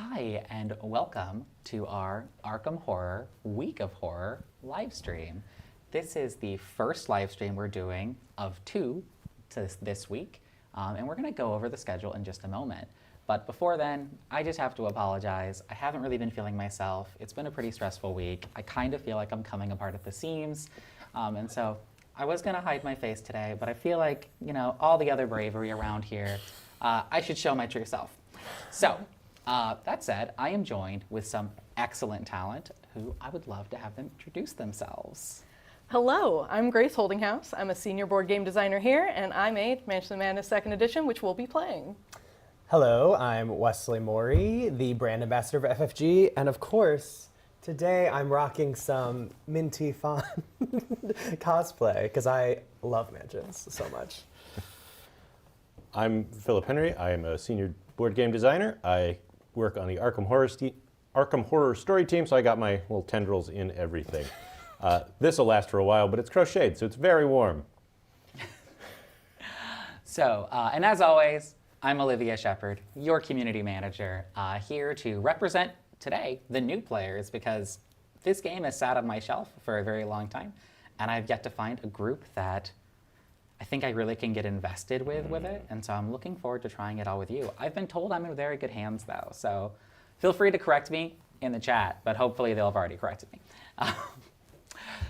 Hi, and welcome to our Arkham Horror Week of Horror live stream. This is the first live stream we're doing of two this week, and we're going to go over the schedule in just a moment. But before then, I just have to apologize. I haven't really been feeling myself. It's been a pretty stressful week. I kind of feel like I'm coming apart at the seams, and so I was going to hide my face today, but I feel like, you know, all the other bravery around here, I should show my true self. So, that said, I am joined with some excellent talent who I would love to have them introduce themselves. Hello, I'm Grace Holdinghouse. I'm a senior board game designer here, and I made Mansion of Madness 2nd Edition, which we'll be playing. Hello, I'm Wesley Morey, the brand ambassador of FFG, and of course, today I'm rocking some minty fun cosplay, because I love mansions so much. I'm Philip Henry. I am a senior board game designer. I work on the Arkham Horror Story team, so I got my little tendrils in everything. This will last for a while, but it's crocheted, so it's very warm. So, and as always, I'm Olivia Sheppard, your community manager, here to represent today the new players, because this game has sat on my shelf for a very long time, and I've yet to find a group that I think I really can get invested with it, and so I'm looking forward to trying it all with you. I've been told I'm in very good hands, though, so feel free to correct me in the chat, but hopefully they'll have already corrected me.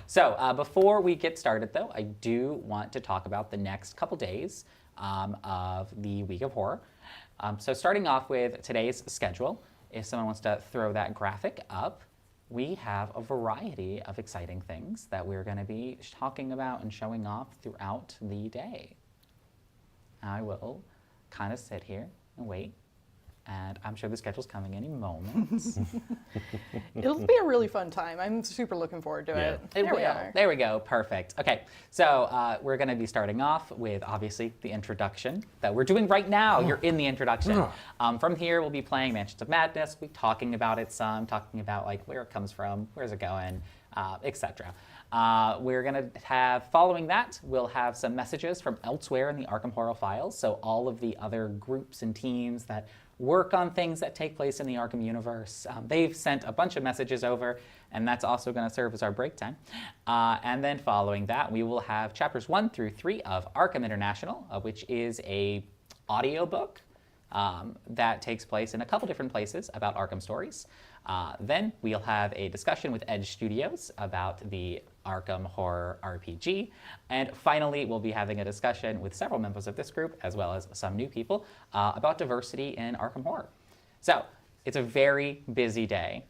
So before we get started, though, I do want to talk about the next couple days of the Week of Horror. So starting off with today's schedule, if someone wants to throw that graphic up, we have a variety of exciting things that we're going to be talking about and showing off throughout the day. I will kind of sit here and wait, and I'm sure the schedule's coming any moment. It'll be a really fun time. I'm super looking forward to it. There we are. There we go. Perfect. Okay, so we're going to be starting off with, obviously, the introduction that we're doing right now. You're in the introduction. From here, we'll be playing Mansions of Madness. We'll be talking about it some, talking about like where it comes from, where's it going, etc. We're going to have, following that, we'll have some messages from elsewhere in the Arkham Horror Files. So all of the other groups and teams that work on things that take place in the Arkham universe. They've sent a bunch of messages over, and that's also going to serve as our break time. And then following that, we will have chapters 1 through 3 of Arkham International, which is a audiobook that takes place in a couple different places about Arkham stories. Then we'll have a discussion with Edge Studios about the Arkham Horror RPG. And finally, we'll be having a discussion with several members of this group, as well as some new people, about diversity in Arkham Horror. So it's a very busy day.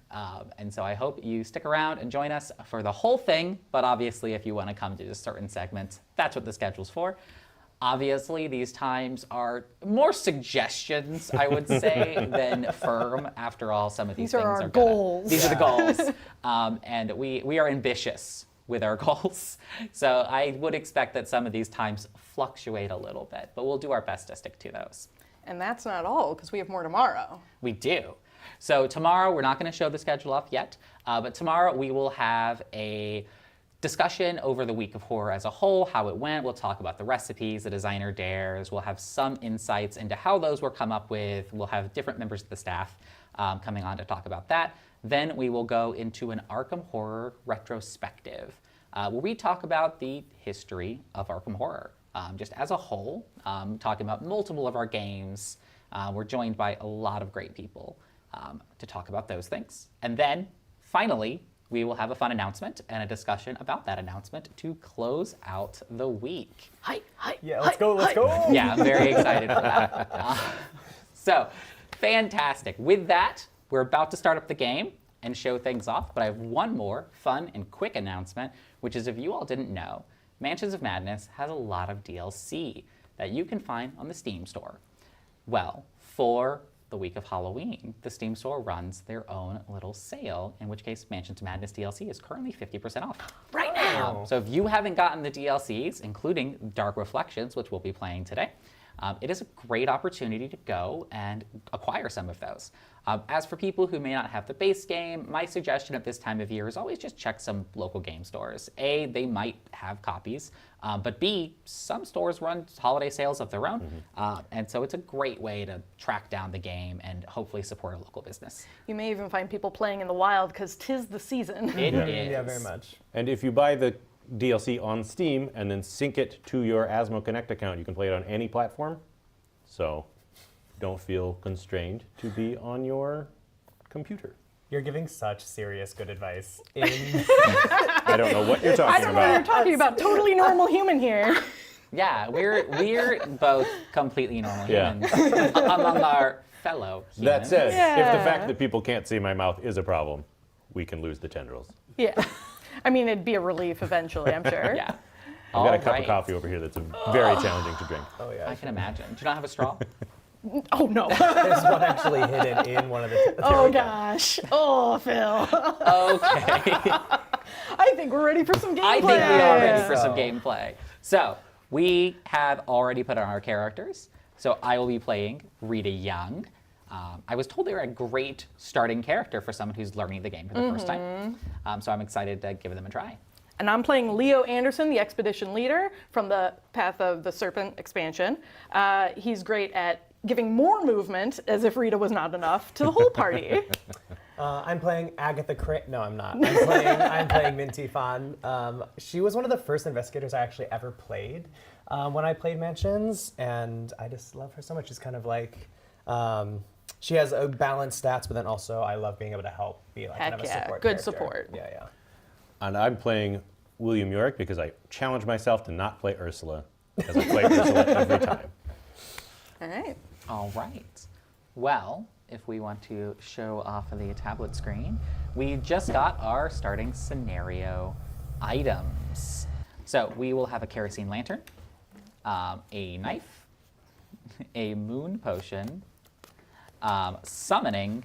And so I hope you stick around and join us for the whole thing. But obviously, if you want to come to just certain segments, that's what the schedule's for. Obviously, these times are more suggestions, I would say, than firm. After all, some of these things are goals. These are the goals. And we are ambitious with our goals. So I would expect that some of these times fluctuate a little bit, but we'll do our best to stick to those. And that's not all, because we have more tomorrow. We do. So tomorrow, we're not going to show the schedule up yet, but tomorrow we will have a discussion over the Week of Horror as a whole, how it went. We'll talk about the recipes, the designer dares. We'll have some insights into how those were come up with. We'll have different members of the staff coming on to talk about that. Then we will go into an Arkham Horror retrospective, where we talk about the history of Arkham Horror, just as a whole, talking about multiple of our games. We're joined by a lot of great people to talk about those things. And then, finally, we will have a fun announcement and a discussion about that announcement to close out the week. Yeah, let's go. Yeah, I'm very excited for that. So, fantastic. With that, we're about to start up the game and show things off, but I have one more fun and quick announcement, which is if you all didn't know, Mansions of Madness has a lot of DLC that you can find on the Steam store. Well, for the week of Halloween, the Steam store runs their own little sale, in which case Mansions of Madness DLC is currently 50% off. Right now! So if you haven't gotten the DLCs, including Dark Reflections, which we'll be playing today, it is a great opportunity to go and acquire some of those. As for people who may not have the base game, my suggestion at this time of year is always just check some local game stores. A, they might have copies, but B, some stores run holiday sales of their own, and so it's a great way to track down the game and hopefully support a local business. You may even find people playing in the wild because 'tis the season. It is. Yeah, very much. And if you buy the DLC on Steam and then sync it to your Asmo Connect account, you can play it on any platform. So don't feel constrained to be on your computer. You're giving such serious good advice. I don't know what you're I talking don't know what you're about. talking about. Totally normal human here. Yeah, we're both completely normal Yeah. humans among our fellow That humans. said, if Yeah. the fact that people can't see my mouth is a problem, we can lose the tendrils. Yeah. I mean, it'd be a relief eventually, I'm sure. Yeah. I've got a All cup right. of coffee over here that's very challenging to drink. Oh yeah. I can imagine. Do you not have a straw? Oh, no. There's one actually hidden in one of the. Oh, gosh. Oh, Phil. Okay. I think we're ready for some gameplay. I think we are ready for So- some gameplay. So we have already put on our characters. So I will be playing Rita Young. I was told they were a great starting character for someone who's learning the game for the first time. So I'm excited to give them a try. And I'm playing Leo Anderson, the expedition leader from the Path of the Serpent expansion. He's great at giving more movement, as if Rita was not enough, to the whole party. I'm playing Agatha No, I'm not. I'm playing Minty Fan. She was one of the first investigators I actually ever played when I played Mansions, and I just love her so much. She's kind of like, she has a balanced stats, but then also I love being able to help be like kind Heck of a yeah, support good character. support. Yeah, yeah. And I'm playing William Yorick because I challenge myself to not play Ursula, because I play Ursula every time. All right. All right. Well, if we want to show off the tablet screen, we just got our starting scenario items. So we will have a kerosene lantern, a knife, a moon potion, summoning,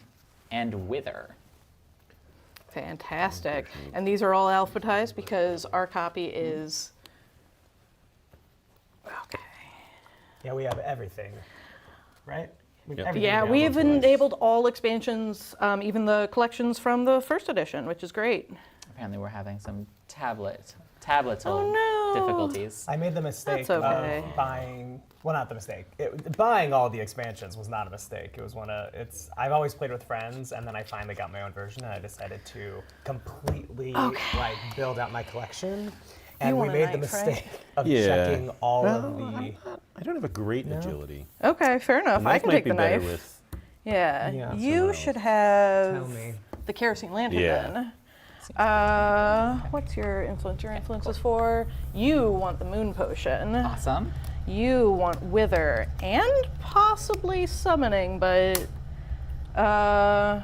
and wither. Fantastic. And these are all alphabetized because our copy is. Okay. Yeah, we have everything, right? We- Yep. everything Yeah, we we've have. enabled all expansions, even the collections from the first edition, which is great. Apparently we're having some tablet Oh, no. difficulties. I made the mistake That's okay. of buying. Well, not the mistake. Buying all the expansions was not a mistake. It was one of. I've always played with friends, and then I finally got my own version, and I decided to completely like build out my collection. And we want a made the knife, right? mistake of Yeah. checking all of the. I don't have a great agility. Okay, fair enough. The I knife can might take be the better knife. with. Yeah. Yeah. You Someone should else. have Tell me. the kerosene lantern Yeah. then. What's your influence? Your influence is 4. You want the moon potion. Awesome. You want wither and possibly summoning, but yeah,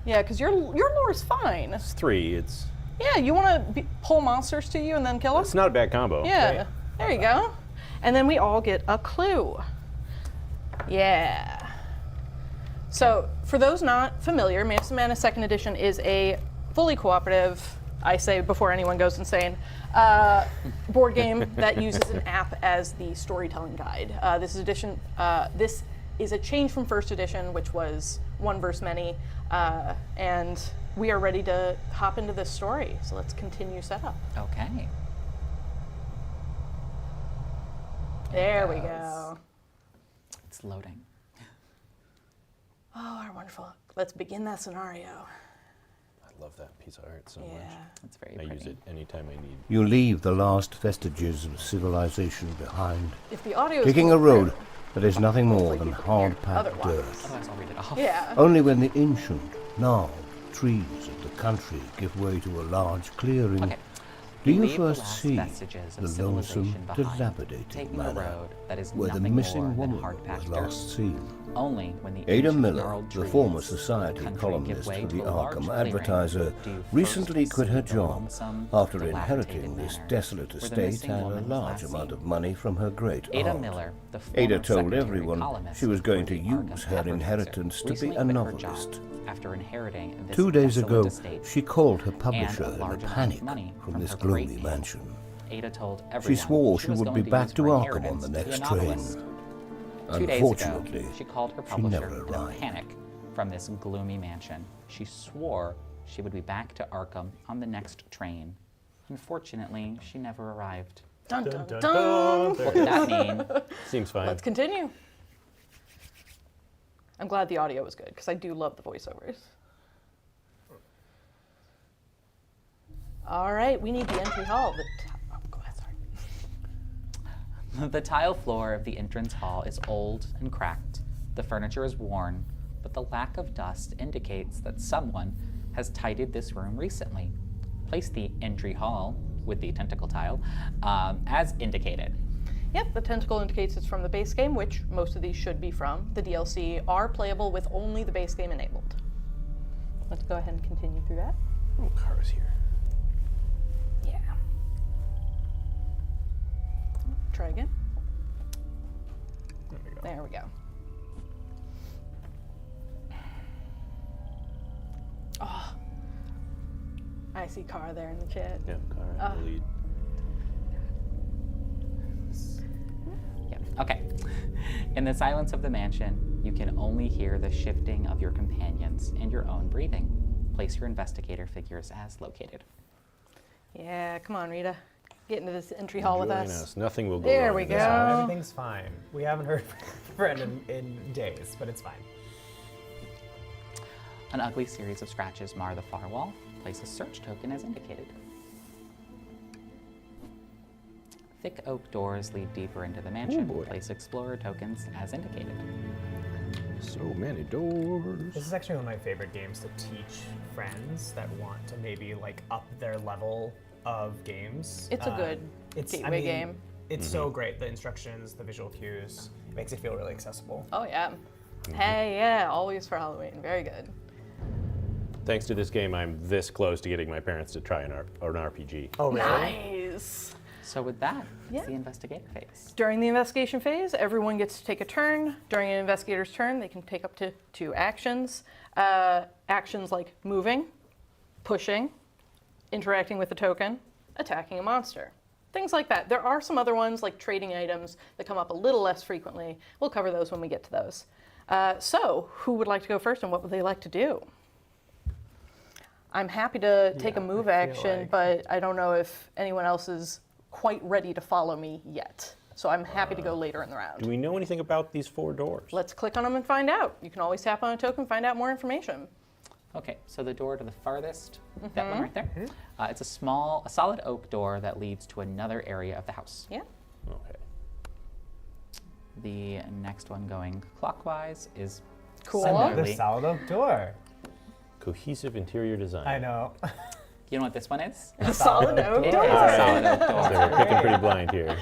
because your lore is fine. It's 3. It's Yeah, you want to pull monsters to you and then kill them. not a bad combo. Yeah, Great. there you go. And then we all get a clue. Yeah. So, for those not familiar, Mantis of Madness 2nd Edition is a fully cooperative, I say before anyone goes insane, board game that uses an app as the storytelling guide. This is a change from 1st edition, which was one versus many, and we are ready to hop into this story. So let's continue setup. Okay. There we goes. go. It's loading. Oh, our wonderful. Let's begin that scenario. I love that piece of art so much. Yeah. It's very I pretty. use it anytime I need. You leave the last vestiges of civilization behind, If the audio is taking a going road through, that is nothing more hopefully than people can hear hard-packed otherwise. dirt. Otherwise, I'll read it off. Yeah. Only when the ancient, gnarled trees of the country give way to a large clearing Okay. do you Leave the first last see vestiges of the lonesome, civilization behind, dilapidated taking manor a road that is where the nothing missing more than woman was hard-packed last dirt. seen. Only when the Ada ancient Miller, gnarled the trees former of the society country give columnist way for to the a large Arkham clearing, Advertiser, do you recently first quit her see the job lonesome, after dilapidated inheriting this manor desolate where the estate missing and a woman was large last amount seen. of money from her great Ada aunt. Miller, the Ada former told secretary everyone columnist she was going for to the use Arkham her Advertiser, inheritance to be recently a quit her novelist. job after inheriting this 2 days desolate ago, estate she called her and publisher a in large a amount of panic money from this her great gloomy aunt. mansion. Ada told She everyone swore she was would going be to back use to her Arkham on inheritance the to be a next train. novelist, 2 days ago, Unfortunately, she called her she publisher never in a arrived. panic from this gloomy mansion. She swore she would be back to Arkham on the next train. Unfortunately, she never arrived. Dun, dun, Dun, dun. dun, What did that mean? Seems fine. Let's continue. I'm glad the audio was good, because I do love the voiceovers. All right, we need the entry hall. Oh, go ahead, sorry. The tile floor of the entrance hall is old and cracked. The furniture is worn, but the lack of dust indicates that someone has tidied this room recently. Place the entry hall with the tentacle tile as indicated. Yep, the tentacle indicates it's from the base game, which most of these should be from. The DLC are playable with only the base game enabled. Let's go ahead and continue through that. Oh, cars here. Yeah. Try again. There we go. There we go. Oh, I see car there in the chat. Yeah, car in the lead. Yeah. Okay. In the silence of the mansion, you can only hear the shifting of your companions and your own breathing. Place your investigator figures as located. Yeah, come on, Rita. Get into this entry hall with Join us. Nothing will go There wrong we in this go. house. Everything's fine. We haven't heard from Brendan in days, but it's fine. An ugly series of scratches mar the far wall. Place a search token as indicated. Thick oak doors lead deeper into the mansion. boy. Place explorer tokens as indicated. So many doors. This is actually one of my favorite games to teach friends that want to maybe like up their level of games. It's a good gateway game. It's so great. The instructions, the visual cues, it makes it feel really accessible. Oh, yeah. Hey, yeah, always for Halloween. Very good. Thanks to this game, I'm this close to getting my parents to try an RPG. Oh, really? Nice. So with that, Yeah. it's the investigator phase. During the investigation phase, everyone gets to take a turn. During an investigator's turn, they can take up to 2 actions. Actions like moving, pushing, interacting with a token, attacking a monster. Things like that. There are some other ones like trading items that come up a little less frequently. We'll cover those when we get to those. So, who would like to go first and what would they like to do? I'm happy to take a move I feel action, like- but I don't know if anyone else is quite ready to follow me yet. So I'm happy to go later in the round. Do we know anything about these 4 doors? Let's click on them and find out. You can always tap on a token and find out more information. Okay, so the door to the farthest, that one right there. It's a solid oak door that leads to another area of the house. Yeah. Okay. The next one going clockwise is Cool. Another similarly. solid oak door. Cohesive interior design. I know. You know what this one is? A solid oak It is door. a solid oak So door. we're picking pretty blind here.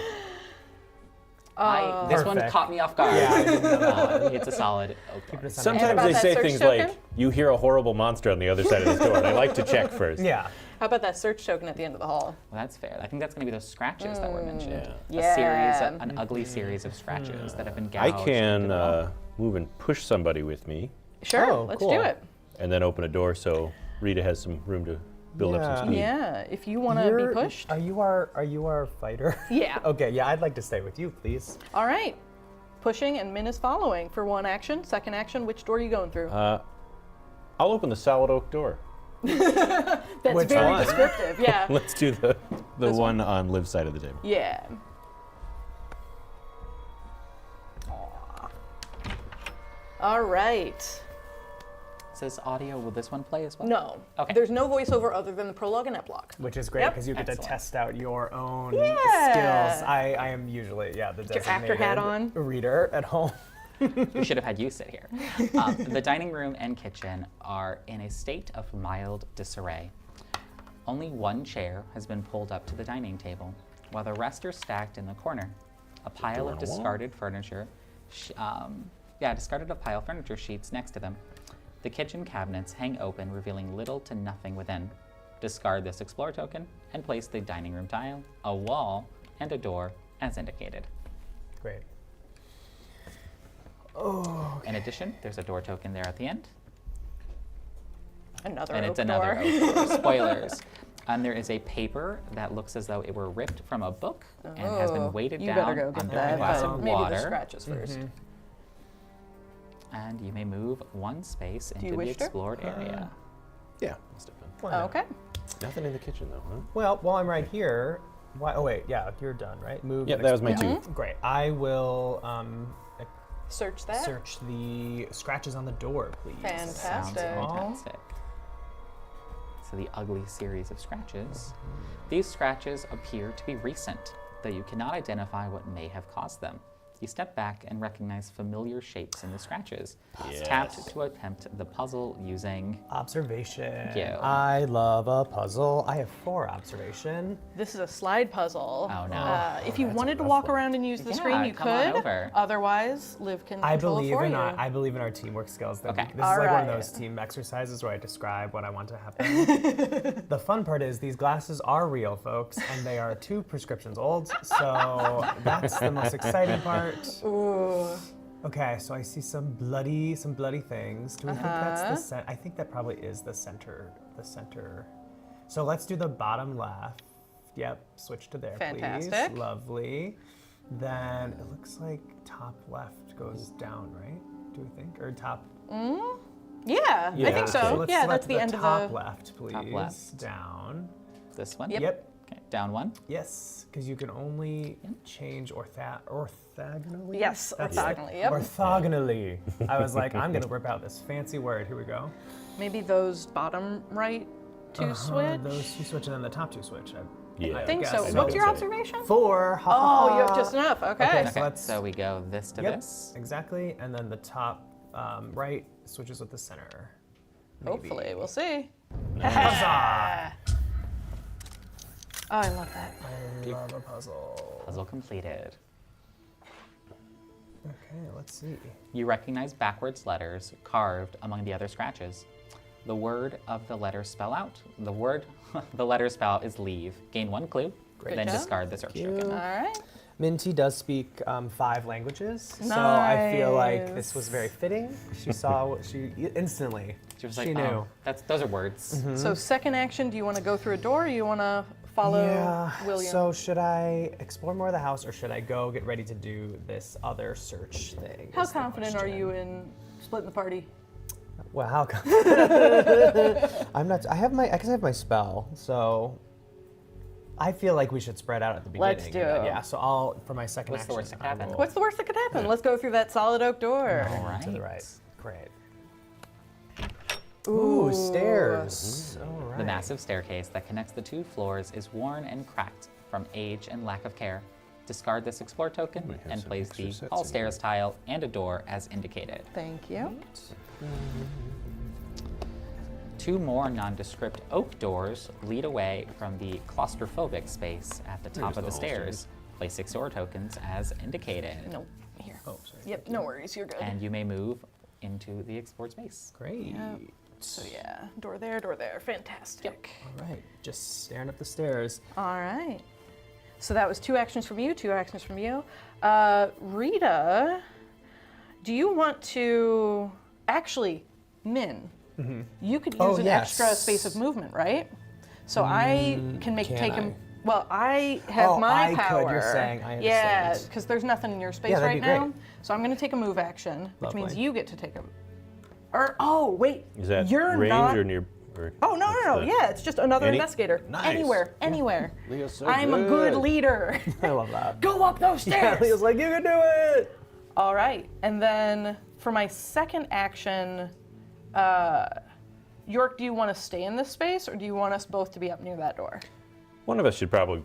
This one Perfect. caught me off guard. Yeah, I didn't know that. It's a solid oak door. And Sometimes about they that say search things token? like, you hear a horrible monster on the other side of this door, and I like to check first. Yeah. How about that search token at the end of the hall? Well, that's fair. I think that's going to be those scratches that were mentioned. Yeah. A series, Yeah. an ugly series of scratches that have been I gouged. can into the wall. move and push somebody with me, Sure, Oh, let's cool. do it. and then open a door so Rita has some room to build up Yeah. some speed. Yeah, if you want to be pushed. Are you our fighter? Yeah. Okay, yeah, I'd like to stay with you, please. All right. Pushing and Min is following for 1 action. Second action, which door are you going through? I'll open the solid oak door. That's which very one? descriptive, yeah. Let's do the one on Liv's side of the table. Yeah. Aw. All right. Says audio. Will this one play as well? No. Okay. There's no voiceover other than the prologue and epilogue. Which is great Yep. because you get to Excellent. test out your own Yeah. skills. I am usually, the your designated actor hat on. reader at home. We should have had you sit here. The dining room and kitchen are in a state of mild disarray. Only 1 chair has been pulled up to the dining table, while the rest are stacked in the corner. A pile door of on a wall? discarded furniture, discarded a pile of furniture sheets next to them. The kitchen cabinets hang open, revealing little to nothing within. Discard this Explorer token and place the dining room tile, a wall, and a door as indicated. Great. In addition, there's a door token there at the end, Another and oak it's another door. oak door. Spoilers. And there is a paper that looks as though it were ripped from a book and has been weighted You down better go get under a that, glass but of maybe the water. scratches first. And you may move one space you into the wish to? explored area. Yeah, that's different. Why not? Okay. Nothing in the kitchen though, huh? Well, while I'm right here, why? Oh wait, yeah, you're done, right? Move. Yeah, and that was my explore. two. Great. I will Search that. search the scratches on the door, please. Fantastic. Sounds Fantastic. fantastic. So the ugly series of scratches. These scratches appear to be recent, though you cannot identify what may have caused them. You step back and recognize familiar shapes in the scratches. Tap to attempt the puzzle using... Observation. Thank you. I love a puzzle. I have 4 observation. This is a slide puzzle. Oh, no. If you that's a wanted to rough walk one. around and use the Yeah, screen, you come on could. over. Otherwise, Liv can I control it believe for in you. our teamwork skills. That Okay. this is like one of Alright. those team exercises where I describe what I want to happen. The fun part is these glasses are real, folks, and they are 2 prescriptions old. So that's the most exciting part. Ooh. Okay, so I see some bloody things. Do we think that's the center? I think that probably is the center. So let's do the bottom left. Yep, switch to there, Fantastic. please. Lovely. Then it looks like top left goes down, right? Do we think? Or top? Yeah, I think so. okay. let's Yeah, select that's the end of top the. left, please. Top left. Down. This one? Yep. Okay, down one. Yes, because you can only change orthogonally. Yes, That's orthogonally. Yep. Orthogonally. I was like, I'm gonna rip out this fancy word. Here we go. Maybe those bottom right 2 switch. Those 2 switch and then the top 2 switch. Yeah. I think guess so. so. What's your Say. observation? 4. Ha, ha, Oh, you ha. have just enough. Okay. Okay. Okay, let's- so we go this to Yep, this. exactly. And then the top right switches with the center. Maybe. Hopefully, we'll see. Huzzah! Oh, I love that. I love a puzzle. Puzzle completed. Okay, let's see. You recognize backwards letters carved among the other scratches. The word of the letter spell out. The word the letter spell out is leave. Gain 1 clue, then job. discard the search you. token. All right. Minty does speak 5 languages, so I feel like this was Nice. very fitting. She saw what she instantly. She was like, knew. oh, those are words. So second action, do you want to go through a door or you want to follow Yeah. William? So should I explore more of the house, or should I go get ready to do this other search thing? How is the confident are question. you in splitting the party? Well, how confident? I'm not. I guess I have my spell, so I feel like we should spread out at the beginning. Let's do and then- it. Yeah. So I'll for my second What's the action. worst that could I happen? will- What's the worst that could happen? Let's go through that solid oak door. All right. To the right. Great. Ooh, stairs. All right. The massive staircase that connects the 2 floors is worn and cracked from age and lack of care. Discard this explore token Might have and some place extra the sets hall in stairs tile and a door as indicated. Thank you. 2 more nondescript oak doors lead away from the claustrophobic space at the top There's of the the hall stairs. Place 6 door tokens as indicated. Nope. Here. Oh, sorry. Yep, no worries, you're good. And you may move into the explored space. Great. Yep. So yeah, door there, fantastic. All right. Just staring up the stairs. All right. So that was 2 actions from you, 2 actions from you. Rita, do you want to actually, Min? You could use Oh, an yes. extra space of movement, right? So I can can take I? him. Well, I have Oh, my I could, power. you're saying, I Yeah, understand. because there's nothing in your space Yeah, that'd right be now. great. So I'm going to take a move action, which means Lovely. you get to take a. Or oh wait, Is that you're range not. or near? Or Oh no. the- Yeah, it's just another Any- investigator. Nice. Anywhere. Leo's so I'm a good leader. I love that. Go up those Yeah, stairs. Leo's like, you can do it. All right, and then for my second action, York, do you want to stay in this space, or do you want us both to be up near that door? One of us should probably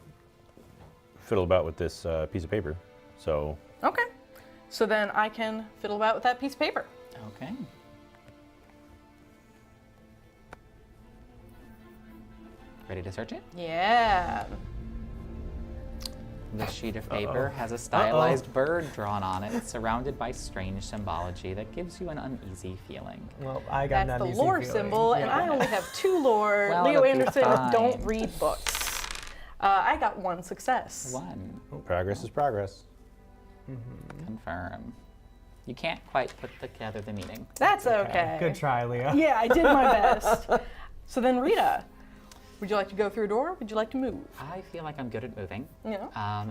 fiddle about with this piece of paper. So Okay. So then I can fiddle about with that piece of paper. Okay. Ready to search it? Yeah. The sheet of paper has a stylized bird drawn on it, surrounded by strange symbology that gives you an uneasy feeling. Well, I got That's an the uneasy lore feeling. symbol, and I only have 2 lore. Well, Leo it'll be Anderson, fine. don't read books. I got 1 success. 1. progress is progress. Confirm. You can't quite put together the meaning. That's okay. Good try, Leo. Yeah, I did my best. So then, Rita, Would you like to go through a door? Or would you like to move? I feel like I'm good at moving. Yeah.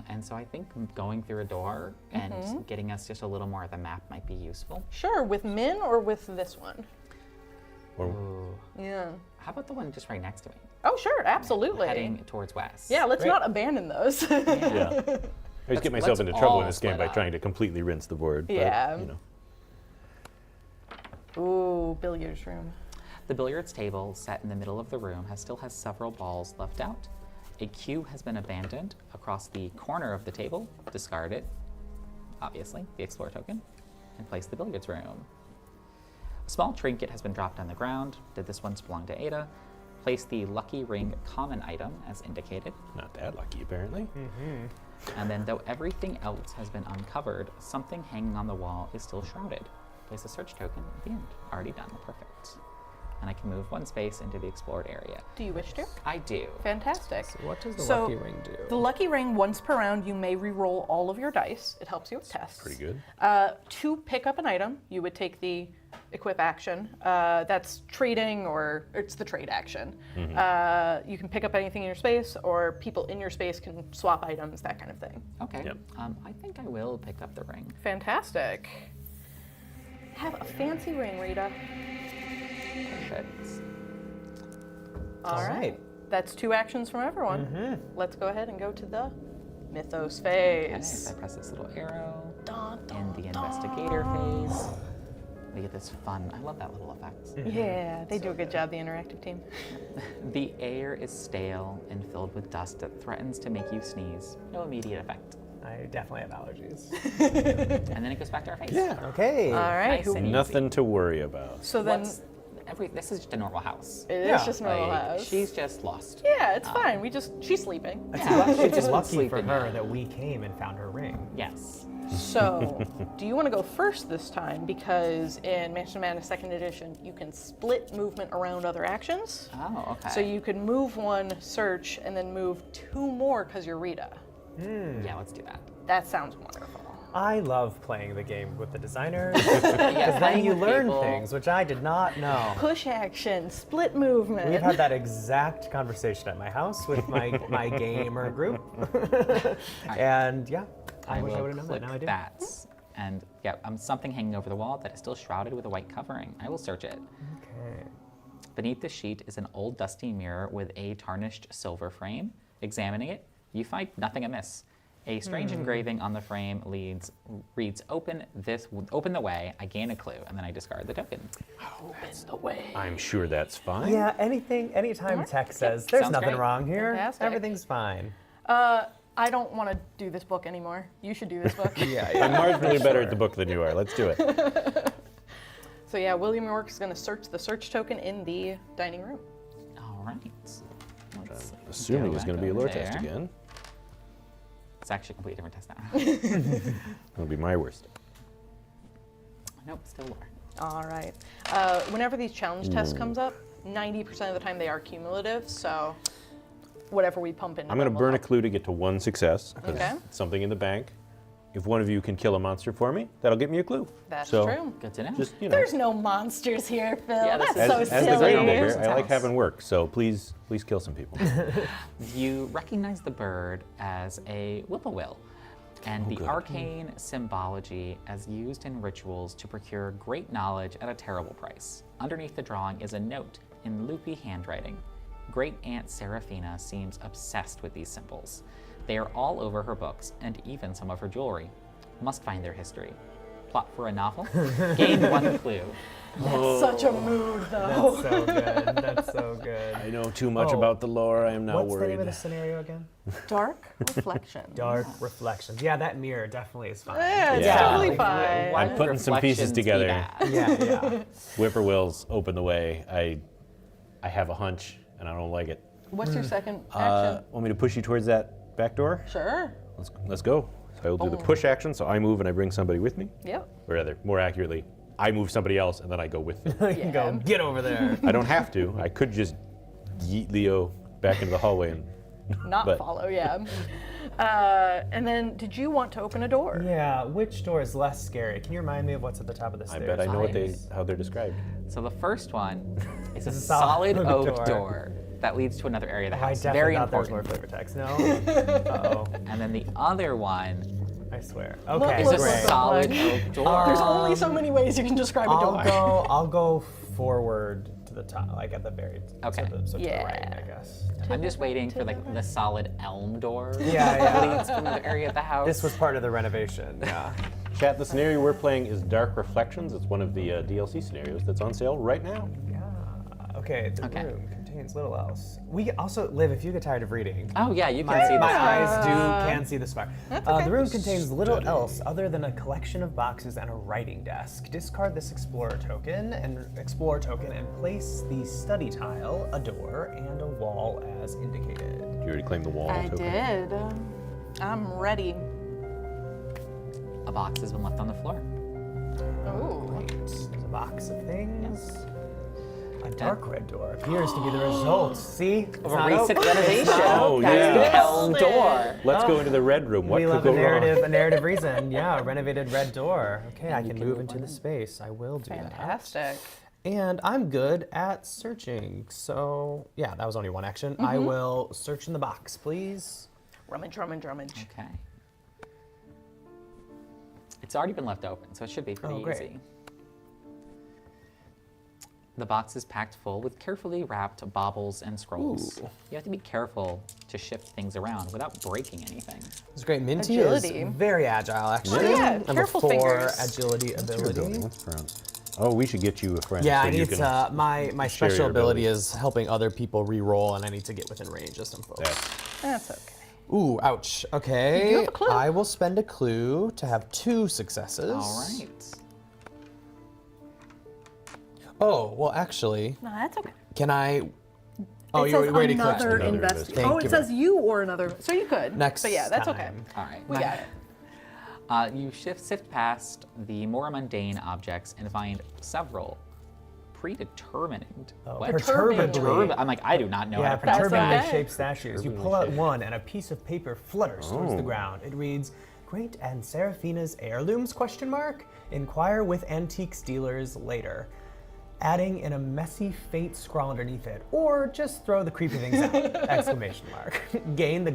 And so I think going through a door and getting us just a little more of the map might be useful. Sure, with Min or with this one? Or Yeah. How about the one just right next to me? Oh, sure, absolutely. Heading towards west. Yeah, let's Great. not abandon those. yeah. I always get myself let's into trouble in all this game split by up. trying to completely rinse the board. But, Yeah. you know. Ooh, billiards room. The billiards table set in the middle of the room still has several balls left out. A cue has been abandoned across the corner of the table. Discard it, obviously, the explore token, and place the billiards room. A small trinket has been dropped on the ground. Did this once belong to Ada? Place the lucky ring common item as indicated. Not that lucky, apparently. And then, though everything else has been uncovered, something hanging on the wall is still shrouded. Place a search token at the end. Already done. Perfect. And I can move one space into the explored area. Do you wish to? I do. Fantastic. What does the So, lucky ring do? The lucky ring, once per round, you may re-roll all of your dice. It helps you with tests. Pretty good. To pick up an item, you would take the equip action. That's trading, or it's the trade action. You can pick up anything in your space, or people in your space can swap items, that kind of thing. Okay. Yep. I think I will pick up the ring. Fantastic. Have a fancy ring, Rita. Perfect. All right. That's 2 actions from everyone. Let's go ahead and go to the Mythos Okay, phase. so I press this little arrow Dun, dun, in the dun. investigator phase. We get this fun, I love that little effect. Yeah, they do a good job, the interactive team. The air is stale and filled with dust that threatens to make you sneeze. No immediate effect. I definitely have allergies. And then it goes back to our face. Yeah. Okay. All right. Nice and easy. Nothing to worry about. So then, This is just a normal house. it is Yeah, just normal Like, house. she's just lost. Yeah, it's fine. She's sleeping. It's just lucky for sleeping. her that we came and found her ring. Yes. So, do you want to go first this time? Because in Mansion of Madness 2nd Edition, you can split movement around other actions. Oh, okay. So you can move one, search, and then move 2 more because you're Rita. Yeah, let's do that. That sounds wonderful. I love playing the game with the designers Yeah, because then you learn people. things, which I did not know. Push action, split movement. We've had that exact conversation at my house with my gamer group. And yeah, I wish I will would have known that. click Now I do. that. And yeah, something hanging over the wall that is still shrouded with a white covering. I will search it. Okay. Beneath the sheet is an old dusty mirror with a tarnished silver frame. Examining it, you find nothing amiss. A strange engraving on the frame reads, open the way, I gain a clue, and then I discard the token. Open the way. I'm sure that's fine. Yeah, anytime tech says there's sounds nothing great. wrong here, Fantastic. everything's fine. I don't want to do this book anymore. You should do this book. I'm marginally better at the book than you are. Let's do it. So yeah, William York is going to search the search token in the dining room. All right. Let's Assuming go it's going to back be a lore over test there. again. It's actually a completely different test now. It'll be my worst. Nope, still lore. All right. Whenever these challenge tests comes up, 90% of the time they are cumulative, so whatever we pump into I'm going to them will burn a help. clue to get to 1 success. 'Cause Okay. it's something in the bank. If one of you can kill a monster for me, that'll get me a clue. That's so true. Good to know. Just, you know, There's no monsters here, Phil. Yeah, this That's is- so as silly. the great silly. neighbor, I like House. having work. So please kill some people. You recognize the bird as a whippoorwill, and the arcane symbology as used in rituals to procure great knowledge at a terrible price. Underneath the drawing is a note in loopy handwriting. Great Aunt Seraphina seems obsessed with these symbols. They are all over her books, and even some of her jewelry. Must find their history. Plot for a novel? Gain 1 clue. That's such a mood, though. That's so good. That's so good. I know too much Oh. about the lore. I am now What's the name of worried. the scenario again? Dark reflection. Dark reflections. Yeah, that mirror definitely is fine. Yeah, it's Yeah. totally Like, fine. I'm putting some pieces Reflections be together. that. Yeah. Whippoorwills open the way. I have a hunch, and I don't like it. What's your second action? Want me to push you towards that back door? Sure. Let's go. So I will do the push action. So I move and I bring somebody with me, Yep. or rather, more accurately, I move somebody else and then I go with them. You can go, get over there. I don't have to. I could just yeet Leo back into the hallway and Not But- follow, yeah. And then, did you want to open a door? Yeah, which door is less scary? Can you remind me of what's at the top of the I stairs? bet I know how they're described. So the first one is a a solid solid oak door. door. that leads to another area of the I house. definitely Very thought there was important. more flavor text. No. Uh-oh. And then the other one I swear. Okay, is a look, great. solid look. oak door. There's only so many ways you can describe a door. I'll go forward to the top, like at the very Okay. to the Yeah. right, I guess. I'm just waiting for like the solid elm door Yeah, that yeah. leads to another area of the house. This was part of the renovation. Yeah. Chat, the scenario we're playing is Dark Reflections. It's one of the DLC scenarios that's on sale right now. Okay, the Okay. room contains little else. We also, Liv, if you get tired of reading, Oh yeah, you can my see this. eyes can see the spark. okay. The room contains little Study. else other than a collection of boxes and a writing desk. Discard this explorer token and place the study tile, a door, and a wall as indicated. You already claimed the wall I token. did. I'm ready. A box has been left on the floor. Ooh. Right. There's a box of things. A dark red door appears to be the result. See? It's Of a not recent open. renovation. Oh, That's yeah. the elm door. Let's go into the red room. What We could love go a narrative reason. Yeah, a renovated red door. Okay, I you can can move move into on the in. space. I will do that. Fantastic. And I'm good at searching. So, yeah, that was only one action. I will search in the box, please. Rummage, rummage, rummage. Okay. It's already been left open, so it should be pretty Oh, great. easy. The box is packed full with carefully wrapped baubles and scrolls. Ooh. You have to be careful to shift things around without breaking anything. It's great. Minty Agility. is very agile, actually. Oh, yeah, Number careful 4, fingers. agility What's your ability. building? What's around? Oh, we should get you a friend. Yeah, so I you need can to. My share special your ability abilities. is helping other people re-roll, and I need to get within range of some folks. Yeah. That's okay. Ooh, ouch. Okay. You have a clue. I will spend a clue to have 2 successes. All right. Oh, well, actually, No, that's okay. can I? Oh, It you says already clicked. another Another investigation. Thank Oh, it you. says you or another. So you could. Next But yeah, that's okay. time. All right. We got it. You sift past the more mundane objects and find several predetermined. Oh, What? perturbedly. I'm like, I do not know Yeah, how to pronounce perturbingly that. okay. shaped statues. You pull out one, and a piece of paper flutters towards the ground. It reads, "Great and Seraphina's heirlooms?" ? Inquire with antiques dealers later. Adding in a messy fate scrawl underneath it, or just throw the creepy things out! ! Gain the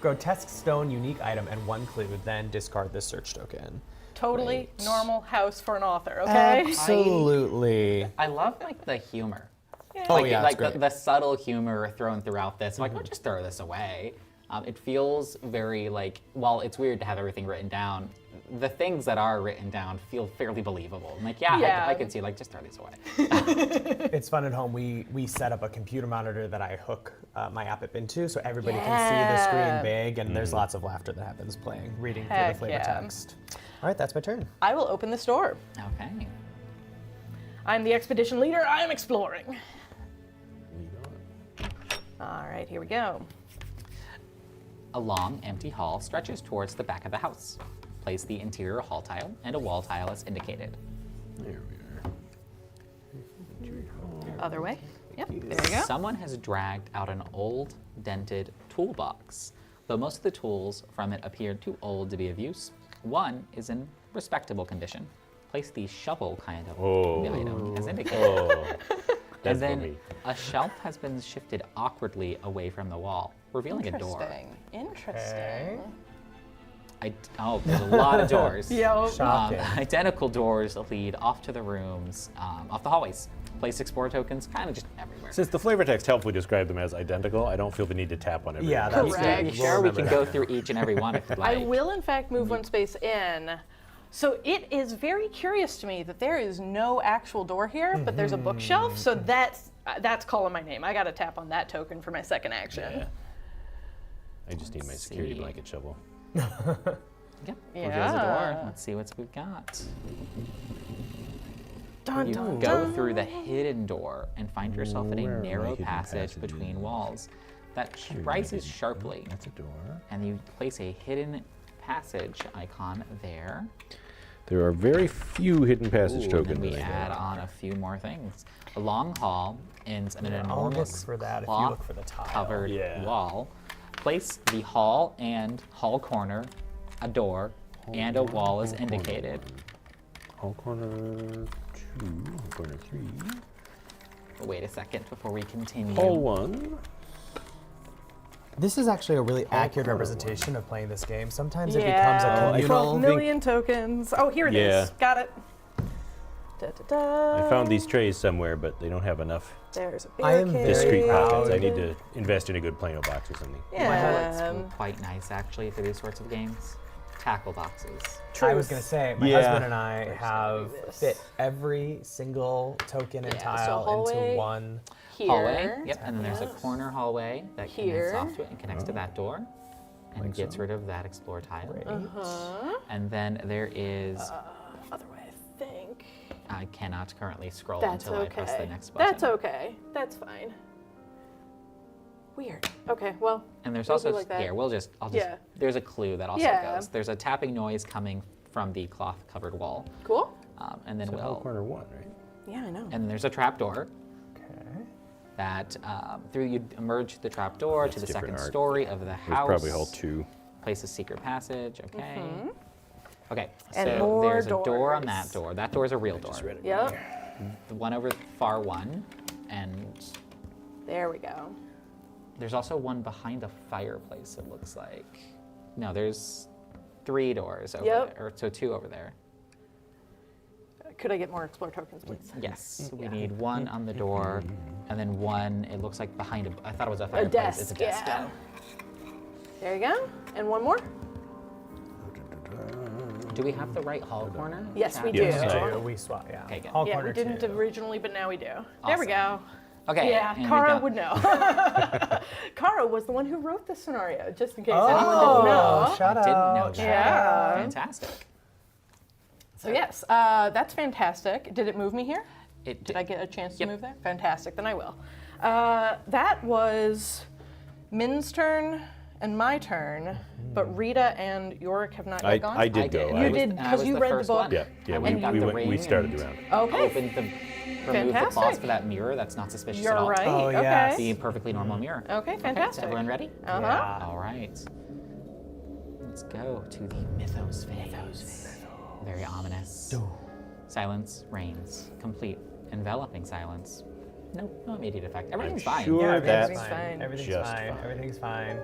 grotesque stone unique item and 1 clue, then discard this search token. Totally normal house for an author, okay? Absolutely. I love like the humor. Oh Like, yeah, like that's great. the subtle humor thrown throughout this. I'm like, don't just throw this away. It feels very like, while it's weird to have everything written down, the things that are written down feel fairly believable. I'm like, yeah. I could see, like, just throw these away. It's fun at home. We set up a computer monitor that I hook my app into, so everybody can see the screen big, and there's lots of laughter that happens reading through the Heck flavor yeah. text. All right, that's my turn. I will open this door. Okay. I'm the expedition leader. I am exploring. All right, here we go. A long, empty hall stretches towards the back of the house. Place the interior hall tile and a wall tile as indicated. There we are. Other way. Yep, there you go. Someone has dragged out an old, dented toolbox. Though most of the tools from it appear too old to be of use, one is in respectable condition. Place the shovel kind of item as indicated. Oh, that's And then for me. a shelf has been shifted awkwardly away from the wall, revealing a door. Interesting. There's a lot of doors. Yo. Shocking. Identical doors lead off to the rooms, off the hallways. Place explorer tokens kind of just everywhere. Since the flavor text helpfully described them as identical, I don't feel the need to tap on every Yeah, one. that's Correct. You good. sure we can We'll go remember through each and every one if you'd like? I will, in fact, move one space in. So it is very curious to me that there is no actual door here, but there's a bookshelf. So that's calling my name. I got to tap on that token for my second action. Yeah. I just need my security see. blanket shovel. Yep. Reveals a door. Let's see what we've got. Dun, You dun, go dun. through the hidden door and find yourself in Where a are my narrow hidden passage passages? between walls that Sure, rises hidden- sharply. That's a door. And you place a hidden passage icon there. There are very few hidden passage Ooh, and tokens. then we in there. add on a few more things. A long hall ends in an I'll look enormous for that if you look for the tile. covered Yeah. wall. Place the hall and hall corner, a door, and a wall as indicated. Hall corner 2, hall corner 3. wait a second before we continue. Hall 1. This is actually a really accurate representation of playing this game. Sometimes it Yeah, becomes a communal 12 million tokens. Oh, here it is. Yeah. Got it. Da, da, da. I found these trays somewhere, but they don't have enough There's a I am barricade. very discrete proud. pockets. I need to invest in a good Plano box or something. Yeah. It's quite nice, actually, for these sorts of games. Tackle boxes. I was going to say, my Yeah. husband and I have do this. fit every single token and Yeah, so tile hallway. into one. Here. Hallway. Yep, and then there's a corner hallway that Here. connects off to it and connects to that door. And gets rid of that explore tile. Uh-huh. And then there is, Other way, I think. I cannot currently scroll That's until okay. I press the next button. That's okay. That's fine. Weird. Okay, well. And there's we'll also, do like that. here, I'll just, Yeah. there's a clue that also Yeah. goes. There's a tapping noise coming from the cloth-covered wall. Cool. And then So Hall we'll, corner 1, right? Yeah, I know. and then there's a trap door Okay. that through you emerge through the trap door to the different second art. story of the There's house. probably Hall 2. Place a secret passage, okay. Okay, And so more there's a door on doors. that door. That door is a real door. Just read it. Yep. The one over far one, and There we go. there's also one behind the fireplace, it looks like. No, there's 3 doors over Yep. there, or so 2 over there. Could I get more explore tokens, please? Yes, we Yeah. need 1 on the door, and then 1, it looks like behind I thought it was a A fireplace. It's a desk, desk, yeah. There you go. And one more? Do we have the right hall corner? Yes, we Yes, do. I- We swap, yeah. Okay, good. Hall Yeah, corner we didn't 2. originally, but now we do. There we go. Okay. Yeah, and we Kara got- would know. Kara was the one who wrote this scenario, just in case anyone Oh, didn't know. shout I didn't out. know that. Yeah. Fantastic. So yes, that's fantastic. Did it move me here? It Did I get a chance to Yep. move there? Fantastic, then I will. That was Min's turn and my turn, but Rita and Yorick have not yet gone. I did go. You I was- did, and I 'cause was you the read the first book. one. Yeah, I we, went and got we, the went, we ring started and the round. Okay. Opened the, remove the cloth Fantastic. for that mirror. That's not suspicious You're at all. right. Oh, okay. yes. The perfectly normal mirror. Okay, Is fantastic. everyone ready? Uh-huh. Yeah. All right. Let's go to the mythos phase. Very ominous. Silence reigns. Complete, enveloping silence. No immediate effect. Everything's fine. sure Yeah, that's everything's fine. Everything's just fine. fine. Everything's fine.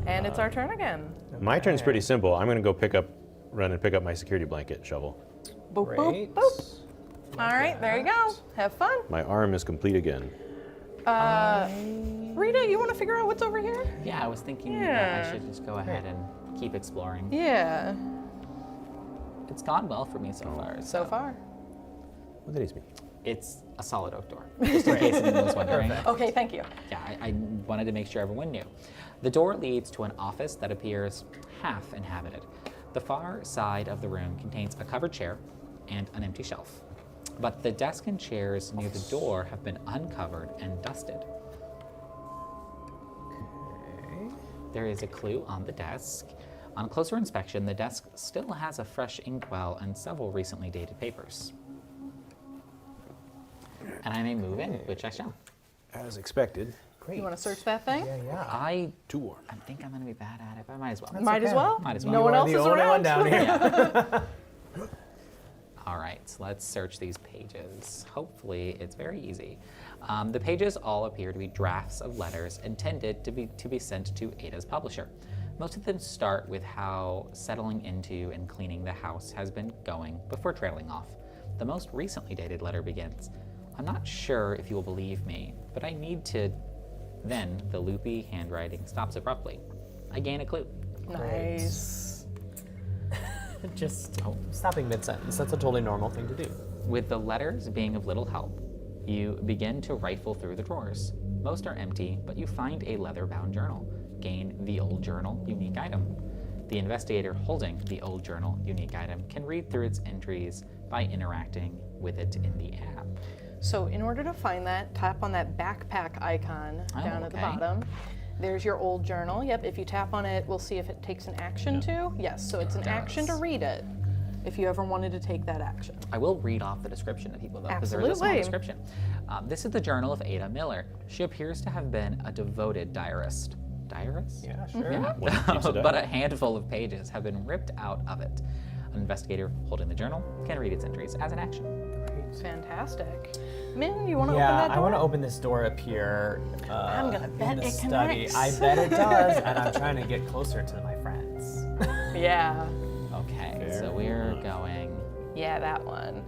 And it's our turn again. My turn's pretty simple. I'm going to go run and pick up my security blanket and shovel. Boop, Great. boop, boop. All right, there you go. Have fun. My arm is complete again. Rita, you want to figure out what's over here? Yeah, I was thinking that Yeah. I should just go ahead and keep exploring. Yeah, It's gone well for me so far. so far. What did he mean? It's a solid oak door, just in case anyone was wondering. Okay, thank you. Yeah, I wanted to make sure everyone knew. The door leads to an office that appears half inhabited. The far side of the room contains a covered chair and an empty shelf. But the desk and chairs near the door have been uncovered and dusted. There is a clue on the desk. On closer inspection, the desk still has a fresh inkwell and several recently dated papers. And I may move in, which I shall. As expected. Great. You want to search that thing? Yeah, yeah. I Too warm. think I'm going to be bad at it, but I might as well. Might as okay. well. Might as well. No You one are else the is only around. one down here. All right, so let's search these pages. Hopefully, it's very easy. The pages all appear to be drafts of letters intended to be sent to Ada's publisher. Most of them start with how settling into and cleaning the house has been going before trailing off. The most recently dated letter begins, "I'm not sure if you will believe me, but I need to..." Then the loopy handwriting stops abruptly. I gain a clue. Nice. Just stopping mid-sentence. That's a totally normal thing to do. With the letters being of little help, you begin to rifle through the drawers. Most are empty, but you find a leather-bound journal. Gain the old journal unique item. The investigator holding the old journal unique item can read through its entries by interacting with it in the app. So in order to find that, tap on that backpack icon down at the okay. bottom. There's your old journal. Yep, if you tap on it, we'll see if it takes an action to. Yes, so it's an action to read it, if you ever wanted to take that action. I will read off the description to people, though, because there is a small Absolutely. description. This is the journal of Ada Miller. She appears to have been a devoted diarist. Diarist? Yeah, sure. Yeah. One that keeps it up. But a handful of pages have been ripped out of it. An investigator holding the journal can read its entries as an action. Fantastic. Min, you want to open Yeah, that door? I want to open this door up here. I'm gonna bet in the it study. connects. I bet it does, and I'm trying to get closer to my friends. Yeah. Okay, so we're going. Yeah, that one.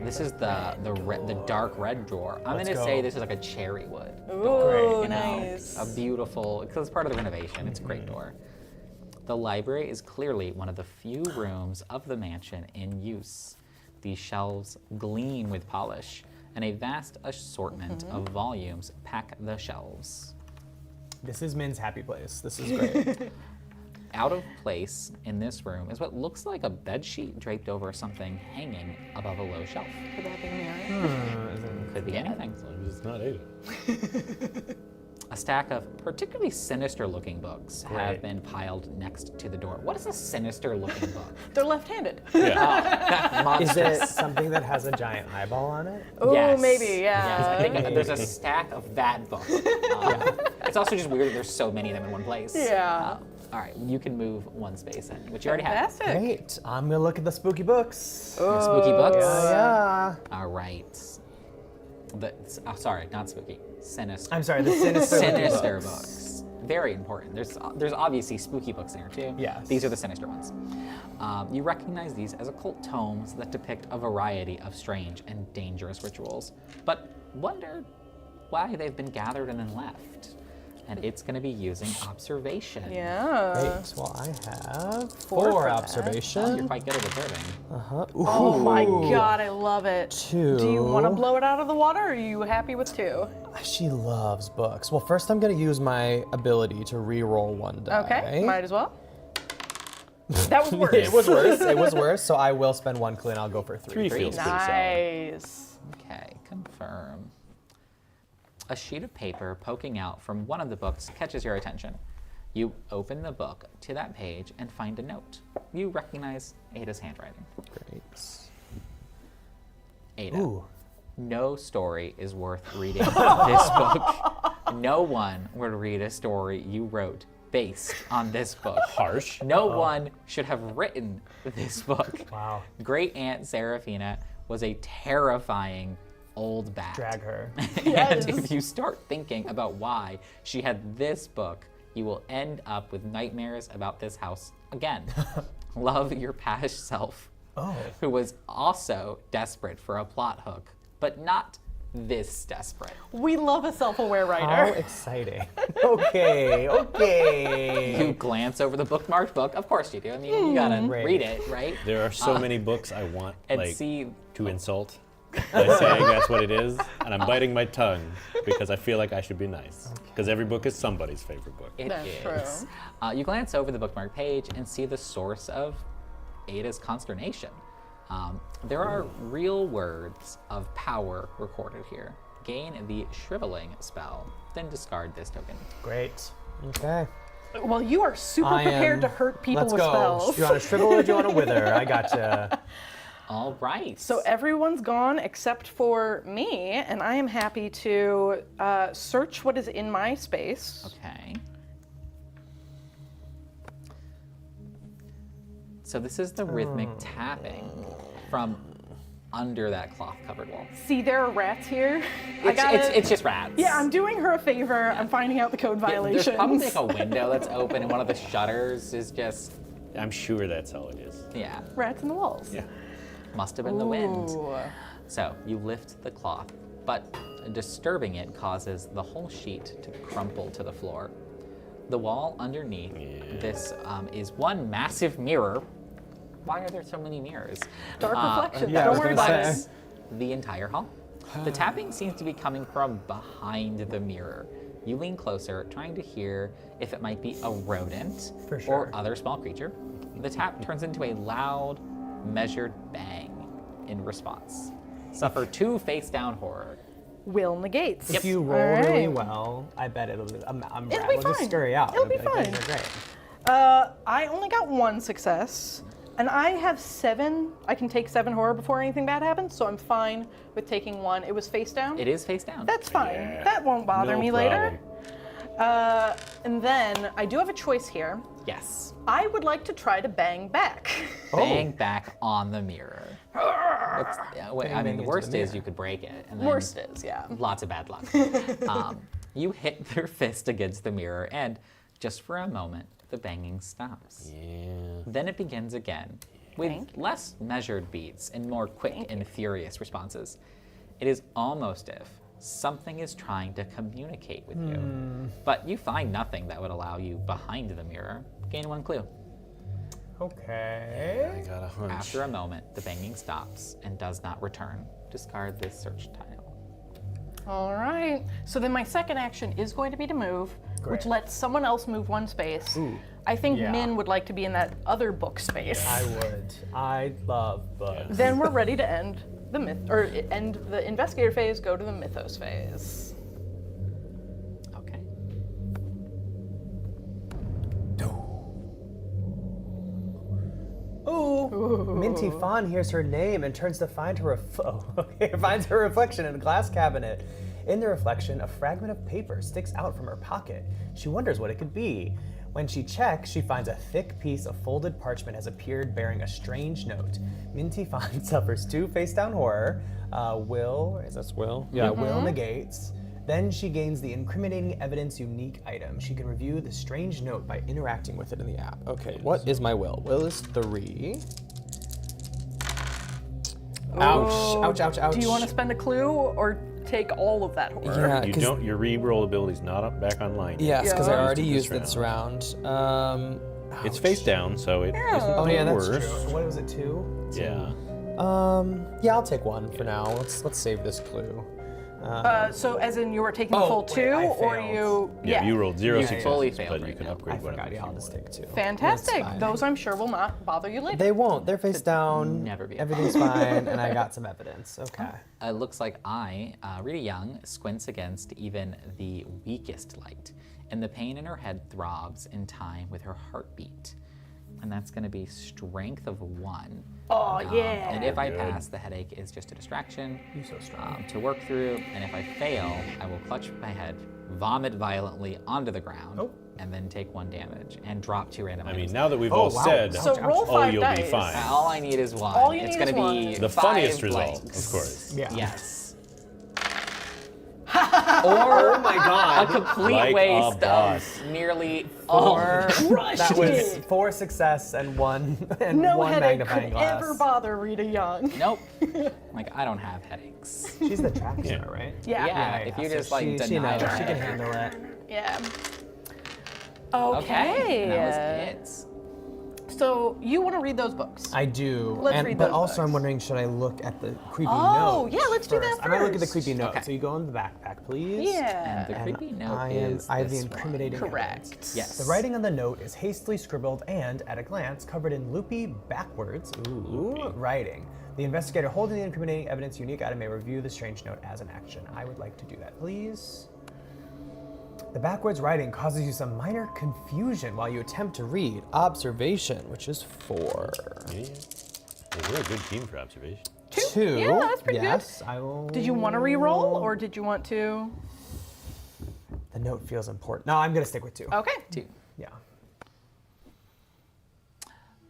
This is the dark red drawer. I'm Let's gonna go. say this is like a cherry wood. Ooh, You know, nice. a beautiful, because it's part of the renovation. It's a great door. The library is clearly one of the few rooms of the mansion in use. These shelves gleam with polish, and a vast assortment of volumes pack the shelves. This is Min's happy place. This is great. Out of place in this room is what looks like a bedsheet draped over something hanging above a low shelf. Could that be mirror? Could be anything. It's not Ada. A stack of particularly sinister-looking books have Great. been piled next to the door. What is a sinister-looking book? They're left-handed. Yeah. Is Monstrous. it something that has a giant eyeball on it? Oh, Yes. maybe, yeah. Yes, I think there's a stack of that book. It's also just weird that there's so many of them in one place. Yeah. All right, you can move one space in, which you already have. Fantastic. Great. I'm gonna look at the spooky books. The spooky books. Yeah. All right. Sorry, not spooky. Sinister. I'm sorry, the sinister looking Sinister books. Very important. There's obviously spooky books in here too. Yes. These are the sinister ones. You recognize these as occult tomes that depict a variety of strange and dangerous rituals, but wonder why they've been gathered and then left. And it's going to be using observation. Yeah. Great. Well, I have Four 4 for that. You're observation. quite good at observing. Oh my god, I love it. 2. Do you want to blow it out of the water, or are you happy with 2? She loves books. Well, first I'm gonna use my ability to re-roll 1 die. Okay, might as well. That was worse. It was worse. It was worse. So I will spend 1 clue and I'll go for 3. 3 feels pretty solid. Nice. Okay, confirm. A sheet of paper poking out from one of the books catches your attention. You open the book to that page and find a note. You recognize Ada's handwriting. Great. Ada, Ooh. no story is worth reading this book. No one would read a story you wrote based on this book. Harsh. No one should have written this book. Wow. Great Aunt Seraphina was a terrifying old bat. Drag her. And if you start thinking about why she had this book, you will end up with nightmares about this house again. Love your past self, who was also desperate for a plot hook, but not this desperate. We love a self-aware How writer. exciting. Okay. You glance over the bookmarked book. Of course you do. I mean, you gotta Right. read it, right? There are so many books I want And like see, to insult by saying that's what it is, and I'm biting my tongue because I feel like I should be nice. Because every book is somebody's favorite book. it That's is. true. You glance over the bookmark page and see the source of Ada's consternation. There are real words of power recorded here. Gain the shriveling spell, then discard this token. Great. Okay. Well, you are super I prepared am- to hurt people Let's with go. spells. Do you want to shrivel or do you want to wither? I gotcha. All right. So everyone's gone except for me, and I am happy to search what is in my space. Okay. So this is the rhythmic tapping from under that cloth-covered wall. See, there are rats here. I gotta, It's just rats. yeah, I'm doing her a favor. I'm finding out the code violations. There's probably like a window that's open, and one of the shutters is just, I'm sure that's all it is. yeah, Rats in the walls. Yeah. must have been the wind. Ooh. So you lift the cloth, but disturbing it causes the whole sheet to crumple to the floor. The wall underneath this is one massive mirror. Why are there so many mirrors? Dark reflections. yeah, I Don't was worry gonna about say. it. The entire hall. The tapping seems to be coming from behind the mirror. You lean closer, trying to hear if it might be a rodent For sure. or other small creature. The tap turns into a loud, measured bang in response. Suffer 2 face-down horror. Will negates. If you roll All really right. well, I bet it'll be be will just fine. scurry out. It'll be like, fine. "These are great." I only got 1 success, and I have 7. I can take 7 horror before anything bad happens, so I'm fine with taking 1. It was face down. It is face down. That's fine. Yeah. That won't bother No me later. problem. And then I do have a choice here. Yes. I would like to try to bang back. Bang back on the mirror. I mean, the into worst the is mirror. you could break it. And then Worst is, yeah. lots of bad luck. You hit your fist against the mirror, and just for a moment, the banging stops. Yeah. Then it begins again, with less measured beats and more quick and furious responses. It is almost if something is trying to communicate with you, but you find nothing that would allow you behind the mirror. Gain 1 clue. Okay. I got a hunch. After a moment, the banging stops and does not return. Discard this search tile. All right. So then my second action is going to be to move, which Great. lets someone else move 1 space. I think Yeah. Min would like to be in that other book space. I would. I love books. Then we're ready to end the end the investigator phase, go to the mythos phase. Okay. Ooh. Minty Fawn hears her name and turns to find her finds her reflection in a glass cabinet. In the reflection, a fragment of paper sticks out from her pocket. She wonders what it could be. When she checks, she finds a thick piece of folded parchment has appeared bearing a strange note. Minty Fawn suffers 2 face-down horror. Will negates. Then she gains the incriminating evidence unique item. She can review the strange note by interacting with it in the app. Okay, what is my will? Will is 3. Ouch, ouch, ouch, ouch. Do you want to spend a clue or take all of that horror? Yeah, You 'cause- don't. Your re-roll ability's not up back online. Yes, because I Yeah. already Used used it this this round. It's face down, so it isn't Oh the yeah, that's worst. true. What was it, 2? Yeah. Yeah, I'll take 1 for now. Let's save this clue. So as in you were taking the Oh, full wait, 2, I or failed. you? Yeah, you rolled 0 You successes, fully failed but you right can now. upgrade I one of forgot. them Yeah, if I'll you just want. take 2. Fantastic. That's fine. Those I'm sure will not bother you later. They won't. They're face down. never be a Everything's fine, and I got some evidence. Okay. It looks like Rita Young, squints against even the weakest light, and the pain in her head throbs in time with her heartbeat. And that's going to be strength of 1. Oh yeah. And if I pass, the headache is just a distraction You're so strong. to work through. And if I fail, I will clutch my head, vomit violently onto the ground, Oh. and then take 1 damage and drop 2 random I items. mean, now that we've all wow. said, So roll 5 you'll be dice. fine. All I need is 1. All you it's need going is to be one. The 5 funniest result, blanks. of course. Yeah. Yes. Oh my A god. complete Like a waste boss. of nearly all. That was 4 success and 1 no one headache magnifying could glass. ever bother Rita Young. Nope. Like, I don't have headaches. She's the track Yeah. star, right? Yeah. If you so just like she deny knows. her She can headache. handle it. Yeah. Okay. And that was Okay. it. So you want to read those books? I do. Let's read but those also I'm books. wondering, should I look at the creepy Oh, note? yeah, let's do that I might look at the first. creepy note. Okay. So you go in the backpack, please. Yeah. The And creepy note I is have the this one. incriminating Correct. evidence. Yes. The writing on the note is hastily scribbled and, at a glance, covered in loopy backwards writing. The investigator holding the incriminating evidence unique item may review the strange note as an action. I would like to do that, please. The backwards writing causes you some minor confusion while you attempt to read. Observation, which is 4. Yeah. Well, we're a good team for observation. 2. Yeah, that's pretty good. yes, I will. Did you want to re-roll, or did you want to? The note feels important. No, I'm gonna stick with 2. Okay. 2. Yeah.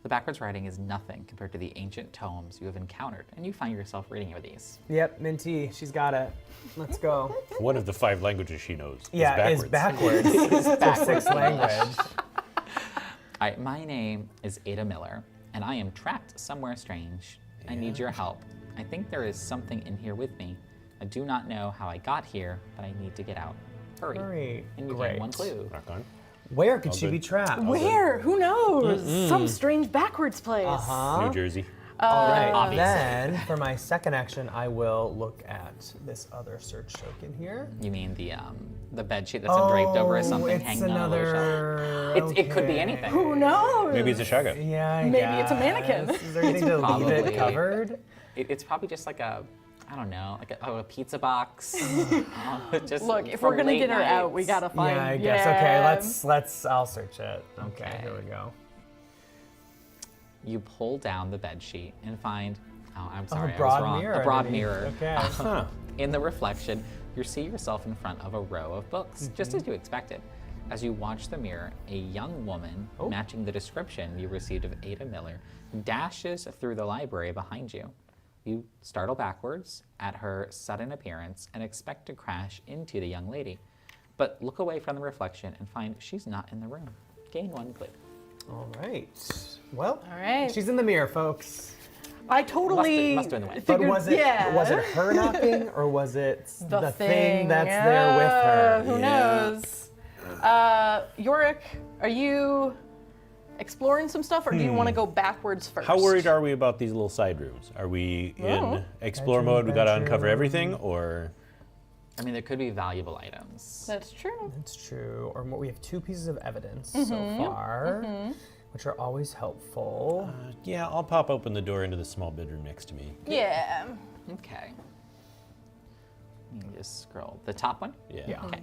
The backwards writing is nothing compared to the ancient tomes you have encountered, and you find yourself reading over these. Yep, Minty, she's got it. Let's go. One of the 5 languages she knows Yeah, is it's backwards. backwards. It's a 6th language. All right, my name is Ada Miller, and I am trapped somewhere strange. I need your help. I think there is something in here with me. I do not know how I got here, but I need to get out. Hurry. Hurry. And you Great. get 1 clue. Rock on. Where could she good. be trapped? Where? Who knows? Some strange backwards place. Huh? New Jersey. All right. Obviously. Then, for my second action, I will look at this other search token here. You mean the bed sheet that's draped over something it's hanging on a low shelf? another. It could be okay. anything. Who knows? Maybe it's a shago. Yeah, I Maybe it's a mannequin. guess. Is there anything to leave probably- it covered? It's probably just like a, I don't know, like a pizza box. Just Look, if from we're gonna late get her out, we nights. gotta find. Yeah, I guess. Okay, let's. I'll search it. Okay, Okay. here we go. You pull down the bed sheet and find, oh, I'm sorry, I was broad wrong. mirror A broad underneath. mirror. Okay. Huh. In the reflection, you see yourself in front of a row of books, just Mm-hmm. as you expected. As you watch the mirror, a young woman, matching the description you received of Ada Miller, dashes through the library behind you. You startle backwards at her sudden appearance and expect to crash into the young lady, but look away from the reflection and find she's not in the room. Gain 1 clue. All right. Well, All right. she's in the mirror, folks. I totally Must have been the way. But was it yeah. was it her knocking or was it the thing that's there with her? Who knows? Yorick, are you exploring some stuff, or do you want to go backwards first? How worried are we about these little side rooms? Are we in explore mode? We got to uncover everything, or? I mean, there could be valuable items. That's true. It's true. Or we have 2 pieces of evidence so far, which are always helpful. Yeah, I'll pop open the door into the small bedroom next to me. Yeah. Okay. Let me just scroll. The top one? Yeah. Okay.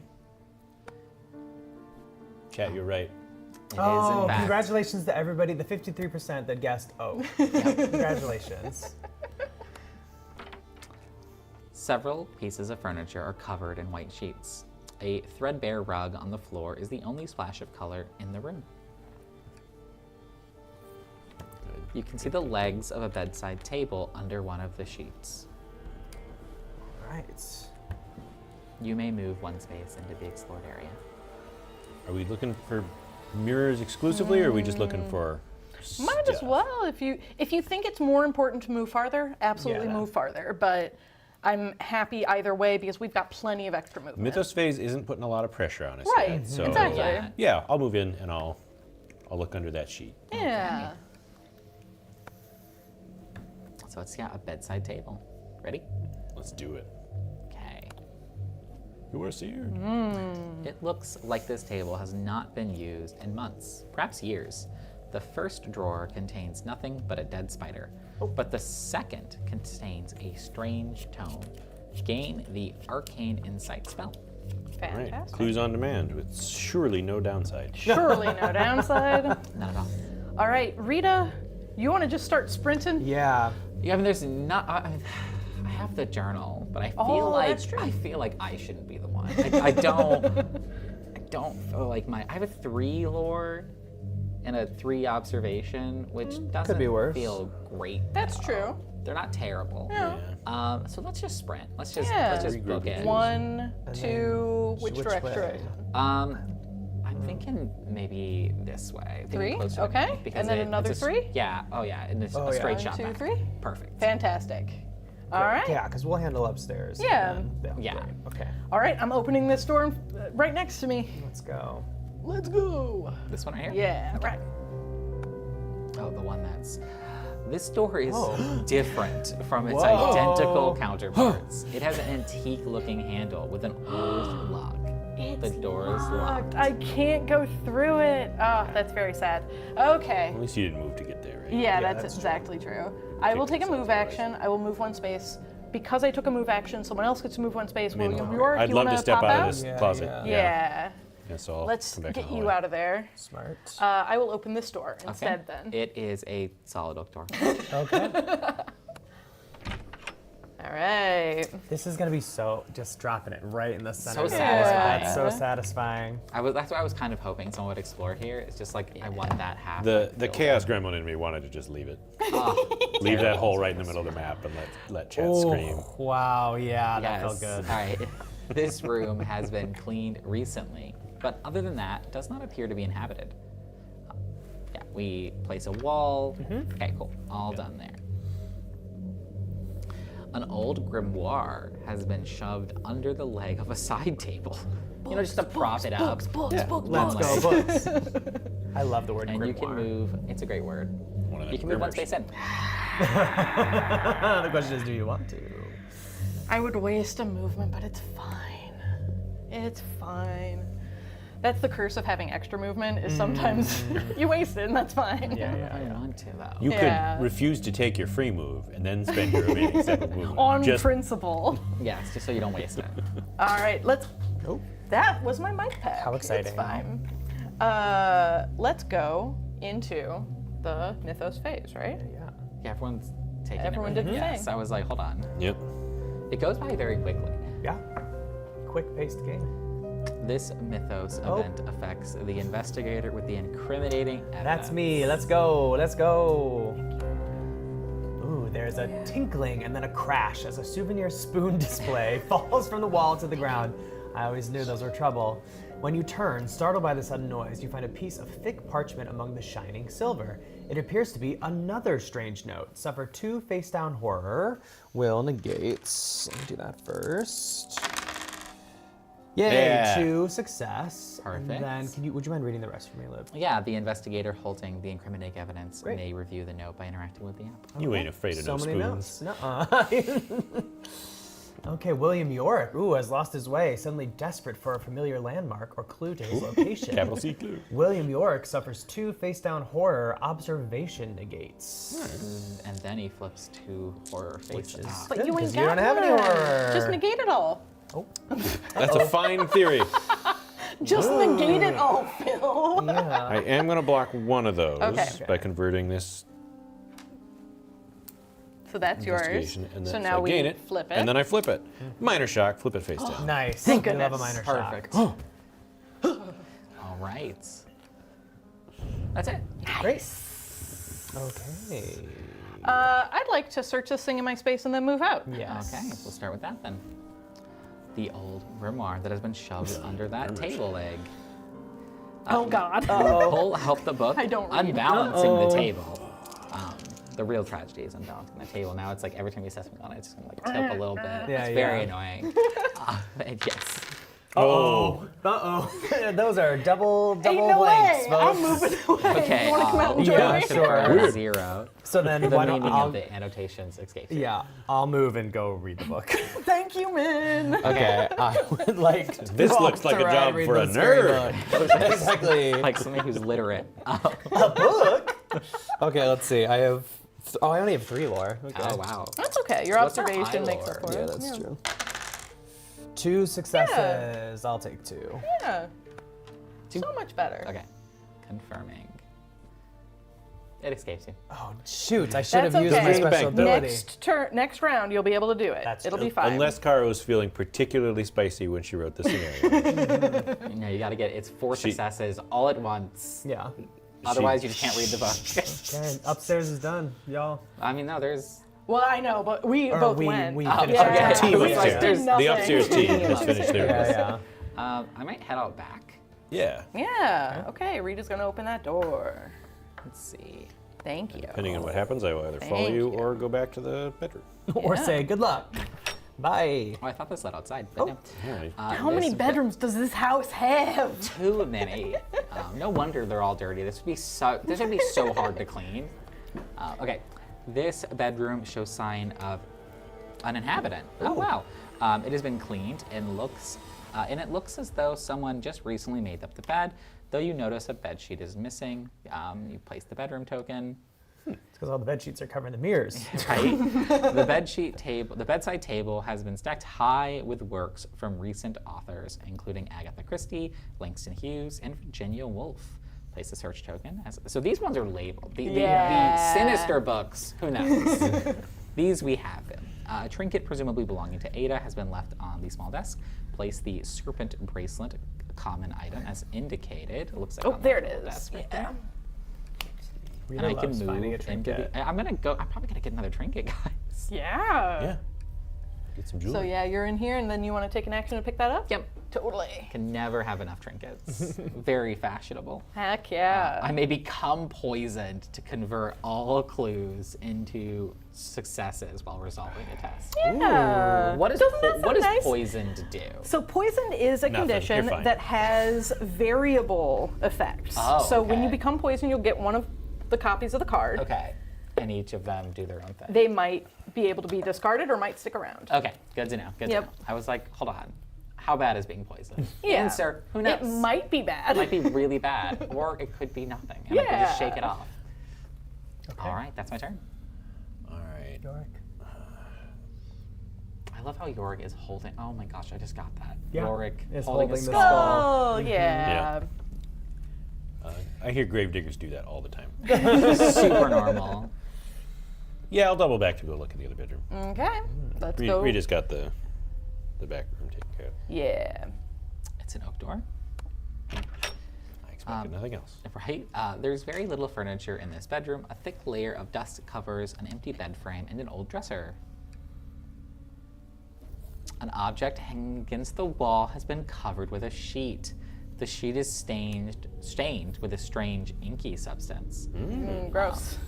Chat, you're right. It is, Oh, in fact. congratulations to everybody, the 53% that guessed O. Congratulations. Several pieces of furniture are covered in white sheets. A threadbare rug on the floor is the only splash of color in the room. You can see the legs of a bedside table under one of the sheets. All right. You may move 1 space into the explored area. Are we looking for mirrors exclusively, or are we just looking for Might as stuff? well. If you think it's more important to move farther, absolutely Yeah. move farther. But I'm happy either way because we've got plenty of extra movement. Mythos phase isn't putting a lot of pressure on us Right, yet, so exactly. Yeah. I'll move in and I'll look under that sheet. Yeah. So it's, a bedside table. Ready? Let's do it. Okay. You are seer. It looks like this table has not been used in months, perhaps years. The first drawer contains nothing but a dead spider, but the second contains a strange tome. Gain the Arcane Insight spell. All right. Fantastic. Clues on demand with surely no downside. Surely no downside. Not at all. All right, Rita, you want to just start sprinting? Yeah. Yeah, I mean, there's not. I have the journal, but I feel Oh, that's true. I shouldn't be the one. I don't. I don't feel like I have a 3 lore and a 3 observation, which doesn't be worse. feel great. That's though. true. They're not terrible. Yeah. So let's just sprint. Let's just Regroup book it. it. 1, And 2, which which direction? way? I'm thinking maybe this way. Thinking 3, closer to okay. me, because And then another it's a 3? Yeah. Oh yeah. And it's Oh, a yeah. straight 1, shot 2, back. 3. Perfect. Fantastic. All right. Yeah, because we'll handle upstairs. and Yeah. then- Yeah. Great. Okay. All right, I'm opening this door right next to me. Let's go. Let's go. This one right here. Yeah, right. Oh, the one that's. This door is Oh. different from its Whoa. identical counterparts. It has an antique-looking handle with an old lock. The door is locked. I can't go through it. Oh, that's very sad. Okay. At least you didn't move to get there, right? Yeah, that's that's true. exactly true. I will take a move action. I will move 1 space. Because I took a move action, someone else gets to move 1 space. I mean, William York, I'd you love wanna to step pop out of this Yeah, closet. yeah. Yeah. Yeah, so I'll Let's come back get in the you hallway. out of there. Smart. I will open this door Okay. instead then. It is a solid oak door. Okay. All right. This is gonna be just dropping it right in the center. So of the door. satisfying. It's so satisfying. That's what I was kind of hoping someone would explore here. It's just like I want that half. The filled. chaos gremlin in me wanted to just leave it. Oh, Leave that hole right in the middle of the map and let chat scream. Oh, wow, yeah, that felt yes. good. All right. This room has been cleaned recently, but other than that, does not appear to be inhabited. Yeah, we place a wall. Okay, cool. All done there. An old grimoire has been shoved under the leg of a side table. Just to prop it up. Books, Let's books. go, books. I love the word And grimoire. you can move. It's a great word. One of You them can move 1 grimmers. space in. The question is, do you want to? I would waste a movement, but it's fine. It's fine. That's the curse of having extra movement, is sometimes you waste it and that's fine. Yeah, I want to though. You Yeah. could refuse to take your free move and then spend your remaining step of movement. On Just principle. Yes, just so you don't waste it. All right, let's. Oh. That was my mic pack. How exciting. It's fine. Let's go into the Mythos phase, right? Yeah. Yeah, everyone's taking Everyone it. did the Yes, thing. I was like, hold on. Yep. It goes by very quickly. Yeah. Quick-paced game. This mythos event affects the investigator with the incriminating evidence. That's me. Let's go. Let's go. Ooh, there's a tinkling and then a crash as a souvenir spoon display falls from the wall to the ground. I always knew those were trouble. When you turn, startled by the sudden noise, you find a piece of thick parchment among the shining silver. It appears to be another strange note. Suffer 2 face-down horror. Will negates. Let me do that first. Yay, Yeah. 2 success. Perfect. And then, would you mind reading the rest for me, Liv? Yeah, the investigator holding the incriminating evidence Great. may review the note by interacting with the app. You ain't afraid of So no many spoons. notes. Nuh-uh. Okay, William York, has lost his way, suddenly desperate for a familiar landmark or clue to his location. Capital C clue. William York suffers 2 face-down horror, observation negates. And then he flips 2 horror faces. is- But Good, you 'cause ain't you got don't have any one. horror. Just negate it all. That's a fine theory. Just negate it all, Phil. Yeah. I am going to block one of those Okay. by converting this So that's yours. investigation. And then So so now I we gain it, flip it. and then I flip it. Minor shock, flip it face down. Nice. Thank We love a goodness. minor shock. Perfect. All right. That's it. Great. Okay. I'd like to search this thing in my space and then move out. Yes. Okay, we'll start with that then. The old grimoire that has been shoved under that table leg. Oh God. Pull out the book, I don't read. unbalancing the table. The real tragedy is unbalancing the table. Now it's like every time you set something on it, it's just gonna like tip a little bit. Yeah, It's very yeah. annoying. Yes. Uh-oh. Those are double Ain't no blanks, way. I'm folks. moving away. Okay. You want to come out and yeah, join me? sure. Confirm 0. So then The why don't meaning I'll, of the annotations escapes you. yeah, I'll move and go read the book. Thank you, man. Okay, I would like to This walk looks like a around job read for a the scary nerd. book. Exactly. Like somebody who's literate. Okay, let's see. I only have 3 lore. Okay. Oh wow. That's okay. Your What's our observation high makes up lore? for it. Yeah, that's true. 2 successes. I'll take 2. Yeah. So much better. Okay. Confirming. It escapes you. Oh shoot! I should have That's used okay. my In the special bank. ability. Next round, you'll be able to do it. That's It'll true. be fine. Unless Kara was feeling particularly spicy when she wrote the scenario. You know, you gotta get it's 4 She- successes all at once. Yeah. Otherwise, you just can't read the book. Okay, upstairs is done, y'all. I mean, no, there's. Well, I know, but we Or both we- went. we Oh, finished okay. our The team It was like upstairs. there's The nothing. upstairs team has finished their Yeah, yeah. I might head out back. Yeah. Yeah. Okay. Rita's gonna open that door. Let's see. Thank you. Depending on what happens, I will either follow Thank you you. or go back to the bedroom. Or Yeah. say good luck. Bye. Oh, I thought this led outside, but no. All right. How many This- bedrooms does this house have? Too many. No wonder they're all dirty. This would be so hard to clean. Okay, this bedroom shows sign of an inhabitant. Oh wow! It has been cleaned and it looks as though someone just recently made up the bed. Though you notice a bed sheet is missing. You place the bedroom token. It's because all the bed sheets are covered in mirrors. Right? The bedside table has been stacked high with works from recent authors, including Agatha Christie, Langston Hughes, and Virginia Woolf. Place the search token. So these ones are labeled. The sinister books, who knows? These we have. A trinket presumably belonging to Ada has been left on the small desk. Place the serpent bracelet, a common item, as indicated. It looks like Oh, on there that it little is. desk right Yeah. there. Rita And I can loves finding a move into trinket. the. I'm probably gonna get another trinket, guys. Yeah. Yeah. Get some So jewelry. yeah, you're in here, and then you want to take an action to pick that up? Yep. Totally. Can never have enough trinkets. Very fashionable. Heck yeah. I may become poisoned to convert all clues into successes while resolving a test. yeah. What is Doesn't that sound what does nice? poisoned do? So poison is a Nothing. condition You're fine. that has variable effects. Oh, so when you okay. become poisoned, you'll get one of the copies of the card. Okay. And each of them do their own thing. They might be able to be discarded or might stick around. Okay, good to know. Good Yep. to know. I was like, hold on. How bad is being poisoned? Yeah. Answer, who knows? It might be bad. It might be really bad, or it could be nothing, and I could just shake it Yeah. off. All right, that's my turn. All right. York. I love how Yorick is holding. Oh my gosh, I just got that. Yeah, Yorick is holding holding a the skull. skull. Oh, yeah. I hear gravediggers do that all the time. Super normal. Yeah, I'll double back to go look at the other bedroom. Okay. Let's go. Rita's got the back room taken care of. Yeah. It's an oak door. I expected nothing else. Right? There's very little furniture in this bedroom. A thick layer of dust covers an empty bed frame and an old dresser. An object hanging against the wall has been covered with a sheet. The sheet is stained with a strange inky substance. Gross.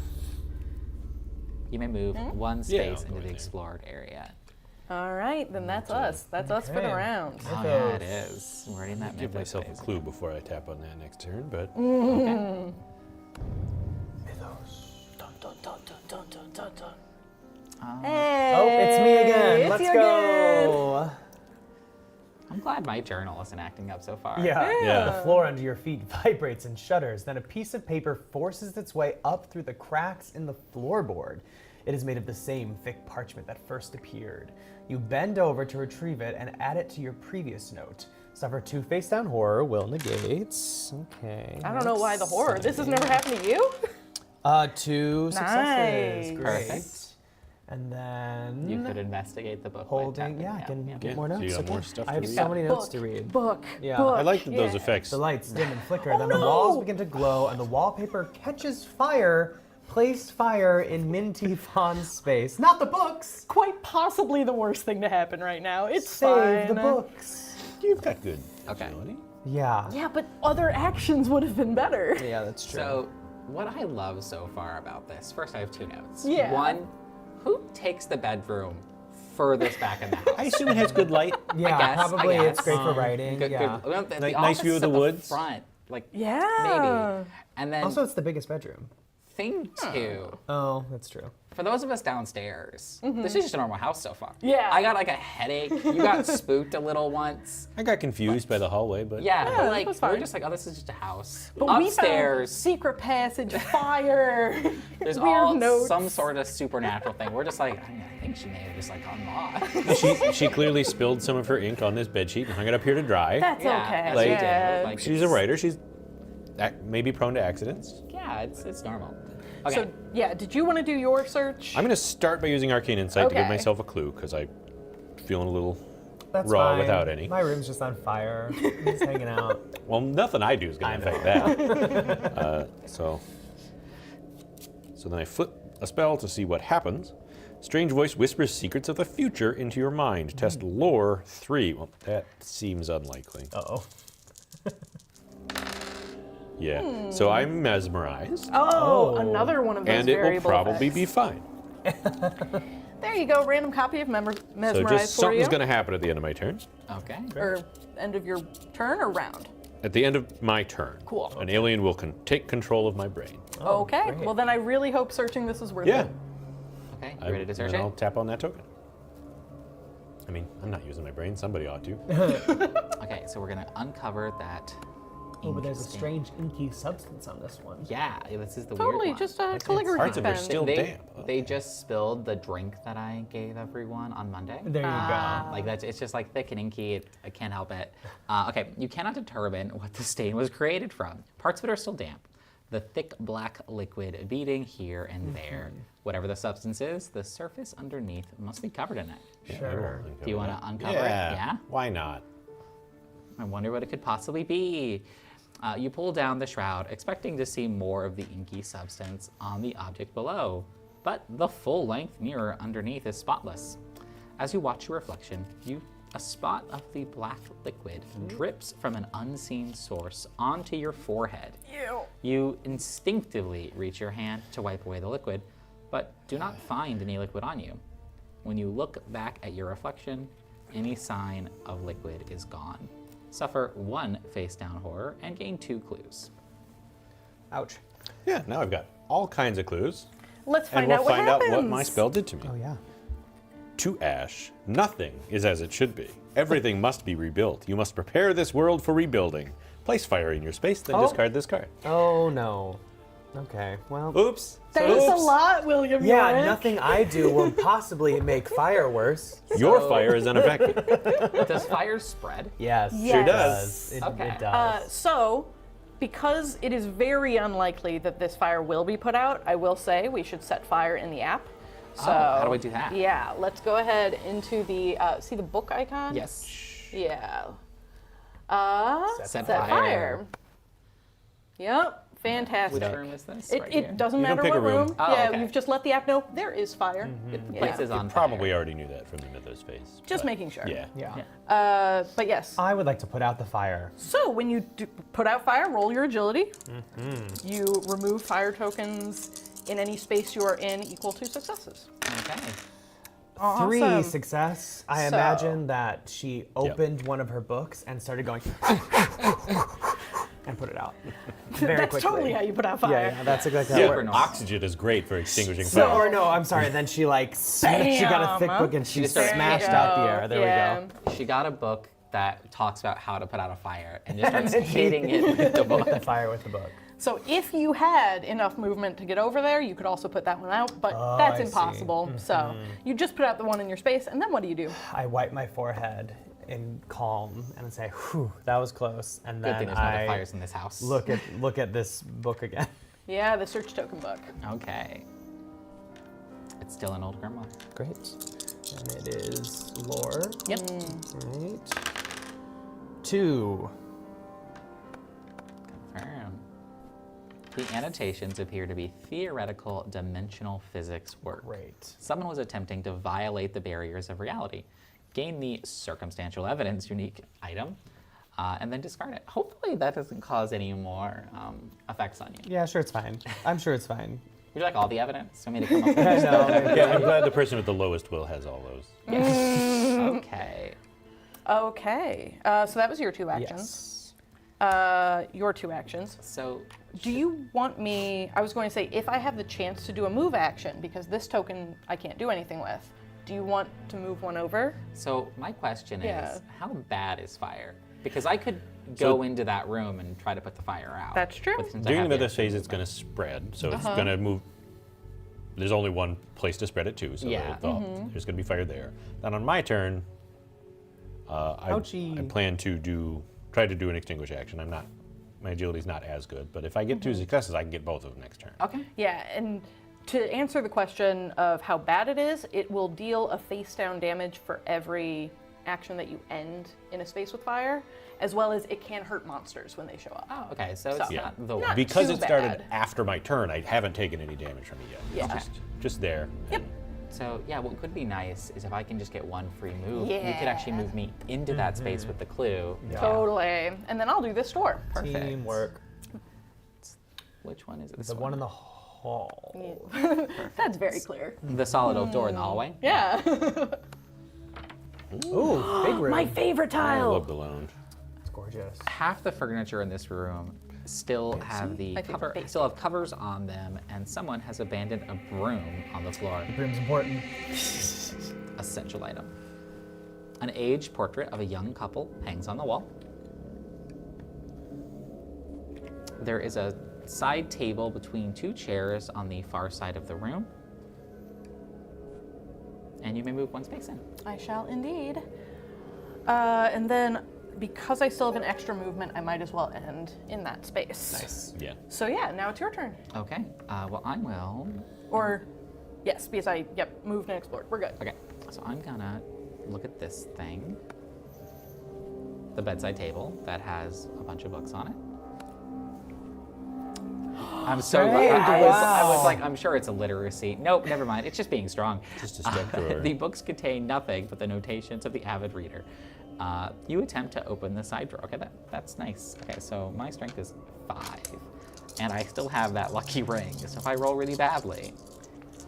You may move one space I'll go into the in there. explored area. All right, then that's us. That's us for the Okay. round. Oh yeah, it is. We're in that Give mythos myself a phase. clue before I tap on that next turn, but Okay. Dun, dun, dun, dun, dun, dun, dun, dun. Oh, it's me again. It's Let's you go. I'm glad my journal isn't acting up so far. Yeah. The floor under your feet vibrates and shudders. Then a piece of paper forces its way up through the cracks in the floorboard. It is made of the same thick parchment that first appeared. You bend over to retrieve it and add it to your previous note. Suffer 2 face-down horror will negate. Okay. I don't know why the horror. This has never happened to you? 2 successes. Nice. Great. Perfect. And then You could investigate the book. by holding. tapping. Yeah, I can get Yeah, more so notes. you got okay. more stuff I to have read. so many notes Book, to read. Book. Yeah. Book. I like those yeah. effects. The lights dim and flicker, Oh, then the no! walls begin to glow, and the wallpaper catches fire. Place fire in Minty Fawn's space. Not the books! Quite possibly the worst thing to happen right now. It's Save fine. the books. You've got good Okay. agility. Yeah. Yeah, but other actions would have been better. Yeah, that's true. So, what I love so far about this, first I have 2 notes. Yeah. One, who takes the bedroom furthest back in the house? I assume it has good light. yeah, guess, probably I it's guess. great for writing. Good, yeah. good. Well, the Nice office view of is the at woods. Front, like Yeah. maybe. And then Also, it's the biggest bedroom. thing 2, Oh, that's true. for those of us downstairs, this is just a normal house so far. Yeah. I got like a headache. You got spooked a little once. I got confused by the hallway, but Yeah, Yeah, but that like was we're fine. just like, oh, this is just a house. But we found Upstairs, secret passage, fire. there's weird all notes. some sort of supernatural thing. We're just like, I think she may have just like gotten lost. she clearly spilled some of her ink on this bedsheet and hung it up here to dry. That's Yeah, okay. as Like- you yeah. did. Like, She's a writer. She's maybe prone to accidents. yeah, it's normal. Okay. So, yeah, did you want to do your search? I'm going to start by using Arcane Insight to give Okay. myself a clue, because I'm feeling a little That's raw fine. without any. My room's just on fire. I'm just hanging out. Well, nothing I do is going to affect that. So then I flip a spell to see what happens. Strange voice whispers secrets of the future into your mind. Test lore 3. Well, that seems unlikely. Uh-oh. Yeah. So I'm mesmerized, Oh, Oh. another one of those and it will variable probably effects. be fine. There you go, random copy of So Mesmerize just for you. something's going to happen at the end of my turn. Okay. Or end of your turn or round? At the end of my turn, Cool. an alien will take control of my brain. Okay, great. well then I really hope searching this is worth Yeah. it. Okay. You ready to search and I'll it? tap on that token. I mean, I'm not using my brain. Somebody ought to. Okay, so we're gonna uncover that. Oh, but there's a interesting- strange inky substance on this one. Yeah, this is the Totally, weird one. just a calligraphy Parts of her pen. still they, damp. They just spilled the drink that I gave everyone on Monday. There you go. Like that's, it's just like thick and inky. I can't help it. Okay, you cannot determine what the stain was created from. Parts of it are still damp. The thick black liquid beading here and there. Whatever the substance is, the surface underneath must be covered in it. Sure. Do you want to uncover it? Yeah. Yeah. Why not? I wonder what it could possibly be. You pull down the shroud, expecting to see more of the inky substance on the object below, but the full-length mirror underneath is spotless. As you watch your reflection, a spot of the black liquid drips from an unseen source onto your forehead. Ew. You instinctively reach your hand to wipe away the liquid, but do not find any liquid on you. When you look back at your reflection, any sign of liquid is gone. Suffer 1 face-down horror and gain 2 clues. Ouch. Yeah, now I've got all kinds of clues. Let's And find we'll out what find happens. out what my spell did to me. Oh, yeah. To Ash, nothing is as it should be. Everything must be rebuilt. You must prepare this world for rebuilding. Place fire in your space, then Oh. discard this card. Oh, no. Okay, well. Oops. Thanks a Oops. lot, William. Yeah, Yorick. nothing I do will possibly make fire worse. Your So- fire is unaffected. Does fire spread? Yes. Sure does. It, Okay. it does. So, because it is very unlikely that this fire will be put out, I will say we should set fire in the app. So, how do we do that? Yeah, let's go ahead into the, see the book icon? Yes. Yeah. Set fire. fire. Yep. Fantastic. Which room is this? It, Right here? it doesn't You don't matter pick what a room. room. Oh, yeah, okay. you've just let the app know there is fire. The place is on Probably fire. already knew that from the Mythos phase. Just but making sure. Yeah. Yeah. But yes. I would like to put out the fire. So when you put out fire, roll your agility. You remove fire tokens in any space you are in equal to successes. Okay. 3 Awesome. success. I So- imagine that she opened one of her books and started going and put it out. Very That's quickly. totally how you put out fire. Yeah, that's exactly how Yeah, it Super works. normal. oxygen is great for extinguishing So, fire. or no, I'm sorry. Then she like she got a thick Bam. book and she just started- smashed There you out the air. There yeah. we go. She got a book that talks about how to put out a fire and just starts hitting it with the book. The fire with the book. So if you had enough movement to get over there, you could also put that one out, but that's I see. impossible. So you just put out the one in your space, and then what do? I wipe my forehead in calm and say, "Whew, that was close." And Good then thing there's no other I fires in this house. look at this book again. Yeah, the search token book. Okay. It's still an old grandma. Great. And it is lore. Yep. Right. 2. Confirm. The annotations appear to be theoretical dimensional physics work. Great. Someone was attempting to violate the barriers of reality, gain the circumstantial evidence unique item, and then discard it. Hopefully that doesn't cause any more effects on you. Yeah, sure, it's fine. I'm sure it's fine. Would you like all the evidence? Want me to come up with I know. Yeah, I'm glad the person with the lowest will has all those. Okay. Okay, so that was your 2 actions. Your 2 actions. So Do you want me, I was going to say, if I have the chance to do a move action, because this token I can't do anything with, do you want to move one over? So my question Yeah. is, how bad is fire? Because I could go into that room and try to put the fire out. That's true. but since I During have the the Mythos phase, extra it's going to spread, so it's Uh-huh. going to move. There's only one place to spread it to, so Yeah. there's going to be fire there. Then on my turn, I Ouchie. plan to try to do an extinguish action. My agility's not as good, but if I get 2 successes, I can get both of them next turn. Okay. Yeah, and to answer the question of how bad it is, it will deal a face down damage for every action that you end in a space with fire, as well as it can hurt monsters when they show up. Oh, okay. So it's Yeah. not the Not worst. Because too it started bad. after my turn, I haven't taken any damage from it yet. Yeah. It's just there. Yep. So yeah, what could be nice is if I can just get one free move, you could Yeah. actually move me into that space with the clue. Totally. And then I'll do this door. Perfect. Teamwork. Which one is it? This The one in the hall. That's very clear. The solid oak door in the hallway. Yeah. Ooh, big room. My favorite I tile. love the lounge. It's gorgeous. Half the furniture in this room still have the My favorite basic. still have covers on them, and someone has abandoned a broom on the floor. Room's important. Essential item. An aged portrait of a young couple hangs on the wall. There is a side table between 2 chairs on the far side of the room. And you may move 1 space in. I shall indeed. And then, because I still have an extra movement, I might as well end in that space. Nice. Yeah. So yeah, now it's your turn. Okay. Well, I will. Or, yes, because I, moved and explored. We're good. Okay. So I'm gonna look at this thing. The bedside table that has a bunch of books on it. I'm so Great, I was wow. like, I'm sure it's a literacy. Nope, never mind. It's just being strong. Just a step drawer. The books contain nothing but the notations of the avid reader. You attempt to open the side drawer. Okay, that's nice. Okay, so my strength is 5, and I still have that lucky ring. So if I roll really badly,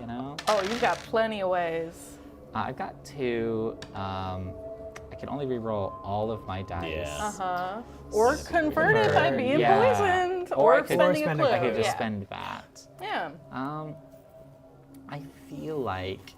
you know, Oh, you've got plenty of ways. I've got 2. I can only re-roll all of my dice. Yeah. Or convert it by being Yeah. poisoned. Or I Or could- spending Or a spend clue. a I could just yeah. spend that. Yeah. I feel like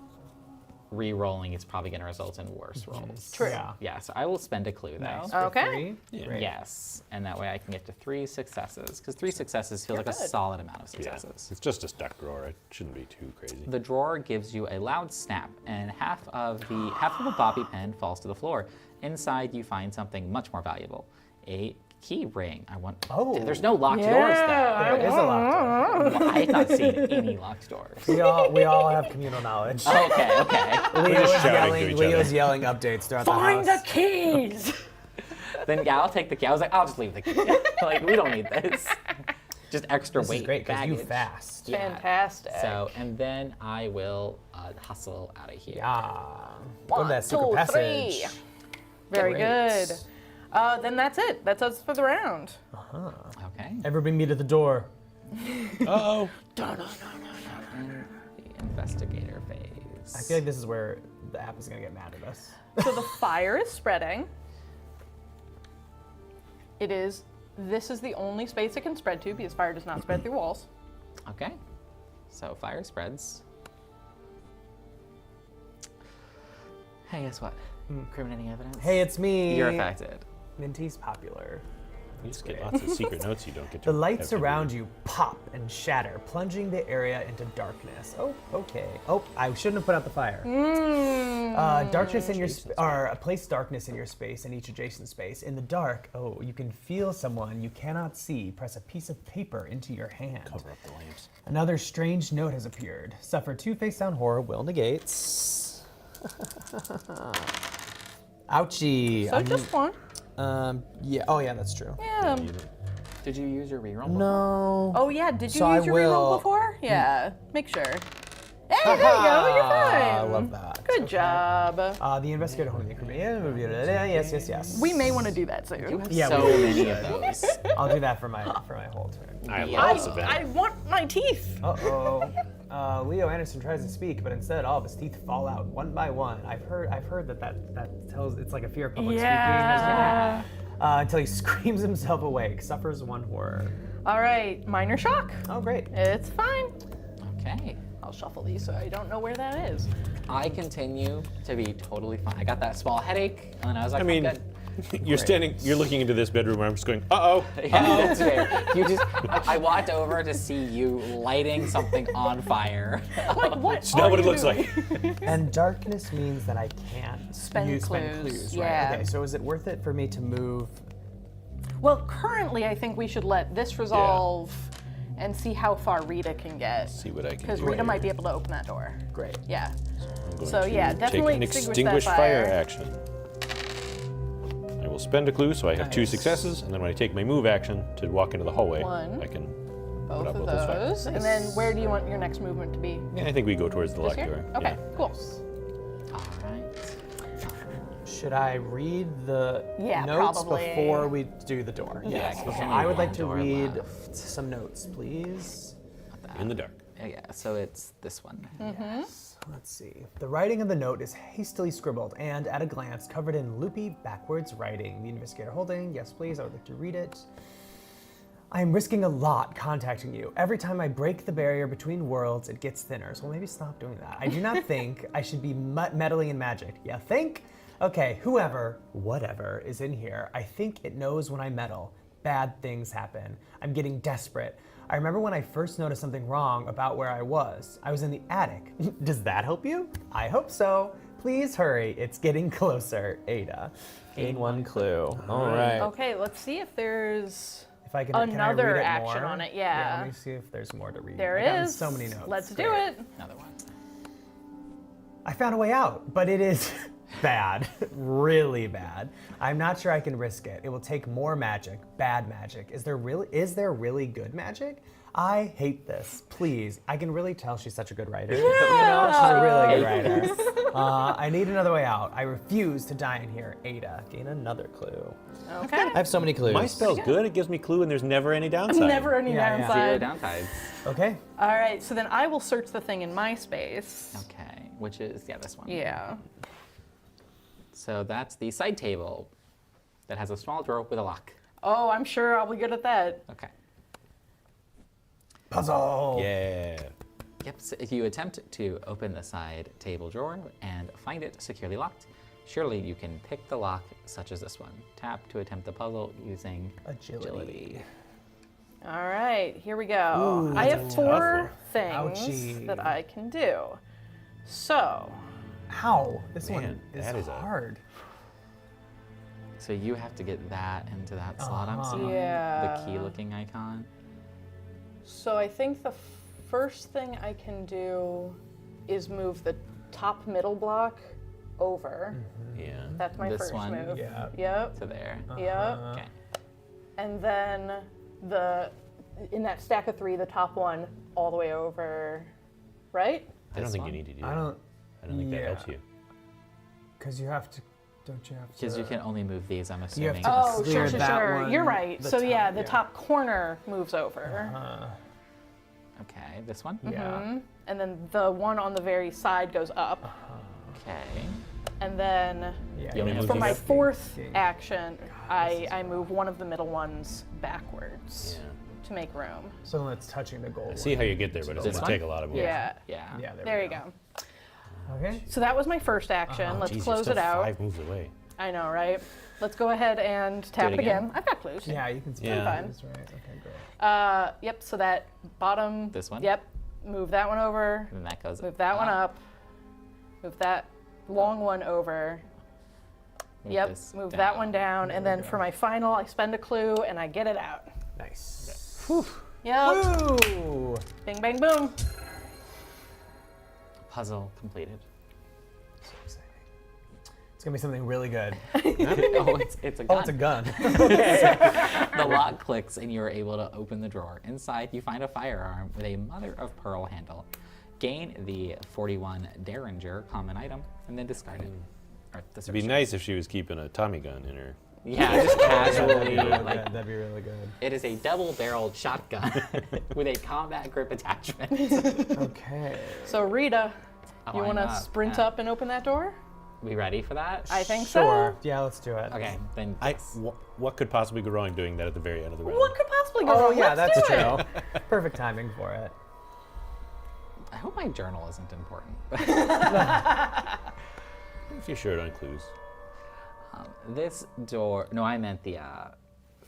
re-rolling is probably going to result in worse rolls. True. Yeah. Yeah, so I will spend a clue though. Nice. Okay. Yeah. Great. Yes, and that way I can get to 3 successes, because 3 successes feels like a good. solid amount of Yeah. successes. It's just a stuck drawer. It shouldn't be too crazy. The drawer gives you a loud snap, and half of a bobby pin falls to the floor. Inside, you find something much more valuable: a key ring. Oh. There's no locked doors though. There is a locked door. Well, I have not seen any locked doors. We all have communal knowledge. Okay, okay. Leo's just shouting to each other. Leo's yelling updates throughout the house. keys! Then yeah, I'll take the key. I was like, I'll just leave the key. Like, we don't need this. Just extra This weight. is great because you baggage. fast. Yeah. Fantastic. So, and then I will hustle out of here. Yeah. Go to One, that secret 2, passage. 3. Very Great. good. Then that's it. That's us for the round. Okay. Everybody meet at the door. Uh-oh. The investigator phase. I feel like this is where the app is gonna get mad at us. So the fire is spreading. This is the only space it can spread to because fire does not spread through walls. Okay. So fire spreads. Hey, guess what? Incriminating evidence. Hey, it's me. You're affected. Minty's popular. You just get lots of secret notes you don't get to The lights have to around read. you pop and shatter, plunging the area into darkness. Oh, okay. Oh, I shouldn't have put out the fire. Darkness in your place darkness in your space and each adjacent space. In the dark, you can feel someone you cannot see. Press a piece of paper into your hand. Cover up the lamps. Another strange note has appeared. Suffer 2 face down horror, will negates. Ouchie. So just one. Yeah. Oh, yeah, that's true. Yeah. Did you use your reroll? No. Oh yeah. Did you So I use your reroll will- before? Yeah. Make sure. Hey, there you go. You're fine. I love that. Good job. The investigator holding the incriminating. Yes. We may want to do that soon. You have Yeah, so we many of those. I'll do that for my whole turn. I have Yeah. lots of them. I want my teeth. Leo Anderson tries to speak, but instead all of his teeth fall out one by one. I've heard that tells it's like a fear of public Yeah. speaking. Until he screams himself awake, suffers 1 horror. All right. Minor shock. Oh, great. It's fine. Okay. I'll shuffle these so I don't know where that is. I continue to be totally fine. I got that small headache, and then I was like, I mean, I'm good. you're looking into this bedroom where I'm just going, uh-oh. Yeah, that's fair. I walked over to see you lighting something on fire. Like what? It's not what it looks like. And darkness means that I can't Spend spend clues, clues, yeah. right? Okay, so is it worth it for me to move? Well, currently I think we should let this resolve and see how far Rita can get. See what I can do. Because Rita here. might be able to open that door. Great. Yeah. I'm going So, to yeah, definitely take an extinguish extinguish that fire fire. action. I will spend a clue, so I have 2 Nice. successes, and then when I take my move action to walk into the hallway, One. I can Both up of both those fires. those. And then where do you want your next movement to be? Yeah, I think we go towards the This locked here? door. Okay, Yeah. cool. All right. Should I read the Yeah, notes probably. before we do the door? Yeah, Okay, there's only I would like one to door read left. some notes, please. In the dark. Yeah, so it's this one. Let's see. The writing of the note is hastily scribbled and, at a glance, covered in loopy backwards writing. The investigator holding, yes please, I would like to read it. I am risking a lot contacting you. Every time I break the barrier between worlds, it gets thinner. So maybe stop doing that. I do not think I should be meddling in magic. You think? Okay, whoever, whatever, is in here, I think it knows when I meddle. Bad things happen. I'm getting desperate. I remember when I first noticed something wrong about where I was. I was in the attic. Does that help you? I hope so. Please hurry. It's getting closer. Ada. Gain 1 clue. All right. Okay, let's see if there's If I can, another can I read it action more? on it, yeah. Let me see if there's more to read. There I got is. so many notes. Let's do Great. it. Another one. I found a way out, but it is bad, really bad. I'm not sure I can risk it. It will take more magic, bad magic. Is there really good magic? I hate this. Please, I can really tell she's such a good writer. You know, she's a really good writer. I need another way out. I refuse to die in here. Ada, gain another clue. Okay. I have so many clues. My spell's good. It gives me clue, and there's never any downside. Never any Yeah, yeah. Zero downside. downsides. Okay. All right, so then I will search the thing in my space. Okay, which is, this one. Yeah. So that's the side table that has a small drawer with a lock. Oh, I'm sure I'll be good at that. Okay. Puzzle. Yeah. Yep, so if you attempt to open the side table drawer and find it securely locked, surely you can pick the lock, such as this one. Tap to attempt the puzzle using Agility. All right, here we go. Ooh, I that's have a 4 tough things Ouchie. that I can do. So, Ow. This Man, one is that is a- hard. So you have to get that into that slot I'm Uh-huh. seeing. Yeah. The key-looking icon. so I think the first thing I can do is move the top middle block over. Yeah. That's my This first one? move. Yeah. Yep. To there. Yep. Okay. And then in that stack of 3, the top one all the way over, right? I don't This think one? you need to do I that. don't, I don't think that yeah. helps you. because you have to, don't you have to? Because you can only move these, I'm You have assuming. to- Oh, clear sure. that one, You're right. the So yeah, top, the yeah. top corner moves over. Okay, this one? Yeah. And then the one on the very side goes up. Okay. And then Yeah. You only move for these? my Yes. 4th Okay. action, I move one of the middle ones backwards Yeah. to make room. So when it's touching the gold. I see how you get there, but it's This going to one? take a lot of moves. Yeah. Yeah. Yeah, There you go. Okay. So that was my first action. Let's Jeez, you're close still it out. 5 moves away. I know, right? Let's go ahead and tap it it again. again. I've got clues. Yeah, you can see Yeah. that. That's right. Okay, great. Yep, so that bottom. This one? Yep. Move that one over. And that goes Move that one up. Move that long one over. Move Yep. this Move down. that one down. There And we then go. for my final, I spend a clue and I get it out. Nice. Yep. Ooh. Bing, bang, boom. Puzzle completed. So exciting. It's gonna be something really good. Oh, it's a gun. Oh, it's a gun. The lock clicks and you are able to open the drawer. Inside, you find a firearm with a mother of pearl handle. Gain the 41 Derringer common item and then discard it. Or the It'd be search. nice if she was keeping a Tommy gun in her. Yeah, just casually. That'd like, be really good. it is a double-barreled shotgun with a combat grip attachment. Okay. So, Rita, you Line want to up. sprint Yeah. up and open that door? We ready for that? I think Sure. so. Yeah, let's do it. Okay, then What could possibly go wrong doing that at the very end of the round? What could possibly go Oh wrong? yeah, Let's that's do true. it. Perfect timing for it. I hope my journal isn't important. If you're short on clues. This door. No, I meant the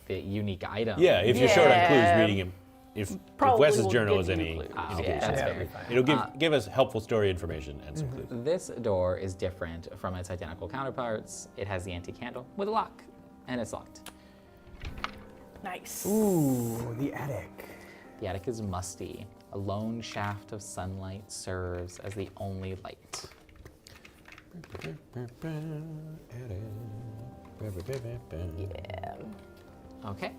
unique item. Yeah, if you're short on clues, Yeah. reading him. If Probably Wes's will journal give is you any clues. Oh, indication, that's Yeah, fair. it'll be fine. it'll give us helpful story information and some clues. This door is different from its identical counterparts. It has the antique handle with a lock, and it's locked. Nice. Ooh, the attic. The attic is musty. A lone shaft of sunlight serves as the only light. Yeah. Okay.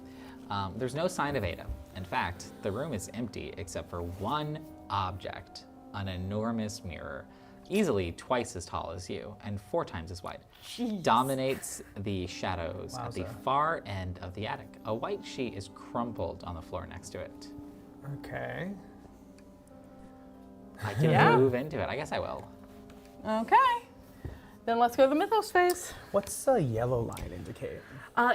There's no sign of Ada. In fact, the room is empty except for one object, an enormous mirror, easily twice as tall as you and 4 times as wide. Dominates the shadows at the Wowza. far end of the attic. A white sheet is crumpled on the floor next to it. Okay. I can Yeah. move into it. I guess I will. Okay. Then let's go to the mythos phase. What's the yellow line indicate?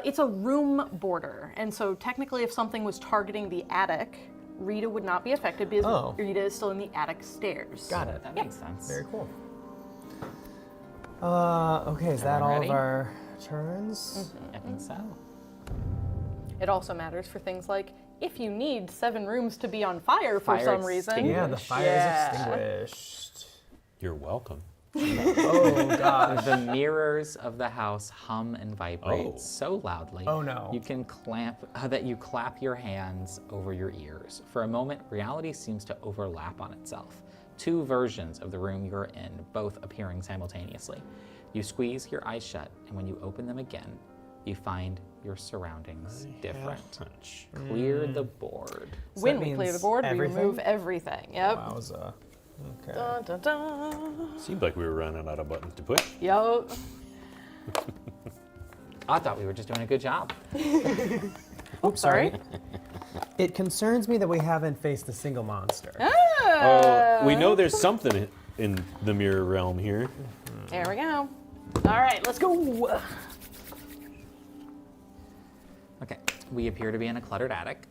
It's a room border, and so technically, if something was targeting the attic, Rita would not be affected because Oh. Rita is still in the attic stairs. Got it. That makes sense. Very cool. Okay, is that Everyone all ready? of our turns? I think so. It also matters for things like if you need 7 rooms to be on fire for Fire some reason. Yeah, the fire Yeah. is extinguished. You're welcome. Oh god. The mirrors of the house hum and vibrate Oh. so loudly. Oh, no. You can that you clap your hands over your ears. For a moment, reality seems to overlap on itself. 2 versions of the room you're in, both appearing simultaneously. You squeeze your eyes shut, and when you open them again, you find your surroundings different. Hunch. Clear the board. So When that we clear the means board, everything? we remove everything. Yep. Wowza. Okay. Dun, dun, dun. Seemed like we were running out of buttons to push. Yup. I thought we were just doing a good job. Oops, Sorry. It concerns me that we haven't faced a single monster. Oh, we know there's something in the mirror realm here. There we go. All right, let's go. Okay, we appear to be in a cluttered attic.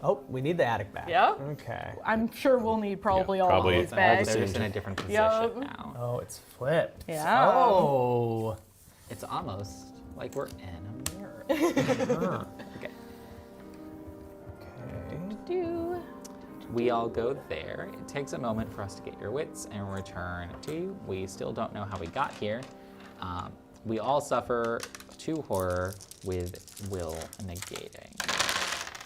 Oh, we need the attic back. Yep. Okay. I'm sure we'll need probably Yeah, all probably of these all the bags. They're same. just in a different position Yup. now. Oh, it's flipped. Yeah. Oh. It's almost like we're in a mirror. Huh. Okay. Okay. Do. We all go there. It takes a moment for us to get your wits and return to you. We still don't know how we got here. We all suffer 2 horror with will negating.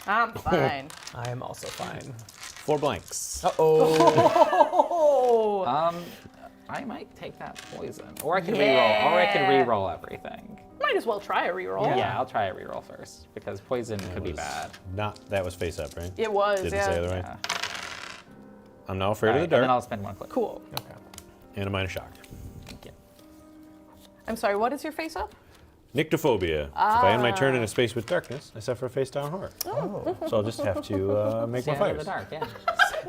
I'm fine. I am also fine. 4 blanks. Uh-oh. Oh. I might take that poison. Or I can reroll. Or I can reroll everything. Might as well try a reroll. Yeah, I'll try a reroll first because poison could be bad. That was face up, right? It was, Didn't yeah. say the right. Yeah. I'm now afraid of the And dark. then I'll spend 1 click. Cool. Okay. And a minus shock. Thank you. I'm sorry, what is your face up? Nyctophobia. If I end my turn in a space with darkness, I suffer a face-down horror. Oh. So I'll just have to make more Stand in fires. the dark, yeah.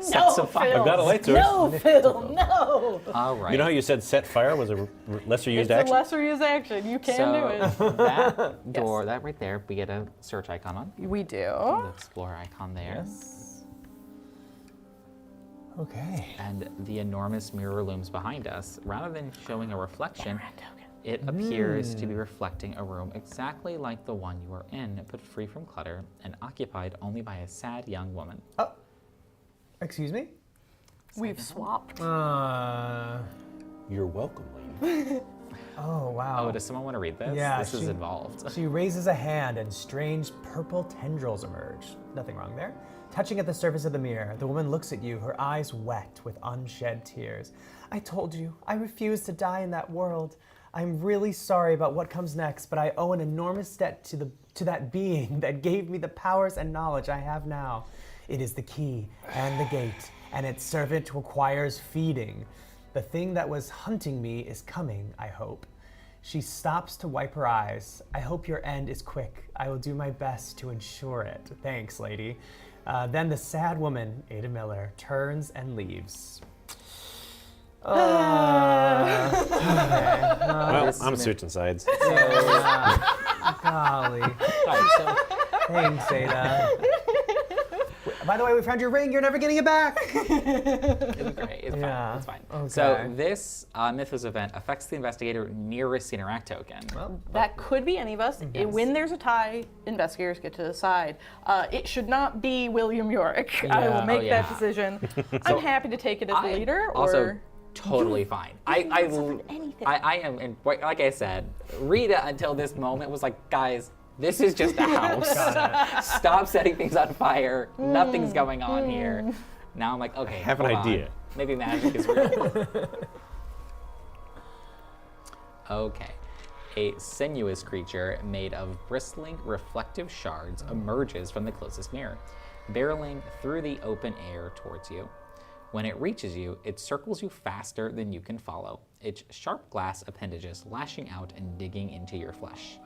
Set some fire. I've got a light source. No, Phil, no. All right. You know how you said set fire was a lesser used It's action? a lesser used action. You can do it. So that door, that right there, we get a search icon on. We do. The explorer icon there. Yes. Okay. And the enormous mirror looms behind us. Rather than showing a reflection, it appears to be reflecting a room exactly like the one you were in, but free from clutter and occupied only by a sad young woman. Oh. Excuse me? We've swapped. You're welcome, lady. Oh, wow. Oh, does someone want to read this? Yeah, This is involved. She raises a hand and strange purple tendrils emerge. Nothing wrong there. Touching at the surface of the mirror, the woman looks at you, her eyes wet with unshed tears. I told you, I refuse to die in that world. I'm really sorry about what comes next, but I owe an enormous debt to that being that gave me the powers and knowledge I have now. It is the key and the gate, and its servant requires feeding. The thing that was hunting me is coming, I hope. She stops to wipe her eyes. I hope your end is quick. I will do my best to ensure it. Thanks, lady. Then the sad woman, Ada Miller, turns and leaves. Well, I'm switching sides. Golly. Right, so Thanks, Ada. By the way, we found your ring. You're never getting it back. it's great. It's Yeah, fine. It's fine. okay. So this Mythos event affects the investigator nearest the interact token. That could be any of us. When there's a tie, investigators get to decide. It should not be William Yorick. I will Yeah. make Oh, yeah. that decision. I'm happy to take it as the leader. Also, Or totally fine. I am, and like I said, Rita until this moment was like, guys, this is just a house. Stop setting things on fire. Nothing's going on here. Now I'm like, okay, have an hold on. idea. Maybe magic is real. Okay. A sinuous creature made of bristling, reflective shards emerges from the closest mirror, barreling through the open air towards you. When it reaches you, it circles you faster than you can follow, its sharp glass appendages lashing out and digging into your flesh.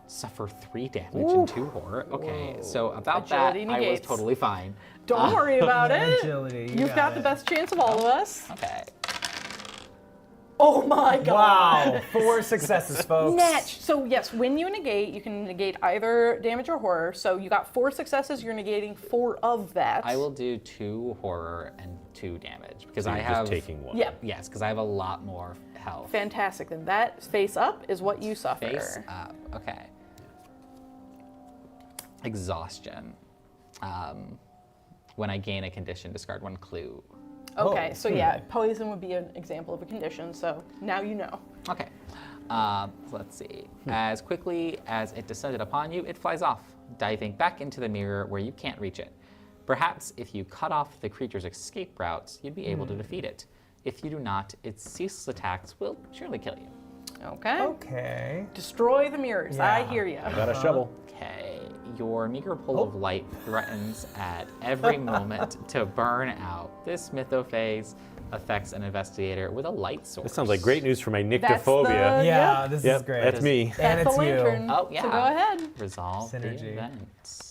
Suffer 3 damage and 2 horror. Okay, so about Agility that, I was negates. totally fine. don't worry about it. Agility. You've got the best chance of all of us. Okay. Oh my god. Wow. 4 successes, folks. Natch. So yes, when you negate, you can negate either damage or horror. So you got 4 successes, you're negating 4 of that. I will do 2 horror and 2 damage because So I you're have. just taking one. Yep. Yes, because I have a lot more health. Fantastic. Then that face up is what you suffer. Face up. Okay. Exhaustion. When I gain a condition, discard 1 clue. Okay, Oh, so yeah, poison would be an example of a condition, so now you know. Okay. Let's see. As quickly as it descended upon you, it flies off, diving back into the mirror where you can't reach it. Perhaps if you cut off the creature's escape routes, you'd be able to defeat it. If you do not, its ceaseless attacks will surely kill you. Okay. Okay. Destroy the mirrors. I Yeah. hear you. I got a shovel. Okay. Your meager pull of light threatens at every moment to burn out. This mythophase affects an investigator with a light source. This sounds like great news for my That's nyctophobia. Yeah, Yep. this Yep, is great. that's me. And That's it's the you. lantern. Oh, yeah. So go ahead. Resolve the Synergy. event.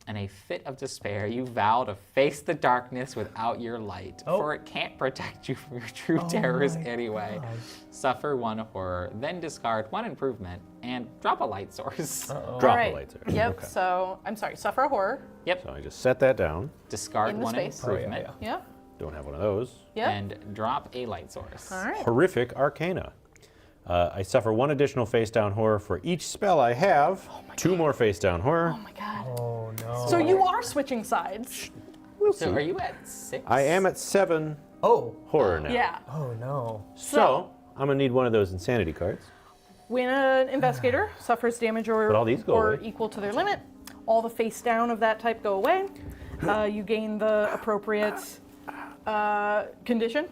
In a fit of despair, you vow to face the darkness without your light, Oh. for it can't protect you from your true terrors my anyway. God. Suffer 1 horror, then discard 1 improvement, and drop a light source. Uh-oh. Drop All right. a light source. Yep. Okay. So I'm sorry. Suffer a horror. Yep. So I just set that down. Discard In the 1 space. improvement, Oh, yeah. Yep. Don't have one of those. Yep. and drop a light source. All right. Horrific Arcana. I suffer 1 additional face down horror for each spell I have. 2 more face down horror. Oh my god. Oh no. So you are switching sides. We'll So see. are you at 6? I am at 7 Oh. horror now. Yeah. Oh no. So I'm gonna need one of those insanity cards. When an investigator suffers damage or, But all these go or away. equal to their limit, all the face down of that type go away. You gain the appropriate condition.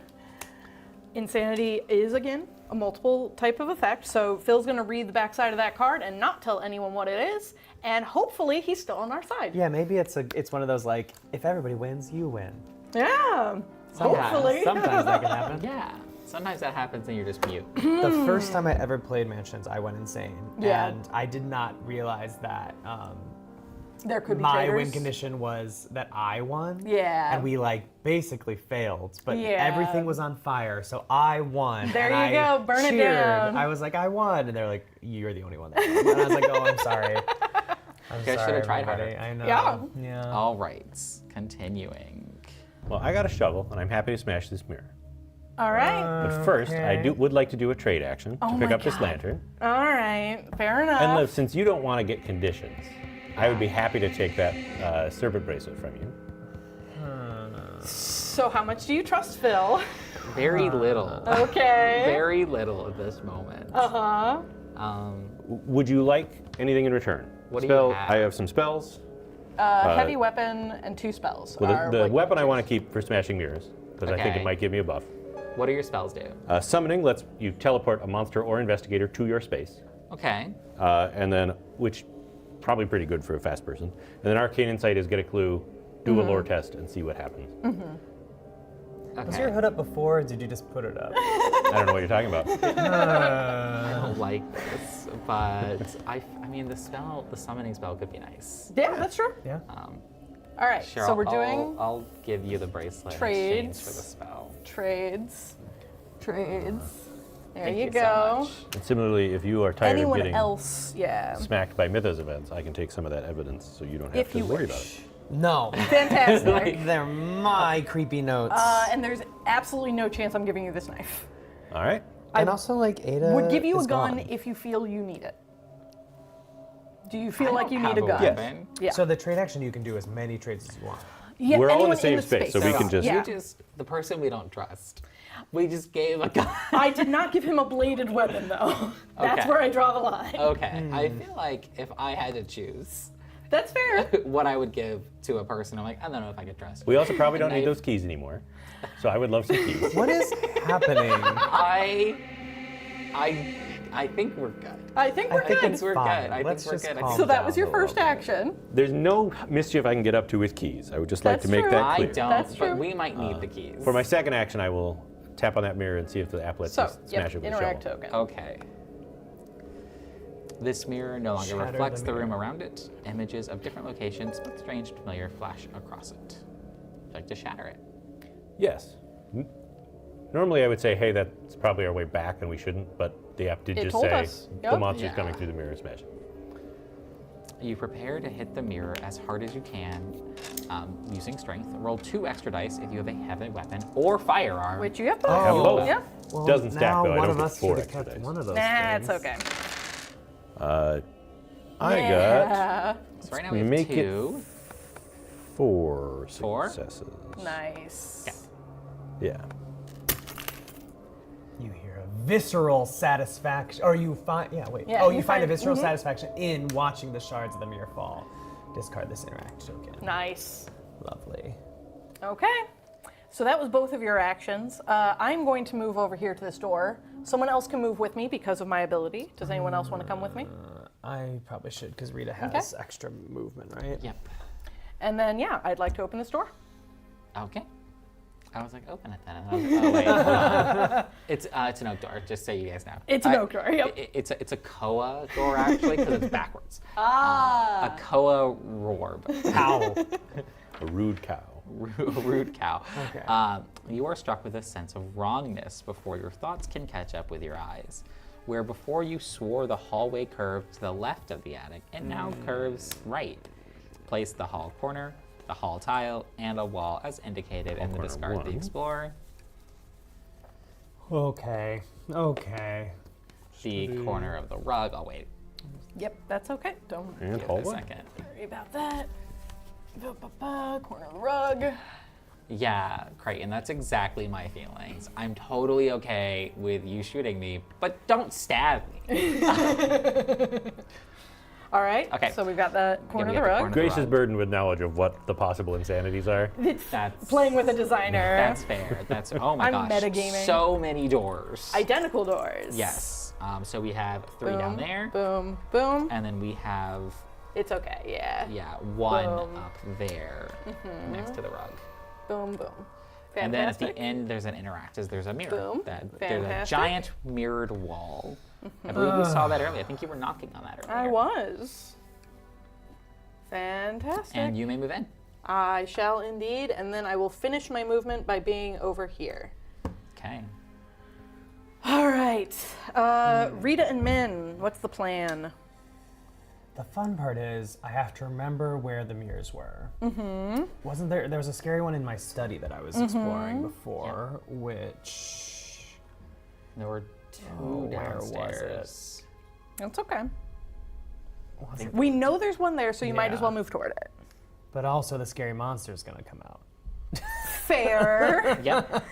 Insanity is, again, a multiple type of effect, so Phil's gonna read the backside of that card and not tell anyone what it is, and hopefully he's still on our side. Yeah, maybe it's one of those like, if everybody wins, you win. Yeah, hopefully. Sometimes that can happen. Yeah. Sometimes that happens and you're just mute. The first time I ever played Mansions, I went insane. Yeah. And I did not realize that There could be my traitors. win condition was that I won. Yeah. And we like basically failed, but Yeah. everything was on fire, so I won. There and you I go, burn it cheered. down. I was like, I won, and they're like, you're the only one that won. And I was like, oh, I'm sorry. I'm guys sorry, should've tried everybody. harder. I know. Yeah. Yeah. All right. Continuing. Well, I got a shovel, and I'm happy to smash this mirror. All right. But first, I would like to do a trade action to pick my up this God. lantern. All right. Fair enough. And Liv, since you don't want to get conditions, I would be happy to take that serpent bracelet from you. So how much do you trust Phil? Very little. Okay. Very little at this moment. Uh-huh. Would you like anything in return? What do you have? I have some spells. Heavy weapon and 2 spells. Well, are the what weapon you I want choose. to keep for smashing mirrors, because I think Okay. it might give me a buff. What do your spells do? Summoning lets you teleport a monster or investigator to your space. Okay. And then, which probably pretty good for a fast person. And then Arcane Insight is get a clue, do a lore test, and see what happens. Was your hood up before, or did you just put it up? I don't know what you're talking about. I don't like this, but I mean, the summoning spell could be nice. Yeah, that's true. Yeah. All right. Sure, so we're I'll- doing I'll give you the bracelet in trades. exchange for the spell. trades. There Thank you you go. so much. And similarly, if you are tired Anyone of getting else? Yeah. smacked by Mythos events, I can take some of that evidence so you don't have If to you worry wish. No. Fantastic. They're my creepy notes. And there's absolutely no chance I'm giving you this knife. about it. All right. and also, like, Ada Would give you a is gun gone. if you feel you need it. Do you feel I like don't you need have a gun? weapon. Yeah. So the trade action, you can do as many trades as you want. Yeah, We're all in anyone the same space, so we can just- Yeah. The person we don't trust. We just gave a gun. I did not give him a bladed weapon, though. That's Okay. where I draw the line. Okay, I feel like if I had to choose That's fair. what I would give to a person, I'm like, I don't know if I could trust. We also probably don't And need I- those keys anymore. So I would love some keys. What is happening? I think we're good. I think we're I think good. we're fine. good. I Let's think we're just good. I calm think So that down was your a first little bit. action. There's no mischief I can get up to with keys. I would just like That's to make true. that I clear. don't, That's but true. we might need the keys. For my second action, I will tap on that mirror and see if the app lets So, me smash yep, it with a interact shovel. token. Okay. This mirror no longer Shatter reflects the the room mirror. around it. Images of different locations with strange familiar flash across it. Would you like to shatter it? Yes. Normally I would say, hey, that's probably our way back and we shouldn't, but the app did It just told say us. the Yep. monster's Yeah. coming through the mirror and smash it. You prepare to hit the mirror as hard as you can using strength. Roll 2 extra dice if you have a heavy weapon or firearm. Which you have both. have both. Yeah. Well, Doesn't stack, now though. I one don't of get us 4 should have extra kept dice. one of those Nah, it's things. okay. I Yeah. So right now we have make it 2. 4 4? successes. Nice. Yeah. You hear a visceral satisfaction, or you find, yeah, wait. Yeah, oh, you you find a find- visceral satisfaction in watching the shards of the mirror fall. Discard this interact token. Nice. Lovely. Okay. So that was both of your actions. I'm going to move over here to this door. Someone else can move with me because of my ability. Does anyone else want to come with me? I probably should, because Rita has extra movement, right? Yep. And then, yeah, I'd like to open this door. Okay. I was like, open it then. And I was like, oh wait, hold on. It's an oak door. Just so you guys know. It's an oak door, yep. It's a koa door actually because it's backwards. Ah. A koa rorb. Ow. A rude cow. Rude cow. Okay. You are struck with a sense of wrongness before your thoughts can catch up with your eyes. Where before you swore the hallway curved to the left of the attic, it now curves right. Place the hall corner, the hall tile, and a wall as indicated in the corner discard the 1. explorer. Okay. Okay. The corner of the rug. Oh wait, Yep, that's okay. Don't And give it a hallway. second. worry about that. Corner of the rug. Yeah, Creighton, that's exactly my feelings. I'm totally okay with you shooting me, but don't stab me. All right. Okay. So we've got the corner we of the got the rug. corner. Grace is Rug. burdened with knowledge of what the possible insanities are. That's Playing with a designer. That's fair. That's oh my I'm gosh. metagaming. So many doors. Identical doors. Yes. So we have 3 Boom, down there, Boom, boom. and then we have It's okay. Yeah. 1 Boom. up there next to the rug. Boom, boom. And then at the Fantastic. end, there's an interact. There's a mirror. Boom. There's a Fantastic. giant mirrored wall. I believe we saw that earlier. I think you were knocking on that earlier. I was. Fantastic. And you may move in. I shall indeed, and then I will finish my movement by being over here. Okay. All right. Rita and Min, what's the plan? The fun part is I have to remember where the mirrors were. Mm-hmm. Wasn't there? There was a scary one in my study that I was exploring before, which. There were 2 where was downstairs. That's okay. Was it? We know there's one there, so you might as Yeah. well move toward it. But also the scary monster is gonna come out. Fair. Yep.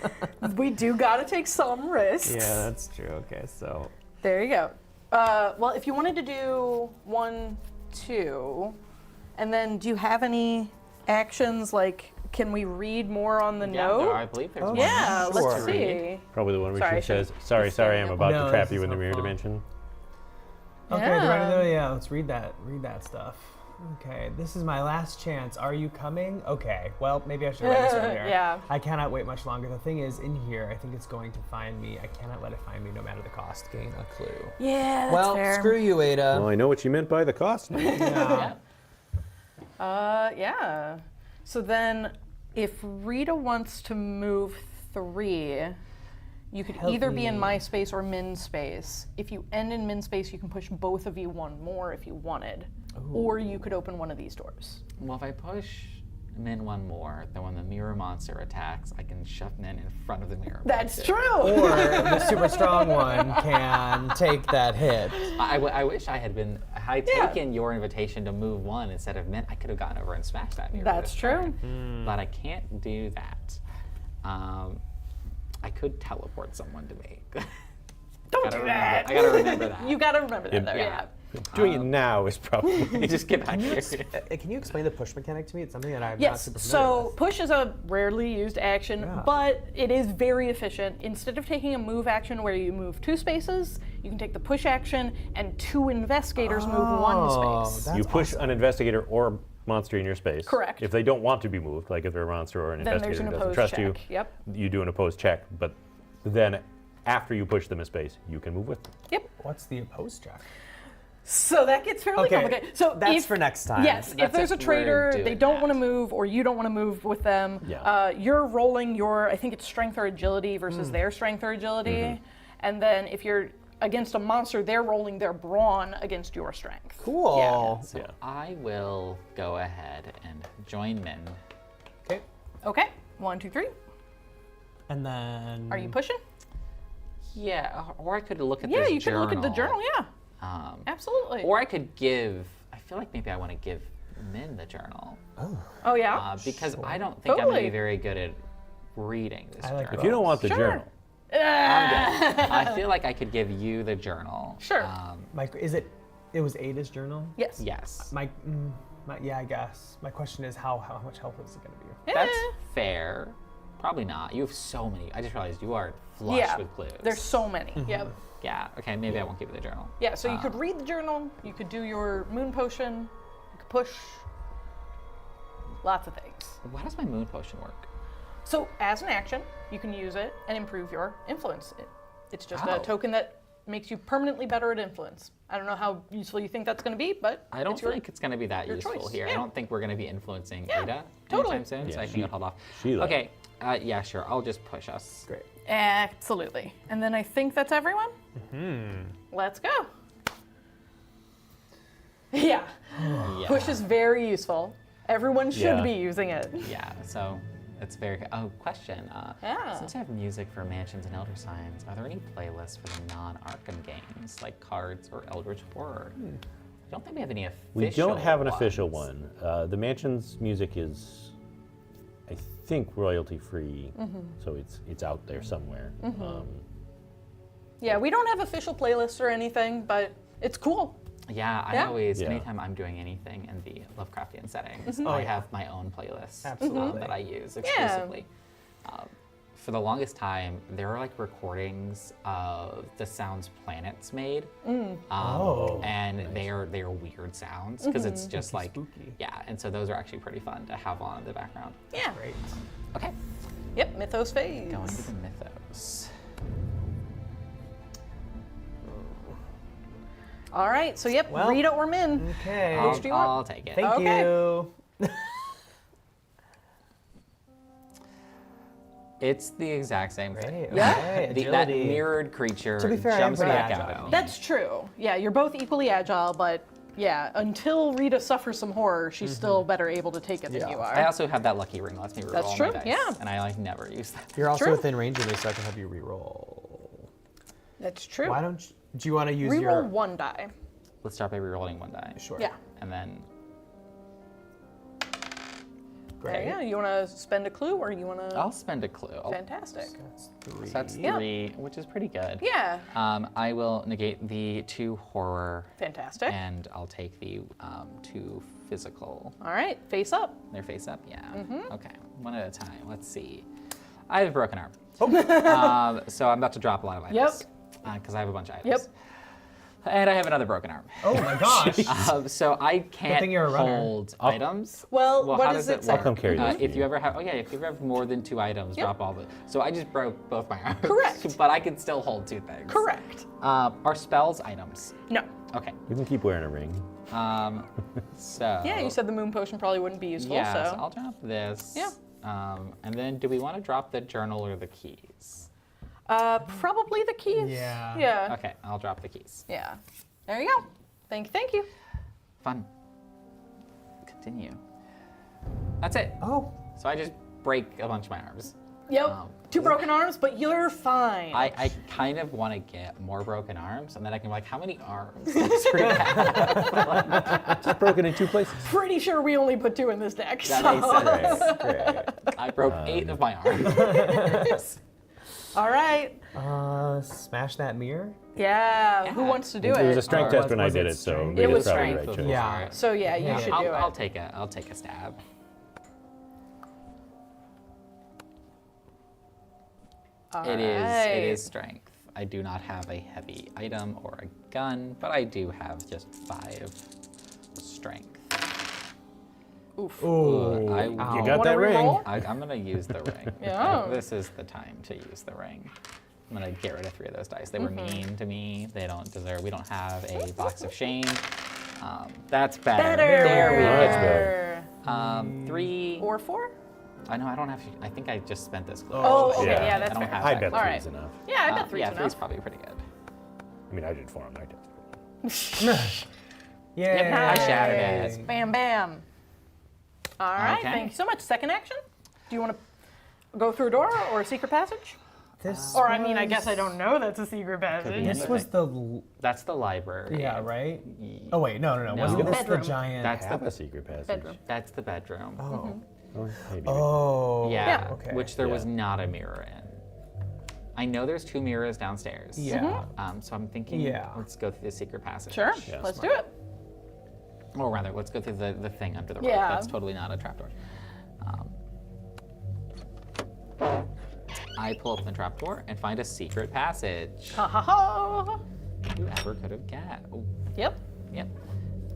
We do gotta take some risks. Yeah, that's true. Okay, so There you go. Well, if you wanted to do 1, 2, and then do you have any actions like, can we read more on the Yeah, note? I believe there's one. Yeah, Sure. let's see. Probably the one where Sorry, I she says, should've sorry, just sorry, said I'm that. about No, to trap this you is in the no mirror fault. dimension. okay, Yeah. yeah, let's read that stuff. Okay, this is my last chance. Are you coming? Okay, well, maybe I should have read this earlier. Yeah. I cannot wait much longer. The thing is, in here, I think it's going to find me. I cannot let it find me no matter the cost. Gain a clue. Yeah, that's Well, fair. screw you, Ada. Well, I know what you meant by the cost. Yeah. Yeah. So then, if Rita wants to move 3, you could Help either be in me. my space or Min's space. If you end in Min's space, you can push both of you 1 more if you wanted. Or you could open one of these doors. Well, if I push Min 1 more, then when the mirror monster attacks, I can shove Min in front of the mirror That's monster. true! Or the super strong one can take that hit. I wish I had Yeah. taken your invitation to move 1 instead of Min. I could have gotten over and smashed that mirror. That's this true. turn. But I can't do that. I could teleport someone to me. Don't Gotta do remember- that! I gotta remember that. You gotta remember that, though, Yeah. Doing it now is probably. Just get back here. Can you explain the push mechanic to me? It's something that I'm not Yes, super familiar so with. push is a rarely used action, Yeah. but it is very efficient. Instead of taking a move action where you move 2 spaces, you can take the push action and 2 investigators move 1 space. that's You push awesome. an investigator or monster in your space. Correct. If they don't want to be moved, like if they're a monster or an Then there's investigator an who doesn't opposed trust you, check. Yep. you do an opposed check, but then after you push them in space, you can move with them. Yep. What's the opposed check? So that gets fairly Okay, complicated. So that's if, for next time. Yes, if That's there's a if we're traitor, they doing don't that. want to move, or you don't want to move with them. Yeah. You're rolling your, I think it's strength or agility versus their strength or agility, and then if you're against a monster, they're rolling their brawn against your strength. Cool. So Yeah. I will go ahead and join Min. Okay. Okay, 1, 2, 3. And then. Are you pushing? Yeah, or I could look at Yeah, this you can look at the journal. Yeah, absolutely. Or I could give. I feel like maybe I want to give Min the journal oh yeah. because I don't think I'm going to Totally. be very good at reading this I like journal. If you don't want the Sure. journal, I'm good. I feel like I could give you the journal. Sure. Is it? It was Ada's journal. Yes. Yes. Yeah, I guess. My question is how much help is it going to be? That's Eh. fair. Probably not. You have so many. I just realized you are flush Yeah. with clues. There's so many. Yep. Yeah. Okay. Maybe I won't give you the journal. Yeah. So you could read the journal. You could do your moon potion. You could push. Lots of things. How does my moon potion work? So as an action, you can use it and improve your influence. It's just Oh. a token that makes you permanently better at influence. I don't know how useful you think that's going to be, but I don't it's your, think it's going to be that your useful choice. here. Yeah. I don't think we're going to be influencing Yeah, Ada totally. anytime soon, so Yeah, I think I'll hold off. she left. Okay. Yeah, sure. I'll just push us. Great. Absolutely. And then I think that's everyone. Let's go. Yeah. Yeah. Push is very useful. Everyone should Yeah. be using it. Yeah. So it's very. Oh, question. Yeah. Since I have music for Mansions and Elder Signs, are there any playlists for the non-Arkham games like Cards or Eldritch Horror? I don't think we have any official. we don't have an ones. official one. The Mansion's music is, I think, royalty free, so it's out there somewhere. Yeah, we don't have official playlists or anything, but it's cool. Yeah, I Yeah. always, Yeah. anytime I'm doing anything in the Lovecraftian settings, Mm-hmm. Oh, I yeah. have my own playlist Absolutely. that I use exclusively. For the longest time, there were like recordings of the sounds planets made, Oh, and they are weird sounds because it's just like spooky. yeah, and so those are actually pretty fun to have on in the background. Yeah. Great. Okay, Yep, Mythos phase. going to the mythos. All right, so yep, Well, Rita or Min. Okay. Which do you want? I'll take it. Thank Okay. you. It's the exact same thing. Great. Yeah. Okay. That Agility. mirrored creature To be fair, I am jumps pretty back out agile. at me. That's true. Yeah, you're both equally agile, but yeah, until Rita suffers some horror, she's still better able to take it than Yeah. you I are. also have that lucky ring lets me reroll That's all true, my dice, yeah. and I like never use that. You're also True. within range of me, so I can have you re-roll. That's true. Why don't you, do you want to use Reroll your... one die. Let's start by rerolling one die. Sure. Yeah. And then Great. Yeah, you want to spend a clue or you want to? I'll spend a clue. Fantastic. That's 3. So that's Yeah. 3, which is pretty good. Yeah, I will negate the 2 horror, fantastic. and I'll take the 2 physical. All right, face up. Their face up, yeah. Mm-hmm. Okay, one at a time. Let's see. I have a broken arm. Oh. So I'm about to drop a lot of items. Because I have a bunch of items. Yep. And I have another broken arm. Oh my gosh. So I can't thing you're a runner. hold items. Well, Well, what how does does it it say? work? I'll come carry this. If you ever have, if you ever have more than 2 items, Yep. drop all the. So I just broke both my arms. Correct. But I can still hold 2 things. Correct. Are spells items? No. Okay. You can keep wearing a ring. So. Yeah, you said the moon potion probably wouldn't be useful, Yeah. so. So I'll drop this. Yeah. And then, do we want to drop the journal or the keys? Probably the keys. Yeah. Yeah. Okay, I'll drop the keys. Yeah. There you go. Thank you. Fun. Continue. That's it. Oh. So I just break a bunch of my arms. Yep. 2 broken arms, but you're fine. I kind of want to get more broken arms, and then I can be like, how many arms does Rita have? Just broken in 2 places. Pretty sure we only put 2 in this deck. That so- makes sense. Great. I broke 8 of my arms. All right. Smash that mirror? Yeah. Who wants to do It was a it? strength Or test when I was did it it, so strength? Rita's was probably strength. right choice. Yeah. So yeah, you should do it. I'll take a stab. All It right. is strength. I do not have a heavy item or a gun, but I do have just 5 strength. Oof. Ooh. I- You ow. got Wanna that ring. reroll? I'm gonna use the ring. Yeah. This is the time to use the ring. I'm gonna get rid of 3 of those dice. They were mean to me. They don't deserve. We don't have a box of shame. That's better. Better. There we That's go. better. 3. Or 4? I know I don't have. I think I just spent this clue. Oh, okay. Yeah. Yeah, I that's don't fair. have I that bet clue. All 3 right. is enough. Yeah, I bet 3's Yeah, enough. 3's probably pretty good. I mean, I did 4 on my test. Yay. I shattered it. Bam, bam. All right. Okay. Thank you so much. Second action. Do you want to go through a door or a secret passage? This Or I mean, I was- guess I don't know. That's a secret passage. This was the... That's the library. Yeah, right? Oh, wait, no. No. Wasn't this the Bedroom. giant... That's Have the a secret passage. Bedroom. that's the bedroom. Oh. Oh, maybe. Oh. Yeah, Okay. which there was Yeah. not a mirror in. I know there's 2 mirrors downstairs. Yeah. So I'm thinking, Yeah. let's go through the secret passage. Sure. Yeah, Let's smart. do it. Or rather, let's go through the thing under the rug. Yeah. That's totally not a trapdoor. I pull open the trapdoor and find a secret passage. Ha ha ha. Whoever could have guessed? Oh, Yep. yep.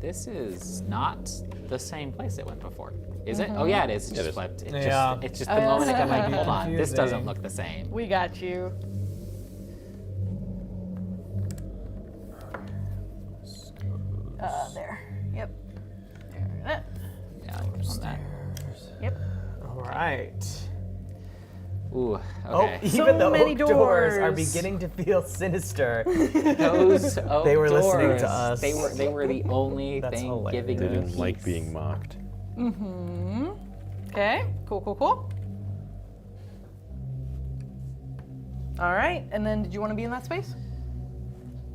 This is not the same place it went before. Is it? Oh yeah, it is. It It just is. flipped. It Yeah. just, it's just the moment I'm like, Might be hold on, this doesn't confusing. look the same. We got you. There. Yep. There. Yeah, on that. Yep. All right. Ooh, Oh, okay. even So the many oak doors are doors. beginning to feel sinister. Those oak They were listening to doors, us. They were the only That's thing hilarious. giving They me didn't like peace. being mocked. Okay. Cool. All right. And then, did you want to be in that space,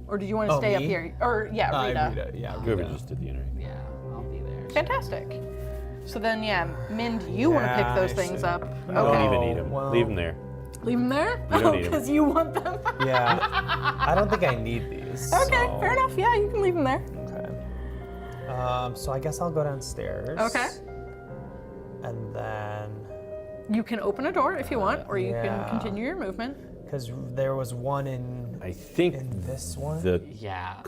or did you want to Oh, stay up me? here? Or yeah, Rita. Yeah, Whoever Rita. just did the interview. Yeah, I'll be there. Fantastic. So then, yeah, Mind, you want to pick Yeah, those I things see. up. Don't Okay. even eat them. well- Leave them there. Leave them there? You don't need 'em. Because you want them. Yeah. I don't think I need these. Okay, so- fair enough. Yeah, you can leave them there. Okay. So I guess I'll go downstairs. Okay. And then, You can open a door if you want, or you Yeah. can continue your movement. because there was one in I think this one. the Yeah.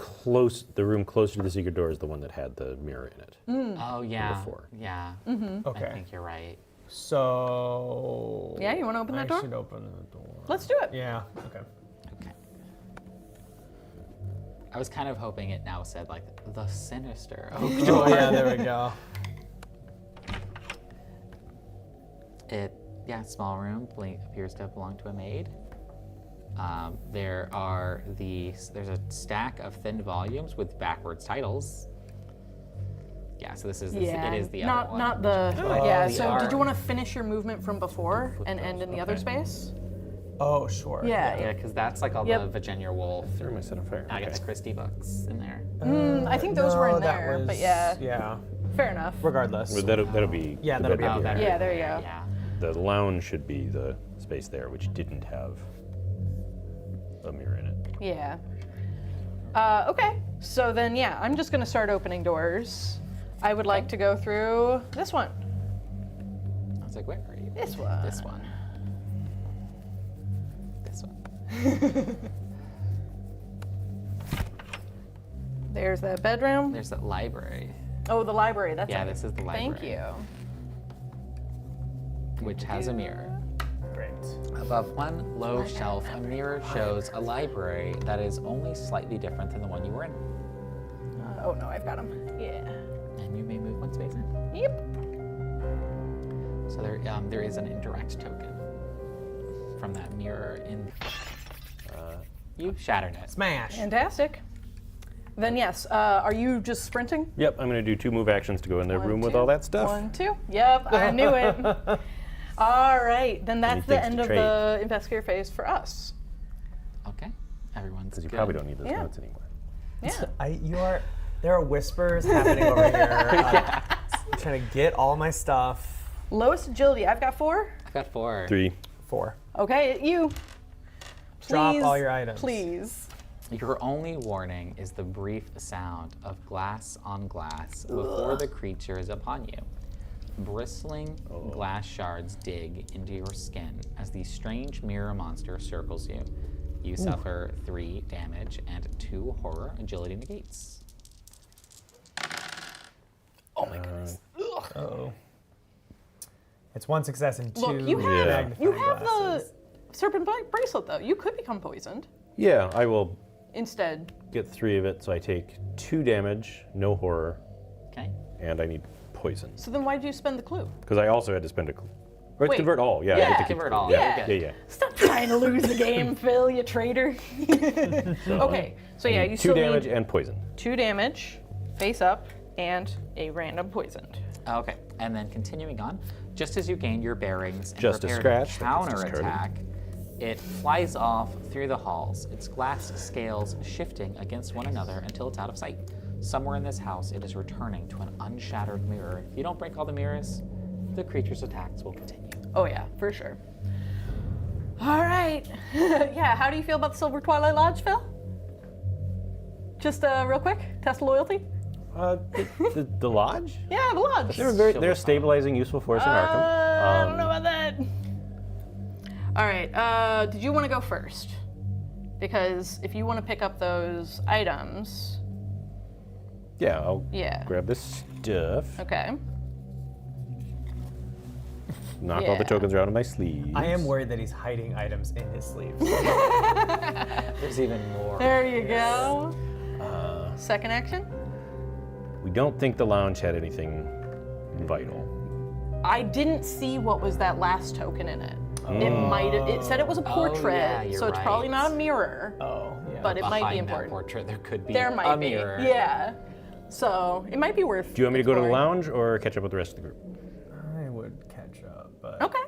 room closer to the secret door is the one that had the mirror in it. Oh, yeah. Before. Yeah. Okay. I think you're right. So. Yeah, you wanna open that I door? should open the door. Let's do it. Yeah. Okay. Okay. I was kind of hoping it now said, like, the sinister oak Oh door. yeah, there we go. Small room, appears to belong to a maid. There's a stack of thin volumes with backwards titles. Yeah, so it is the other one. Not the. Oh, yeah. the So did you arm. want to finish your movement from before and end in the other space? Oh sure. Yeah. Yeah, because that's like all Yep. the Virginia Woolf, Throw my set of fire. Agatha Christie books in there. I think those were in No, that there, but was- yeah, Yeah. fair enough. Regardless. Well, that'll be. Yeah, the that'll be bedroom. up there. Yeah, there you go. Yeah. The lounge should be the space there, which didn't have a mirror in it. Yeah. Okay. So then, yeah, I'm just gonna start opening doors. I would like to go through this one. I was like, where are you? This one. This one. This one. There's that bedroom. There's that library, Oh, the library. That's Yeah, it. this is the library. Thank you. which has a mirror. Great. Above one low shelf, a mirror shows a library that is only slightly different than the one you were in. Oh no, I've got him. Yeah. And you may move one space in. Yep. So there is an indirect token from that mirror in. You shattered it. Smash. Fantastic. Then yes, are you just sprinting? Yep, I'm going to do 2 move actions to go in the room with all that stuff. 1, 2. Yep, I knew it. All right, then that's the things end to of trade. the investigator phase for us. Okay. Everyone's Because you good. probably don't need those Yeah. notes anymore. Yeah. There are whispers happening over here. Trying to get all my stuff. Lowest agility, I've got 4. I've got 4. 3. 4. Okay, you. Drop Please, all your items. Please. Your only warning is the brief sound of glass on glass before the creature is upon you. Bristling glass shards dig into your skin as the strange mirror monster circles you. You suffer 3 damage and 2 horror agility negates. Oh my goodness. Uh-oh. It's 1 success and 2 Look, you have Yeah. magnifying you have glasses. the serpent bracelet though. You could become poisoned Yeah, I will instead. get 3 of it, so I take 2 damage, no horror, Okay. and I need poison. So then why did you spend the clue? Because I also had to spend a. Or Wait. convert all, yeah. I Yeah. get to keep Convert the- all, Yeah, yeah. yeah, yeah. Stop trying to lose the game, Phil, you traitor. Okay, so yeah, you 2 still damage need and poison. 2 damage, face up, and a random poisoned. Okay. And then continuing on, just as you gain your bearings and Just a prepare scratch, to that gets counterattack, it flies off through the halls, its glass scales shifting against one another until it's out of sight. Somewhere in this house, it is returning to an unshattered mirror. If you don't break all the mirrors, the creature's attacks will continue. Oh yeah, for sure. All right. Yeah, how do you feel about the Silver Twilight Lodge, Phil? Just real quick, test loyalty. The lodge? Yeah, the lodge. They're a stabilizing, useful force in Arkham. I don't know about that. All right, did you want to go first? Because if you want to pick up those items, Yeah, I'll yeah. grab this stuff. Okay. Knock all the Yeah. tokens out of my sleeves. I am worried that he's hiding items in his sleeves. There's even more. There you go. Second action. We don't think the lounge had anything vital. I didn't see what was that last token in it. It said it was a portrait, yeah, you're so it's probably right. not a mirror, Oh, yeah. but it might be Behind that important. portrait, there could be There might a be. mirror. Yeah. So it might be worth. Do you want me to go to the exploring. lounge or catch up with the rest of the group? I would catch up, but Okay.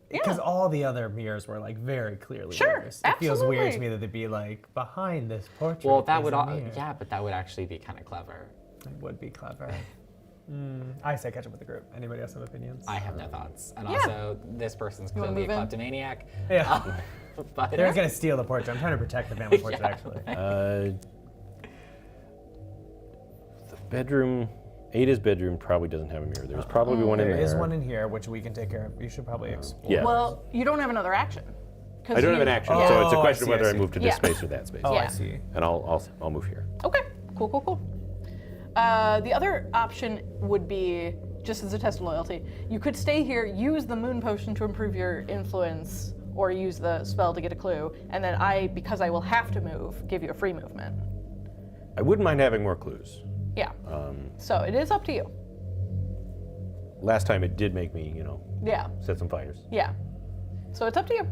because Yeah. all the other mirrors were like very clearly Sure, mirrors. It feels weird absolutely. to me that they'd be like behind this portrait. Well, that is would, a mirror. yeah, but that would actually be kind of clever. It would be clever. I say catch up with the group. Anybody else have opinions? I have no thoughts. And Yeah. also, this person's wanna clearly a move in? kleptomaniac. Yeah. But They're gonna steal the portrait. I'm trying to protect the family portrait, Yeah. actually. The bedroom Ada's bedroom probably doesn't have a mirror. There's probably one in there. There is one in here, which we can take care of. You should probably explore. Yeah. Well, you don't have another action. 'Cause I don't have an you- action, Yeah. so it's a Oh, question I of whether see, I I move to see. this Yeah. space or that space. Oh, Yeah. I see. And I'll move here. Okay, cool. The other option would be, just as a test of loyalty, you could stay here, use the moon potion to improve your influence, or use the spell to get a clue, and then because I will have to move, give you a free movement. I wouldn't mind having more clues. Yeah. So it is up to you. Last time it did make me, Yeah. set some fires. Yeah. So it's up to you.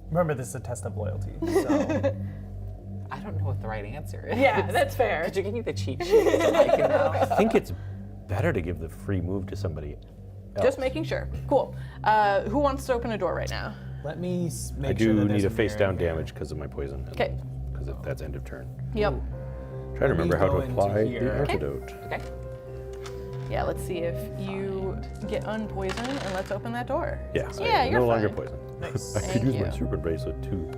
Remember, this is a test of loyalty. So. I don't know what the right answer is. Yeah, that's fair. Could you give me the cheat sheet so I can know? I think it's better to give the free move to somebody else. Just making sure. Cool. Who wants to open a door right now? Let me make I sure do that need there's a face down mirror. damage because of my poison. 'Kay. Because that's end of turn. Yep. Try to remember how to go into apply here. the Okay. antidote. Okay. Yeah, let's see if you get unpoisoned, and let's open that door. Yeah, Yeah, I'm you're no longer fine. poisoned. Nice. I could Thank use my you. super bracelet too.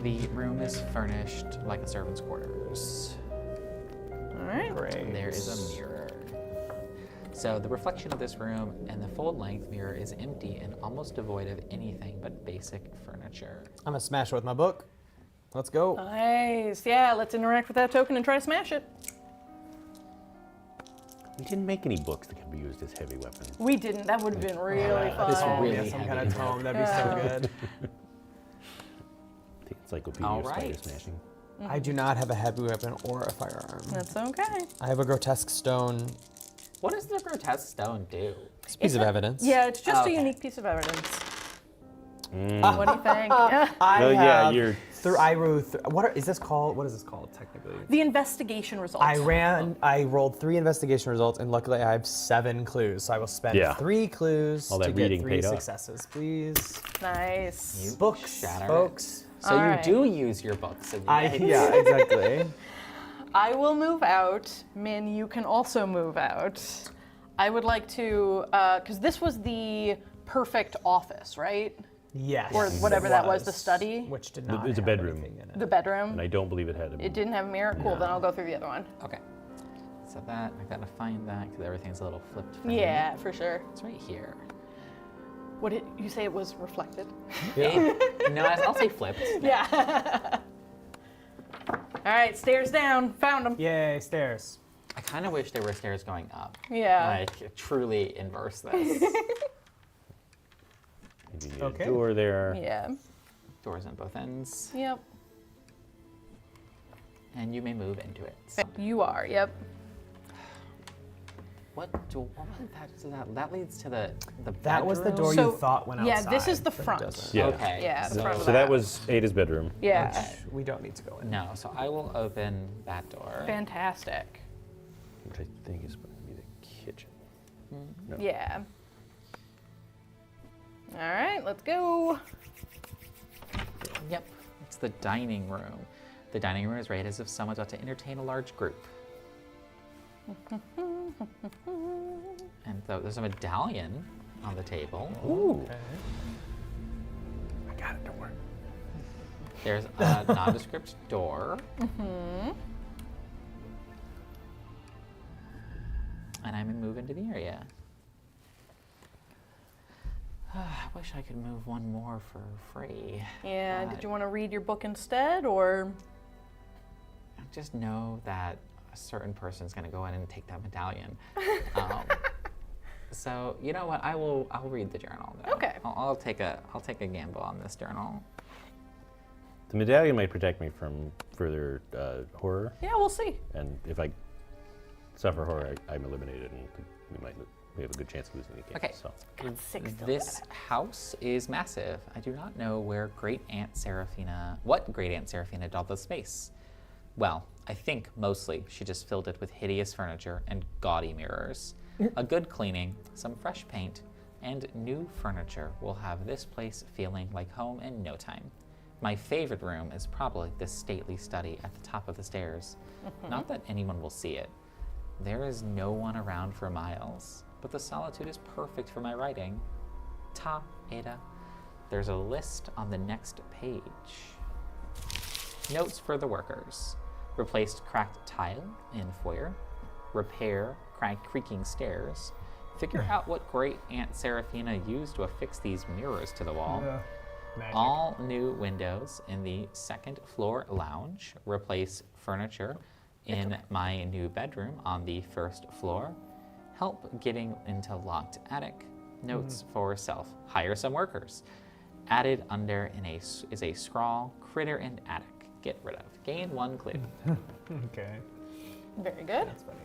The room is furnished like a servant's quarters. All right. Great. There is a mirror. So the reflection of this room and the full-length mirror is empty and almost devoid of anything but basic furniture. I'm gonna smash it with my book. Let's go. Nice. Yeah, let's interact with that token and try to smash it. We didn't make any books that can be used as heavy weapons. We didn't. That would have been really fun. This Oh, really yeah, some kind heavy. of tome. That'd be so good. The encyclopedia All of spider right. smashing. I do not have a heavy weapon or a firearm. That's okay. I have a grotesque stone. What does the grotesque stone do? It's a piece of evidence. Yeah, it's just Okay. a unique piece of evidence. What do you think? I Well, yeah, have you're- is this called? What is this called technically? The investigation results. I rolled 3 investigation results, and luckily I have 7 clues. So I will spend Yeah. 3 clues All to that get reading 3 paid off. successes, please. Nice. You Books, shatter folks. it. So All you right. do use your books. And Yeah, exactly. I will move out. Min, you can also move out. I would like to, because this was the perfect office, right? Yes. Or whatever it that was, the study? which did not. It's a have bedroom. anything in it. The bedroom. And I don't believe it had a It didn't have a mirror? Cool, then I'll go through the other one. Okay. So that, I gotta find that because everything's a little flipped for me. Yeah, for sure. It's right here. What did you say it was reflected? Yeah. No, I'll say flipped. Yeah. All right, stairs down. Found them. Yay, stairs. I kind of wish there were stairs going up. Yeah. Like, truly inverse this. Maybe you need Okay. a door there. Yeah. Doors on both ends. Yep. And you may move into it. So, You are. Yep. that leads to the That was the bedroom? door So, you thought went yeah, outside. this is the but it front. doesn't. Yeah. Okay. Yeah, the front of So that was Ada's bedroom, Yeah. Which we don't need to go in. No, so I will open that door. Fantastic. which I think is supposed to be the kitchen. No. Yeah. All right, let's go. Yep, it's the dining room. The dining room is rated as if someone's about to entertain a large group. And so there's a medallion on the table. Ooh. Okay. I got it, don't worry. There's a nondescript door. And I'm gonna move into the area. I wish I could move one more for free. Yeah, did you want to read your book instead, or? I just know that a certain person's gonna go in and take that medallion. So you know what? I'll read the journal. Though. Okay. I'll take a gamble on this journal. The medallion might protect me from further horror, Yeah, we'll see. and if I suffer horror, I'm eliminated, and we have a good chance of losing the game. Okay. So. This house is massive. I do not know what Great Aunt Seraphina did all the space. Well, I think mostly she just filled it with hideous furniture and gaudy mirrors. A good cleaning, some fresh paint, and new furniture will have this place feeling like home in no time. My favorite room is probably this stately study at the top of the stairs. Not that anyone will see it. There is no one around for miles, but the solitude is perfect for my writing. Ta, Ada. There's a list on the next page. Notes for the workers. replaced cracked tile in foyer, repair creaking stairs, figure out what Great Aunt Seraphina used to affix these mirrors to the wall. Magic. All new windows in the second floor lounge, replace furniture in my new bedroom on the first floor, help getting into locked attic, notes for self, hire some workers. Added under is a scrawl, critter and attic, get rid of, gain 1 clue. Okay. Very good. That's funny.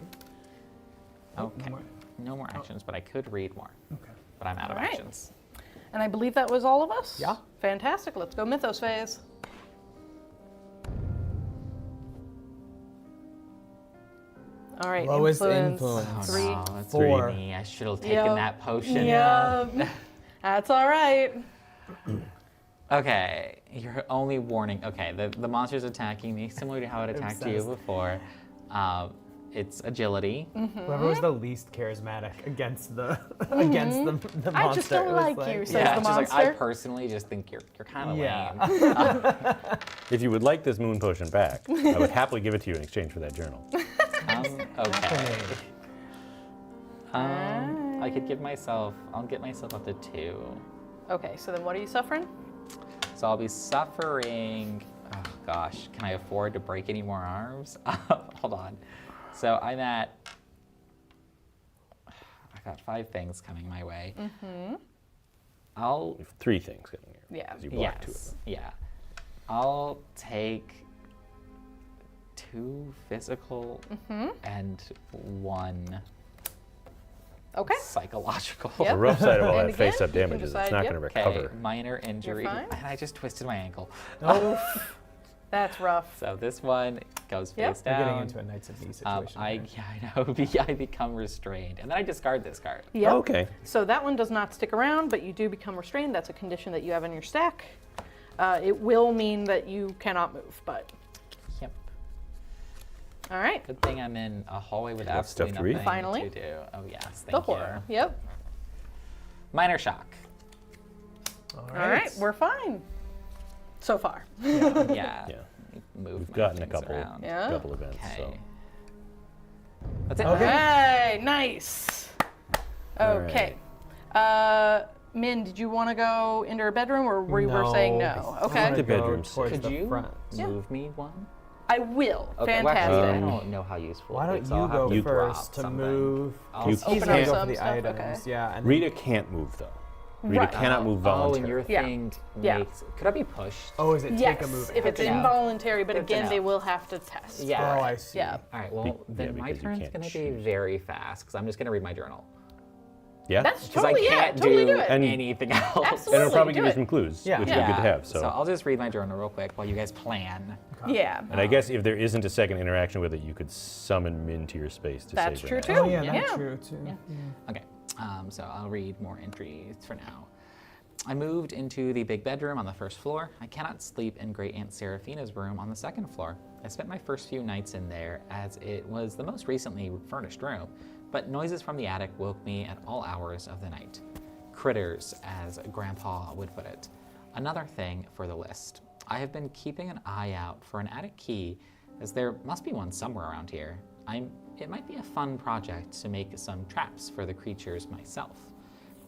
Okay, no more actions, but I could read more, Okay. but I'm out of All right. actions. And I believe that was all of us? Yeah. Fantastic. Let's go Mythos phase. All right. Lowest influence. influence. Oh, 3. no, that's 4. me. I should have taken Yep. that potion. Yep. That's all right. Okay, your only warning. Okay, the monster's attacking me, similar to how it attacked you Obsessed. before. It's agility. Whoever was the least charismatic against the against the monster. I just don't it was like you, says Yeah, the it's just like, I monster. personally just think you're kind of Yeah. lame. If you would like this moon potion back, I would happily give it to you in exchange for that journal. Okay. I could give myself, I'll get myself up to 2. Okay, so then what are you suffering? So I'll be suffering, oh gosh, can I afford to break any more arms? Hold on. So I'm at, I've got 5 things coming my way. I'll, You have 3 things coming here. Yeah. 'cause you blocked 2 of them. yeah. I'll take 2 physical and 1 Okay. psychological. Yep. The rough side of all And that again, face-up you can damage is it's decide, not yep. going to Okay, recover. minor injury. fine. And I just twisted my ankle. Oh, That's rough. So this one goes Yep. face we're down. getting into a Knights of Me situation. I know. I become restrained, and then I discard this card. Yep. Okay. So that one does not stick around, but you do become restrained. That's a condition that you have in your stack. It will mean that you cannot move, but Yep. all right. Good thing I'm in a hallway with Got stuff absolutely to read? nothing Finally. to do. Oh yes, thank The you. horror. Yep. Minor shock. All All right. We're fine. So far. Yeah. Yeah. Move We've my gotten a things couple, around. Yeah. couple events. So. Okay. That's it. Okay. Hey, nice. All Okay. Min, did you want to go into her bedroom, or we were saying no? I Okay. wanna The go bedroom's towards Could the you front. move me one? I will. Okay. Well, Fantastic. actually, I don't know how useful. Why it don't is, so I'll you have go to drop first to something. move? I'll You He's open gonna up go some for the stuff, items. okay. Yeah. And Rita can't move, though. Rita Right. cannot move Oh, and voluntarily. your Yeah. thing Yeah. makes. Could I be pushed? Oh, is it Yes, take a move? if it's Okay. involuntary, but Good to again, know. they will have to test. Yeah. Oh, I see. Yeah. All right. Well, yeah, then my because you turn's can't going to be choose. very fast because I'm just going to read my journal. Yeah? That's Because totally, I can't totally do do it. And- anything else. Absolutely. And it'll probably do give you it. some clues, Yeah. which would be good to have. So I'll just read my journal real quick while you guys plan. Yeah. And I guess if there isn't a second interaction with it, you could summon Min to your space to That's save true, her too. next. Oh yeah, Yeah. that's true too. Okay, so I'll read more entries for now. I moved into the big bedroom on the first floor. I cannot sleep in Great Aunt Seraphina's room on the second floor. I spent my first few nights in there as it was the most recently furnished room, but noises from the attic woke me at all hours of the night. Critters, as Grandpa would put it. Another thing for the list. I have been keeping an eye out for an attic key, as there must be one somewhere around here. It might be a fun project to make some traps for the creatures myself.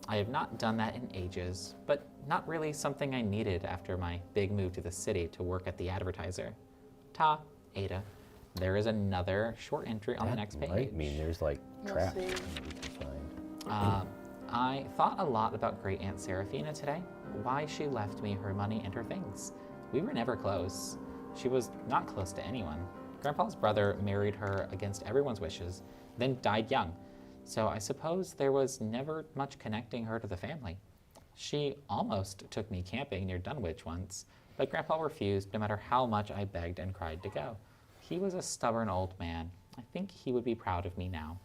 I have not done that in ages, but not really something I needed after my big move to the city to work at the advertiser. Ta, Ada. There is another short entry on the next page. Might mean there's like traps see. that we can find. I thought a lot about Great Aunt Seraphina today, why she left me her money and her things. We were never close. She was not close to anyone. Grandpa's brother married her against everyone's wishes, then died young. So I suppose there was never much connecting her to the family. She almost took me camping near Dunwich once, but Grandpa refused no matter how much I begged and cried to go. He was a stubborn old man. I think he would be proud of me now.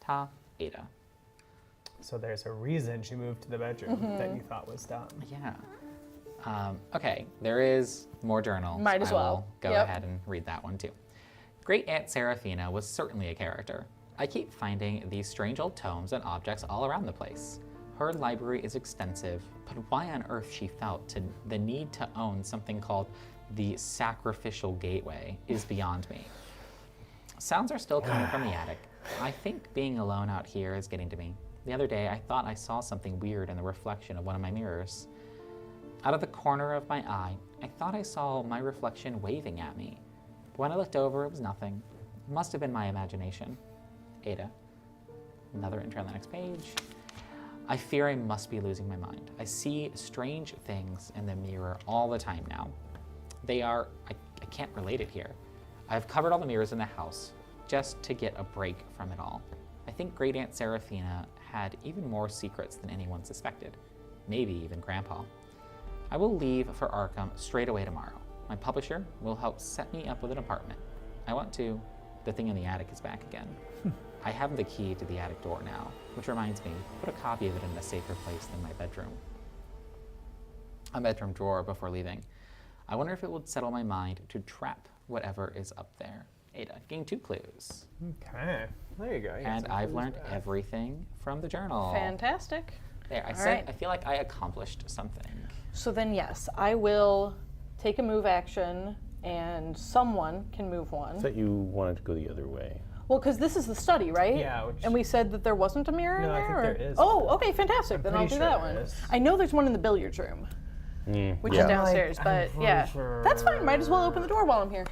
Ta, Ada. So there's a reason she moved to the bedroom that you thought was dumb. Yeah. Okay, there is more journals. Might as I will well. go Yep. ahead and read that one too. Great Aunt Seraphina was certainly a character. I keep finding these strange old tomes and objects all around the place. Her library is extensive, but why on earth she felt the need to own something called the sacrificial gateway is beyond me. Sounds are still coming from the attic. I think being alone out here is getting to me. The other day, I thought I saw something weird in the reflection of one of my mirrors. Out of the corner of my eye, I thought I saw my reflection waving at me. But when I looked over, it was nothing. It must have been my imagination. Ada. Another entry on the next page. I fear I must be losing my mind. I see strange things in the mirror all the time now. They are, I can't relate it here. I've covered all the mirrors in the house just to get a break from it all. I think Great Aunt Seraphina had even more secrets than anyone suspected. Maybe even Grandpa. I will leave for Arkham straight away tomorrow. My publisher will help set me up with an apartment. I want to. The thing in the attic is back again. I have the key to the attic door now, which reminds me, put a copy of it in a safer place than my bedroom. A bedroom drawer before leaving. I wonder if it would settle my mind to trap whatever is up there. Ada, gain 2 clues. Okay. There you go. You got And some I've clues learned back. everything from the journal. Fantastic. There, I All said, right. I feel like I accomplished something. So then, yes, I will take a move action, and someone can move I one. thought you wanted to go the other way. Well, because this is the study, right? Yeah, which- And we said that there wasn't a mirror in No, I there? think or- there is Oh, one. okay, fantastic. Then I'll pretty do sure that there one. is. I know there's one in the billiards room, which is yeah. downstairs, I'm but pretty yeah. sure- That's fine. Might as well open the door while I'm here.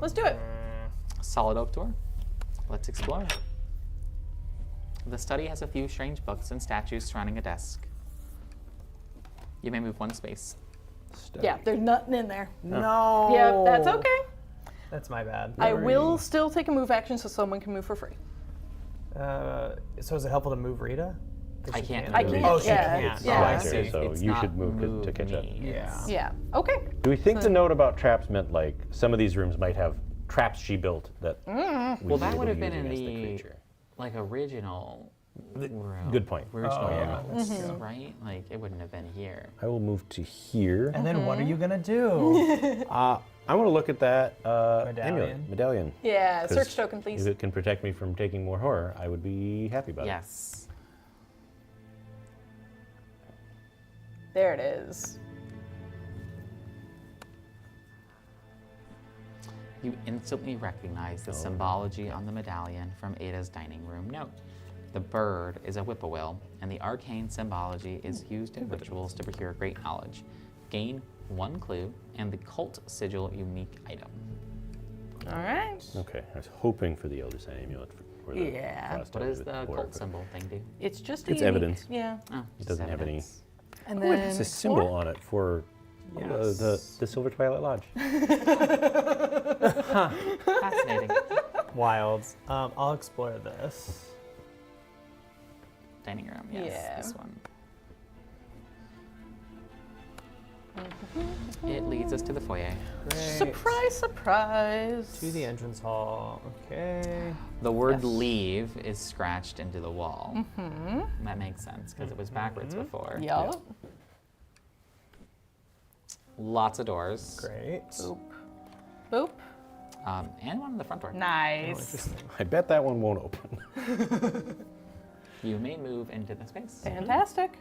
Let's do it. Solid oak door. Let's explore. The study has a few strange books and statues surrounding a desk. You may move 1 space. Yeah, there's nothing in there. No. Yep, that's okay. That's my bad. I will still take a move action so someone can move for free. So is it helpful to move Rita? 'Cause I she can't I move. can't. Oh, she yeah. can't. Yeah. Oh, I Okay, see. so It's you not should move to move catch up. me. Yeah. Yeah. Okay. Do we think the note about traps meant like some of these rooms might have traps she built that Well, that would have been in the like original room. Good point. Original yeah. rooms, right? Like it wouldn't have been here. I will move to here. And then what are you gonna do? I want to look at that amulet, Medallion. medallion. Yeah, 'Cause search token, please. If it can protect me from taking more horror, I would be happy about it. Yes. There it is. You instantly recognize the symbology on the medallion from Ada's dining room note. The bird is a whippoorwill, and the arcane symbology is used in rituals to procure great knowledge. Gain 1 clue, and the cult sigil unique item. All right. Okay, I was hoping for the Elder Sign amulet. For the Yeah. frost What over does the horror, cult but symbol thing do? It's just It's unique- evidence. Yeah. Oh, It just doesn't have any. evidence. And Oh, then it has a symbol 4. on it for Yes. the Silver Twilight Lodge. Fascinating. Wild. I'll explore this. Dining room, yes, Yeah. this one. It leads us to the foyer. Great. Surprise, surprise. To the entrance hall. Okay. The word Yes. leave is scratched into the wall. That makes sense because it was backwards before. Yup. Lots of doors. Great. Boop. Boop. And one in the front door. Oh, Nice. interesting. I bet that one won't open. You may move into the space. Fantastic.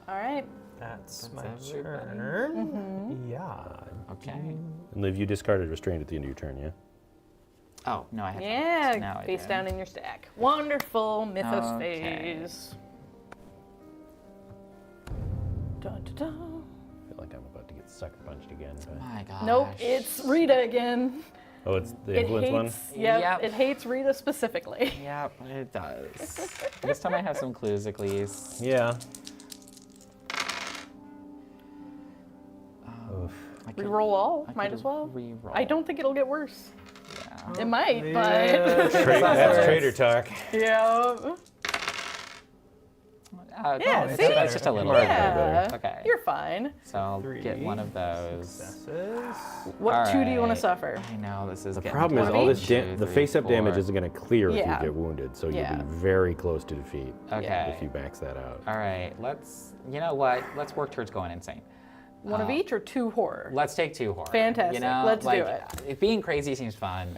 All right. That's my That's everybody. turn. Yeah. Okay. And Liv, you discarded restraint at the end of your turn, yeah? Oh, no, I have Yeah. not. No, I face didn't. down in your stack. Wonderful mythos Okay. phase. Dun, dun, dun. I feel like I'm about to get sucker punched again. But... My gosh. Nope, it's Rita again. Oh, it's the It influence one? hates, yep, Yep. it hates Rita specifically. Yep, it does. This time I have some clues at least. Yeah. I could- Reroll all, I might could as well. Reroll. I don't think it'll get worse. Yeah. It might, Yeah. That's traitor talk. but yeah. Yeah, it's, see? it's just a little bit. Yeah. Okay. You're fine. So I'll get 3 one of those. Successes. What All 2 do you want to right. suffer? I know this is The getting problem is One all of this each. the face-up damage 4. isn't going to clear if Yeah. you get wounded, so Yeah. you'll be very close to defeat Okay. if you max that out. All right. You know what? Let's work towards going insane. One of each or 2 horror? Let's take 2 horror. Fantastic. You know, Let's do like, it. Being crazy seems fun.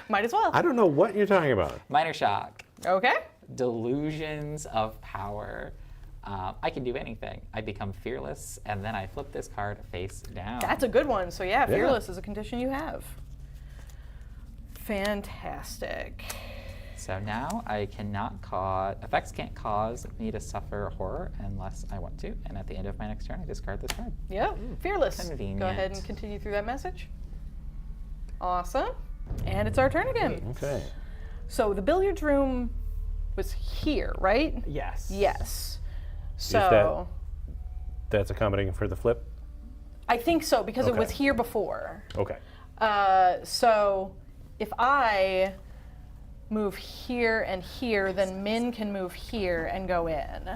Might as well. I don't know what you're talking about. Minor shock. Okay. Delusions of power. I can do anything. I become fearless, and then I flip this card face down. That's a good one. So yeah, fearless is a condition you have. Fantastic. So now I cannot cause, effects can't cause me to suffer horror unless I want to. And at the end of my next turn, I discard this card. Yep, fearless. Convenient. Go ahead and continue through that message. Awesome. And it's our turn again. Okay. So the billiards room was here, right? Yes. Yes. Is So that's accommodating for the flip? I think so because it Okay. was here before. Okay. So if I move here and here, then Min can move here and go in.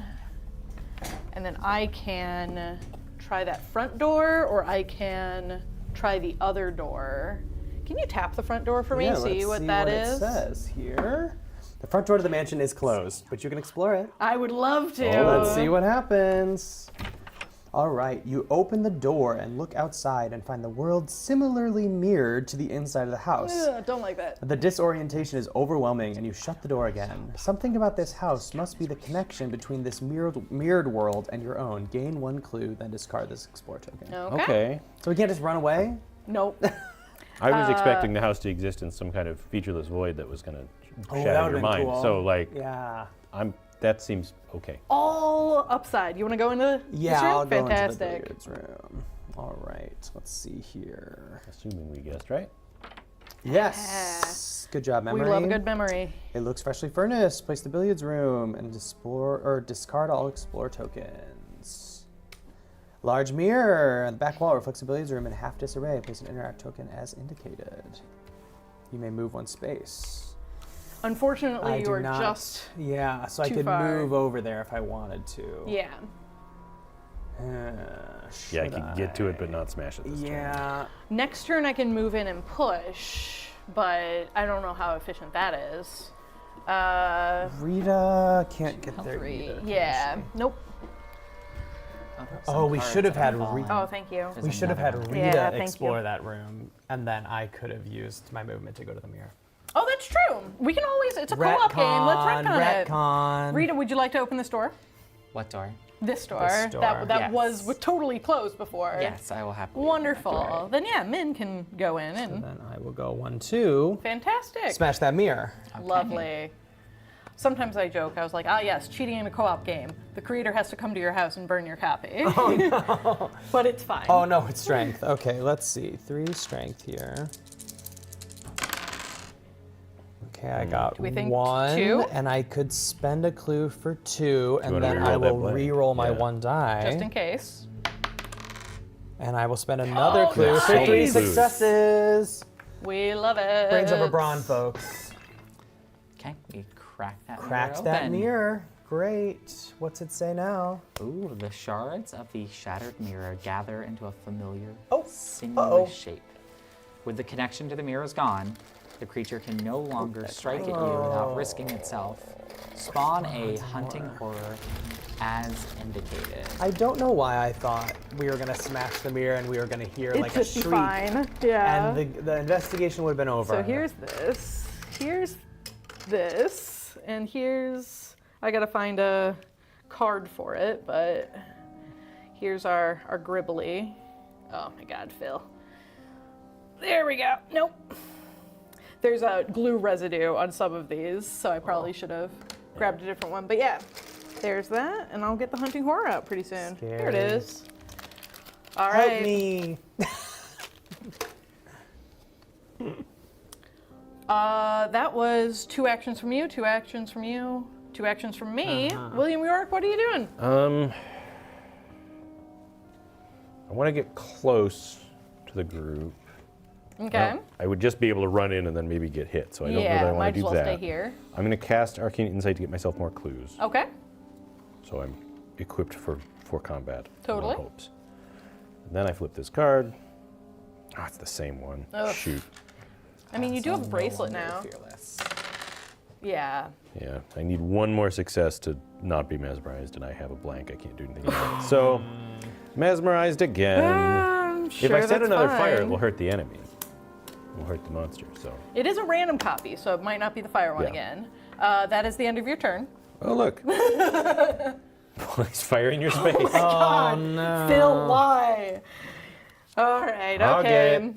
And then I can try that front door, or I can try the other door. Can you tap the front door for me? Yeah, See let's what see that what is? it says here. The front door to the mansion is closed, but you can explore it. I would love to. Let's see what happens. All right, you open the door and look outside and find the world similarly mirrored to the inside of the house. Ugh, don't like that. The disorientation is overwhelming and you shut the door again. Something about this house must be the connection between this mirrored world and your own. Gain 1 clue, then discard this explore token. Okay. So we can't just run away? Nope. I was expecting the house to exist in some kind of featureless void that was going to that shatter would've your been mind. cool. So like, Yeah. that seems okay. All upside. You want to go into Yeah, this room? I'll go into the Fantastic. billiards room. All right, let's see here. Assuming we guessed right. Yes. Good job, memory. We love a good memory. It looks freshly furnished. Place the billiards room and discard all explore tokens. Large mirror on the back wall reflects the billiards room in half disarray. Place an interact token as indicated. You may move 1 space. Unfortunately, I you do are not. just Yeah, so I too could far. move over there if I wanted to. yeah. Yeah, I could get to it, but not smash it this turn. Yeah. Next turn I can move in and push, but I don't know how efficient that is. Rita can't get there 3. either. can Yeah. she? Nope. Oh, we should have had Rita. Oh, thank you. We should have had Another Rita Yeah, thank explore you. that room, and then I could have used my movement to go to the mirror. Oh, that's true. We can always. It's a co-op game. Let's retcon it. Retcon. Rita, would you like to open this door? What door? This door. This door. That Yes. was totally closed before. Yes, I will happily. Wonderful. Then yeah, Min can go in and Then I will go 1, 2. fantastic. Smash that mirror. Lovely. Sometimes I joke. I was like, yes, cheating in a co-op game. The creator has to come to your house and burn your copy. Oh no. But it's fine. Oh no, it's strength. Okay, let's see. 3 strength here. Okay, I got we think 1, 2? and I could spend a clue for 2, and wanna then reroll I that will blank? re-roll my Yeah. 1 die. Just in case. And I will spend another Oh, clue for nice. 3 successes. We love it. Brains over brawn, folks. Okay, we cracked that Cracked mirror that open. mirror. Great. What's it say now? Ooh, the shards of the shattered mirror gather into a familiar, Oh, sinuous shape. With the connection to the mirrors gone, the creature can no longer strike at you without risking itself. Spawn a hunting horror as indicated. I don't know why I thought we were gonna smash the mirror and we were gonna hear It's like a just shriek, fine. Yeah. and the investigation would have been over. So here's this. Here's this. And here's. I gotta find a card for it, but here's our gribbly. Oh my god, Phil. There we go. Nope. There's a glue residue on some of these, so I probably should have grabbed a different one. But yeah, there's that, and I'll get the hunting horror out pretty soon. There it Scary. is. All right. Help me. That was 2 actions from you, 2 actions from you, 2 actions from me. William York, what are you doing? I want to get close to the group. Okay. I would just be able to run in and then maybe get hit, so I don't know that Yeah, I want might to as do well that. stay here. I'm going to cast Arcane Insight to get myself more clues, Okay. so I'm equipped for combat. Totally. in hopes. And then I flip this card. Oh, it's the same one. Ugh. Shoot. I mean, you do have a No bracelet longer now. Fearless. Yeah. Yeah, I need 1 more success to not be mesmerized, and I have a blank. I can't do anything about it. So, mesmerized again. I'm sure if I set that's another fire, it fine. will hurt the enemy. It will hurt the monster, so. It is a random copy, so it might not be the fire one Yeah. again. That is the end of your turn. Oh, look. He's firing your space. Oh no. Phil, why? All right, okay.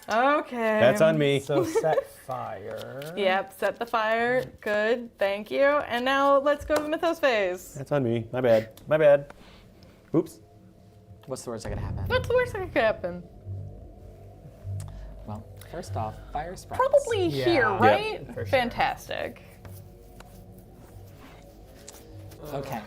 Okay. That's on me. So set fire. Yep, set the fire. Good, thank you. And now let's go to the Mythos phase. That's on me. My bad. My bad. Oops. What's the worst that could happen? What's the worst that could happen? Well, first off, fire spreads. Probably Yeah. here, Yeah, right? for sure. Fantastic. Okay.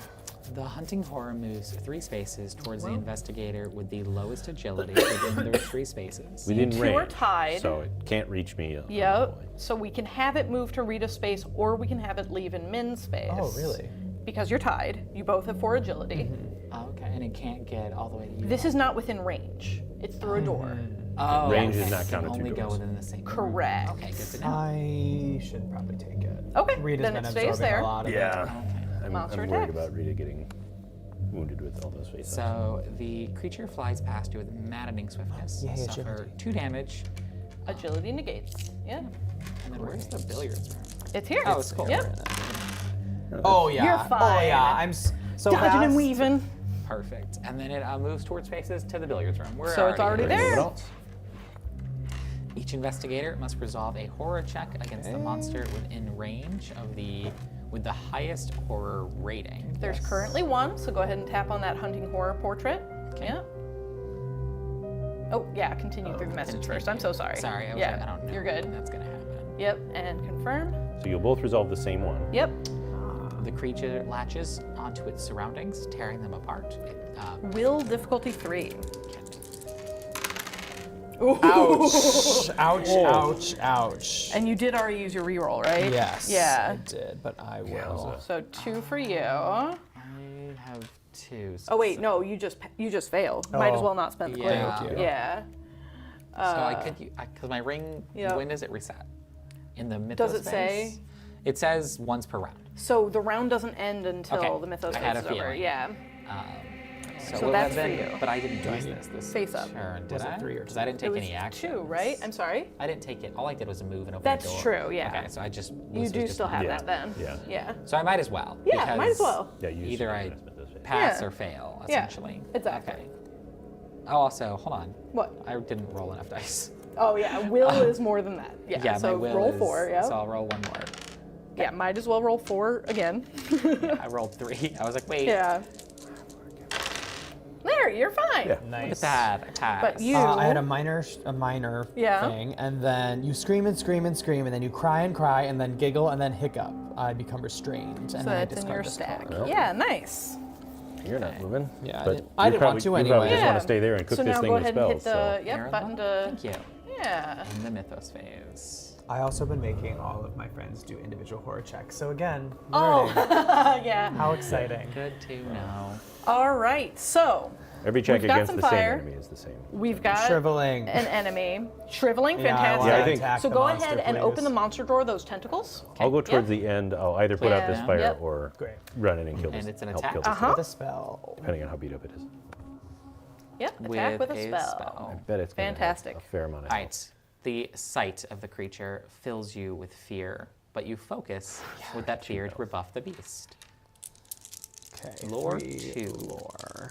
The hunting horror moves 3 spaces towards the investigator with the lowest agility within those 3 spaces. Within two range. are tied. So it can't reach me. Yep. So we can have it move to Rita's space, or we can have it leave in Min's space. Oh, really? Because you're tied. You both have 4 agility. Okay, and it can't get all the way to you. This is not within range. It's through a door. Oh, Range okay. is not It counted can through only go doors. within the same room. Correct. Okay, good to know. I should probably take it. Okay, Rita's then been it stays absorbing there. a lot of it. Yeah. Okay. I'm Monster worried attacks. about Rita getting wounded with all those faces. So the creature flies past you with maddening swiftness. Yay, Suffer agility. 2 damage. Agility negates. Yeah. And then where's the billiards room? It's here. Oh, it's cool. Yep. Oh yeah. You're Oh fine. yeah. I'm so Dodging fast. and weaving. Perfect. And then it moves towards spaces to the billiards room. We're So it's already here. there. What else? Each investigator must resolve a horror check against the monster within range of with the highest horror rating. There's currently 1, so go ahead and tap on that hunting horror portrait. Okay. Yeah. Oh, yeah, continue through the message first. I'm so sorry. Sorry, I don't know. You're good. That's gonna happen. Yep, and confirm. So you'll both resolve the same one. Yep. The creature latches onto its surroundings, tearing them apart. Will difficulty 3. Ouch. Ouch. Ouch. Ouch. And you did already use your reroll, right? Yes. Yeah. I did, but I will. So 2 for you. I have 2. Oh wait, no, you just fail. Might as Oh. well not spend the clue. Yeah. Thank you. Yeah. So I could, because my ring, Yep. when does it reset? In the Mythos Does it say? phase? It says once per round. So the round doesn't end until Okay, the Mythos I had phase a is over. feeling. Yeah. So that's for then, you. But I didn't use this Face up. turn, did Was it I? 3 or Because I didn't take It was any action. 2, right? I'm sorry. I didn't take it. All I did was move and open That's the door. true, yeah. Okay, so I just. You this do was just still have me. Yeah. that then. Yeah. Yeah. So I might as well. Yeah, might as because well. Yeah, you Either I used to do this. pass Yeah. or fail, Yeah, essentially. exactly. Okay. Oh, also, hold on. What? I didn't roll enough dice. Oh yeah, will is more than that. Yeah. Yeah, so my will roll is, 4. Yeah. So I'll roll 1 more. Yeah, might as well roll 4 again. Yeah, I rolled 3. I was like, wait. Yeah. There, you're fine. Yeah. Nice. Look at that. I passed. But you. I had a minor Yeah. thing, and then you scream and scream and scream, and then you cry and cry, and then giggle, and then hiccup. I become restrained, and So then I that's in your discard this stack. card. Yeah, nice. You're not moving. Yeah, I but didn't- I you didn't probably, want to you anyway. probably just Yeah. want to stay there and cook So this now thing go with ahead and hit spells. the Here, button to. Thank you. Yeah. In the Mythos phase. I also been making all of my friends do individual horror checks. So again, Oh. learning. Yeah. How exciting. Good to know. All right. So Every check We've got against some the fire. same enemy is the same. we've got Shriveling. an enemy. Shriveling, Yeah, I fantastic. wanna Yeah, I think- attack So the go monster, ahead and please. open the monster door, those tentacles. I'll go towards Yeah. the end. I'll either put out this Yeah. fire Yep. or Great. run in and kill And this. it's an help attack? kill this Uh-huh. With a spell. depending on how beat up it is. Yep, attack with a spell. I bet it's gonna have Fantastic. a fair amount of All health. right. The sight of the creature fills you with fear, but you focus with that fear to rebuff the beast. Okay. Lore 3 2. lore.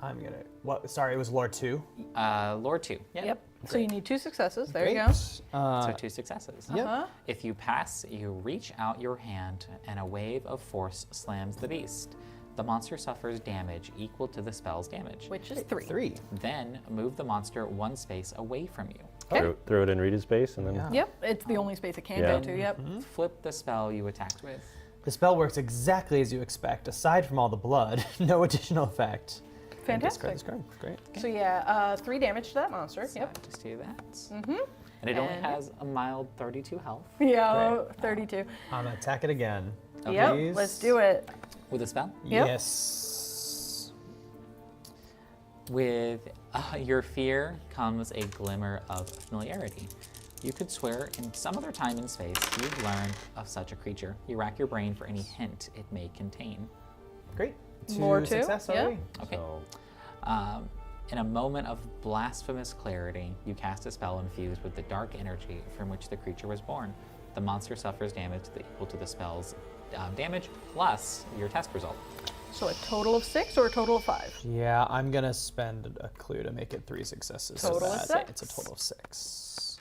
I'm gonna. What? Sorry, it was lore 2. Lore 2. Yep. So you need 2 successes. There you go. Great. So 2 successes. Yep. Uh-huh. If you pass, you reach out your hand and a wave of force slams the beast. The monster suffers damage equal to the spell's damage. Which is 3. 3. Then move the monster 1 space away from you. Throw it in Rita's space and then Yeah. Yep, it's the only space it can Yeah. go to. Yep. Flip the spell you attacked with. The spell works exactly as you expect. Aside from all the blood, no additional effect. And Fantastic. discard. Great. So yeah, 3 damage to that monster. So Yep. just do that. Mm-hmm. And it only And- has a mild 32 health Yeah, 32. I'm gonna attack it again. Yep, Please. let's do it. with a spell. Yep. Yes. With your fear comes a glimmer of familiarity. You could swear in some other time and space you've learned of such a creature. You rack your brain for any hint it may contain. Great. Lore 2, success yeah. already. Okay. so In a moment of blasphemous clarity, you cast a spell infused with the dark energy from which the creature was born. The monster suffers damage equal to the spell's damage plus your test result. So a total of 6 or a total of 5? Yeah, I'm gonna spend a clue to make it 3 successes. so Total of that 6. It's a total of 6.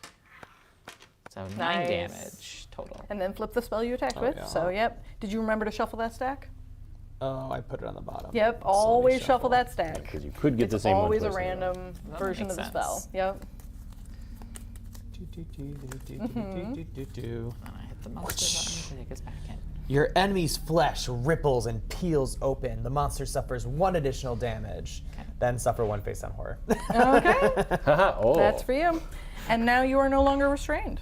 So 9 Nice. damage total. And then flip the spell you attacked with. yeah. So, yep. Did you remember to shuffle that stack? Oh, I put it on the bottom. Yep, So let me always shuffle that Yeah, stack. because you could get the It's same one always a twice in row. random That version makes of the spell. sense. Yep. And I hit the monster button to take us back in. Your enemy's flesh ripples and peels open. The monster suffers 1 additional damage, then suffer 1 face down horror. Okay, Oh. that's for you. And now you are no longer restrained.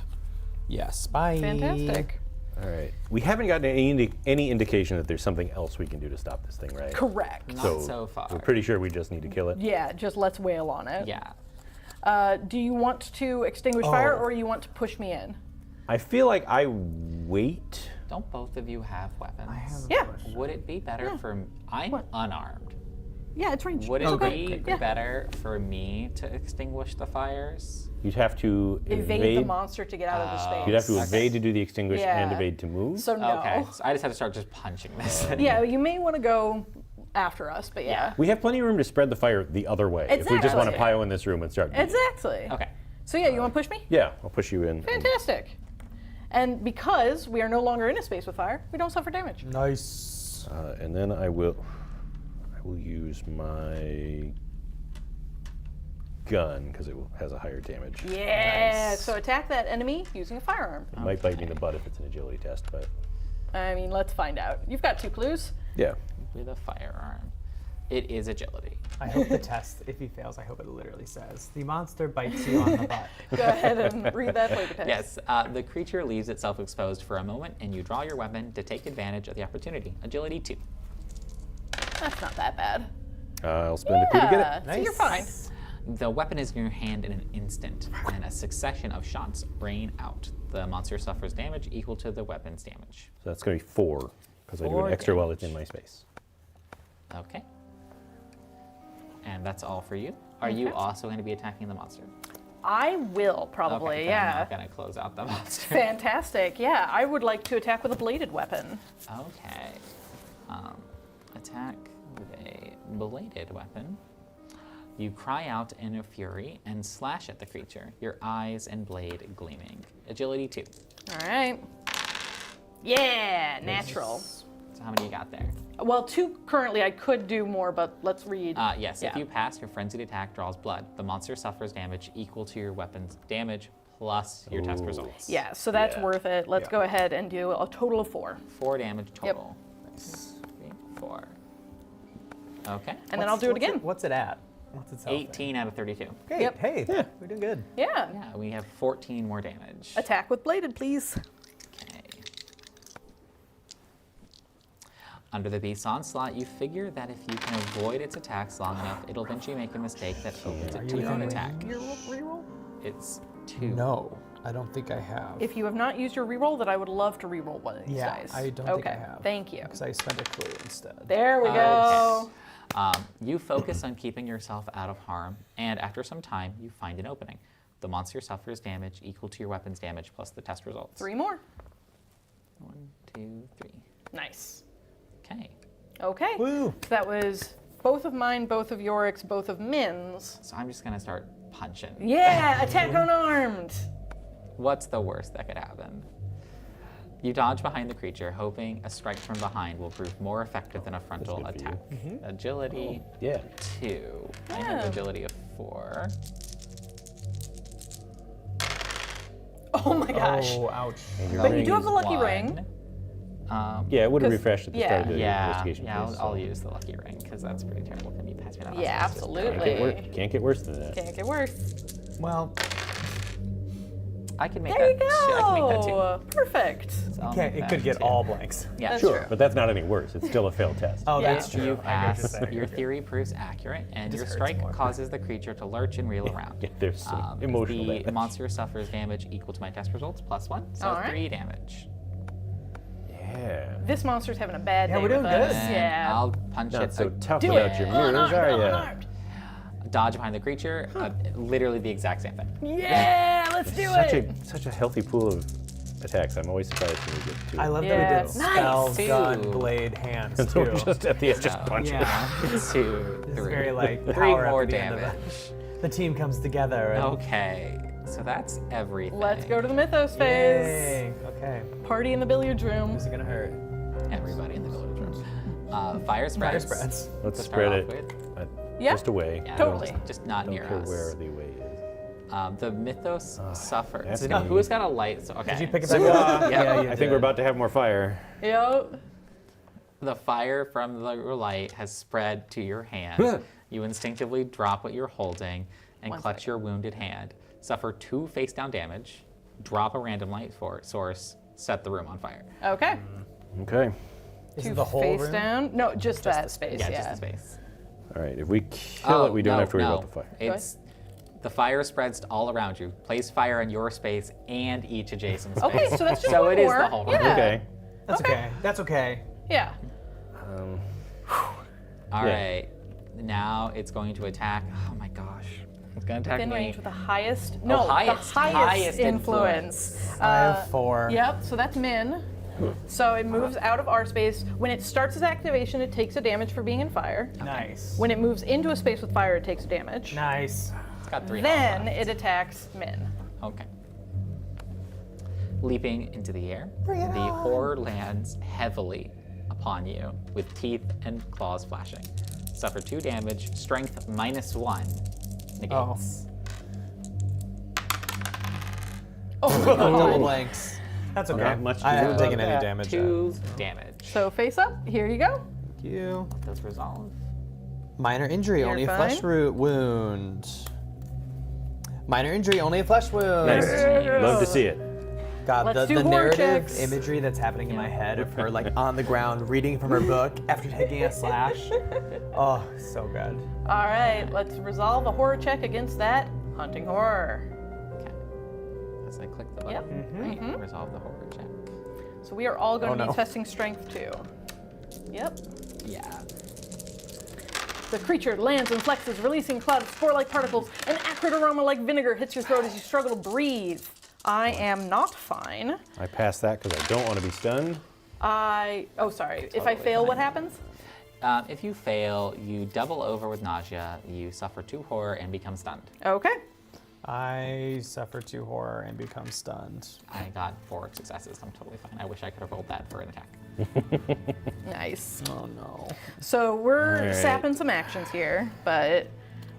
Yes, bye. Fantastic. All right. We haven't gotten any indication that there's something else we can do to stop this thing, right? Correct. Not so far. We're pretty sure we just need to kill it. Yeah, just let's wail on it. Yeah. Do you want to extinguish fire or you want to push me in? I feel like I wait. Don't both of you have weapons? Yeah. Would it be better for I'm unarmed. Yeah, it's ranged. Would it Okay. be better for me to extinguish the fires? You'd have to Evade the monster to get out of the space. You'd have to Okay. evade to do the extinguish and Yeah. evade to move. So no. Okay, so I just have to start just punching this. Yeah, you may want to go after us, but yeah. We have plenty of room to spread the fire the other way. If we just want to Exactly. pile in this room and start. Exactly. Okay. So yeah, you want to push me? Yeah, I'll push you in. Fantastic. And because we are no longer in a space with fire, we don't suffer damage. Nice. And then I will use my gun because it has a higher damage. Yeah. Nice. So attack that enemy using a firearm. It might bite me in the butt if it's an agility test, but I mean, let's find out. You've got 2 clues. yeah. With a firearm. It is agility. I hope the test, if he fails, I hope it literally says, the monster bites you on the butt. Go ahead and read that flavor text. Yes, the creature leaves itself exposed for a moment, and you draw your weapon to take advantage of the opportunity. Agility 2. That's not that bad. I'll spend a coup to get it. So you're fine. The weapon is in your hand in an instant, and a succession of shots rain out. The monster suffers damage equal to the weapon's damage. So that's going to be 4 because I do 4 an extra while it's in damage. my space. Okay. And that's all for you. Are you also going to be attacking the monster? I will probably, Okay, then yeah. I'm not going to close out the monster. Fantastic. Yeah, I would like to attack with a bladed weapon. Okay. Attack with a bladed weapon. You cry out in a fury and slash at the creature, your eyes and blade gleaming. Agility 2. All right. Yeah, natural. So how many you got there? Well, 2 currently. I could do more, but let's read. Yes, if you pass, your frenzied attack draws blood. The monster suffers damage equal to your weapon's damage plus your test results. Yeah, so that's Yeah. worth it. Let's go ahead and do a total of 4. 4 damage total. 3, 4. Okay. And then I'll do it again. What's it at? What's its health? 18 out of 32. Great. Yep. Hey, we're doing good. Yeah. Yeah, we have 14 more damage. Attack with bladed, please. Okay. Under the beast's onslaught, you figure that if you can avoid its attacks long enough, it'll eventually make a mistake that opens it to your own attack. Your reroll? It's 2. No, I don't think I have. If you have not used your reroll, then I would love to reroll one of these yeah, dice. I don't okay. think I have. Thank you. Because I spent a clue instead. There we go. You focus on keeping yourself out of harm, and after some time, you find an opening. The monster suffers damage equal to your weapon's damage plus the test results. 3 more. 1, 2, 3. Nice. Okay. Okay. Woo! That was both of mine, both of Yorick's, both of Min's. So I'm just gonna start punching. Yeah, attack unarmed. What's the worst that could happen? You dodge behind the creature, hoping a strike from behind will prove more effective than a frontal That's good for attack. Agility Yeah. 2. I have agility of 4. Oh my gosh. Oh, ouch. And your But you ring do have is- the lucky 1. ring. Yeah, it would have 'Cause- refreshed at the yeah. start of the Yeah, investigation. yeah, phase, I'll so- use the lucky ring because that's pretty terrible. Can you pass me that? Yeah, last one? Can't get, absolutely. can't get worse than that. Can't get worse. Well, I can make There you that. I can make that go. Perfect. too. So I'll okay, make it that could get too. all blanks. Yeah, That's sure. true. But that's not any worse. It's still a failed test. Oh, Yeah. that's true. You I get what you're pass. saying. Your theory proves accurate, and Just your hurts strike more. causes the creature to lurch and reel around. Yeah, there's some emotional The damage. monster suffers damage equal to my test results plus 1, so All right. 3 damage. Yeah. This monster's having a bad Yeah, day we're with doing us. good. And Yeah. I'll punch Not it. so tough Do without it. your mirrors, are you? Unarmed. Dodge behind the creature. Literally the exact same thing. Yeah, let's do Such it. a healthy pool of attacks. I'm always surprised when we get 2. I love Yeah. that we did spell, Nice. gun, 2. blade, hands So too. just at the end, just punch it. Yeah. 2, It's 3. very like 3 power up more at the end of damage. The team comes together. And Okay, so that's everything. Let's go to the Mythos phase. Yay. Okay. Party in the billiards room. Who's it gonna hurt? Everybody in the village room. Fire Fire spreads. spreads. Let's to spread start it off with. Yeah. just away. Yeah, Totally. Just not Don't near care us. where the away is. The Mythos suffers. that's So, me. who's got a light? So, okay. Did you pick it back up? Yeah, you I think we're did. about to have more fire. Yep. The fire from the light has spread to your hand. You instinctively drop what you're holding and One clutch second. your wounded hand. Suffer 2 face down damage. Drop a random light source. Set the room on fire. Okay. Okay. Is 2 it the whole face room? down. No, just that space. Yeah, Yeah. just the space. All right. If we kill it, we don't have to worry about the fire. It's the fire spreads all around you. Place fire in your space and each adjacent space. Okay, so that's just So one it is more. the whole room. Yeah. Okay. That's okay. That's okay. Yeah. All Yeah. right. Now it's going to attack. Oh my gosh. It's going to attack Within me. range with the highest. No, highest. the highest, Highest influence. I have 4. Yep. So that's Min. So it moves out of our space. When it starts its activation, it takes a damage for being in fire. Nice. When it moves into a space with fire, it takes a damage. Nice. It's got 3 Then health it attacks Min. left. Okay. Leaping into the air, the horror lands heavily upon you with teeth and claws flashing. Suffer 2 damage. Strength -1 negates. Oh my god. Double blanks. That's okay. Not much to I do haven't about taken any that. damage 2 yet. damage. So face up. Here you go. Thank you. Does resolve. Minor injury, You're only a fine. flesh wound. Minor injury, only a flesh wound. Nice. Love to see it. God, Let's the do horror narrative checks. imagery that's happening in my head of her like on the ground reading from her book after taking a slash. Oh, so good. All right. Let's resolve a horror check against that hunting horror. Okay. As I click the Yep. button, right, resolve the horror check. So we are all going Oh, to no. be testing strength too. Yep. Yeah. The creature lands and flexes, releasing a cloud of spore-like particles. An acrid aroma like vinegar hits your throat as you struggle to breathe. I am not fine. I pass that because I don't want to be stunned. Oh, sorry. If I Totally fail, what fine. happens? If you fail, you double over with nausea, you suffer 2 horror and become stunned. Okay. I suffer 2 horror and become stunned. I got 4 successes. I'm totally fine. I wish I could have rolled that for an attack. Nice. Oh no. So we're All right. sapping some actions here, but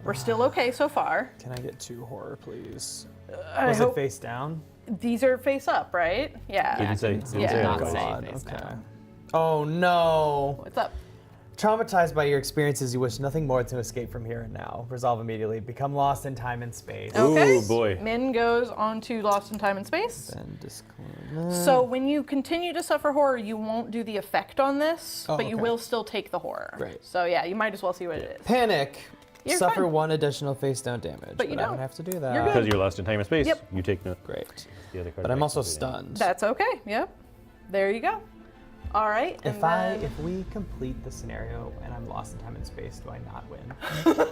we're still okay so far. Can I get 2 horror, please? I Was it hope face down? these are face up, right? Yeah. Didn't say- It's didn't say not otherwise. safe God, face okay. down. Oh no. What's up? Traumatized by your experiences, you wish nothing more to escape from here and now. Resolve immediately. Become lost in time and space. Okay. Ooh, boy. Min goes on to Lost in Time and Space. Then disclose. So when you continue to suffer horror, you won't do the effect on this, Oh, but you okay. will still take the horror. Great. So yeah, you might as well see what it is. Panic. You're Suffer fine. 1 additional face down damage. But you I don't. don't have to do that. You're good. Because you're lost in time and space, Yep. you take no. Great. The other card But I'm back also to the end. stunned. That's okay. Yep. There you go. All right. And then If we complete the scenario and I'm lost in time and space, do I not win?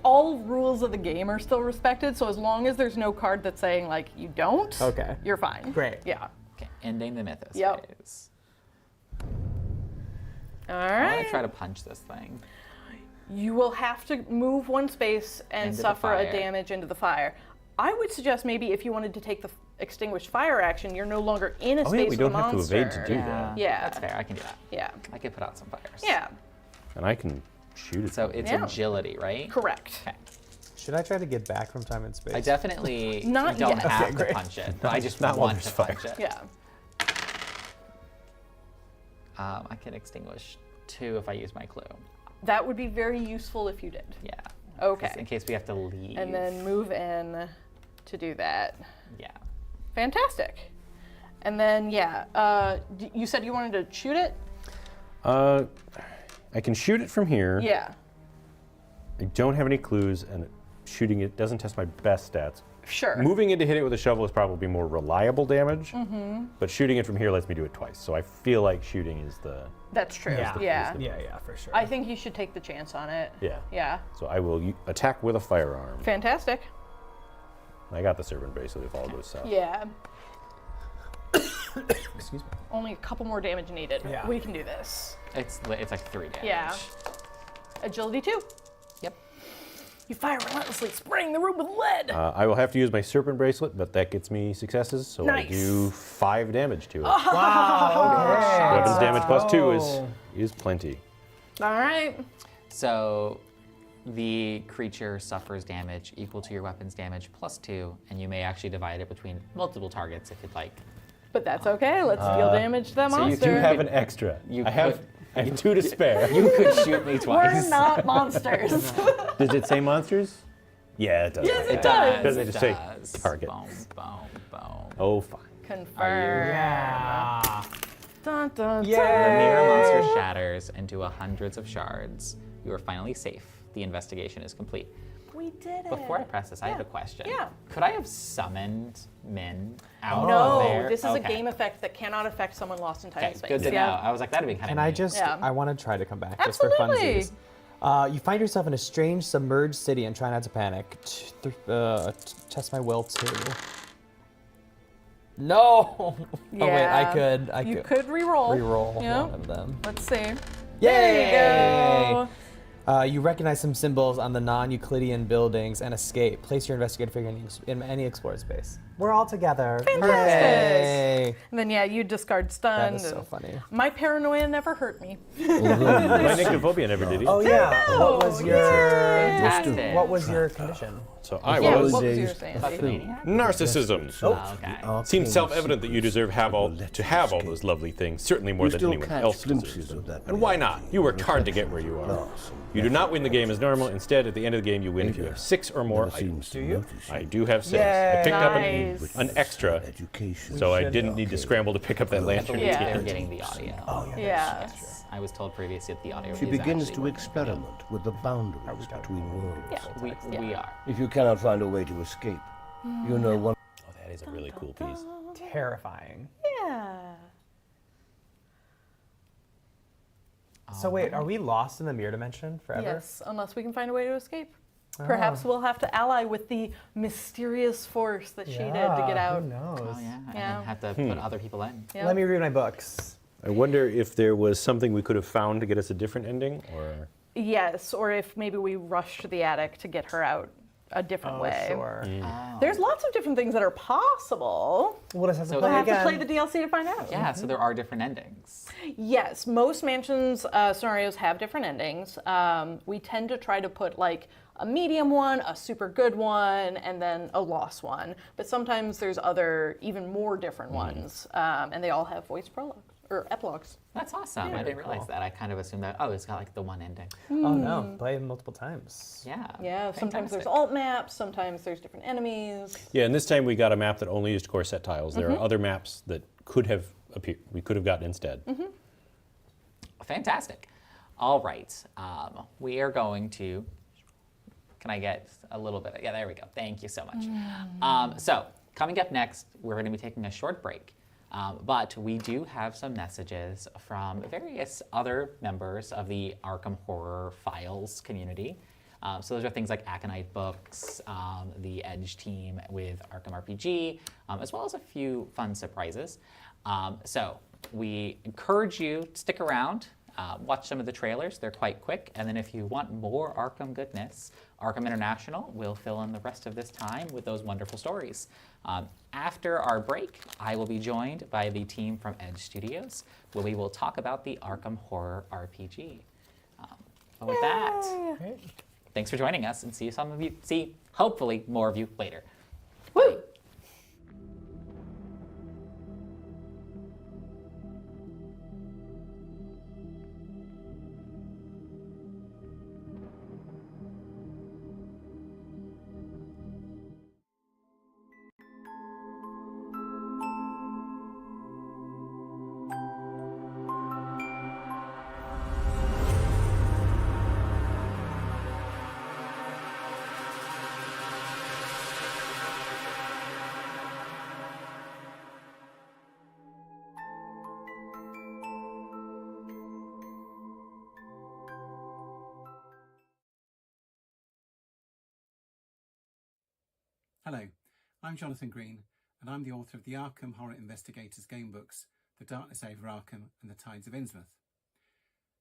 all rules of the game are still respected, so as long as there's no card that's saying like you don't, Okay. you're fine. Great. Yeah. Okay, ending the Mythos Yep. phase. All I want right. to try to punch this thing. You will have to move 1 space and Into the suffer a fire. damage into the fire. I would suggest maybe if you wanted to take the extinguished fire action, you're no longer in a Oh, space yeah, we with don't a have to monster. evade to do Yeah, that. Yeah. That's fair. I can do that. Yeah. I can put out some fires. Yeah. And I can shoot it. So it's Yeah. agility, right? Correct. Okay. Should I try to get back from time and space? I definitely Not don't yet. have Okay, to great. punch it, but I just Not while want to there's punch fire. it. Yeah. I can extinguish 2 if I use my clue. That would be very useful if you did. Yeah. Okay. Just in case we have to leave. And then move in to do that. Yeah. Fantastic. And then, yeah, you said you wanted to shoot it? I can shoot it from here. Yeah. I don't have any clues, and shooting it doesn't test my best stats. Sure. Moving in to hit it with a shovel is probably more reliable damage, but shooting it from here lets me do it twice. So I feel like shooting is the That's true. Yeah. Yeah. Yeah, for sure. I think you should take the chance on it. yeah. Yeah. So I will attack with a firearm. Fantastic. I got the servant bracelet if all goes south. Yeah. Excuse me. Only a couple more damage needed. Yeah. We can do this. It's like 3 damage. Yeah. Agility 2. Yep. You fire relentlessly, spraying the room with lead. I will have to use my serpent bracelet, but that gets me successes, so I Nice. do 5 damage to it. Wow, okay. Weapons damage plus 2 Oh. is plenty. All right. So the creature suffers damage equal to your weapon's damage plus 2, and you may actually divide it between multiple targets if you'd like. But that's okay. Let's deal damage to that so you monster. You have an extra. You I have 2 to spare. You could shoot me twice. We're not monsters. Does it say monsters? Yeah, it does. Yes, It it does. Doesn't It just say does. target. Boom, boom, boom. Oh, fine. Confirm. Yeah. Dun, dun, Yay. The dun. mirror monster shatters into hundreds of shards. You are finally safe. The investigation is complete. We did it. Before I press this, I have a question. Yeah. Could I have summoned Min out No, of there? this is a Okay. game effect that cannot affect someone lost in time Okay, and space. good to Yeah. know. I was like, that'd be kind of Can I just, Yeah. I want to try to come back just for Absolutely. funsies. You find yourself in a strange submerged city and try not to panic. Test my will too. No! Oh wait, I You could could re-roll. re-roll Yeah. one of them. Let's see. Yay! There you go. You recognize some symbols on the non-Euclidean buildings and escape. Place your investigative figure in any explored space. We're all together. Fantastic. Yay! And then, yeah, you discard stun. That is so and funny. My paranoia never hurt me. My nyctophobia never did Oh either. yeah. What was your Fantastic. What was your condition? So I Yeah, was what was your days sanity? Maniac? narcissism. Oh, okay. Seems self-evident that you deserve to have all those lovely things, certainly more You than still anyone catch else glimpses deserves them. of that And why not? You worked hard to get where you are. You do not win the game as normal. Instead, at the end of the game, you win if you have 6 or more items. Do you? I do have 6. I picked up Nice. an extra, Education. so I didn't need to scramble to pick up that I lantern. believe Yeah. they're getting the audio. Yeah. Yes. I was told previously that the audio She is begins actually to working. experiment with the boundaries between worlds. Yeah. We are. If you cannot find a way to escape, you know one. Oh, that is a really cool piece. Terrifying. Yeah. So wait, are we lost in the mirror dimension forever? Yes, unless we can find a way to escape. Perhaps we'll have to ally with the mysterious force that she did to get out. Who knows? Oh yeah. And Yeah. then have to put other people in. Yeah. Let me read my books. I wonder if there was something we could have found to get us a different ending, or Yes, or if maybe we rush to the attic to get her out a different way. Sure. There's lots of different things that are possible. We'll just have to So play We'll have again. to play the DLC to find out. Yeah, so there are different endings. Yes, most mansions scenarios have different endings. We tend to try to put like a medium one, a super good one, and then a lost one. But sometimes there's other, even more different ones, and they all have voice prologues or epilogues. That's awesome. I didn't realize that. I kind of assumed that, it's got like the one ending. Oh no, play it multiple times. Yeah. Yeah, sometimes there's fantastic. alt maps, sometimes there's different enemies. yeah. And this time we got a map that only used core set tiles. There are other maps that could have appeared. We could have gotten instead. Fantastic. All right. We are going to. Can I get a little bit? Yeah, there we go. Thank you so much. So, coming up next, we're going to be taking a short break. But we do have some messages from various other members of the Arkham Horror Files community. So those are things like Aconite Books, the Edge team with Arkham RPG, as well as a few fun surprises. So we encourage you to stick around, watch some of the trailers. They're quite quick. And then if you want more Arkham goodness, Arkham International will fill in the rest of this time with those wonderful stories. After our break, I will be joined by the team from Edge Studios, where we will talk about the Arkham Horror RPG. And with that, thanks for joining us, and see hopefully more of you later. Woo! Hello, I'm Jonathan Green, and I'm the author of the Arkham Horror Investigators gamebooks, The Darkness Over Arkham and The Tides of Innsmouth.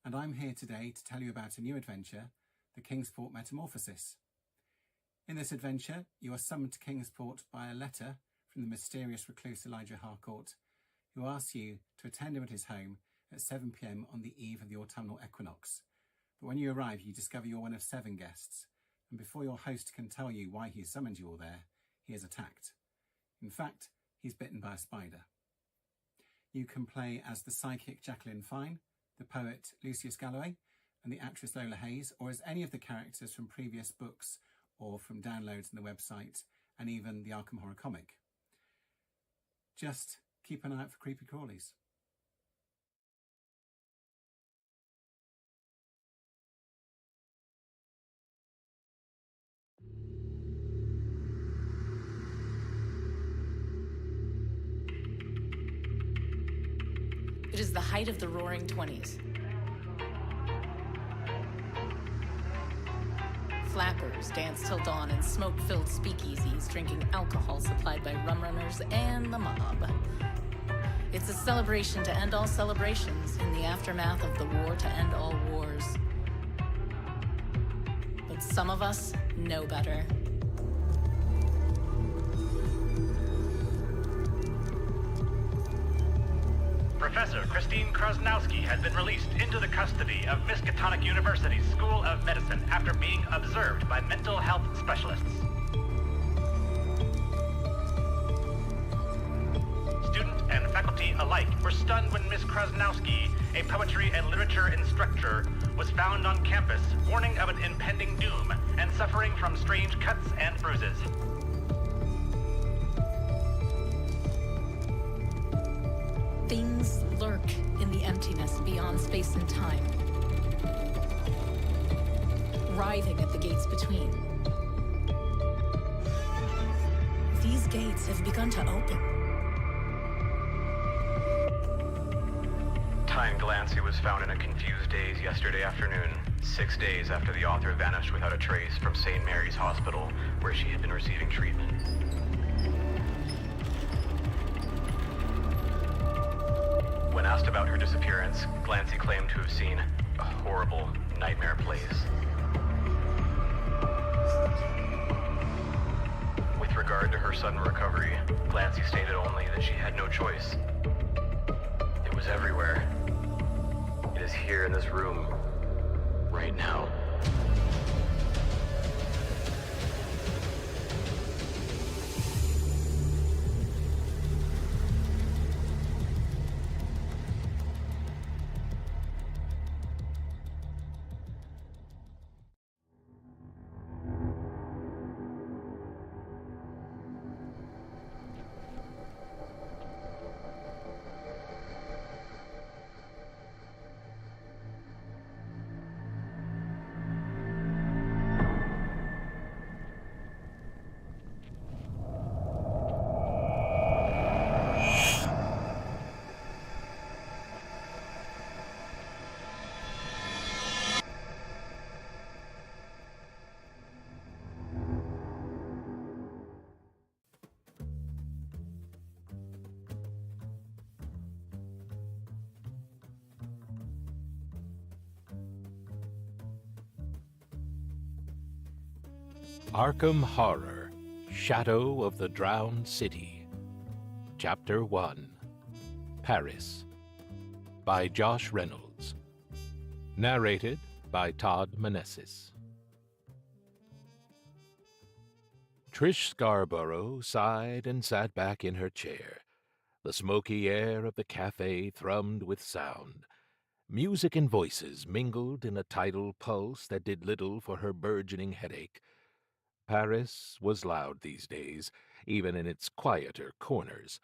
And I'm here today to tell you about a new adventure, The Kingsport Metamorphosis. In this adventure, you are summoned to Kingsport by a letter from the mysterious recluse Elijah Harcourt, who asks you to attend him at his home at 7 p.m. on the eve of the autumnal equinox. But when you arrive, you discover you're one of 7 guests, and before your host can tell you why he summoned you all there, he is attacked. In fact, he's bitten by a spider. You can play as the psychic Jacqueline Fine, the poet Lucius Galloway, and the actress Lola Hayes, or as any of the characters from previous books or from downloads on the website, and even the Arkham Horror comic. Just keep an eye out for creepy crawlies. It is the height of the Roaring Twenties. Flappers dance till dawn in smoke-filled speakeasies, drinking alcohol supplied by rum runners and the mob. It's a celebration to end all celebrations in the aftermath of the war to end all wars. But some of us know better. Professor Christine Krasnowski has been released into the custody of Miskatonic University's School of Medicine after being observed by mental health specialists. Student and faculty alike were stunned when Miss Krasnowski, a poetry and literature instructor, was found on campus warning of an impending doom and suffering from strange cuts and bruises. Things lurk in the emptiness beyond space and time, writhing at the gates between. These gates have begun to open. Tyne Glancy was found in a confused daze yesterday afternoon, 6 days after the author vanished without a trace from St. Mary's Hospital, where she had been receiving treatment. When asked about her disappearance, Glancy claimed to have seen a horrible nightmare plays. With regard to her sudden recovery, Glancy stated only that she had no choice. It was everywhere. It is here in this room, right now. Arkham Horror, Shadow of the Drowned City. Chapter 1, Paris, by Josh Reynolds. Narrated by Todd Manessis. Trish Scarborough sighed and sat back in her chair. The smoky air of the cafe thrummed with sound. Music and voices mingled in a tidal pulse that did little for her burgeoning headache. Paris was loud these days, even in its quieter corners.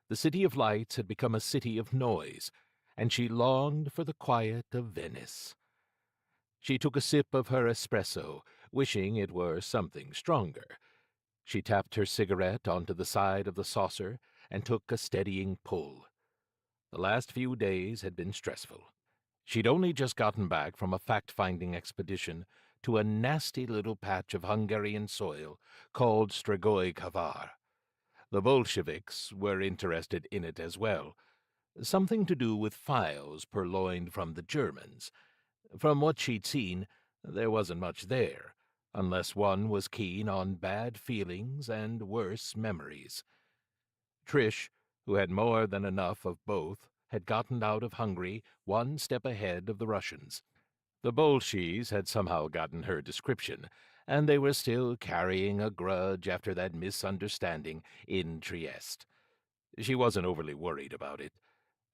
The City of Lights had become a city of noise, and she longed for the quiet of Venice. She took a sip of her espresso, wishing it were something stronger. She tapped her cigarette onto the side of the saucer and took a steadying pull. The last few days had been stressful. She'd only just gotten back from a fact-finding expedition to a nasty little patch of Hungarian soil called Strigoi Kavar. The Bolsheviks were interested in it as well. Something to do with files purloined from the Germans. From what she'd seen, there wasn't much there, unless one was keen on bad feelings and worse memories. Trish, who had more than enough of both, had gotten out of Hungary one step ahead of the Russians. The Bolsheviks had somehow gotten her description, and they were still carrying a grudge after that misunderstanding in Trieste. She wasn't overly worried about it.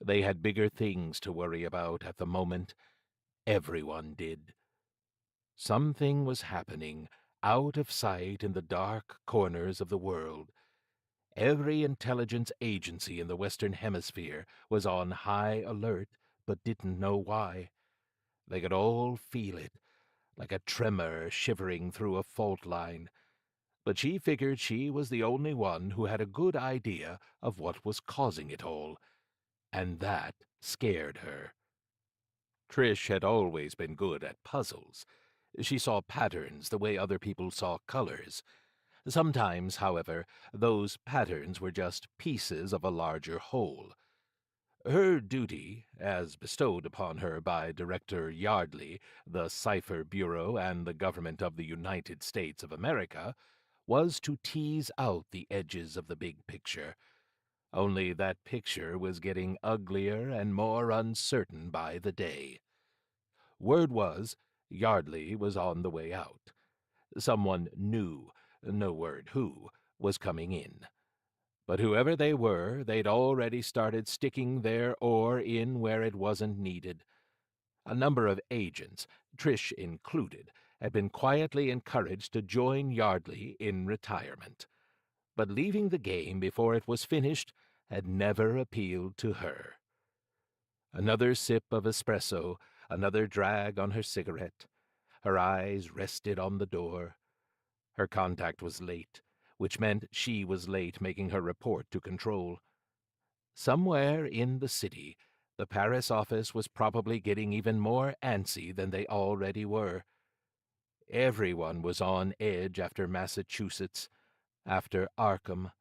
They had bigger things to worry about at the moment. Everyone did. Something was happening out of sight in the dark corners of the world. Every intelligence agency in the Western Hemisphere was on high alert, but didn't know why. They could all feel it, like a tremor shivering through a fault line. But she figured she was the only one who had a good idea of what was causing it all, and that scared her. Trish had always been good at puzzles. She saw patterns the way other people saw colors. Sometimes, however, those patterns were just pieces of a larger whole. Her duty, as bestowed upon her by Director Yardley, the Cipher Bureau, and the government of the United States of America, was to tease out the edges of the big picture. Only that picture was getting uglier and more uncertain by the day. Word was, Yardley was on the way out. Someone new, no word who, was coming in. But whoever they were, they'd already started sticking their oar in where it wasn't needed. A number of agents, Trish included, had been quietly encouraged to join Yardley in retirement. But leaving the game before it was finished had never appealed to her. Another sip of espresso, another drag on her cigarette. Her eyes rested on the door. Her contact was late, which meant she was late making her report to control. Somewhere in the city, the Paris office was probably getting even more antsy than they already were. Everyone was on edge after Massachusetts, after Arkham.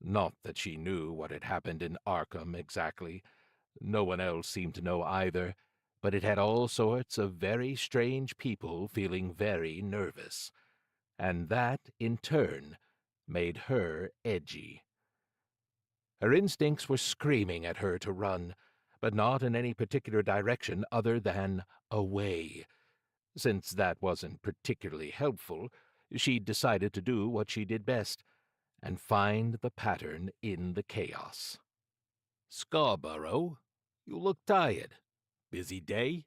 Not that she knew what had happened in Arkham exactly. No one else seemed to know either, but it had all sorts of very strange people feeling very nervous. And that, in turn, made her edgy. Her instincts were screaming at her to run, but not in any particular direction other than away. Since that wasn't particularly helpful, she decided to do what she did best, and find the pattern in the chaos. "Scarborough, you look tired. Busy day?"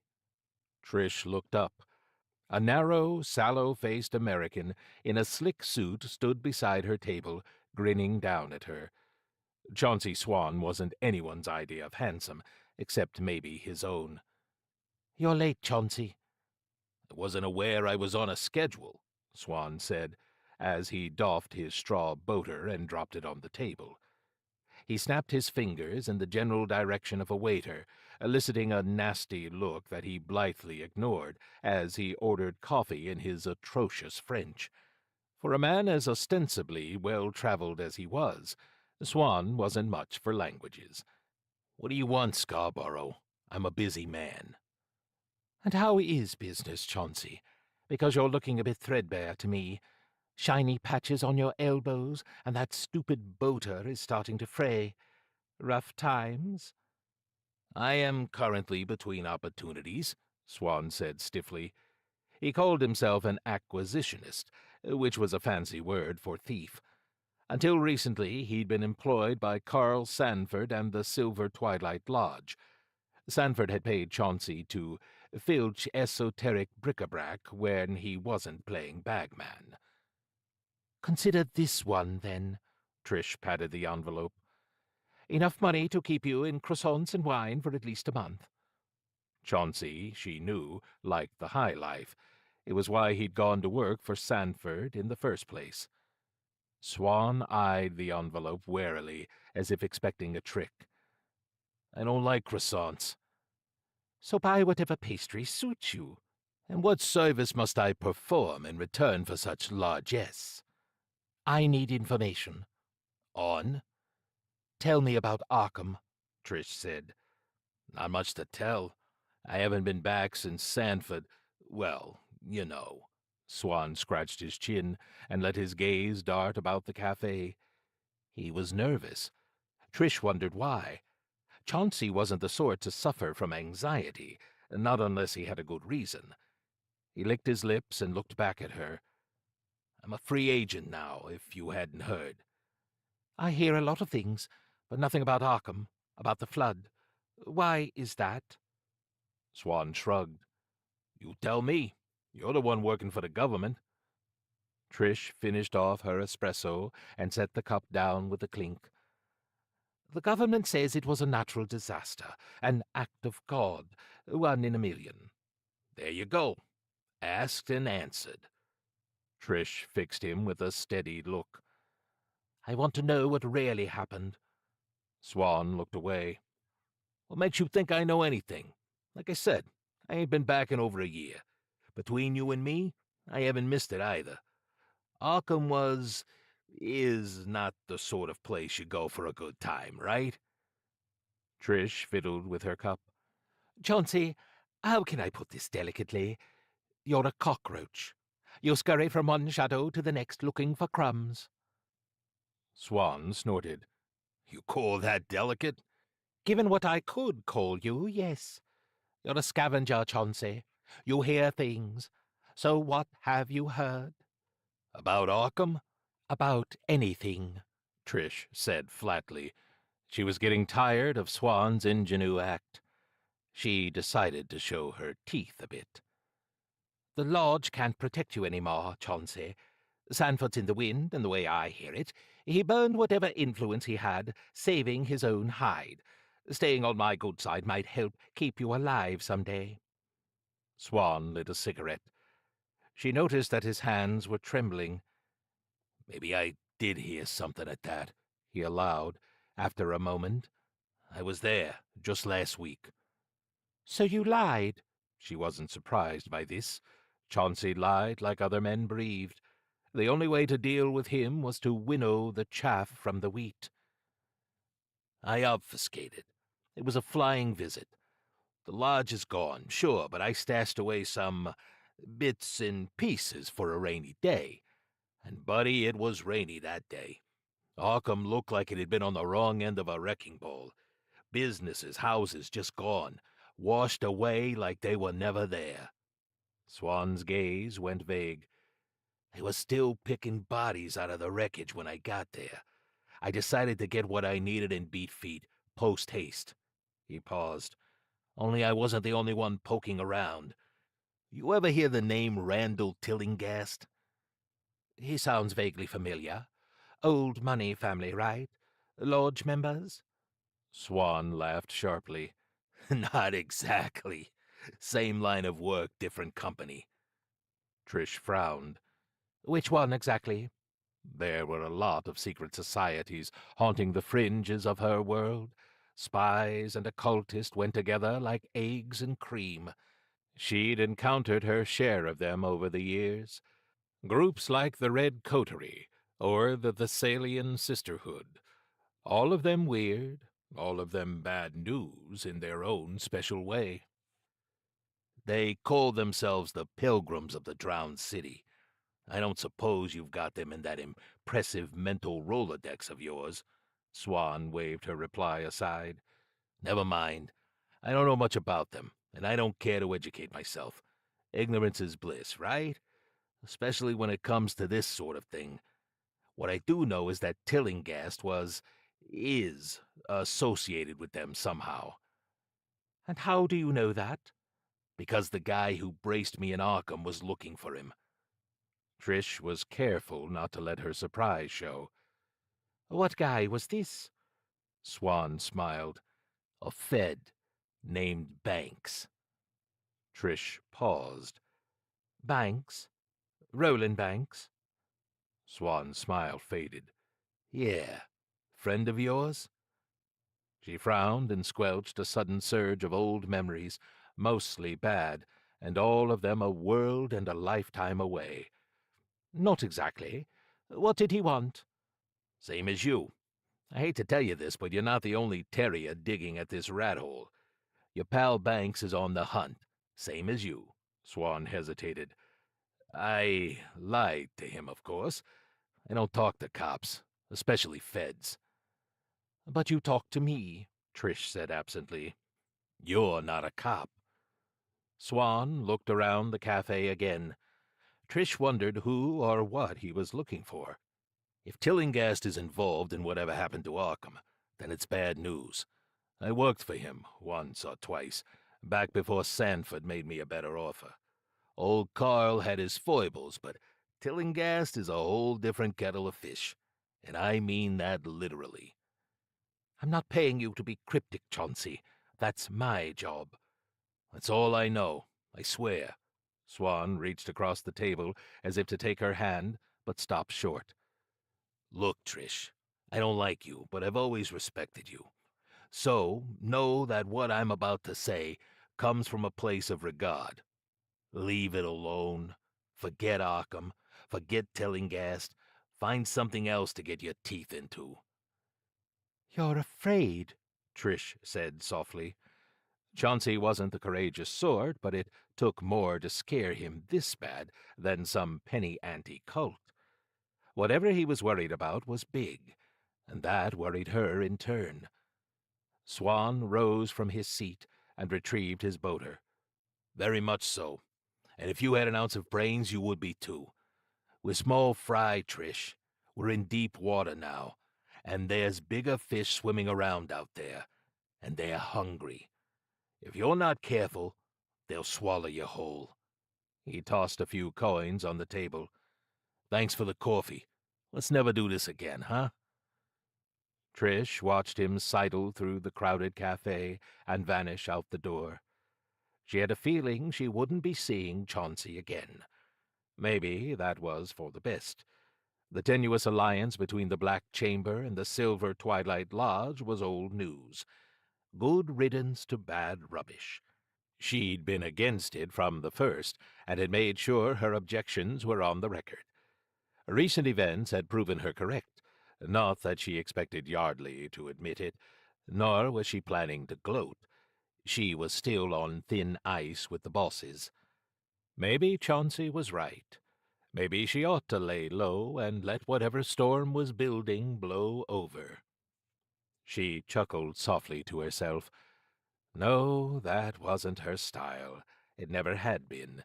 Trish looked up. A narrow, sallow-faced American in a slick suit stood beside her table, grinning down at her. Chauncey Swan wasn't anyone's idea of handsome, except maybe his own. "You're late, Chauncey." "I wasn't aware I was on a schedule," Swan said, as he doffed his straw boater and dropped it on the table. He snapped his fingers in the general direction of a waiter, eliciting a nasty look that he blithely ignored as he ordered coffee in his atrocious French. For a man as ostensibly well-traveled as he was, Swan wasn't much for languages. "What do you want, Scarborough? I'm a busy man." "And how is business, Chauncey? Because you're looking a bit threadbare to me. Shiny patches on your elbows, and that stupid boater is starting to fray. Rough times?" "I am currently between opportunities," Swan said stiffly. He called himself an acquisitionist, which was a fancy word for thief. Until recently, he'd been employed by Carl Sanford and the Silver Twilight Lodge. Sanford had paid Chauncey to filch esoteric bric-a-brac when he wasn't playing bagman. "Consider this one, then." Trish patted the envelope. "Enough money to keep you in croissants and wine for at least a month." Chauncey, she knew, liked the high life. It was why he'd gone to work for Sanford in the first place. Swan eyed the envelope warily, as if expecting a trick. "I don't like croissants." "So buy whatever pastry suits you." "And what service must I perform in return for such largesse?" "I need information." On? Tell me about Arkham, Trish said. Not much to tell. I haven't been back since Sanford. Well, you know. Swan scratched his chin and let his gaze dart about the cafe. He was nervous. Trish wondered why. Chauncey wasn't the sort to suffer from anxiety, not unless he had a good reason. He licked his lips and looked back at her. I'm a free agent now, if you hadn't heard. I hear a lot of things, but nothing about Arkham, about the flood. Why is that? Swan shrugged. You tell me. You're the one working for the government. Trish finished off her espresso and set the cup down with a clink. The government says it was a natural disaster, an act of God, 1 in a million. There you go. Asked and answered. Trish fixed him with a steady look. I want to know what really happened. Swan looked away. What makes you think I know anything? Like I said, I ain't been back in over a year. Between you and me, I haven't missed it either. Arkham is not the sort of place you go for a good time, right? Trish fiddled with her cup. Chauncey, how can I put this delicately? You're a cockroach. You scurry from one shadow to the next looking for crumbs. Swan snorted. You call that delicate? Given what I could call you, yes. You're a scavenger, Chauncey. You hear things. So what have you heard? About Arkham? About anything, Trish said flatly. She was getting tired of Swan's ingenue act. She decided to show her teeth a bit. The Lodge can't protect you anymore, Chauncey. Sanford's in the wind, and the way I hear it, he burned whatever influence he had, saving his own hide. Staying on my good side might help keep you alive someday. Swan lit a cigarette. She noticed that his hands were trembling. Maybe I did hear something at that, he allowed, after a moment. I was there just last week. So you lied? She wasn't surprised by this. Chauncey lied like other men breathed. The only way to deal with him was to winnow the chaff from the wheat. I obfuscated. It was a flying visit. The lodge is gone, sure, but I stashed away some bits and pieces for a rainy day. And, buddy, it was rainy that day. Arkham looked like it had been on the wrong end of a wrecking ball. Businesses, houses just gone, washed away like they were never there. Swan's gaze went vague. They were still picking bodies out of the wreckage when I got there. I decided to get what I needed in beat feet, post-haste. He paused. Only I wasn't the only one poking around. You ever hear the name Randall Tillinghast? He sounds vaguely familiar. Old money family, right? Lodge members? Swan laughed sharply. Not exactly. Same line of work, different company. Trish frowned. Which one exactly? There were a lot of secret societies haunting the fringes of her world. Spies and occultists went together like eggs and cream. She'd encountered her share of them over the years. Groups like the Red Coterie or the Thessalian Sisterhood. All of them weird, all of them bad news in their own special way. They call themselves the Pilgrims of the Drowned City. I don't suppose you've got them in that impressive mental Rolodex of yours. Swan waved her reply aside. Never mind. I don't know much about them, and I don't care to educate myself. Ignorance is bliss, right? Especially when it comes to this sort of thing. What I do know is that Tillinghast is associated with them somehow. And how do you know that? Because the guy who braced me in Arkham was looking for him. Trish was careful not to let her surprise show. What guy was this? Swan smiled. A Fed named Banks. Trish paused. Banks? Roland Banks? Swan's smile faded. Yeah. Friend of yours? She frowned and squelched a sudden surge of old memories, mostly bad, and all of them a world and a lifetime away. Not exactly. What did he want? Same as you. I hate to tell you this, but you're not the only terrier digging at this rat hole. Your pal Banks is on the hunt, same as you." Swan hesitated. "I lied to him, of course. I don't talk to cops, especially feds." "But you talk to me," Trish said absently. "You're not a cop." Swan looked around the cafe again. Trish wondered who or what he was looking for. If Tillinghast is involved in whatever happened to Arkham, then it's bad news. I worked for him once or twice, back before Sanford made me a better offer. Old Carl had his foibles, but Tillinghast is a whole different kettle of fish, and I mean that literally. "I'm not paying you to be cryptic, Chauncey. That's my job." "That's all I know, I swear." Swan reached across the table as if to take her hand, but stopped short. "Look, Trish, I don't like you, but I've always respected you. So, know that what I'm about to say comes from a place of regard. Leave it alone. Forget Arkham. Forget Tillinghast. Find something else to get your teeth into." "You're afraid," Trish said softly. Chauncey wasn't the courageous sort, but it took more to scare him this bad than some penny ante cult. Whatever he was worried about was big, and that worried her in turn. Swan rose from his seat and retrieved his boater. "Very much so. And if you had an ounce of brains, you would be too. We're small fry, Trish. We're in deep water now, and there's bigger fish swimming around out there, and they're hungry. If you're not careful, they'll swallow you whole." He tossed a few coins on the table. "Thanks for the coffee. Let's never do this again, huh?" Trish watched him sidle through the crowded cafe and vanish out the door. She had a feeling she wouldn't be seeing Chauncey again. Maybe that was for the best. The tenuous alliance between the Black Chamber and the Silver Twilight Lodge was old news. Good riddance to bad rubbish. She'd been against it from the first, and had made sure her objections were on the record. Recent events had proven her correct. Not that she expected Yardley to admit it, nor was she planning to gloat. She was still on thin ice with the bosses. Maybe Chauncey was right. Maybe she ought to lay low and let whatever storm was building blow over. She chuckled softly to herself. No, that wasn't her style. It never had been.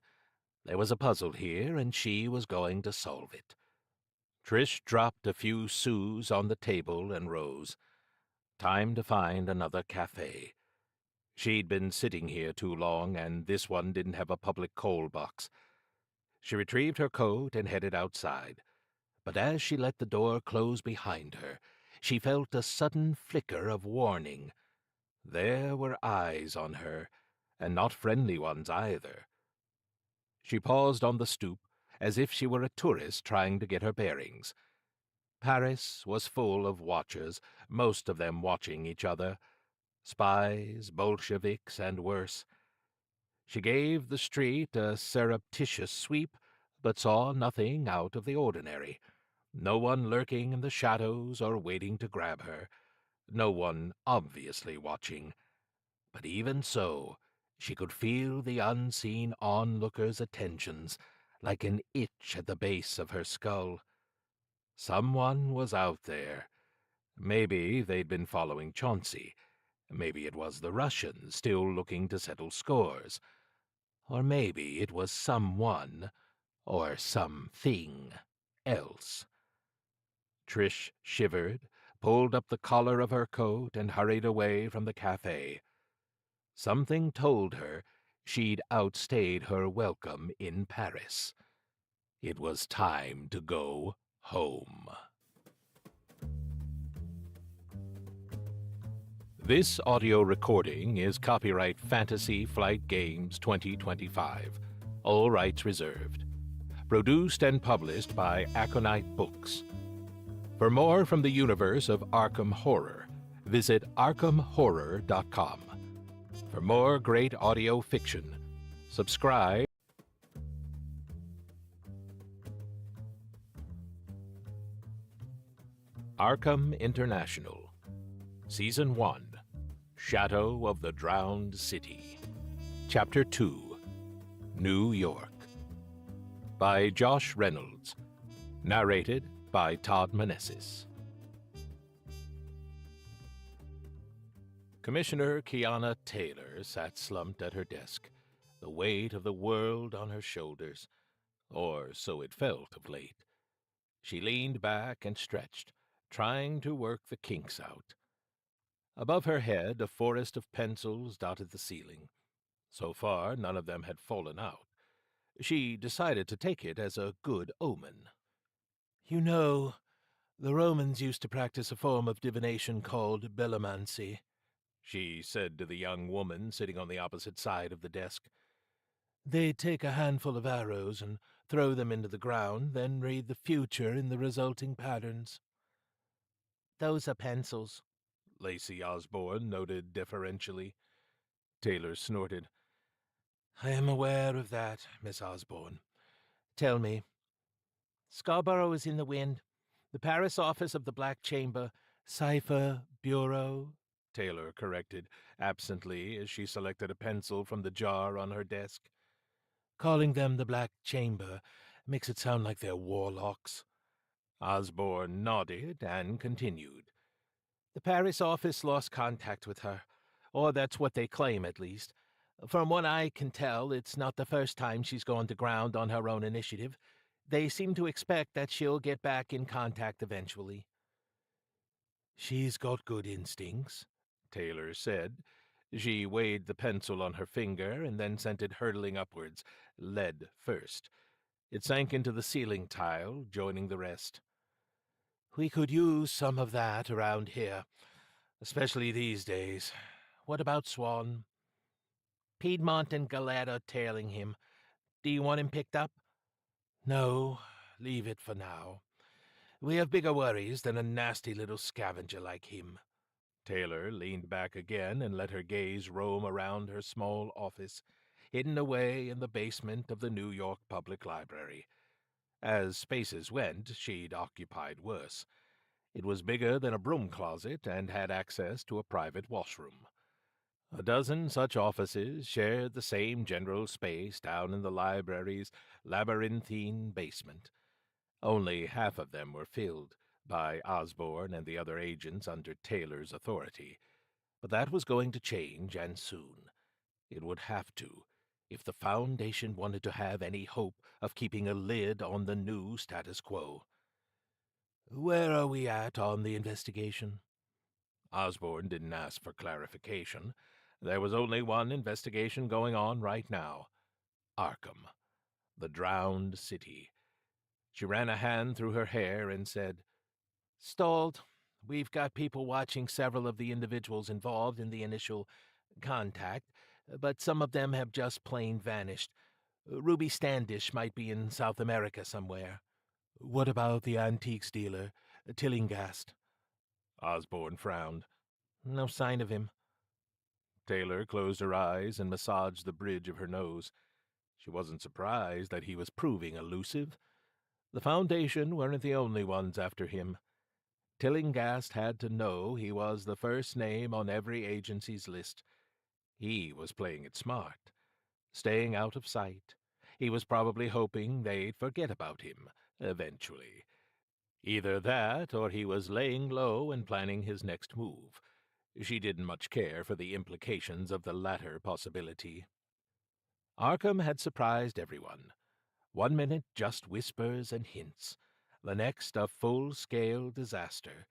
There was a puzzle here, and she was going to solve it. Trish dropped a few sous on the table and rose. Time to find another cafe. She'd been sitting here too long, and this one didn't have a public coal box. She retrieved her coat and headed outside. But as she let the door close behind her, she felt a sudden flicker of warning. There were eyes on her, and not friendly ones either. She paused on the stoop, as if she were a tourist trying to get her bearings. Paris was full of watchers, most of them watching each other. Spies, Bolsheviks, and worse. She gave the street a surreptitious sweep, but saw nothing out of the ordinary. No one lurking in the shadows or waiting to grab her. No one obviously watching. But even so, she could feel the unseen onlookers' attentions, like an itch at the base of her skull. Someone was out there. Maybe they'd been following Chauncey. Maybe it was the Russians still looking to settle scores. Or maybe it was someone, or something else. Trish shivered, pulled up the collar of her coat, and hurried away from the cafe. Something told her she'd outstayed her welcome in Paris. It was time to go home. This audio recording is copyright Fantasy Flight Games 2025. All rights reserved. Produced and published by Aconite Books. For more from the universe of Arkham Horror, visit arkhamhorror.com. For more great audio fiction, subscribe. Arkham International, Season 1, Shadow of the Drowned City, Chapter 2, New York, by Josh Reynolds, narrated by Todd Manessis. Commissioner Kiana Taylor sat slumped at her desk, the weight of the world on her shoulders, or so it felt of late. She leaned back and stretched, trying to work the kinks out. Above her head, a forest of pencils dotted the ceiling. So far, none of them had fallen out. She decided to take it as a good omen. "You know, the Romans used to practice a form of divination called bellomancy," she said to the young woman sitting on the opposite side of the desk. "They'd take a handful of arrows and throw them into the ground, then read the future in the resulting patterns." "Those are pencils," Lacey Osborne noted deferentially. Taylor snorted. "I am aware of that, Miss Osborne. Tell me." "Scarborough is in the wind. The Paris office of the Black Chamber, Cipher Bureau," Taylor corrected absently as she selected a pencil from the jar on her desk. "Calling them the Black Chamber makes it sound like they're warlocks." Osborne nodded and continued. "The Paris office lost contact with her, or that's what they claim, at least. From what I can tell, it's not the first time she's gone to ground on her own initiative. They seem to expect that she'll get back in contact eventually." "She's got good instincts," Taylor said. She weighed the pencil on her finger and then sent it hurtling upwards, lead first. It sank into the ceiling tile, joining the rest. "We could use some of that around here, especially these days. What about Swan?" "Piedmont and Galette are tailing him. Do you want him picked up?" "No, leave it for now. We have bigger worries than a nasty little scavenger like him." Taylor leaned back again and let her gaze roam around her small office, hidden away in the basement of the New York Public Library. As spaces went, she'd occupied worse. It was bigger than a broom closet and had access to a private washroom. A dozen such offices shared the same general space down in the library's labyrinthine basement. Only half of them were filled by Osborne and the other agents under Taylor's authority. But that was going to change, and soon. It would have to, if the Foundation wanted to have any hope of keeping a lid on the new status quo. "Where are we at on the investigation?" Osborne didn't ask for clarification. There was only one investigation going on right now. Arkham, the drowned city. She ran a hand through her hair and said, "Stalled. We've got people watching several of the individuals involved in the initial contact, but some of them have just plain vanished. Ruby Standish might be in South America somewhere." "What about the antiques dealer, Tillinghast?" Osborne frowned. "No sign of him." Taylor closed her eyes and massaged the bridge of her nose. She wasn't surprised that he was proving elusive. The Foundation weren't the only ones after him. Tillinghast had to know he was the first name on every agency's list. He was playing it smart, staying out of sight. He was probably hoping they'd forget about him, eventually. Either that, or he was laying low and planning his next move. She didn't much care for the implications of the latter possibility. Arkham had surprised everyone. 1 minute just whispers and hints, the next a full-scale disaster,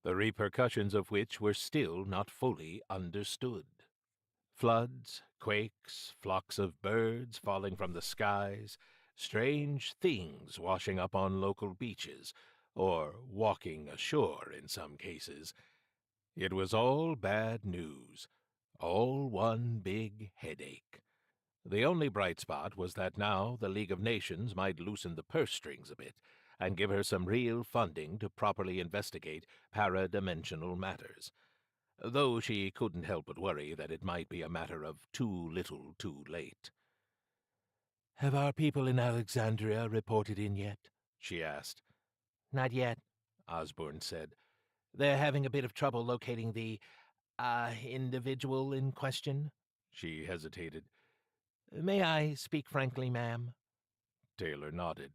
the repercussions of which were still not fully understood. Floods, quakes, flocks of birds falling from the skies, strange things washing up on local beaches, or walking ashore in some cases. It was all bad news, all one big headache. The only bright spot was that now the League of Nations might loosen the purse strings a bit and give her some real funding to properly investigate paradimensional matters, though she couldn't help but worry that it might be a matter of too little too late. "Have our people in Alexandria reported in yet?" she asked. "Not yet," Osborne said. They're having a bit of trouble locating the, individual in question. She hesitated. May I speak frankly, ma'am? Taylor nodded.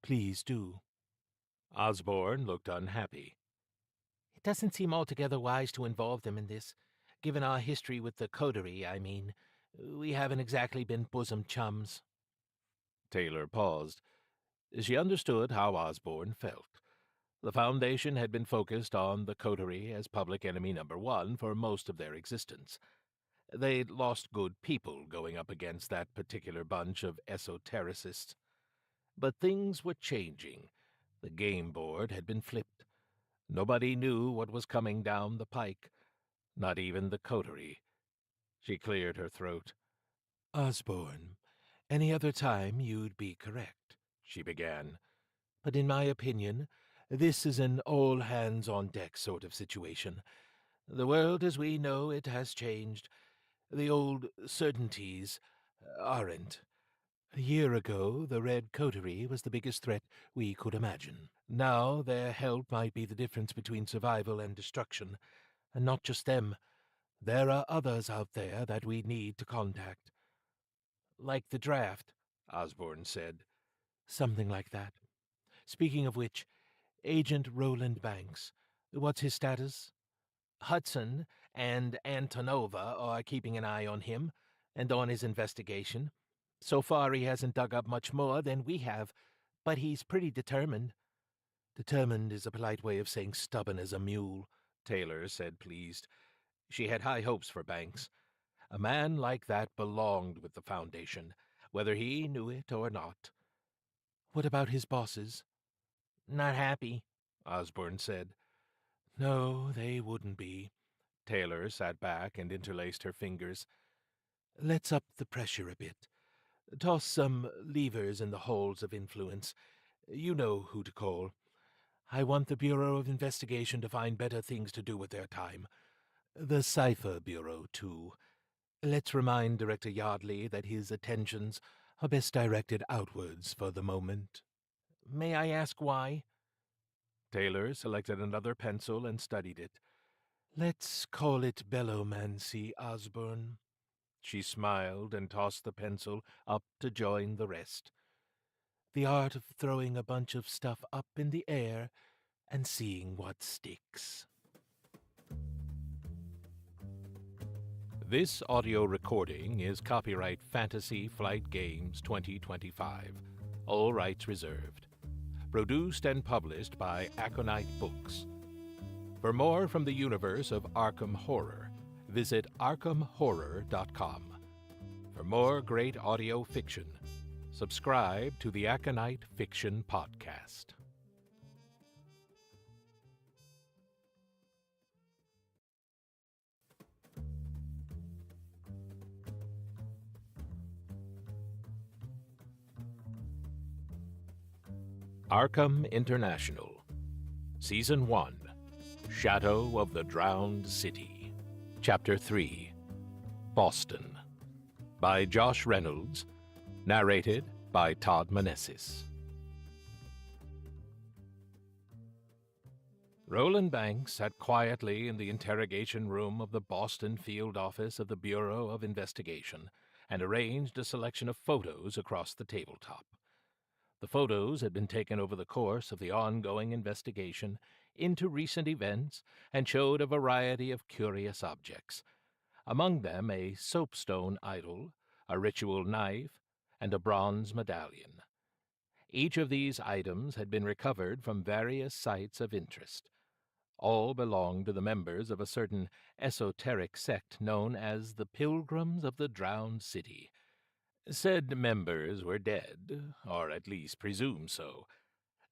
Please do. Osborne looked unhappy. It doesn't seem altogether wise to involve them in this. Given our history with the coterie, I mean. We haven't exactly been bosom chums. Taylor paused. She understood how Osborne felt. The Foundation had been focused on the coterie as public enemy number one for most of their existence. They'd lost good people going up against that particular bunch of esotericists. But things were changing. The game board had been flipped. Nobody knew what was coming down the pike, not even the coterie. She cleared her throat. Osborne, any other time you'd be correct, she began. But in my opinion, this is an all-hands-on-deck sort of situation. The world as we know it has changed. The old certainties aren't. A year ago, the Red Coterie was the biggest threat we could imagine. Now their help might be the difference between survival and destruction. And not just them. There are others out there that we need to contact. Like the draft, Osborne said. Something like that. Speaking of which, Agent Roland Banks, what's his status? Hudson and Antonova are keeping an eye on him and on his investigation. So far he hasn't dug up much more than we have, but he's pretty determined. Determined is a polite way of saying stubborn as a mule, Taylor said, pleased. She had high hopes for Banks. A man like that belonged with the Foundation, whether he knew it or not. What about his bosses? Not happy, Osborne said. No, they wouldn't be. Taylor sat back and interlaced her fingers. Let's up the pressure a bit. Toss some levers in the halls of influence. You know who to call. I want the Bureau of Investigation to find better things to do with their time. The Cipher Bureau, too. Let's remind Director Yardley that his attentions are best directed outwards for the moment. May I ask why? Taylor selected another pencil and studied it. Let's call it bellomancy, Osborne. She smiled and tossed the pencil up to join the rest. The art of throwing a bunch of stuff up in the air and seeing what sticks. This audio recording is copyright Fantasy Flight Games 2025. All rights reserved. Produced and published by Aconite Books. For more from the universe of Arkham Horror, visit arkhamhorror.com. For more great audio fiction, subscribe to the Aconite Fiction Podcast. Arkham International, Season 1, Shadow of the Drowned City, Chapter 3, Boston, by Josh Reynolds, narrated by Todd Manessis. Roland Banks sat quietly in the interrogation room of the Boston field office of the Bureau of Investigation and arranged a selection of photos across the tabletop. The photos had been taken over the course of the ongoing investigation into recent events and showed a variety of curious objects, among them a soapstone idol, a ritual knife, and a bronze medallion. Each of these items had been recovered from various sites of interest. All belonged to the members of a certain esoteric sect known as the Pilgrims of the Drowned City. Said members were dead, or at least presumed so,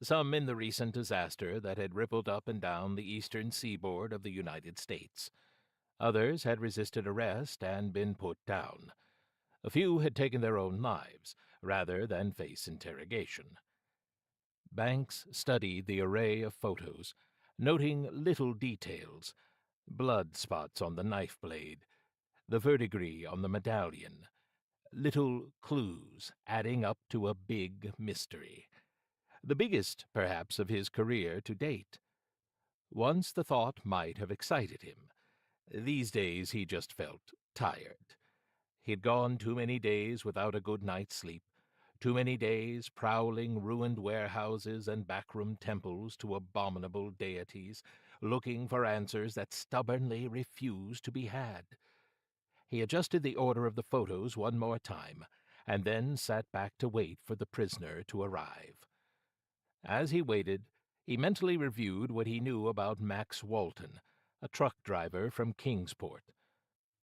some in the recent disaster that had rippled up and down the eastern seaboard of the United States. Others had resisted arrest and been put down. A few had taken their own lives, rather than face interrogation. Banks studied the array of photos, noting little details, blood spots on the knife blade, the verdigris on the medallion, little clues adding up to a big mystery. The biggest, perhaps, of his career to date. Once the thought might have excited him. These days he just felt tired. He'd gone too many days without a good night's sleep, too many days prowling ruined warehouses and backroom temples to abominable deities, looking for answers that stubbornly refused to be had. He adjusted the order of the photos one more time, and then sat back to wait for the prisoner to arrive. As he waited, he mentally reviewed what he knew about Max Walton, a truck driver from Kingsport.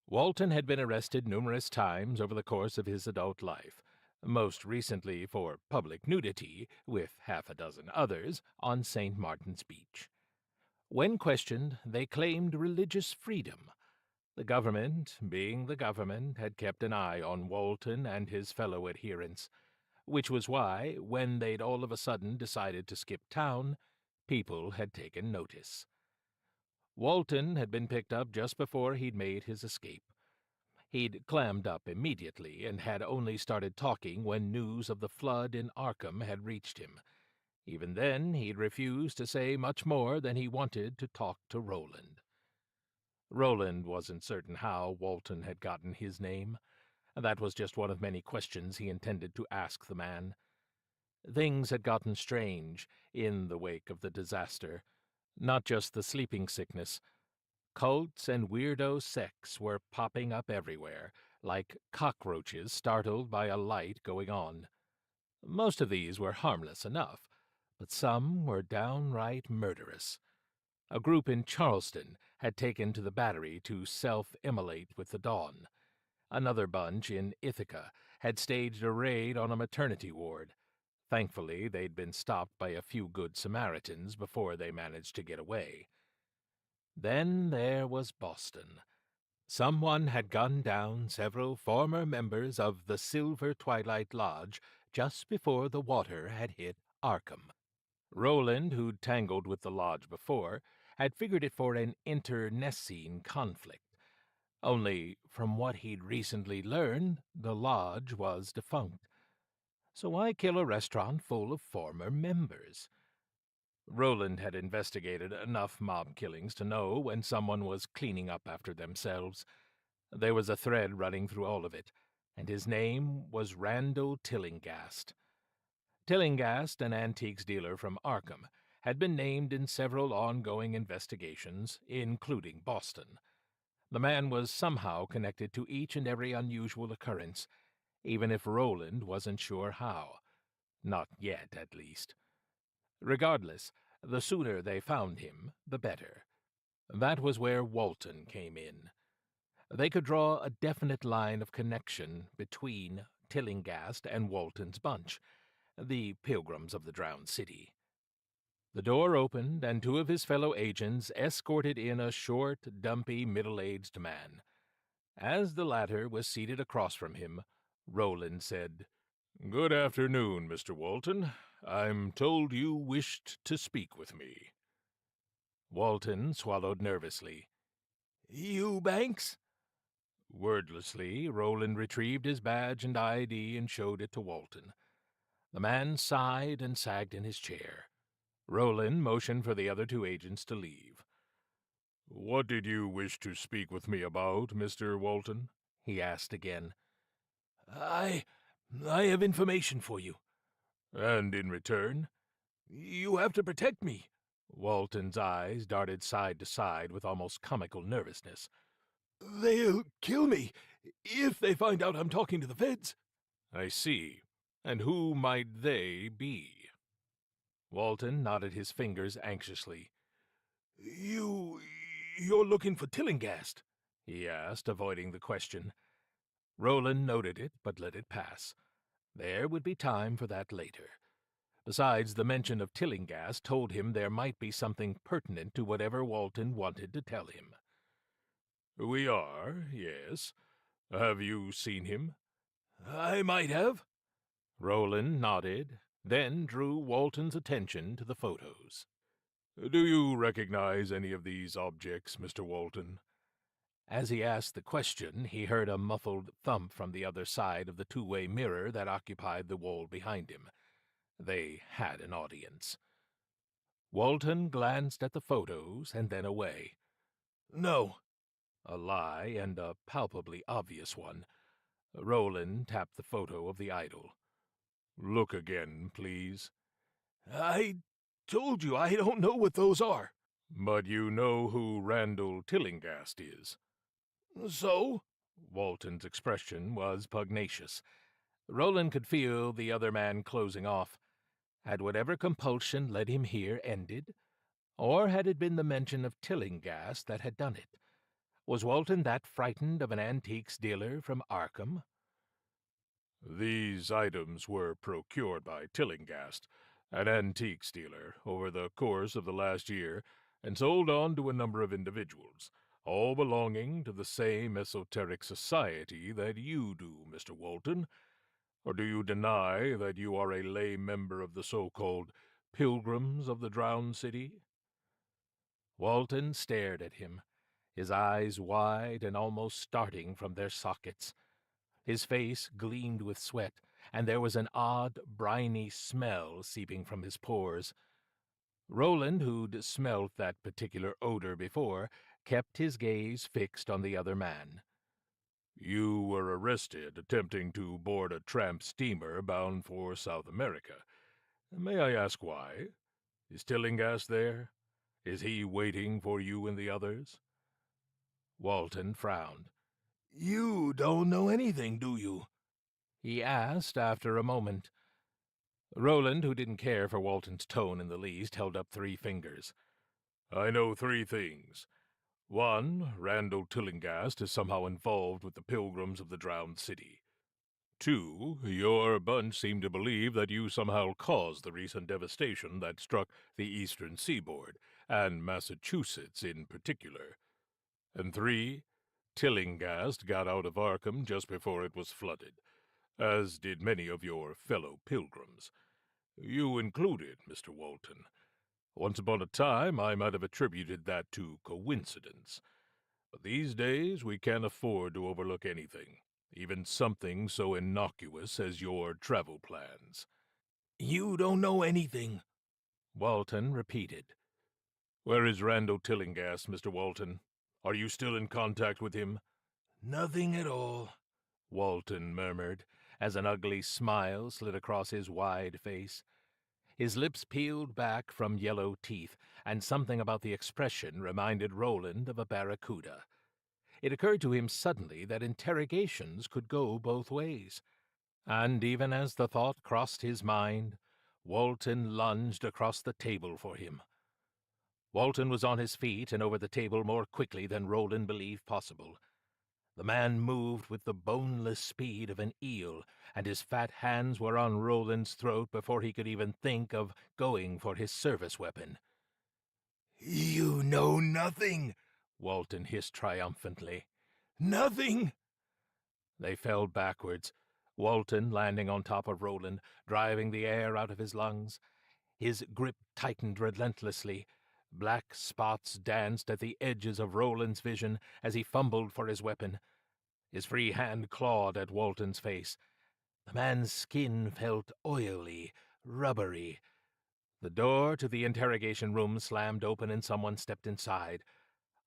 Walton had been arrested numerous times over the course of his adult life, most recently for public nudity, with half a dozen others, on St. Martin's Beach. When questioned, they claimed religious freedom. The government, being the government, had kept an eye on Walton and his fellow adherents, which was why, when they'd all of a sudden decided to skip town, people had taken notice. Walton had been picked up just before he'd made his escape. He'd clammed up immediately and had only started talking when news of the flood in Arkham had reached him. Even then, he'd refused to say much more than he wanted to talk to Roland. Roland wasn't certain how Walton had gotten his name. That was just one of many questions he intended to ask the man. Things had gotten strange in the wake of the disaster. Not just the sleeping sickness. Cults and weirdo sects were popping up everywhere, like cockroaches startled by a light going on. Most of these were harmless enough, but some were downright murderous. A group in Charleston had taken to the Battery to self-immolate with the dawn. Another bunch in Ithaca had staged a raid on a maternity ward. Thankfully, they'd been stopped by a few good Samaritans before they managed to get away. Then there was Boston. Someone had gunned down several former members of the Silver Twilight Lodge just before the water had hit Arkham. Roland, who'd tangled with the lodge before, had figured it for an internecine conflict. Only, from what he'd recently learned, the lodge was defunct. So why kill a restaurant full of former members? Roland had investigated enough mob killings to know when someone was cleaning up after themselves. There was a thread running through all of it, and his name was Randall Tillinghast. Tillinghast, an antiques dealer from Arkham, had been named in several ongoing investigations, including Boston. The man was somehow connected to each and every unusual occurrence, even if Roland wasn't sure how. Not yet, at least. Regardless, the sooner they found him, the better. That was where Walton came in. They could draw a definite line of connection between Tillinghast and Walton's bunch, the Pilgrims of the Drowned City. The door opened, and two of his fellow agents escorted in a short, dumpy, middle-aged man. As the latter was seated across from him, Roland said, "Good afternoon, Mr. Walton. I'm told you wished to speak with me." Walton swallowed nervously. "You, Banks?" Wordlessly, Roland retrieved his badge and ID and showed it to Walton. The man sighed and sagged in his chair. Roland motioned for the other two agents to leave. "What did you wish to speak with me about, Mr. Walton?" he asked again. I have information for you." "And in return?" "You have to protect me." Walton's eyes darted side to side with almost comical nervousness. "They'll kill me if they find out I'm talking to the feds." "I see. And who might they be?" Walton nodded his fingers anxiously. You're looking for Tillinghast?" he asked, avoiding the question. Roland noted it, but let it pass. There would be time for that later. Besides, the mention of Tillinghast told him there might be something pertinent to whatever Walton wanted to tell him. "We are, yes. Have you seen him?" "I might have." Roland nodded, then drew Walton's attention to the photos. "Do you recognize any of these objects, Mr. Walton?" As he asked the question, he heard a muffled thump from the other side of the two-way mirror that occupied the wall behind him. They had an audience. Walton glanced at the photos and then away. "No." A lie, and a palpably obvious one. Roland tapped the photo of the idol. "Look again, please." "I told you I don't know what those are." "But you know who Randall Tillinghast is." "So?" Walton's expression was pugnacious. Roland could feel the other man closing off. Had whatever compulsion led him here ended? Or had it been the mention of Tillinghast that had done it? Was Walton that frightened of an antiques dealer from Arkham? "These items were procured by Tillinghast, an antiques dealer, over the course of the last year, and sold on to a number of individuals, all belonging to the same esoteric society that you do, Mr. Walton. Or do you deny that you are a lay member of the so-called Pilgrims of the Drowned City?" Walton stared at him, his eyes wide and almost starting from their sockets. His face gleamed with sweat, and there was an odd, briny smell seeping from his pores. Roland, who'd smelt that particular odor before, kept his gaze fixed on the other man. "You were arrested attempting to board a tramp steamer bound for South America. May I ask why? Is Tillinghast there? Is he waiting for you and the others?" Walton frowned. "You don't know anything, do you?" he asked after a moment. Roland, who didn't care for Walton's tone in the least, held up 3 fingers. "I know 3 things. 1, Randall Tillinghast is somehow involved with the Pilgrims of the Drowned City. 2, your bunch seem to believe that you somehow caused the recent devastation that struck the eastern seaboard, and Massachusetts in particular. And 3, Tillinghast got out of Arkham just before it was flooded, as did many of your fellow pilgrims. You included, Mr. Walton. Once upon a time, I might have attributed that to coincidence. But these days, we can't afford to overlook anything, even something so innocuous as your travel plans." "You don't know anything," Walton repeated. "Where is Randall Tillinghast, Mr. Walton? Are you still in contact with him?" "Nothing at all," Walton murmured, as an ugly smile slid across his wide face. His lips peeled back from yellow teeth, and something about the expression reminded Roland of a barracuda. It occurred to him suddenly that interrogations could go both ways. And even as the thought crossed his mind, Walton lunged across the table for him. Walton was on his feet and over the table more quickly than Roland believed possible. The man moved with the boneless speed of an eel, and his fat hands were on Roland's throat before he could even think of going for his service weapon. "You know nothing," Walton hissed triumphantly. "Nothing!" They fell backwards, Walton landing on top of Roland, driving the air out of his lungs. His grip tightened relentlessly. Black spots danced at the edges of Roland's vision as he fumbled for his weapon. His free hand clawed at Walton's face. The man's skin felt oily, rubbery. The door to the interrogation room slammed open and someone stepped inside.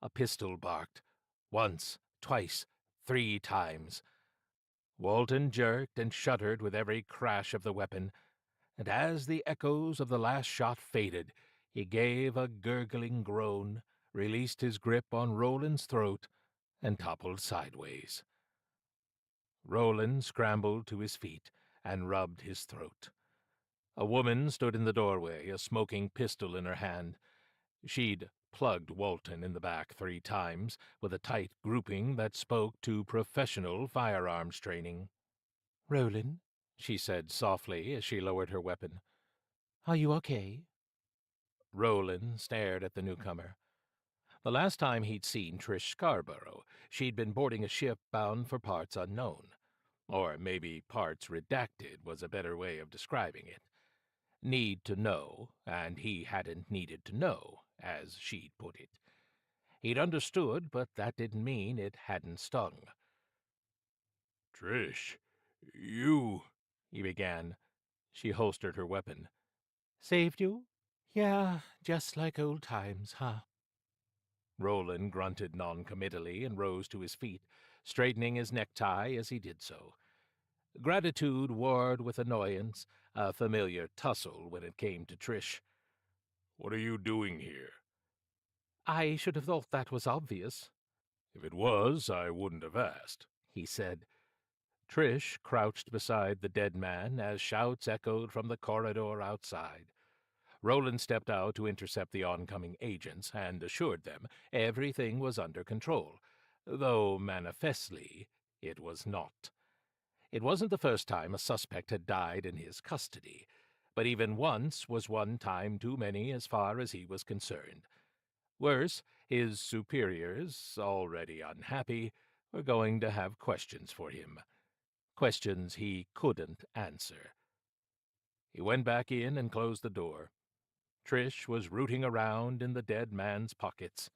A pistol barked. Once, twice, 3 times. Walton jerked and shuddered with every crash of the weapon, and as the echoes of the last shot faded, he gave a gurgling groan, released his grip on Roland's throat, and toppled sideways. Roland scrambled to his feet and rubbed his throat. A woman stood in the doorway, a smoking pistol in her hand. She'd plugged Walton in the back 3 times with a tight grouping that spoke to professional firearms training. "Roland," she said softly as she lowered her weapon, "are you okay?" Roland stared at the newcomer. The last time he'd seen Trish Scarborough, she'd been boarding a ship bound for parts unknown. Or maybe parts redacted was a better way of describing it. Need to know, and he hadn't needed to know, as she'd put it. He'd understood, but that didn't mean it hadn't stung. "Trish, you—" he began. She holstered her weapon. "Saved you?" Yeah, just like old times, huh? Roland grunted noncommittally and rose to his feet, straightening his necktie as he did so. Gratitude warred with annoyance, a familiar tussle when it came to Trish. What are you doing here? I should have thought that was obvious. If it was, I wouldn't have asked, he said. Trish crouched beside the dead man as shouts echoed from the corridor outside. Roland stepped out to intercept the oncoming agents and assured them everything was under control, though manifestly it was not. It wasn't the first time a suspect had died in his custody, but even once was one time too many as far as he was concerned. Worse, his superiors, already unhappy, were going to have questions for him. Questions he couldn't answer. He went back in and closed the door. Trish was rooting around in the dead man's pockets.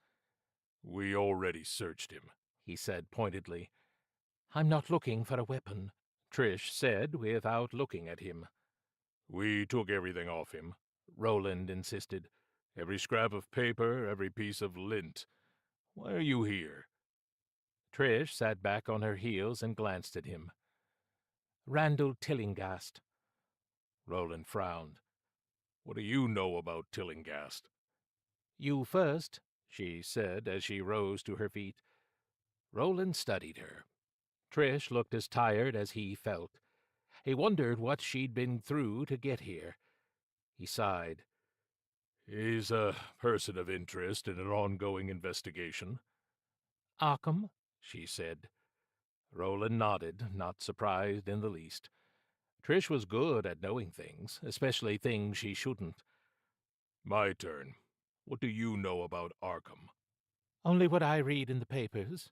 We already searched him, he said pointedly. I'm not looking for a weapon, Trish said without looking at him. We took everything off him, Roland insisted. Every scrap of paper, every piece of lint. Why are you here? Trish sat back on her heels and glanced at him. Randall Tillinghast. Roland frowned. What do you know about Tillinghast? You first, she said as she rose to her feet. Roland studied her. Trish looked as tired as he felt. He wondered what she'd been through to get here. He sighed. He's a person of interest in an ongoing investigation. Arkham, she said. Roland nodded, not surprised in the least. Trish was good at knowing things, especially things she shouldn't. My turn. What do you know about Arkham? Only what I read in the papers.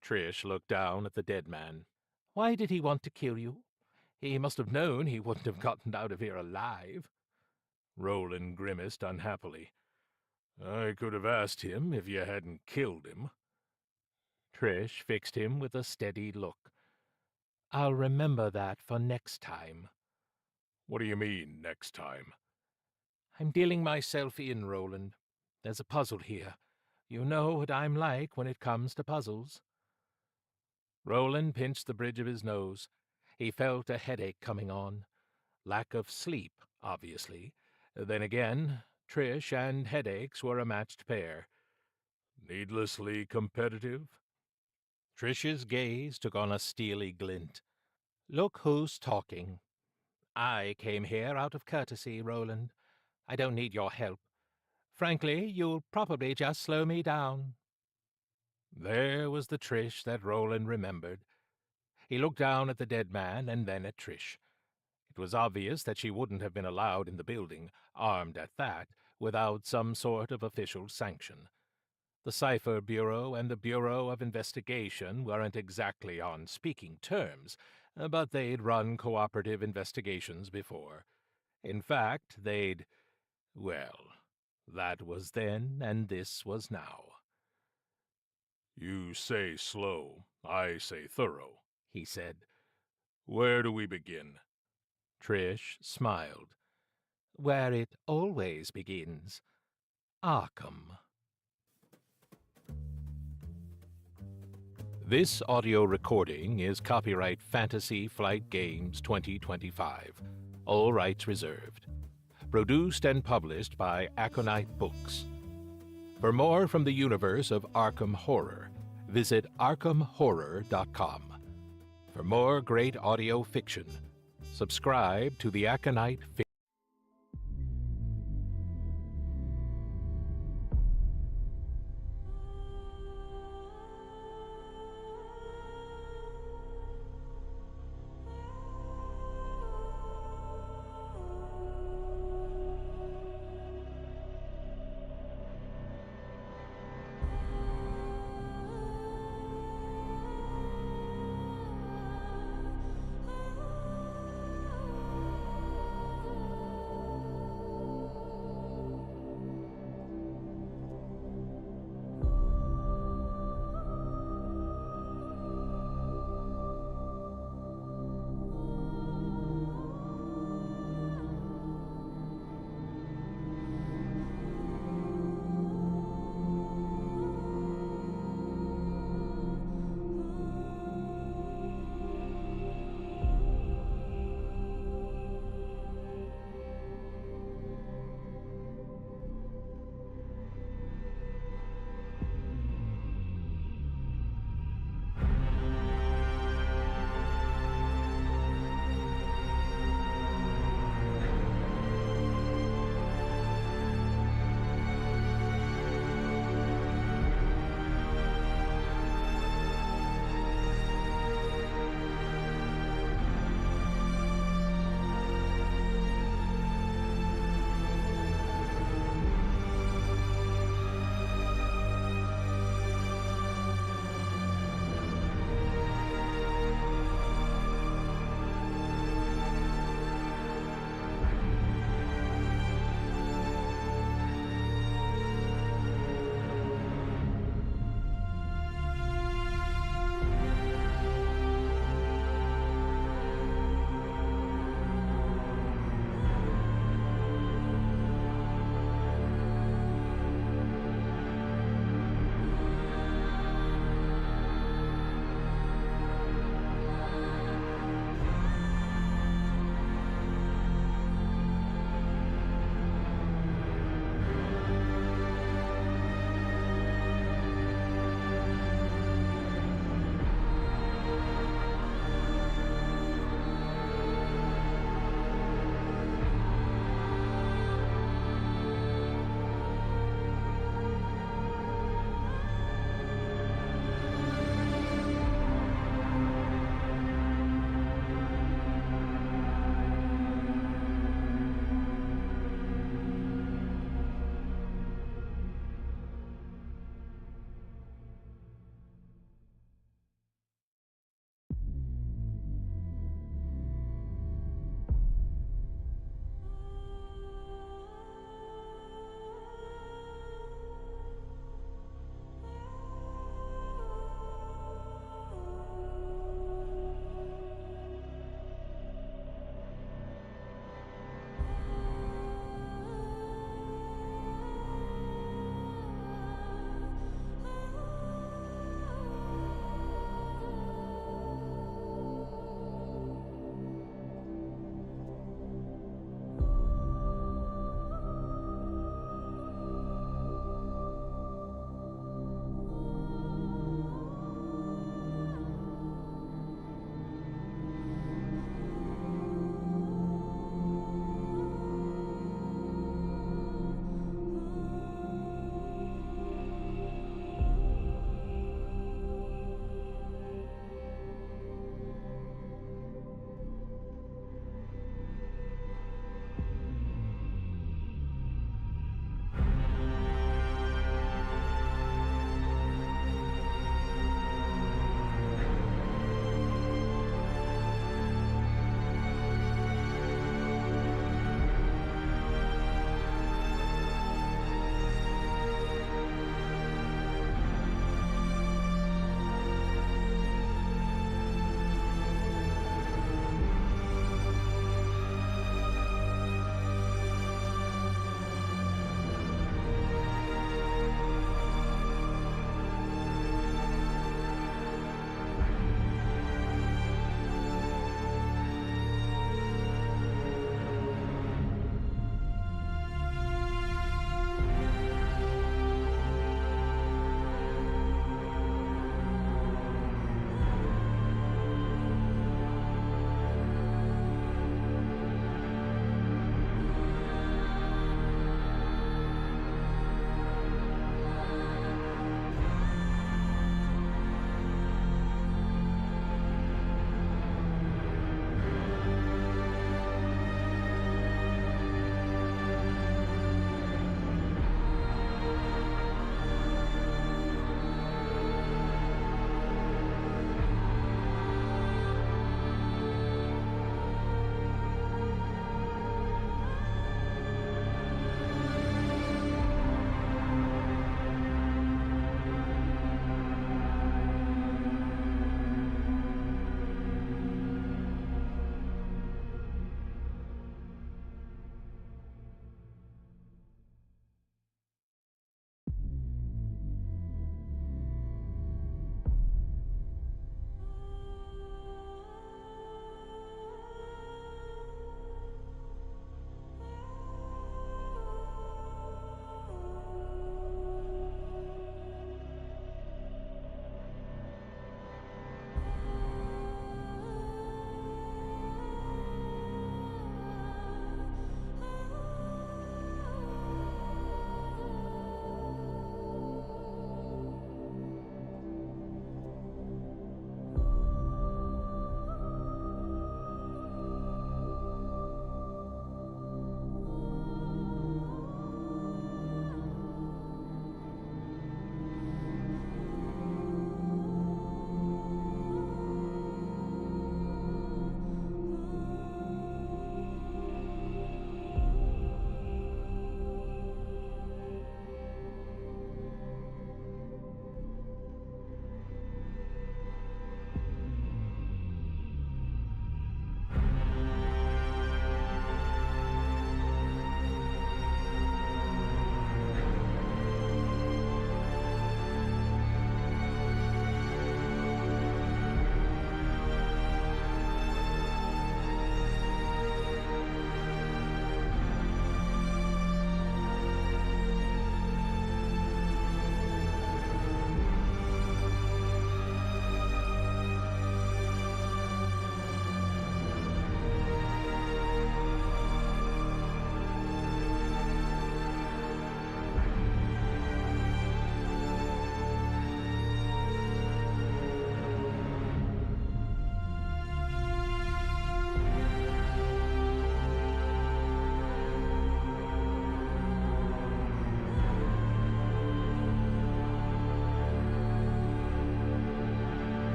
Trish looked down at the dead man. Why did he want to kill you? He must have known he wouldn't have gotten out of here alive. Roland grimaced unhappily. I could have asked him if you hadn't killed him. Trish fixed him with a steady look. I'll remember that for next time. What do you mean, next time? I'm dealing myself in, Roland. There's a puzzle here. You know what I'm like when it comes to puzzles. Roland pinched the bridge of his nose. He felt a headache coming on. Lack of sleep, obviously. Then again, Trish and headaches were a matched pair. Needlessly competitive? Trish's gaze took on a steely glint. Look who's talking. I came here out of courtesy, Roland. I don't need your help. Frankly, you'll probably just slow me down. There was the Trish that Roland remembered. He looked down at the dead man and then at Trish. It was obvious that she wouldn't have been allowed in the building, armed at that, without some sort of official sanction. The Cipher Bureau and the Bureau of Investigation weren't exactly on speaking terms, but they'd run cooperative investigations before. In fact, well, that was then and this was now. You say slow, I say thorough, he said. Where do we begin? Trish smiled. Where it always begins. Arkham. This audio recording is copyright Fantasy Flight Games 2025. All rights reserved. Produced and published by Aconite Books. For more from the universe of Arkham Horror, visit arkhamhorror.com. For more great audio fiction, subscribe to the Aconite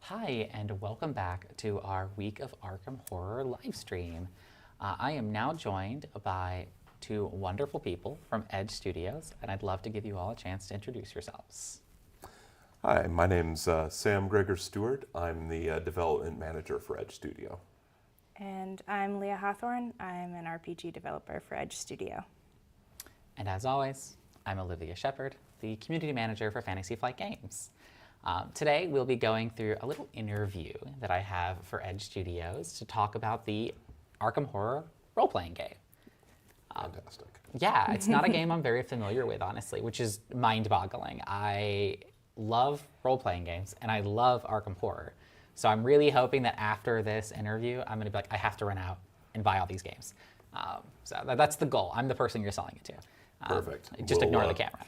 Hi, and welcome back to our Week of Arkham Horror live stream. I am now joined by two wonderful people from Edge Studios, and I'd love to give you all a chance to introduce yourselves. Hi, my name's Sam Gregor Stewart. I'm the development manager for Edge Studio. And I'm Leah Hawthorne. I'm an RPG developer for Edge Studio. And as always, I'm Olivia Sheppard, the community manager for Fantasy Flight Games. Today, we'll be going through a little interview that I have for Edge Studios to talk about the Arkham Horror role-playing game. Fantastic. Yeah, it's not a game I'm very familiar with, honestly, which is mind-boggling. I love role-playing games, and I love Arkham Horror. So I'm really hoping that after this interview, I'm going to be like, I have to run out and buy all these games. So that's the goal. I'm the person you're selling it to. Perfect. Just ignore the camera.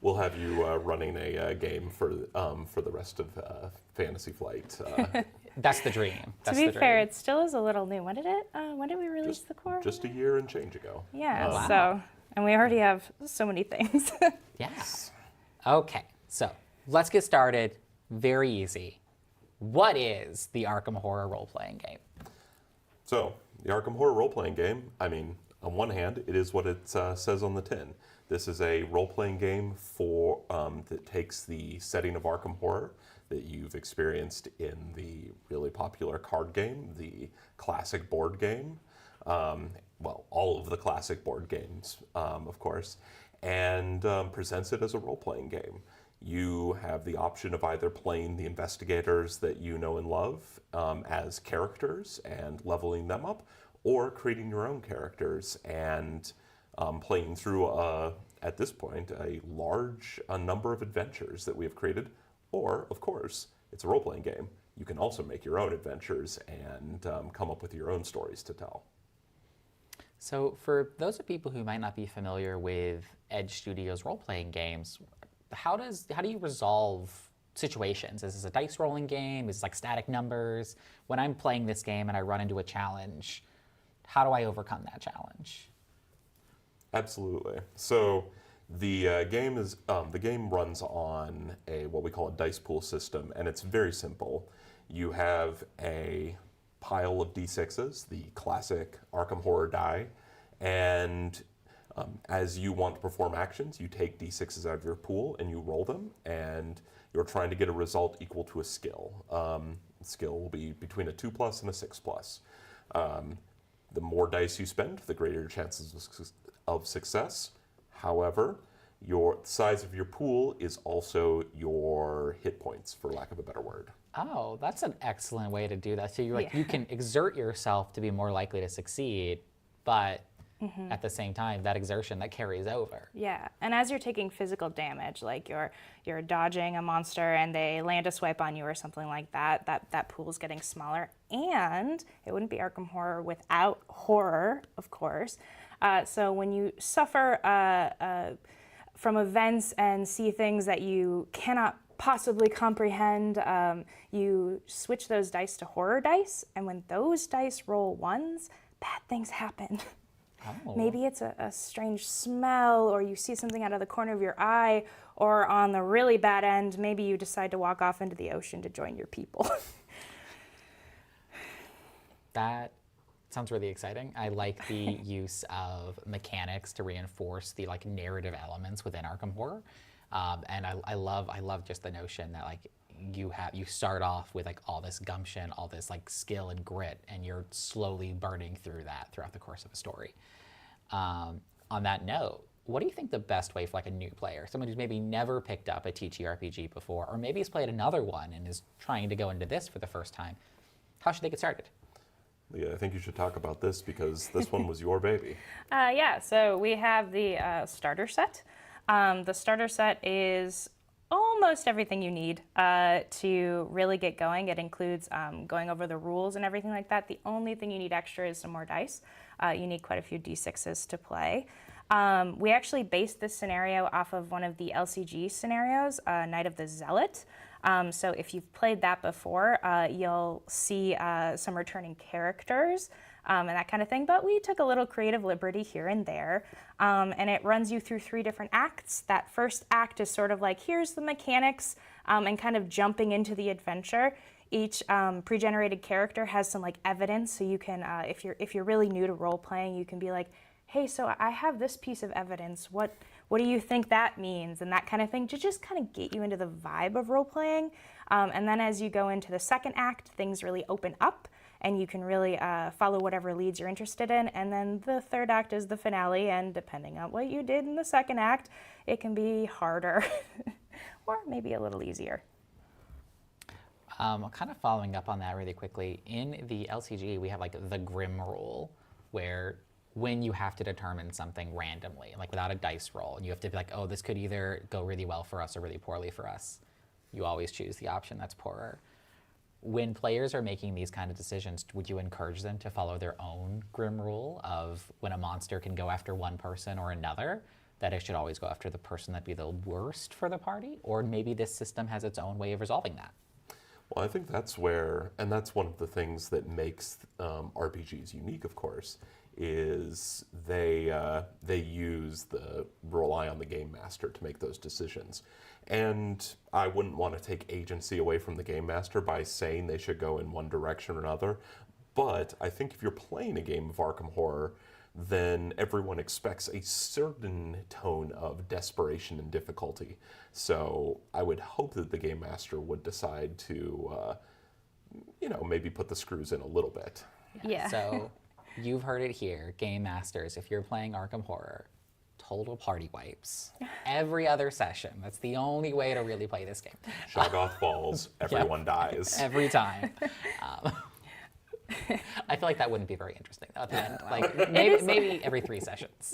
We'll have you running a game for the rest of Fantasy Flight. That's the dream. To be fair, it still is a little new. When did we release the core? Just a year and change ago. Yeah. Wow. So, and we already have so many things. Yes. Okay. So let's get started. Very easy. What is the Arkham Horror role-playing game? So, the Arkham Horror role-playing game, I mean, on one hand, it is what it says on the tin. This is a role-playing game that takes the setting of Arkham Horror that you've experienced in the really popular card game, the classic board game, well, all of the classic board games, of course, and presents it as a role-playing game. You have the option of either playing the investigators that you know and love as characters and leveling them up, or creating your own characters and playing through, at this point, a large number of adventures that we have created. Or, of course, it's a role-playing game. You can also make your own adventures and come up with your own stories to tell. So for those of people who might not be familiar with Edge Studios role-playing games, how do you resolve situations? Is this a dice rolling game? Is it like static numbers? When I'm playing this game and I run into a challenge, how do I overcome that challenge? Absolutely. So the game runs on what we call a dice pool system, and it's very simple. You have a pile of d6s, the classic Arkham Horror die, and as you want to perform actions, you take d6s out of your pool and you roll them, and you're trying to get a result equal to a skill. Skill will be between a 2+ and a 6+. The more dice you spend, the greater your chances of success. However, the size of your pool is also your hit points, for lack of a better word. Oh, that's an excellent way to do that. So you're like, you can exert yourself to be more likely to succeed, but at the same time, that exertion, that carries over. Yeah, and as you're taking physical damage, like you're dodging a monster and they land a swipe on you or something like that, that pool's getting smaller. And it wouldn't be Arkham Horror without horror, of course. So when you suffer from events and see things that you cannot possibly comprehend, you switch those dice to horror dice, and when those dice roll ones, bad things happen. Oh. Maybe it's a strange smell, or you see something out of the corner of your eye, or on the really bad end, maybe you decide to walk off into the ocean to join your people. That sounds really exciting. I like the use of mechanics to reinforce the narrative elements within Arkham Horror, and I love just the notion that you start off with all this gumption, all this skill and grit, and you're slowly burning through that throughout the course of a story. On that note, what do you think the best way for a new player, someone who's maybe never picked up a TTRPG before, or maybe has played another one and is trying to go into this for the first time, how should they get started? Leah, I think you should talk about this because this one was your baby. Yeah, so we have the starter set. The starter set is almost everything you need to really get going. It includes going over the rules and everything like that. The only thing you need extra is some more dice. You need quite a few d6s to play. We actually based this scenario off of one of the LCG scenarios, Night of the Zealot. So if you've played that before, you'll see some returning characters and that kind of thing. But we took a little creative liberty here and there. And it runs you through 3 different acts. That first act is sort of here's the mechanics and kind of jumping into the adventure. Each pre-generated character has some like evidence, so you can, if you're really new to role playing, you can be like, hey, so I have this piece of evidence. What do you think that means? And that kind of thing to just kind of get you into the vibe of role playing. And then as you go into the second act, things really open up, and you can really follow whatever leads you're interested in. And then the third act is the finale, and depending on what you did in the second act, it can be harder or maybe a little easier. Kind of following up on that really quickly, in the LCG we have like the Grim rule, where when you have to determine something randomly, like without a dice roll, and you have to be like, oh, this could either go really well for us or really poorly for us, you always choose the option that's poorer. When players are making these kind of decisions, would you encourage them to follow their own Grim rule of when a monster can go after one person or another, that it should always go after the person that'd be the worst for the party? Or maybe this system has its own way of resolving that? Well, I think that's where, and that's one of the things that makes RPGs unique, of course, is they rely on the game master to make those decisions. And I wouldn't want to take agency away from the game master by saying they should go in one direction or another. But I think if you're playing a game of Arkham Horror, then everyone expects a certain tone of desperation and difficulty. So I would hope that the game master would decide to, maybe put the screws in a little bit. Yeah. So you've heard it here, game masters, if you're playing Arkham Horror, total party wipes. Every other session. That's the only way to really play this game. Shoggoth falls, everyone dies. Every time. I feel like that wouldn't be very interesting though, at the end. Like maybe every 3 sessions.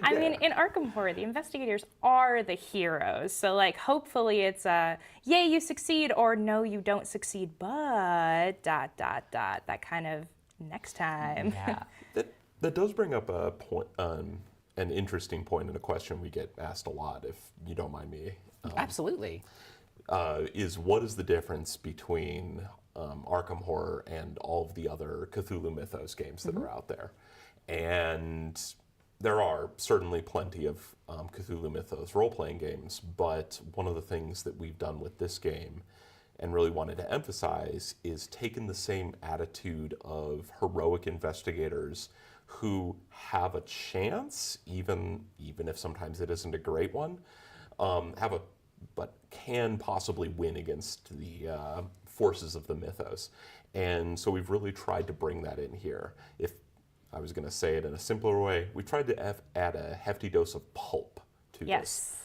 I mean, in Arkham Horror, the investigators are the heroes. So like, hopefully it's yay, you succeed, or no, you don't succeed, but ... that kind of next time. Yeah. That does bring up a point, an interesting point and a question we get asked a lot, if you don't mind me. Absolutely. Is what is the difference between Arkham Horror and all of the other Cthulhu Mythos games that are out there? And there are certainly plenty of Cthulhu Mythos role-playing games, but one of the things that we've done with this game and really wanted to emphasize is taking the same attitude of heroic investigators who have a chance, even if sometimes it isn't a great one, but can possibly win against the forces of the mythos. And so we've really tried to bring that in here. If I was going to say it in a simpler way, we tried to add a hefty dose of pulp to this.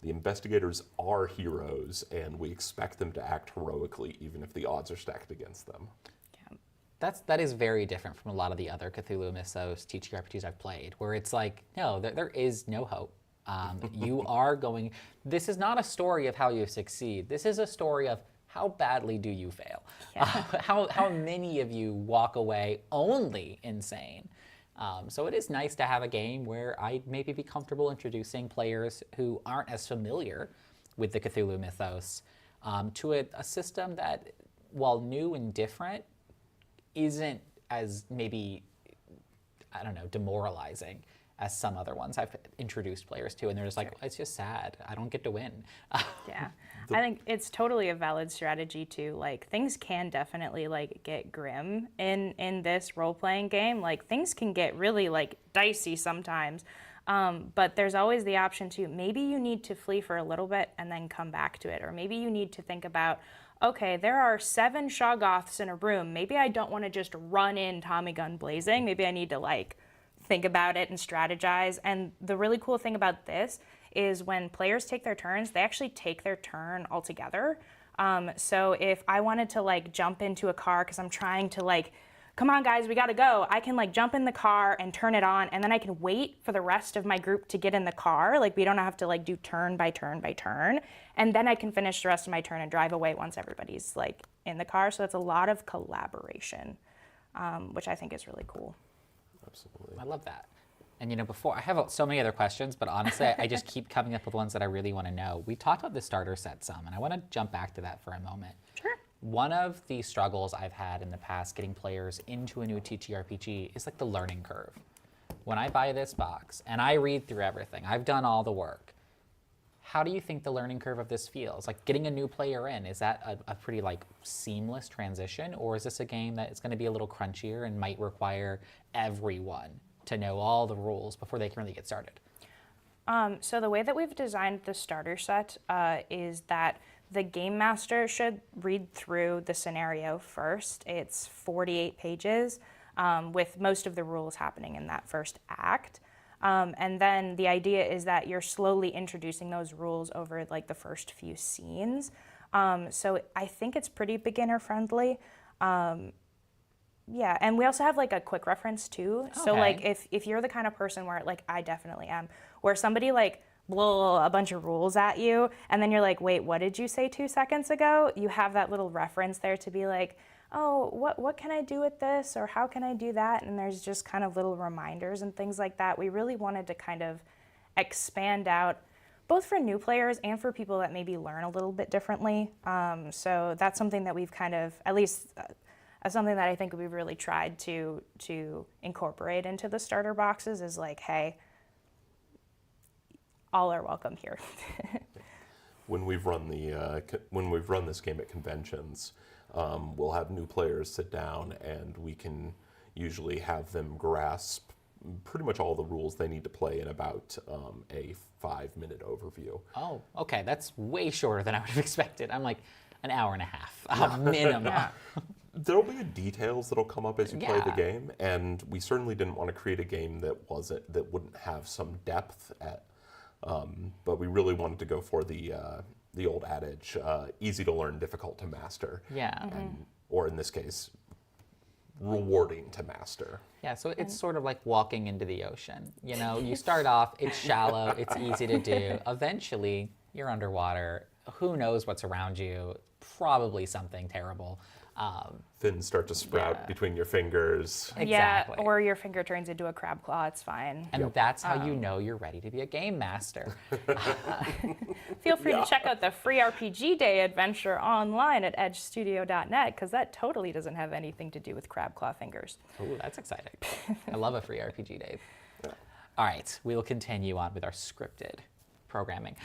The investigators are heroes, and we expect them to act heroically, even if the odds are stacked against them. That is very different from a lot of the other Cthulhu Mythos TTRPGs I've played, where it's like, no, there is no hope. You are going, this is not a story of how you succeed. This is a story of how badly do you fail? Yeah. How many of you walk away only insane? So it is nice to have a game where I maybe be comfortable introducing players who aren't as familiar with the Cthulhu Mythos to a system that, while new and different, isn't as maybe, I don't know, demoralizing as some other ones I've introduced players to, and they're just like, it's just sad. I don't get to win. Yeah, I think it's totally a valid strategy too. Like, things can definitely like get grim in this role-playing game. Like, things can get really like dicey sometimes. But there's always the option to, maybe you need to flee for a little bit and then come back to it. Or maybe you need to think about, okay, there are 7 Shoggoths in a room. Maybe I don't want to just run in Tommy gun blazing. Maybe I need to like think about it and strategize. And the really cool thing about this is when players take their turns, they actually take their turn altogether. So if I wanted to like jump into a car because I'm trying to like, come on guys, we gotta go, I can like jump in the car and turn it on, and then I can wait for the rest of my group to get in the car. Like, we don't have to like do turn by turn by turn. And then I can finish the rest of my turn and drive away once everybody's like in the car. So it's a lot of collaboration, which I think is really cool. Absolutely. I love that. And before, I have so many other questions, but honestly, I just keep coming up with ones that I really want to know. We talked about the starter set some, and I want to jump back to that for a moment. Sure. One of the struggles I've had in the past getting players into a new TTRPG is like the learning curve. When I buy this box and I read through everything, I've done all the work. how do you think the learning curve of this feels? Like getting a new player in, is that a pretty like seamless transition, or is this a game that is going to be a little crunchier and might require everyone to know all the rules before they can really get started? So the way that we've designed the starter set is that the game master should read through the scenario first. It's 48 pages with most of the rules happening in that first act. And then the idea is that you're slowly introducing those rules over like the first few scenes. So I think it's pretty beginner friendly. Yeah, and we also have like a quick reference too. So like if you're the kind of person where like I definitely am, where somebody like blow a bunch of rules at you and then you're like, wait, what did you say 2 seconds ago? You have that little reference there to be like, oh, what can I do with this, or how can I do that? And there's just kind of little reminders and things like that. We really wanted to kind of expand out both for new players and for people that maybe learn a little bit differently. So that's something that we've kind of, at least something that I think we've really tried to incorporate into the starter boxes is like, hey, all are welcome here. When we've run this game at conventions, we'll have new players sit down, and we can usually have them grasp pretty much all the rules they need to play in about a 5-minute overview. Oh, okay, that's way shorter than I would have expected. I'm like an hour and a half minimum. Yeah. There'll be details that'll come up as you play the game, and we certainly didn't want to create a game that wouldn't have some depth at. But we really wanted to go for the old adage, easy to learn, difficult to master. Yeah. Or in this case, rewarding to master. Yeah, so it's sort of like walking into the ocean. You know, you start off, it's shallow, it's easy to do. Eventually, you're underwater. Who knows what's around you? Probably something terrible. Fins start to sprout between your fingers. Exactly. Yeah, or your finger turns into a crab claw, it's fine. And that's how you know you're ready to be a game master. Feel free to check out the free RPG Day adventure online at edgestudio.net, because that totally doesn't have anything to do with crab claw fingers. Ooh, that's exciting. I love a free RPG Day. All right, we will continue on with our scripted programming.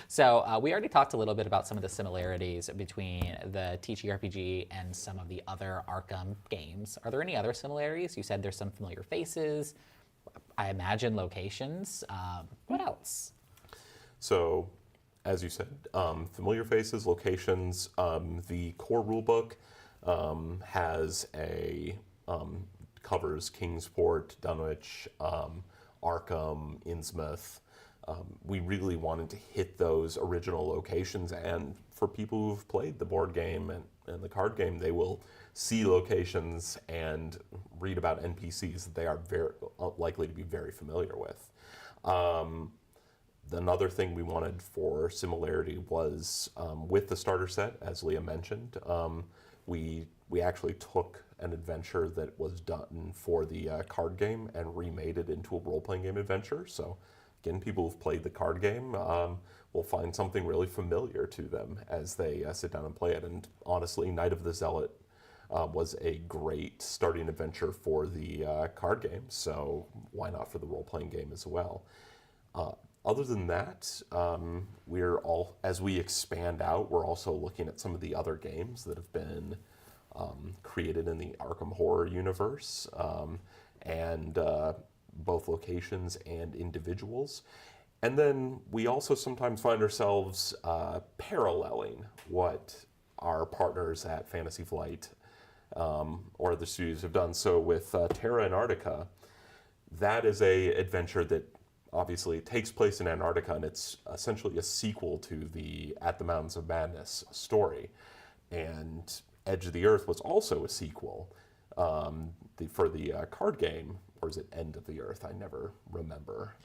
So we already talked a little bit about some of the similarities between the TTRPG and some of the other Arkham games. Are there any other similarities? You said there's some familiar faces. I imagine locations. What else? So, as you said, familiar faces, locations. The core rulebook has covers Kingsport, Dunwich, Arkham, Innsmouth. We really wanted to hit those original locations, and for people who've played the board game and the card game, they will see locations and read about NPCs that they are very likely to be very familiar with. Another thing we wanted for similarity was with the starter set, as Leah mentioned, we actually took an adventure that was done for the card game and remade it into a role-playing game adventure. So again, people who've played the card game will find something really familiar to them as they sit down and play it. And honestly, Night of the Zealot was a great starting adventure for the card game, so why not for the role-playing game as well? Other than that, as we expand out, we're also looking at some of the other games that have been created in the Arkham Horror universe, and both locations and individuals. And then we also sometimes find ourselves paralleling what our partners at Fantasy Flight or the studios have done. So with Terra Antarctica, that is a adventure that obviously takes place in Antarctica, and it's essentially a sequel to the At the Mountains of Madness story. And Edge of the Earth was also a sequel for the card game. Or is it End of the Earth? I never remember.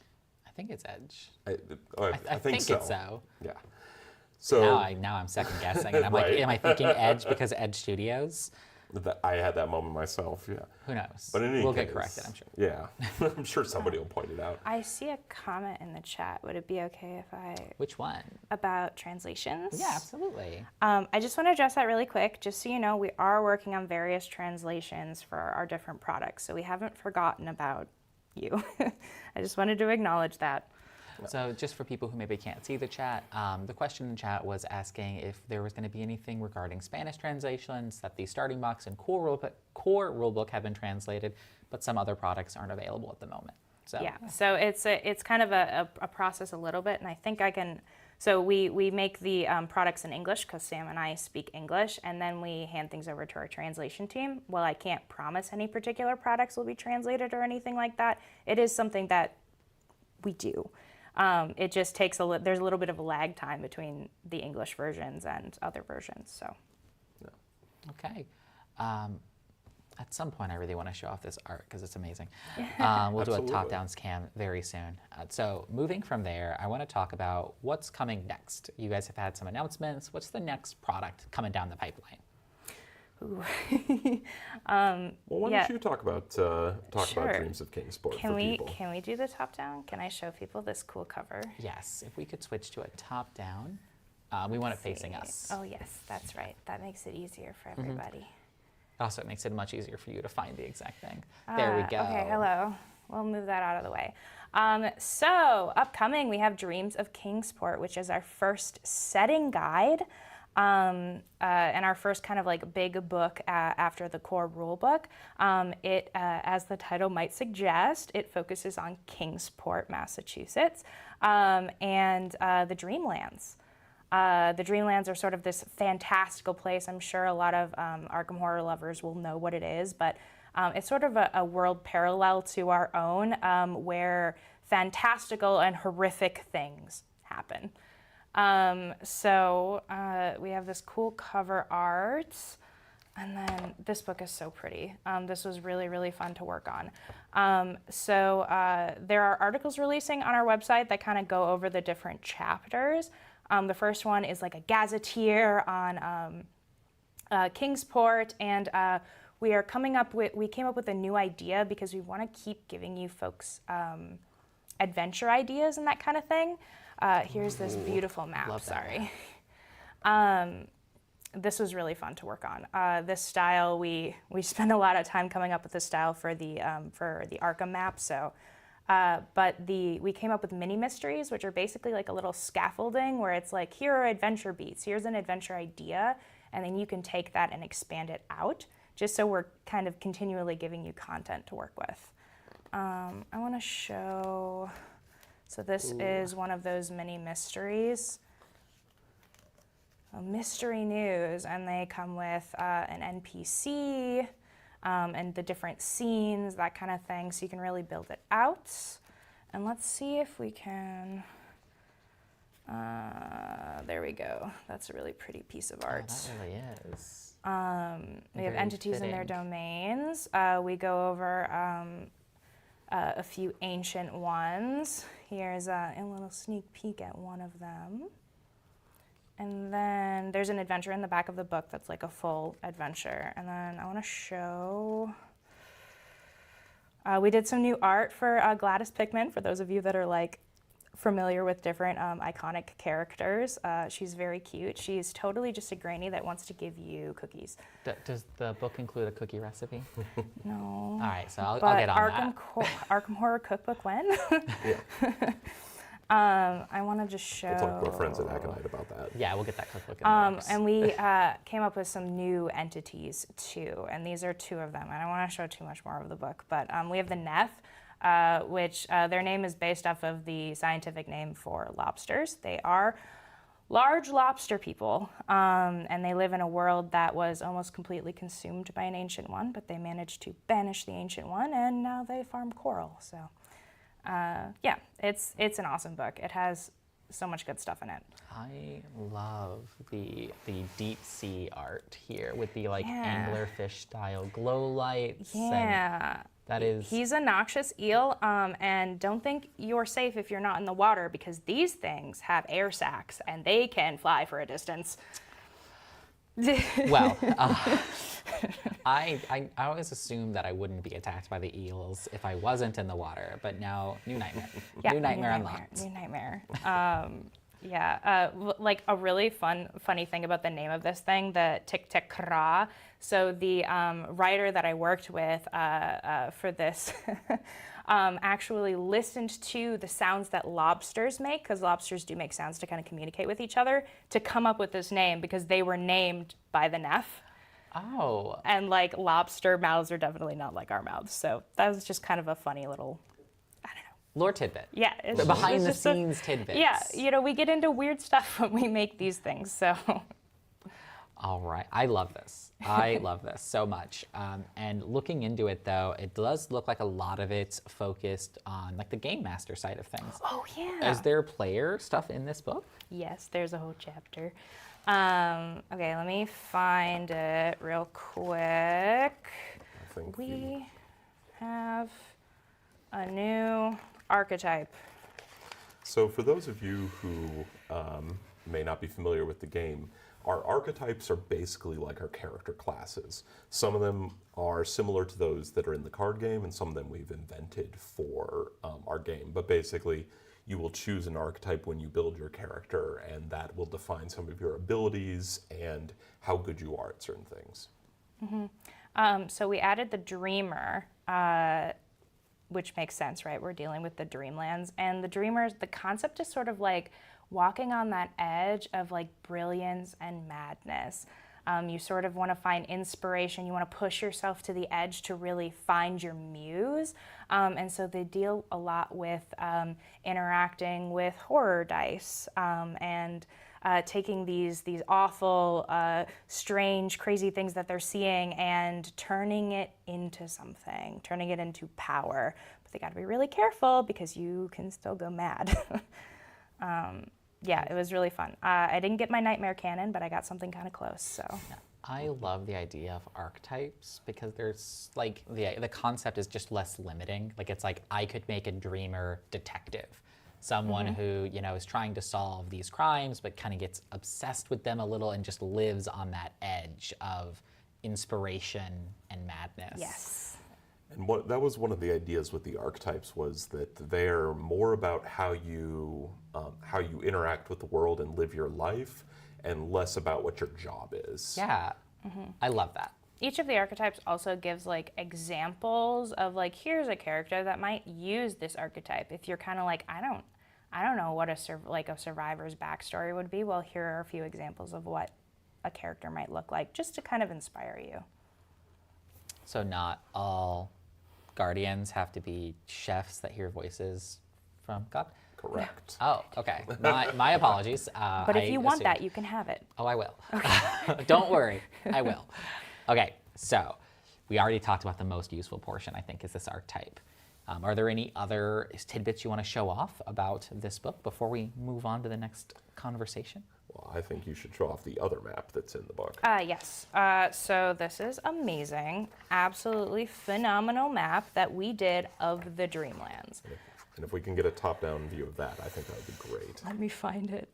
I think it's Edge. I think so. It's so. Yeah. So now I'm second guessing, and I'm like, am I thinking Edge because of Edge Studios? I had that moment myself. Yeah. Who knows? But in any we'll case, get corrected, I'm sure. Yeah, I'm sure somebody will point it out. I see a comment in the chat. Would it be okay if I? Which one? About translations. Yeah, absolutely. I just want to address that really quick, just so you know, we are working on various translations for our different products, so we haven't forgotten about you. I just wanted to acknowledge that. So just for people who maybe can't see the chat, the question in chat was asking if there was going to be anything regarding Spanish translations, that the starting box and core rulebook have been translated, but some other products aren't available at the moment. So. Yeah, so it's kind of a process a little bit, and I think I can. So we make the products in English because Sam and I speak English, and then we hand things over to our translation team. While I can't promise any particular products will be translated or anything like that, it is something that we do. It just takes there's a little bit of a lag time between the English versions and other versions. So. Okay. At some point, I really want to show off this art because it's amazing. We'll do a top-down scan very soon. So moving from there, I want to talk about what's coming next. You guys have had some announcements. What's the next product coming down the pipeline? Well, why don't you talk about Dreams of Kingsport for people? Can we do the top-down? Can I show people this cool cover? Yes, if we could switch to a top-down. We want it facing us. Oh, yes, that's right. That makes it easier for everybody. Also, it makes it much easier for you to find the exact thing. There we go. Okay, hello. We'll move that out of the way. So, upcoming, we have Dreams of Kingsport, which is our first setting guide and our first kind of like big book after the core rule book. It, as the title might suggest, it focuses on Kingsport, Massachusetts, and the Dreamlands. The Dreamlands are sort of this fantastical place. I'm sure a lot of Arkham Horror lovers will know what it is, but it's sort of a world parallel to our own where fantastical and horrific things happen. So we have this cool cover art, and then this book is so pretty. This was really, really fun to work on. So there are articles releasing on our website that kind of go over the different chapters. The first one is like a gazetteer on Kingsport, and we came up with a new idea because we want to keep giving you folks adventure ideas and that kind of thing. Here's this beautiful map. Sorry. This was really fun to work on. This style, we spent a lot of time coming up with this style for the Arkham map. So. But we came up with mini mysteries, which are basically like a little scaffolding where it's like, here are adventure beats, here's an adventure idea, and then you can take that and expand it out, just so we're kind of continually giving you content to work with. I want to show, so this is one of those mini mysteries. Mystery news, and they come with an NPC, and the different scenes, that kind of thing, so you can really build it out. And let's see if we can, there we go. That's a really pretty piece of art. That really is. We have entities and their domains. We go over a few ancient ones. Here's a little sneak peek at one of them. And then there's an adventure in the back of the book that's like a full adventure. And then I want to show, we did some new art for Gladys Pickman, for those of you that are like familiar with different iconic characters. She's very cute. She's totally just a granny that wants to give you cookies. Does the book include a cookie recipe? No. All right, so I'll get on that. Arkham Horror Cookbook when? Yeah. I want to just show. We'll talk to our friends at Aconite about that. Yeah, we'll get that cookbook in the works. And we came up with some new entities too, and these are two of them. I don't want to show too much more of the book, but we have the Neff, which their name is based off of the scientific name for lobsters. They are large lobster people, and they live in a world that was almost completely consumed by an ancient one, but they managed to banish the ancient one, and now they farm coral. So. Yeah, it's an awesome book. It has so much good stuff in it. I love the deep sea art here with the like anglerfish style glow lights. Yeah, that is. He's a noxious eel, and don't think you're safe if you're not in the water because these things have air sacs and they can fly for a distance. Well, I always assumed that I wouldn't be attacked by the eels if I wasn't in the water, but now new nightmare. Yeah, new nightmare unlocked. New nightmare. Yeah, like a really funny thing about the name of this thing, the Tic Tic Kra. So the writer that I worked with for this actually listened to the sounds that lobsters make, because lobsters do make sounds to kind of communicate with each other, to come up with this name because they were named by the Neff. Oh. And like lobster mouths are definitely not like our mouths. So that was just kind of a funny little, lore tidbit. yeah. The behind the scenes tidbits. Yeah, you know, we get into weird stuff when we make these things, so. All right, I love this. I love this so much. And looking into it though, it does look like a lot of it's focused on like the game master side of things. Oh yeah. Is there player stuff in this book? Yes, there's a whole chapter. Okay, let me find it real quick. I think We have a new archetype. So for those of you who may not be familiar with the game, our archetypes are basically like our character classes. Some of them are similar to those that are in the card game, and some of them we've invented for our game. But basically, you will choose an archetype when you build your character, and that will define some of your abilities and how good you are at certain things. So we added the Dreamer, which makes sense, right? We're dealing with the Dreamlands. And the Dreamers, the concept is sort of like walking on that edge of like brilliance and madness. You sort of want to find inspiration. You want to push yourself to the edge to really find your muse. And so they deal a lot with interacting with horror dice and taking these awful, strange, crazy things that they're seeing and turning it into something, turning it into power. But they got to be really careful because you can still go mad. Yeah, it was really fun. I didn't get my Nightmare Cannon, but I got something kind of close, so. I love the idea of archetypes because there's like, the concept is just less limiting. Like it's like, I could make a dreamer detective. Someone who, you know, is trying to solve these crimes, but kind of gets obsessed with them a little and just lives on that edge of inspiration and madness. Yes. And that was one of the ideas with the archetypes, was that they're more about how you interact with the world and live your life, and less about what your job is. Yeah, I love that. Each of the archetypes also gives like examples of like, here's a character that might use this archetype. If you're kind of like, I don't know what a survivor's backstory would be. Well, here are a few examples of what a character might look like, just to kind of inspire you. So not all guardians have to be chefs that hear voices from God? Correct. Oh, okay. My apologies. But if you want assumed. that, you can have it. Oh, I will. Don't worry, I will. Okay, so we already talked about the most useful portion, I think, is this archetype. Are there any other tidbits you want to show off about this book before we move on to the next conversation? Well, I think you should show off the other map that's in the book. Yes. So this is amazing, absolutely phenomenal map that we did of the Dreamlands. And if we can get a top-down view of that, I think that would be great. Let me find it.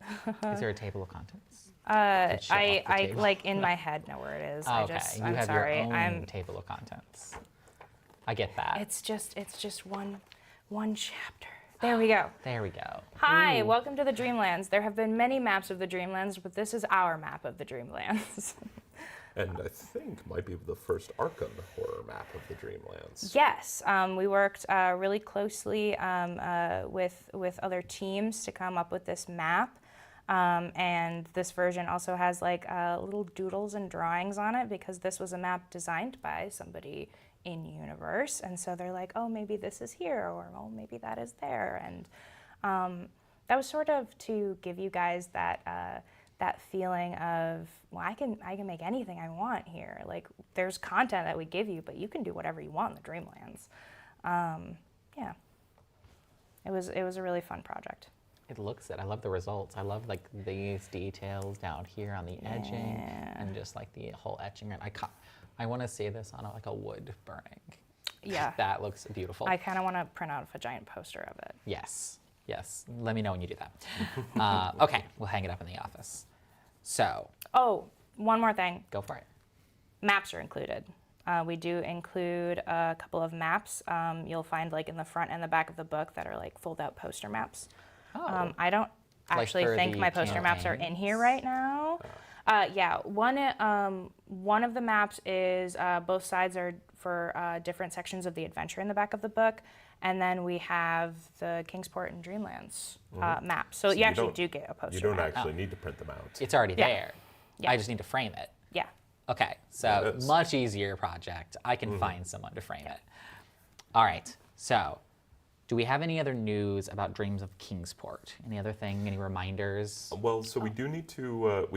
Is there a table of contents? I like in my head know where it is. Oh, okay, I'm have sorry. your own table of contents. I get that. It's just one chapter. There we go. There we go. Hi, welcome to the Dreamlands. There have been many maps of the Dreamlands, but this is our map of the Dreamlands. And I think might be the first Arkham horror map of the Dreamlands. Yes, we worked really closely with other teams to come up with this map. And this version also has like little doodles and drawings on it because this was a map designed by somebody in universe, and so they're like, oh, maybe this is here, or oh, maybe that is there, and that was sort of to give you guys that that feeling of, well, I can make anything I want here. Like, there's content that we give you, but you can do whatever you want in the Dreamlands. Yeah, it was a really fun project. It looks it. I love the results. I love like these details down here on the edging and just like the whole etching. I want to see this on like a wood burning. Yeah. That looks beautiful. I kind of want to print out a giant poster of it. Yes. Yes. Let me know when you do that. Okay. We'll hang it up in the office. So. Oh, one more thing. Go for it. Maps are included. We do include a couple of maps. You'll find like in the front and the back of the book that are like fold out poster maps. Oh. actually for think the my poster maps are in campaigns? here right now. Yeah, one of the maps is both sides are for different sections of the adventure in the back of the book, and then we have the Kingsport and Dreamlands map. So you actually do get a poster You don't map. actually need to print them out. It's already Yeah. there. Yeah. I just need to frame it. Yeah. Okay, so much easier project. I can find someone to frame it. All right, so do we have any other news about Dreams of Kingsport? Any other thing, any reminders? Well, so we do need to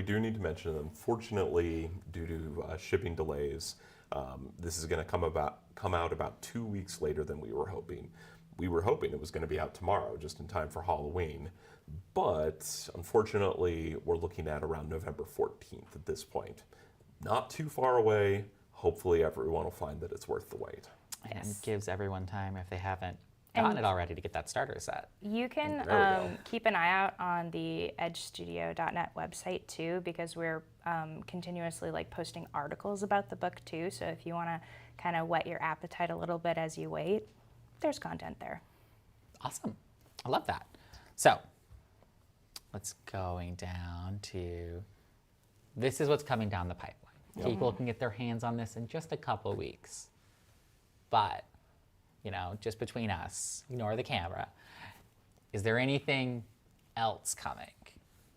mention, unfortunately, due to shipping delays, this is going to come out about 2 weeks later than we were hoping. We were hoping it was going to be out tomorrow, just in time for Halloween. But unfortunately, we're looking at around November 14th at this point. Not too far away. Hopefully everyone will find that it's worth the wait. And gives everyone time, if they haven't gotten it already, to get that starter set. You can There we go. keep an eye out on the edgestudio.net website too, because we're continuously like posting articles about the book too. So if you want to kind of whet your appetite a little bit as you wait, there's content there. Awesome. I love that. So let's going down to, this is what's coming down the pipeline. People can get their hands on this in just a couple weeks. But, you know, just between us, ignore the camera. Is there anything else coming,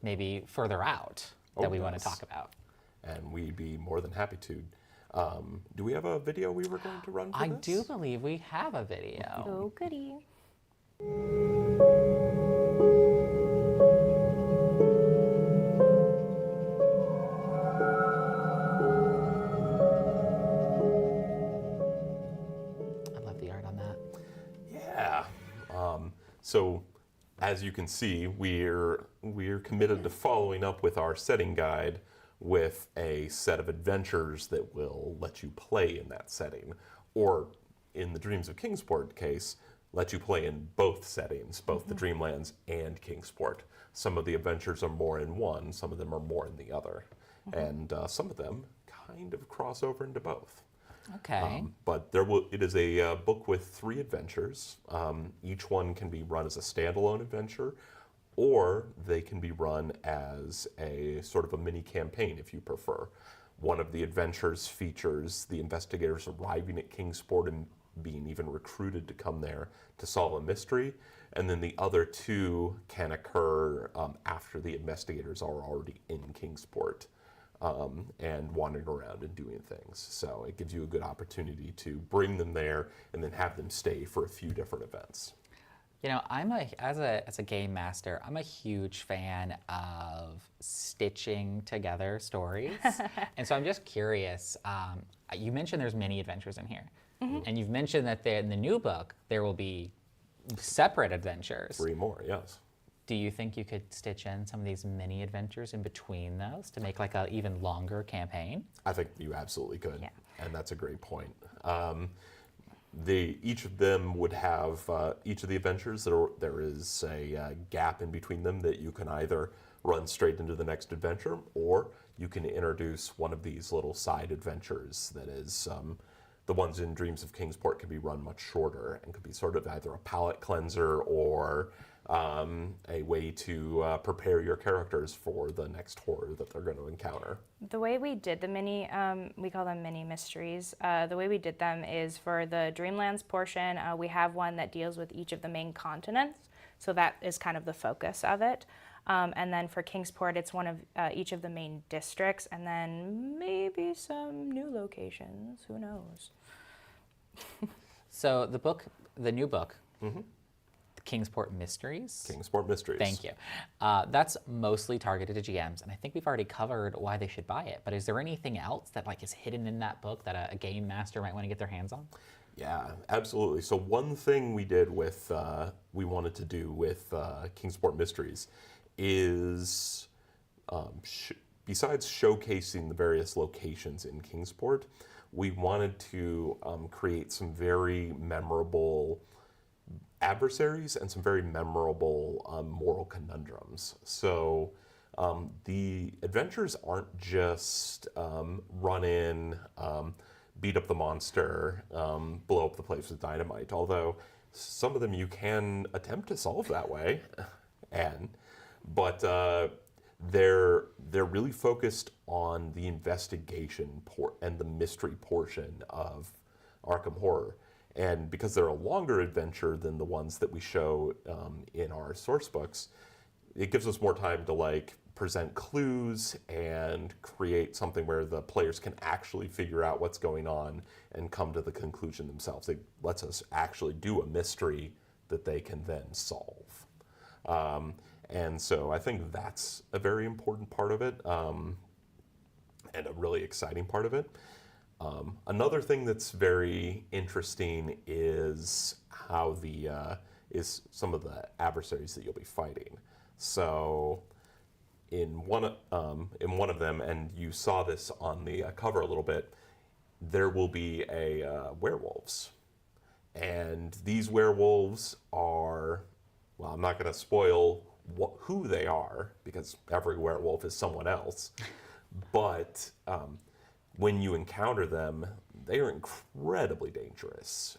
maybe further out, that we want to talk about? And we'd be more than happy to. Do we have a video we were going to run for I this? do believe we have a video. Oh, goody. I love the art on that. Yeah. So, as you can see, we're committed to following up with our setting guide with a set of adventures that will let you play in that setting, or in the Dreams of Kingsport case, let you play in both settings, both the Dreamlands and Kingsport. Some of the adventures are more in one, some of them are more in the other, and some of them kind of cross over into both. Okay. But it is a book with 3 adventures. Each one can be run as a standalone adventure, or they can be run as a sort of a mini campaign if you prefer. One of the adventures features the investigators arriving at Kingsport and being even recruited to come there to solve a mystery, and then the other 2 can occur after the investigators are already in Kingsport. And wandering around and doing things. So it gives you a good opportunity to bring them there and then have them stay for a few different events. You know, as a game master, I'm a huge fan of stitching together stories. And so I'm just curious, you mentioned there's many adventures in here. And you've mentioned that in the new book, there will be separate adventures. 3 more, yes. Do you think you could stitch in some of these mini adventures in between those to make like an even longer campaign? I think you absolutely could, Yeah. and that's a great point. Each of them would have, each of the adventures, there is a gap in between them that you can either run straight into the next adventure, or you can introduce one of these little side adventures that is, the ones in Dreams of Kingsport can be run much shorter and could be sort of either a palate cleanser or a way to prepare your characters for the next horror that they're going to encounter. The way we did the mini, we call them mini mysteries. The way we did them is for the Dreamlands portion, we have one that deals with each of the main continents. So that is kind of the focus of it. And then for Kingsport, it's one of each of the main districts, and then maybe some new locations. Who knows? So the new book, Kingsport Mysteries. Kingsport Mysteries. Thank you. That's mostly targeted to GMs, and I think we've already covered why they should buy it. But is there anything else that is hidden in that book that a game master might want to get their hands on? Yeah, absolutely. So one thing we wanted to do with Kingsport Mysteries is, besides showcasing the various locations in Kingsport, we wanted to create some very memorable adversaries and some very memorable moral conundrums. So the adventures aren't just run in, beat up the monster, blow up the place with dynamite, although some of them you can attempt to solve that way. but they're really focused on the investigation and the mystery portion of Arkham Horror. And because they're a longer adventure than the ones that we show in our source books, it gives us more time to like present clues and create something where the players can actually figure out what's going on and come to the conclusion themselves. It lets us actually do a mystery that they can then solve. And so I think that's a very important part of it, and a really exciting part of it. Another thing that's very interesting is how is some of the adversaries that you'll be fighting. So in one of them, and you saw this on the cover a little bit, there will be werewolves, and these werewolves are, well, I'm not going to spoil who they are because every werewolf is someone else, but when you encounter them, they are incredibly dangerous.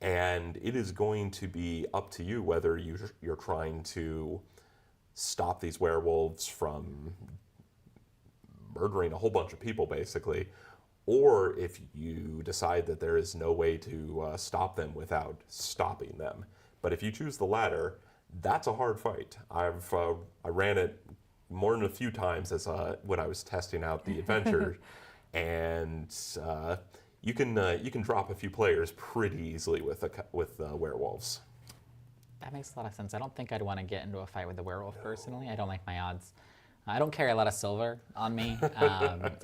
And it is going to be up to you whether you're trying to stop these werewolves from murdering a whole bunch of people, basically, or if you decide that there is no way to stop them without stopping them. But if you choose the latter, that's a hard fight. I ran it more than a few times when I was testing out the adventure, and you can drop a few players pretty easily with werewolves. That makes a lot of sense. I don't think I'd want to get into a fight with a werewolf personally. I don't like my odds. I don't carry a lot of silver on me,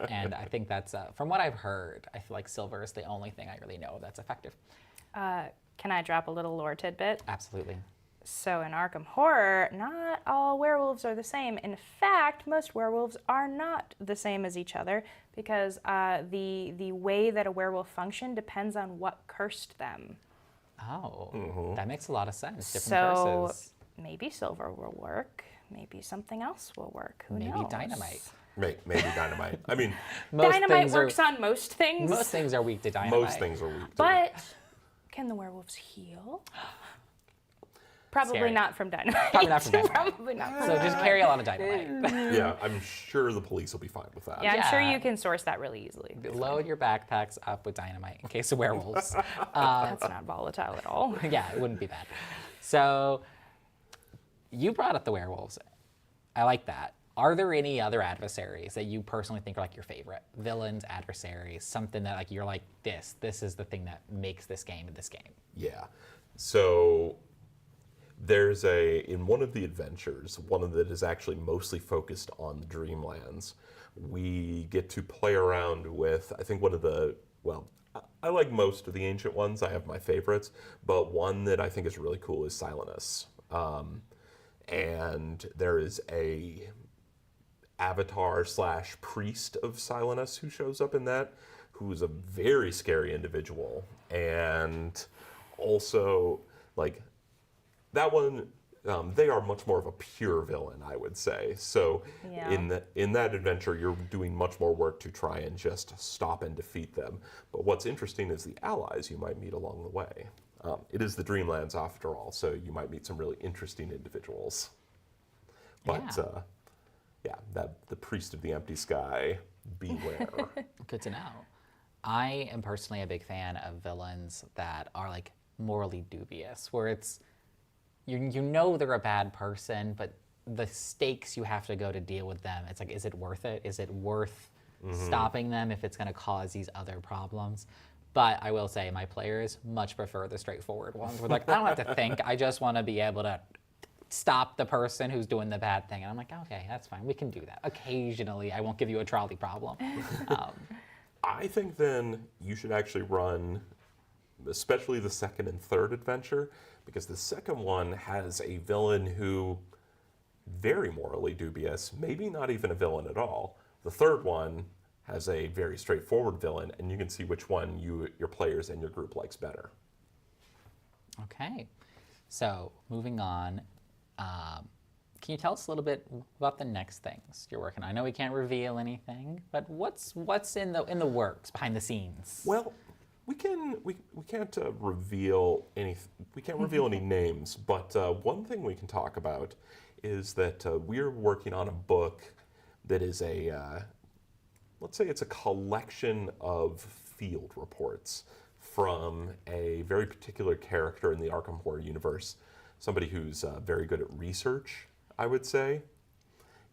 and I think that's, from what I've heard, I feel like silver is the only thing I really know that's effective. Can I drop a little lore tidbit? Absolutely. So in Arkham Horror, not all werewolves are the same. In fact, most werewolves are not the same as each other because the way that a werewolf functions depends on what cursed them. Oh, that makes a lot of sense. Different so curses. Maybe silver will work. Maybe something else will work. Who knows? Maybe dynamite. Maybe dynamite. I mean, dynamite works on most things. Most things are weak to dynamite. Most things are weak to But can the werewolves heal? Probably Scary. not from dynamite. Probably not from dynamite. Probably not from So just carry a lot of dynamite. Yeah, I'm sure the police will be fine with that. Yeah, I'm sure you can source that really easily. Load your backpacks up with dynamite in case of werewolves. That's not volatile at all. Yeah, it wouldn't be bad. So you brought up the werewolves. I like that. Are there any other adversaries that you personally think are like your favorite? Villains, adversaries, something that like you're like, this is the thing that makes this game this game. Yeah. So there's in one of the adventures, one of that is actually mostly focused on the Dreamlands, we get to play around with, I think one of the, well, I like most of the ancient ones. I have my favorites, but one that I think is really cool is Silenus. And there is a avatar / priest of Silenus who shows up in that, who is a very scary individual. And also, like, that one, they are much more of a pure villain, I would say. So Yeah. in that adventure, you're doing much more work to try and just stop and defeat them. But what's interesting is the allies you might meet along the way. It is the Dreamlands after all, so you might meet some really interesting individuals. But the priest of the empty sky, beware. Good to know. I am personally a big fan of villains that are like morally dubious, where it's you know they're a bad person, but the stakes you have to go to deal with them, it's like, is it worth it? Is it worth stopping them if it's going to cause these other problems? But I will say my players much prefer the straightforward ones. We're like, I don't have to think. I just want to be able to stop the person who's doing the bad thing. And I'm like, okay, that's fine. We can do that. Occasionally, I won't give you a trolley problem. I think then you should actually run, especially the second and third adventure, because the second one has a villain who, very morally dubious, maybe not even a villain at all. The third one has a very straightforward villain, and you can see which one your players and your group likes better. Okay, so moving on, can you tell us a little bit about the next things you're working on? I know we can't reveal anything, but what's in the works behind the scenes? Well, we can't reveal any names, but one thing we can talk about is that we're working on a book that is let's say it's a collection of field reports from a very particular character in the Arkham Horror universe. Somebody who's very good at research, I would say.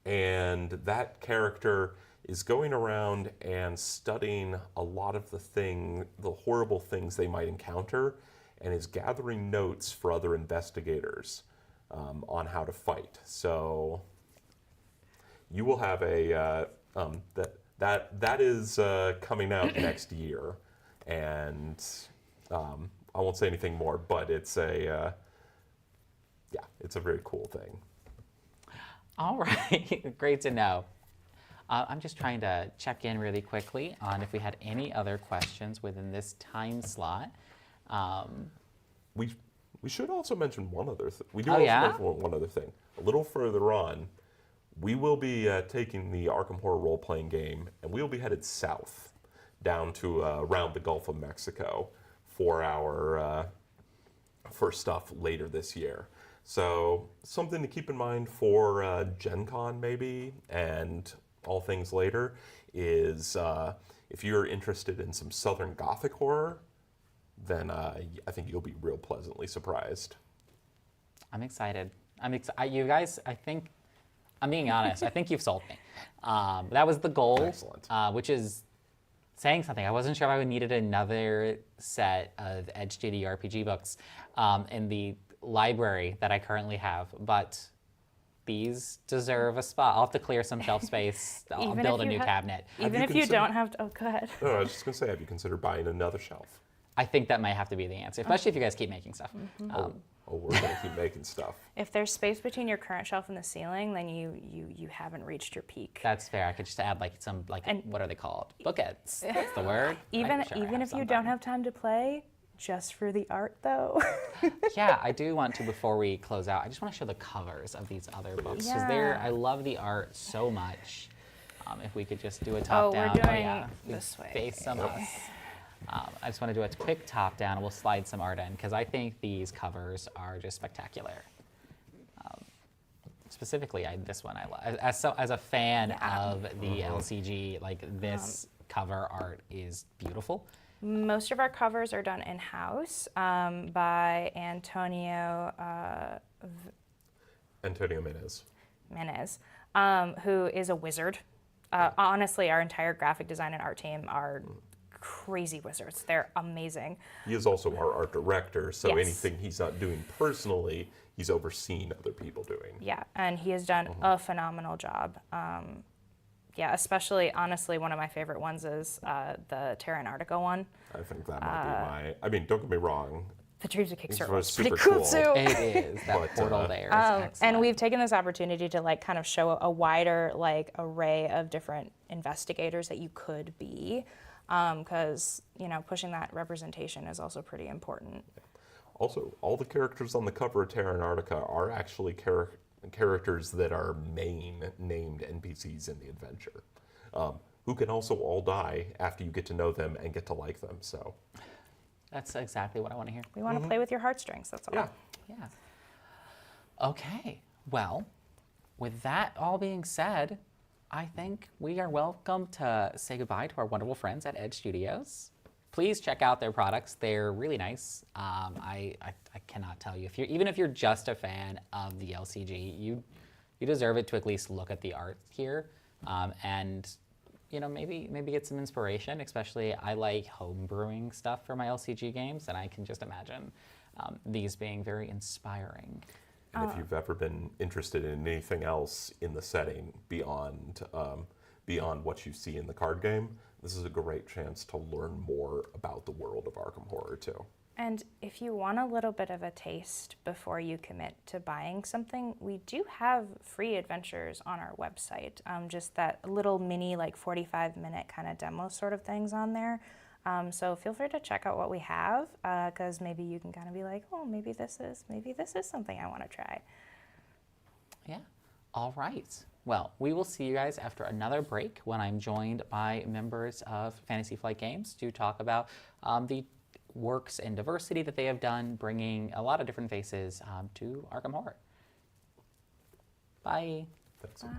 And that character is going around and studying a lot of the horrible things they might encounter, and is gathering notes for other investigators on how to fight. So you will have that is coming out next year, and I won't say anything more, but it's it's a very cool thing. All right, great to know. I'm just trying to check in really quickly on if we had any other questions within this time slot. We should also mention one other thing. We do Oh, also yeah? mention one other thing. A little further on, we will be taking the Arkham Horror role-playing game, and we will be headed south, down to around the Gulf of Mexico for our first stuff later this year. So something to keep in mind for Gen Con maybe, and all things later, is if you're interested in some Southern Gothic horror, then I think you'll be real pleasantly surprised. I'm excited. You guys, I think, I'm being honest, I think you've sold me. That was the goal, Excellent. Which is saying something. I wasn't sure if I would needed another set of Edge JD RPG books in the library that I currently have, but these deserve a spot. I'll have to clear some shelf space. I'll build a new cabinet. Even if you don't have to, oh, go ahead. No, I was just going to say, have you considered buying another shelf? I think that might have to be the answer, especially if you guys keep making stuff. We're going to keep making stuff. If there's space between your current shelf and the ceiling, then you haven't reached your peak. That's fair. I could just add some what are they called? Bookends. That's the word. Even if you don't have time to play, just for the art though. Yeah, I do want to, before we close out, I just want to show the covers of these other books, because I love the art so much. If we could just do a top down. We're doing this way. Face some us. I just want to do a quick top down. We'll slide some art in, because I think these covers are just spectacular. Specifically, this one I love. As a fan of the LCG, this cover art is beautiful. Most of our covers are done in-house by Antonio Menez, who is a wizard. Honestly, our entire graphic design and art team are crazy wizards. They're amazing. He is also our art director, so Yes. anything he's not doing personally, he's overseeing other people doing. Yeah, and he has done a phenomenal job. Yeah, especially, honestly, one of my favorite ones is the Terra Antarctica one. I think that might be don't get me wrong. The Dreams of Kickstarter was was pretty super cool cool. too. It is. That portal there is excellent. And we've taken this opportunity to kind of show a wider array of different investigators that you could be, because pushing that representation is also pretty important. Also, all the characters on the cover of Terra Antarctica are actually characters that are named NPCs in the adventure, who can also all die after you get to know them and get to like them. So That's exactly what I want to hear. We want to play with your heartstrings, that's all. Yeah. Okay. Well, with that all being said, I think we are welcome to say goodbye to our wonderful friends at Edge Studios. Please check out their products. They're really nice. I cannot tell you, even if you're just a fan of the LCG, you deserve it to at least look at the art here, and maybe get some inspiration. Especially, I like homebrewing stuff for my LCG games, and I can just imagine these being very inspiring. And if you've ever been interested in anything else in the setting beyond what you see in the card game, this is a great chance to learn more about the world of Arkham Horror too. And if you want a little bit of a taste before you commit to buying something, we do have free adventures on our website. Just that little mini 45-minute kind of demo sort of things on there. So feel free to check out what we have, because maybe you can kind of be like, oh, maybe this is something I want to try. Yeah. All right. Well, we will see you guys after another break when I'm joined by members of Fantasy Flight Games to talk about the works and diversity that they have done, bringing a lot of different faces to Arkham Horror. Bye. Thanks. Bye.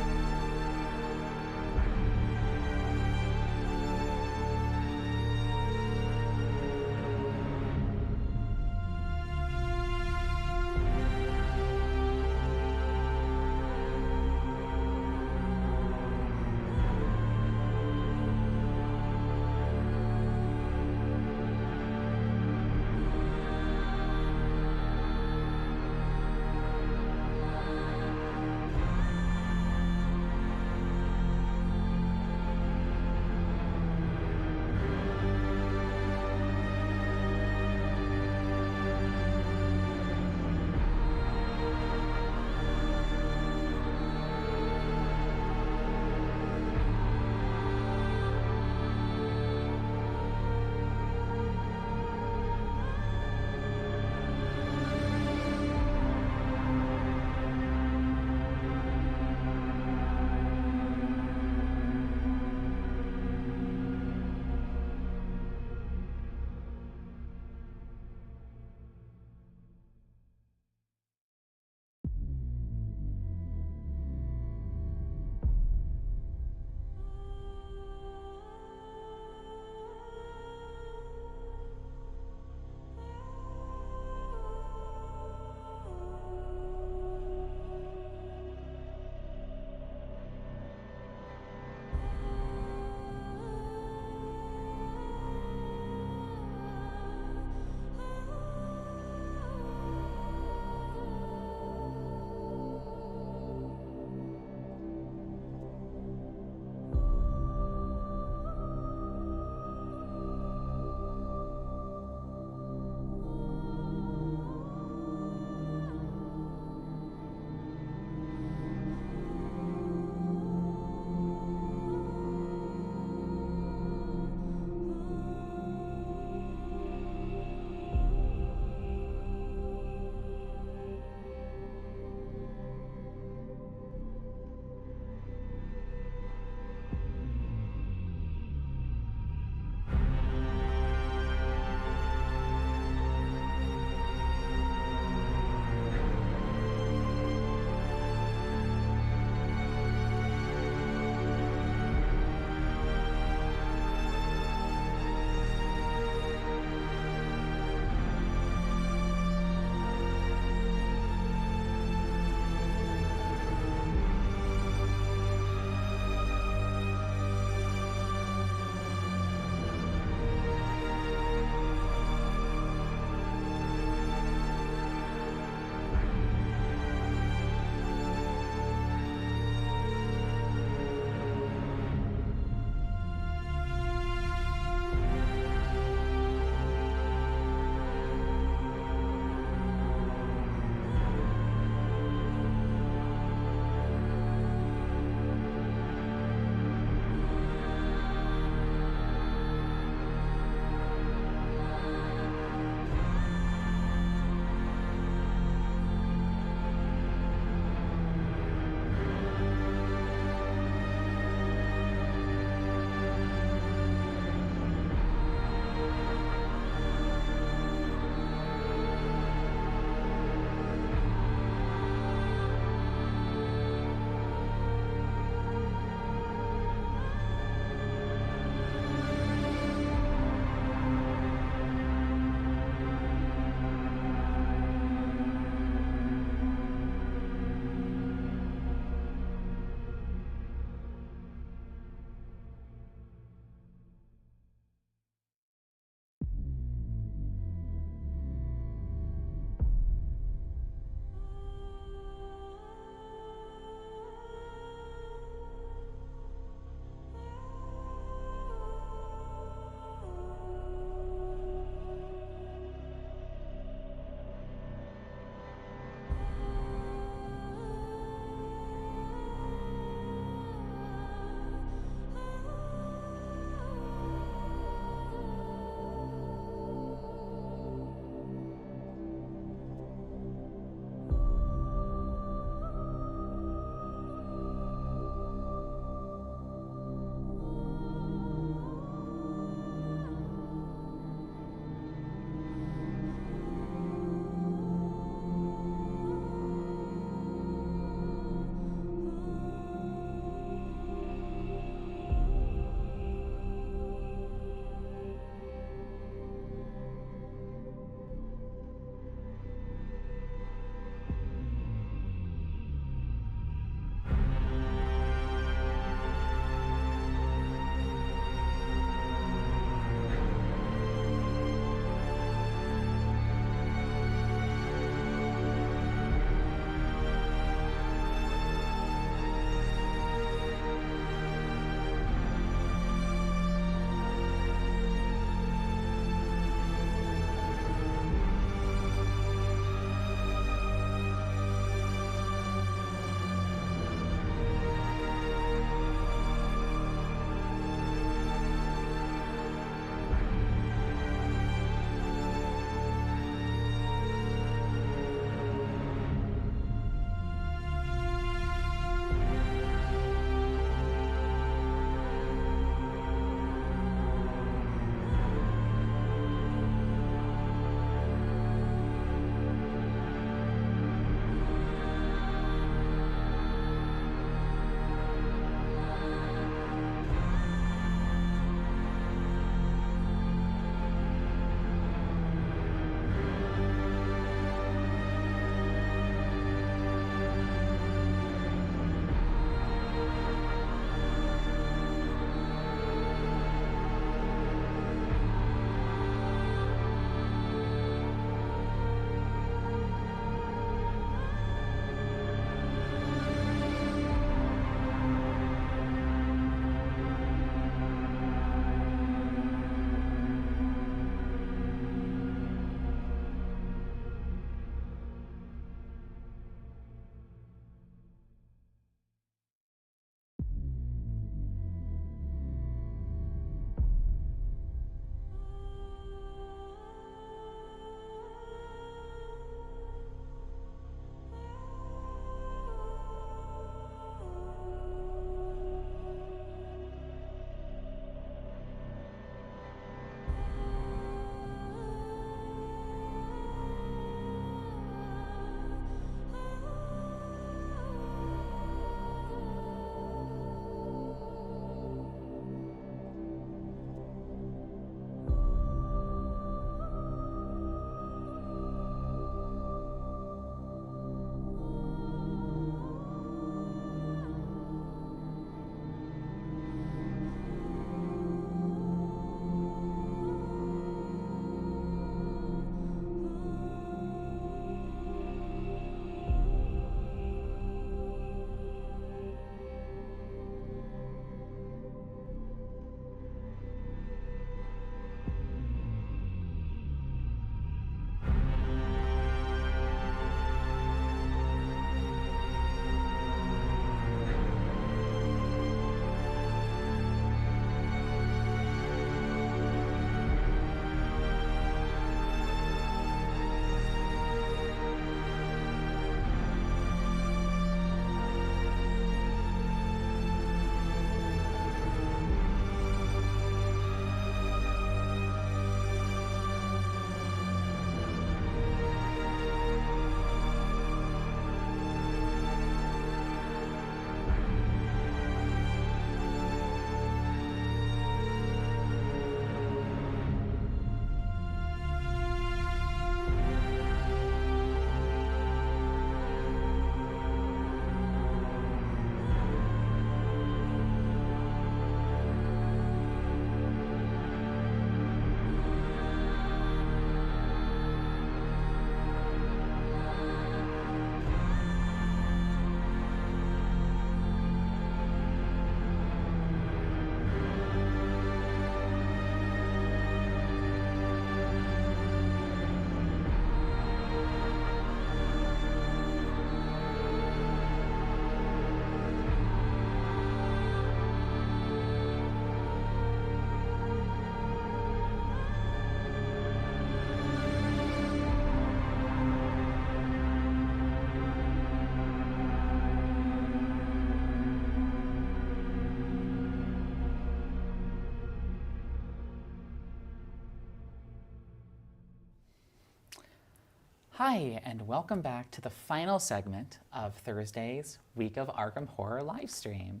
Hi, and welcome back to the final segment of Thursday's Week of Arkham Horror livestream.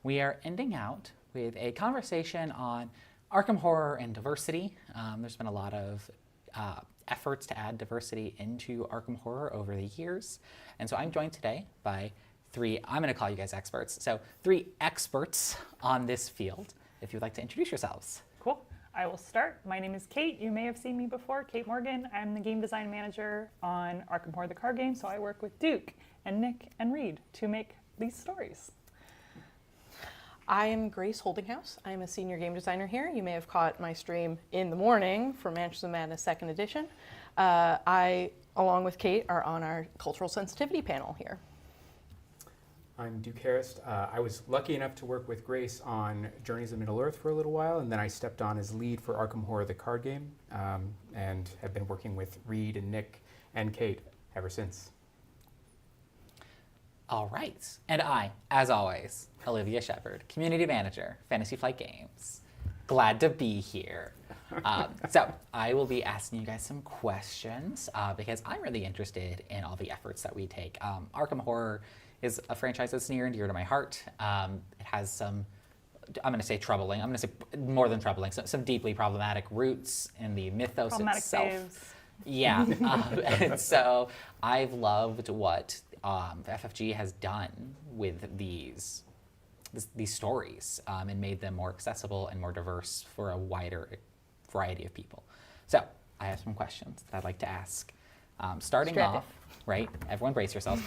We are ending out with a conversation on Arkham Horror and diversity. There's been a lot of efforts to add diversity into Arkham Horror over the years. And so I'm joined today by I'm going to call you guys experts, so 3 experts on this field. If you'd like to introduce yourselves. Cool. I will start. My name is Kate. You may have seen me before, Kate Morgan. I'm the game design manager on Arkham Horror the card game, so I work with Duke and Nick and Reed to make these stories. I'm Grace Holdinghouse. I'm a senior game designer here. You may have caught my stream in the morning for Mansions of Madness 2nd edition. I, along with Kate, are on our cultural sensitivity panel here. I'm Duke Harris. I was lucky enough to work with Grace on Journeys of Middle-earth for a little while, and then I stepped on as lead for Arkham Horror the card game, and have been working with Reed and Nick and Kate ever since. All right. And I, as always, Olivia Sheppard, community manager, Fantasy Flight Games. Glad to be here. So I will be asking you guys some questions because I'm really interested in all the efforts that we take. Arkham Horror is a franchise that's near and dear to my heart. It has some, I'm going to say troubling, I'm going to say more than troubling, some deeply problematic roots in the mythos Problematic itself. faves. Yeah, and so I've loved what FFG has done with these stories and made them more accessible and more diverse for a wider variety of people. So I have some questions that I'd like to ask. Starting off, right, everyone brace yourselves.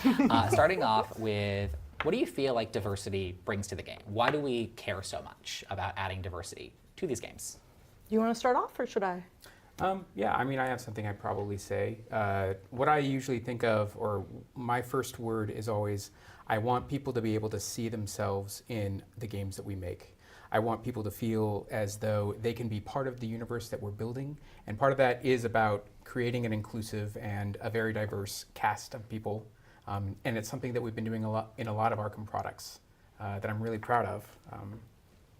Starting off with, what do you feel like diversity brings to the game? Why do we care so much about adding diversity to these games? You want to start off, or should I? Yeah, I mean, I have something I'd probably say. What I usually think of, or my first word is always, I want people to be able to see themselves in the games that we make. I want people to feel as though they can be part of the universe that we're building, and part of that is about creating an inclusive and a very diverse cast of people, and it's something that we've been doing a lot in a lot of Arkham products that I'm really proud of.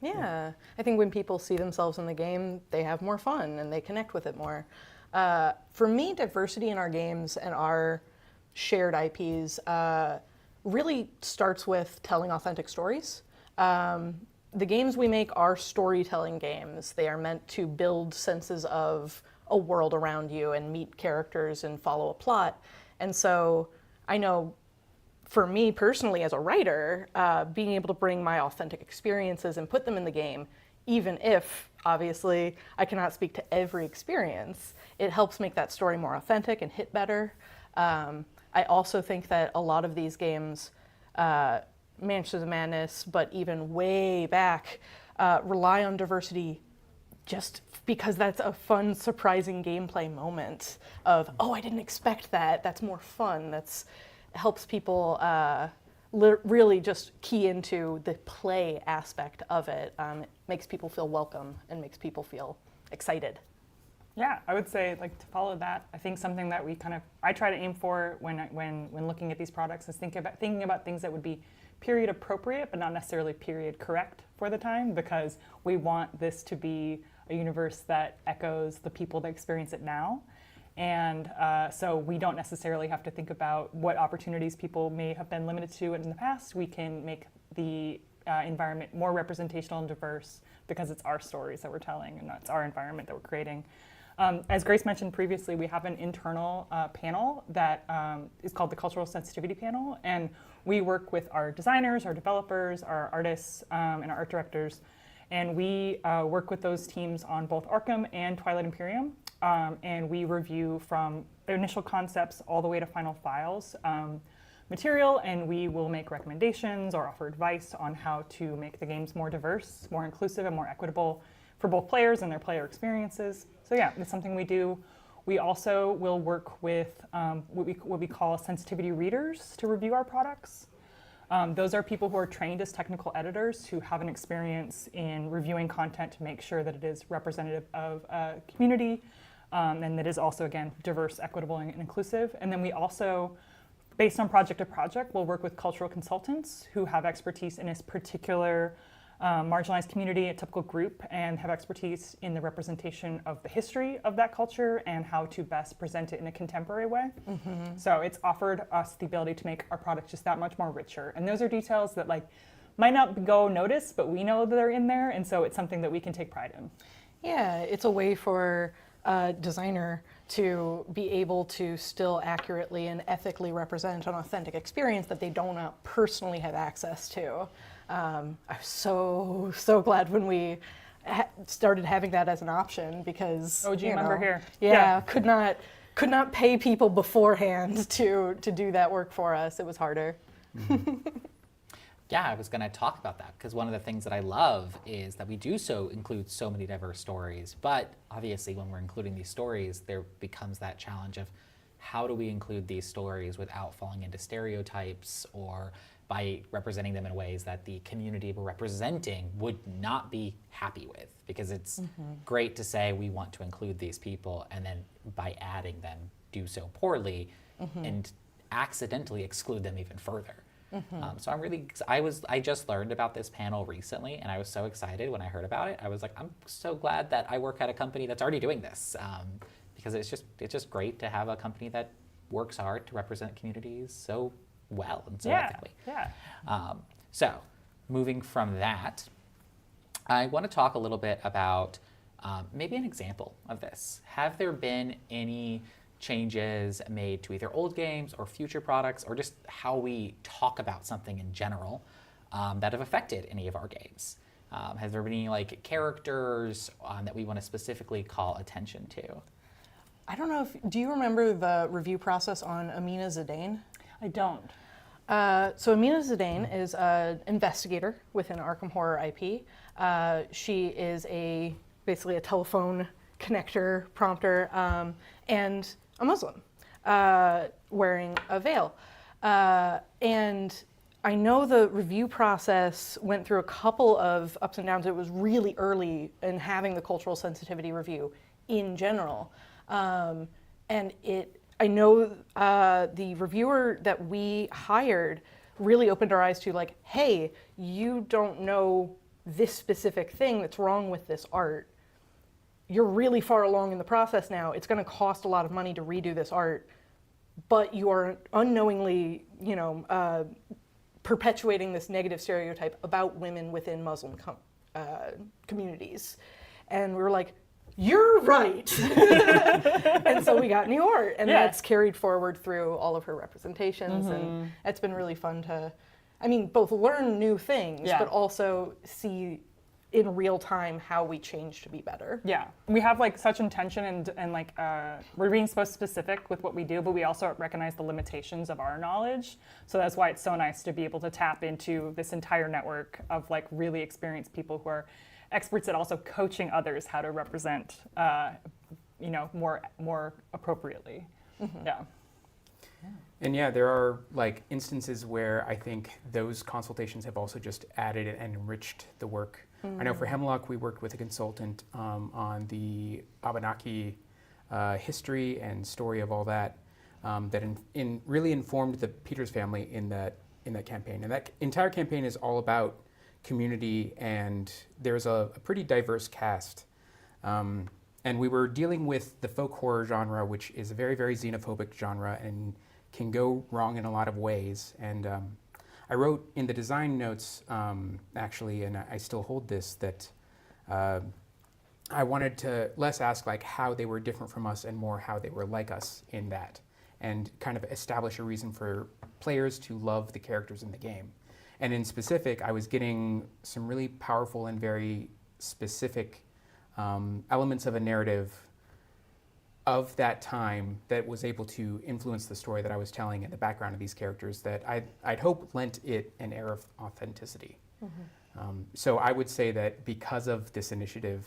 Yeah, I think when people see themselves in the game, they have more fun and they connect with it more. For me, diversity in our games and our shared IPs really starts with telling authentic stories. The games we make are storytelling games. They are meant to build senses of a world around you and meet characters and follow a plot. And so I know for me personally as a writer, being able to bring my authentic experiences and put them in the game, even if obviously I cannot speak to every experience, it helps make that story more authentic and hit better. I also think that a lot of these games, Mansions of Madness, but even way back, rely on diversity just because that's a fun, surprising gameplay moment of, oh, I didn't expect that. That's more fun. That's helps people really just key into the play aspect of it. It makes people feel welcome and makes people feel excited. Yeah, I would say, like, to follow that, I think something that I try to aim for when looking at these products is thinking about things that would be period appropriate, but not necessarily period correct for the time, because we want this to be a universe that echoes the people that experience it now. And so we don't necessarily have to think about what opportunities people may have been limited to in the past. We can make the environment more representational and diverse because it's our stories that we're telling and it's our environment that we're creating. As Grace mentioned previously, we have an internal panel that is called the Cultural Sensitivity Panel, and we work with our designers, our developers, our artists, and our art directors, and we work with those teams on both Arkham and Twilight Imperium, and we review from initial concepts all the way to final files material, and we will make recommendations or offer advice on how to make the games more diverse, more inclusive, and more equitable for both players and their player experiences. So yeah, it's something we do. We also will work with what we call sensitivity readers to review our products. Those are people who are trained as technical editors who have an experience in reviewing content to make sure that it is representative of a community and that is also, again, diverse, equitable, and inclusive. And then we also, based on project to project, we'll work with cultural consultants who have expertise in a particular marginalized community, a typical group, and have expertise in the representation of the history of that culture and how to best present it in a contemporary way. So it's offered us the ability to make our product just that much more richer. And those are details that like might not go noticed, but we know that they're in there, and so it's something that we can take pride in. Yeah, it's a way for a designer to be able to still accurately and ethically represent an authentic experience that they don't personally have access to. I was so glad when we started having that as an option, because OG member here. Yeah, could not pay people beforehand to do that work for us. It was harder. Yeah, I was going to talk about that, because one of the things that I love is that we do include so many diverse stories, but obviously when we're including these stories, there becomes that challenge of how do we include these stories without falling into stereotypes, or by representing them in ways that the community we're representing would not be happy with, because it's great to say we want to include these people, and then by adding them do so poorly and accidentally exclude them even further. So I just learned about this panel recently, and I was so excited when I heard about it. I was like, I'm so glad that I work at a company that's already doing this, because it's just great to have a company that works hard to represent communities so well and so ethically. So moving from that, I want to talk a little bit about maybe an example of this. Have there been any changes made to either old games or future products, or just how we talk about something in general, that have affected any of our games? Has there been any like characters that we want to specifically call attention to? I don't know do you remember the review process on Amina Zidane? I don't. So Amina Zidane is an investigator within Arkham Horror IP. She is basically a telephone connector, prompter, and a Muslim, wearing a veil. And I know the review process went through a couple of ups and downs. It was really early in having the cultural sensitivity review in general. And I know the reviewer that we hired really opened our eyes to like, hey, you don't know this specific thing that's wrong with this art. You're really far along in the process now. It's going to cost a lot of money to redo this art, but you are unknowingly, perpetuating this negative stereotype about women within Muslim communities. And we were like, you're right. And so we got new art, and that's carried forward through all of her representations, and it's been really fun to, both learn new things, but also see in real time how we change to be better. Yeah, we have like such intention and like we're being so specific with what we do, but we also recognize the limitations of our knowledge. So that's why it's so nice to be able to tap into this entire network of like really experienced people who are experts at also coaching others how to represent, more appropriately. And yeah, there are like instances where I think those consultations have also just added and enriched the work. I know for Hemlock, we worked with a consultant on the Abenaki history and story of all that, that really informed the Peters family in that campaign. And that entire campaign is all about community, and there's a pretty diverse cast. And we were dealing with the folk horror genre, which is a very, very xenophobic genre and can go wrong in a lot of ways. And I wrote in the design notes, actually, and I still hold this, that I wanted to less ask like how they were different from us and more how they were like us in that, and kind of establish a reason for players to love the characters in the game. And in specific, I was getting some really powerful and very specific elements of a narrative of that time that was able to influence the story that I was telling and the background of these characters that I'd hope lent it an air of authenticity. So I would say that because of this initiative,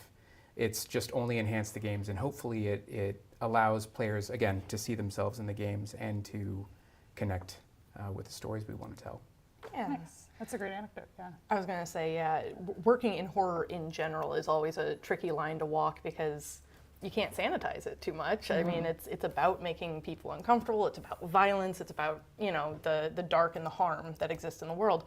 it's just only enhanced the games, and hopefully it allows players, again, to see themselves in the games and to connect with the stories we want to tell. Yeah. Nice. That's a great anecdote, yeah. I was going to say, working in horror in general is always a tricky line to walk, because you can't sanitize it too much. I mean, it's about making people uncomfortable. It's about violence. It's about, the dark and the harm that exists in the world.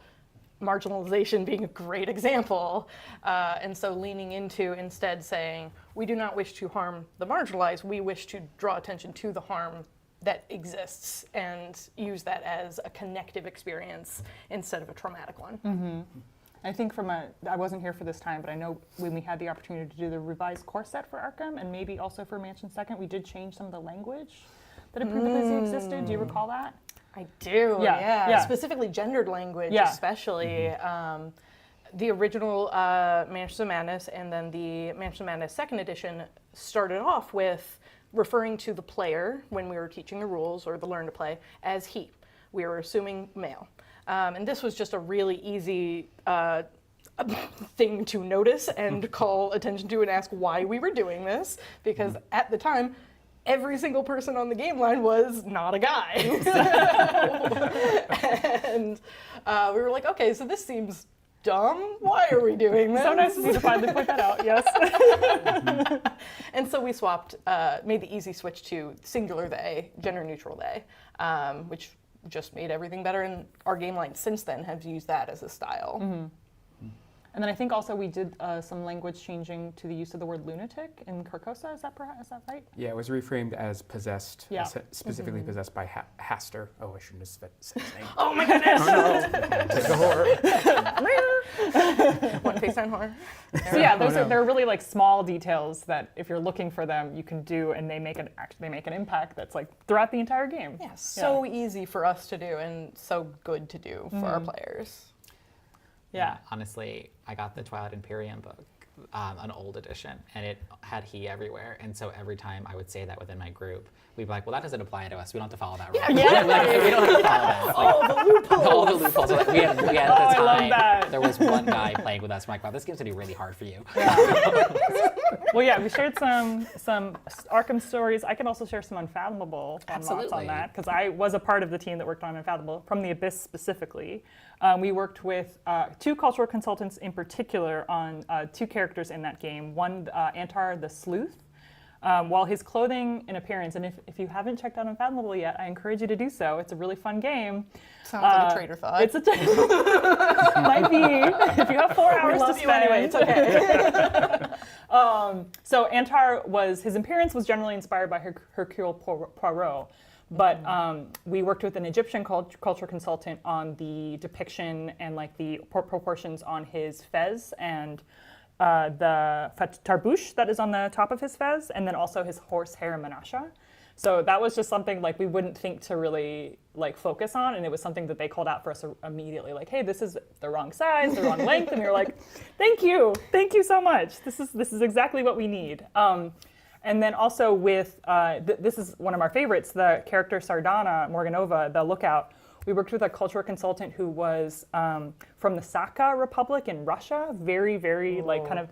marginalization being a great example. And so leaning into instead saying, we do not wish to harm the marginalized, we wish to draw attention to the harm that exists and use that as a connective experience instead of a traumatic one. Mm-hmm. I think I wasn't here for this time, but I know when we had the opportunity to do the revised core set for Arkham and maybe also for Mansion Second, we did change some of the language that had previously existed. Do you recall that? I do, yeah. Specifically gendered language, especially. The original Mansions of Madness and then the Mansions of Madness Second Edition started off with referring to the player when we were teaching the rules or the learn to play as he. We were assuming male. And this was just a really easy thing to notice and call attention to and ask why we were doing this, because at the time, every single person on the game line was not a guy. And we were like, okay, so this seems dumb. Why are we doing this? So nice of you to finally point that out, yes. And so we swapped, made the easy switch to singular they, gender neutral they, which just made everything better. And our game line since then have used that as a style. Mm-hmm. And then I think also we did some language changing to the use of the word lunatic in Carcosa. Is that right? Yeah, it was reframed as possessed, Yeah. specifically possessed by Haster. Oh, I shouldn't have said his name. Oh my goodness! It's a horror. One face on horror. So yeah, they're really like small details that if you're looking for them, you can do, and they make an impact that's like throughout the entire game. Yeah, so easy for us to do and so good to do for our players. Yeah. Honestly, I got the Twilight Imperium book, an old edition, and it had he everywhere. And so every time I would say that within my group, we'd be like, well, that doesn't apply to us. We don't have to follow that rule. Yeah. Like, we don't have to follow that. Like, the loopholes. All the loopholes. Like, we had at the I love time, that. there was one guy playing with us. I'm like, wow, this game's going to be really hard for you. Well, yeah, we shared some Arkham stories. I can also share some Unfathomable thoughts on that, because I was a part of the team that worked on Unfathomable, from the Abyss specifically. We worked with 2 cultural consultants in particular on 2 characters in that game. One, Antar the Sleuth. While his clothing and appearance, and if you haven't checked out Unfathomable yet, I encourage you to do so. It's a really fun game. Sounds like a traitor thought. It's might be, if you have 4 hours to spend. Anyway, it's okay. So Antar his appearance was generally inspired by Hercule Poirot, but we worked with an Egyptian culture consultant on the depiction and like the proportions on his fez and the tarbouche that is on the top of his fez, and then also his horsehair menasha. So that was just something like we wouldn't think to really like focus on, and it was something that they called out for us immediately, like, hey, this is the wrong size, the wrong length, and we were like, thank you so much. This is exactly what we need. And then also with this is one of our favorites, the character Sardana Morganova, the Lookout. We worked with a cultural consultant who was from the Sakha Republic in Russia, very, very like kind of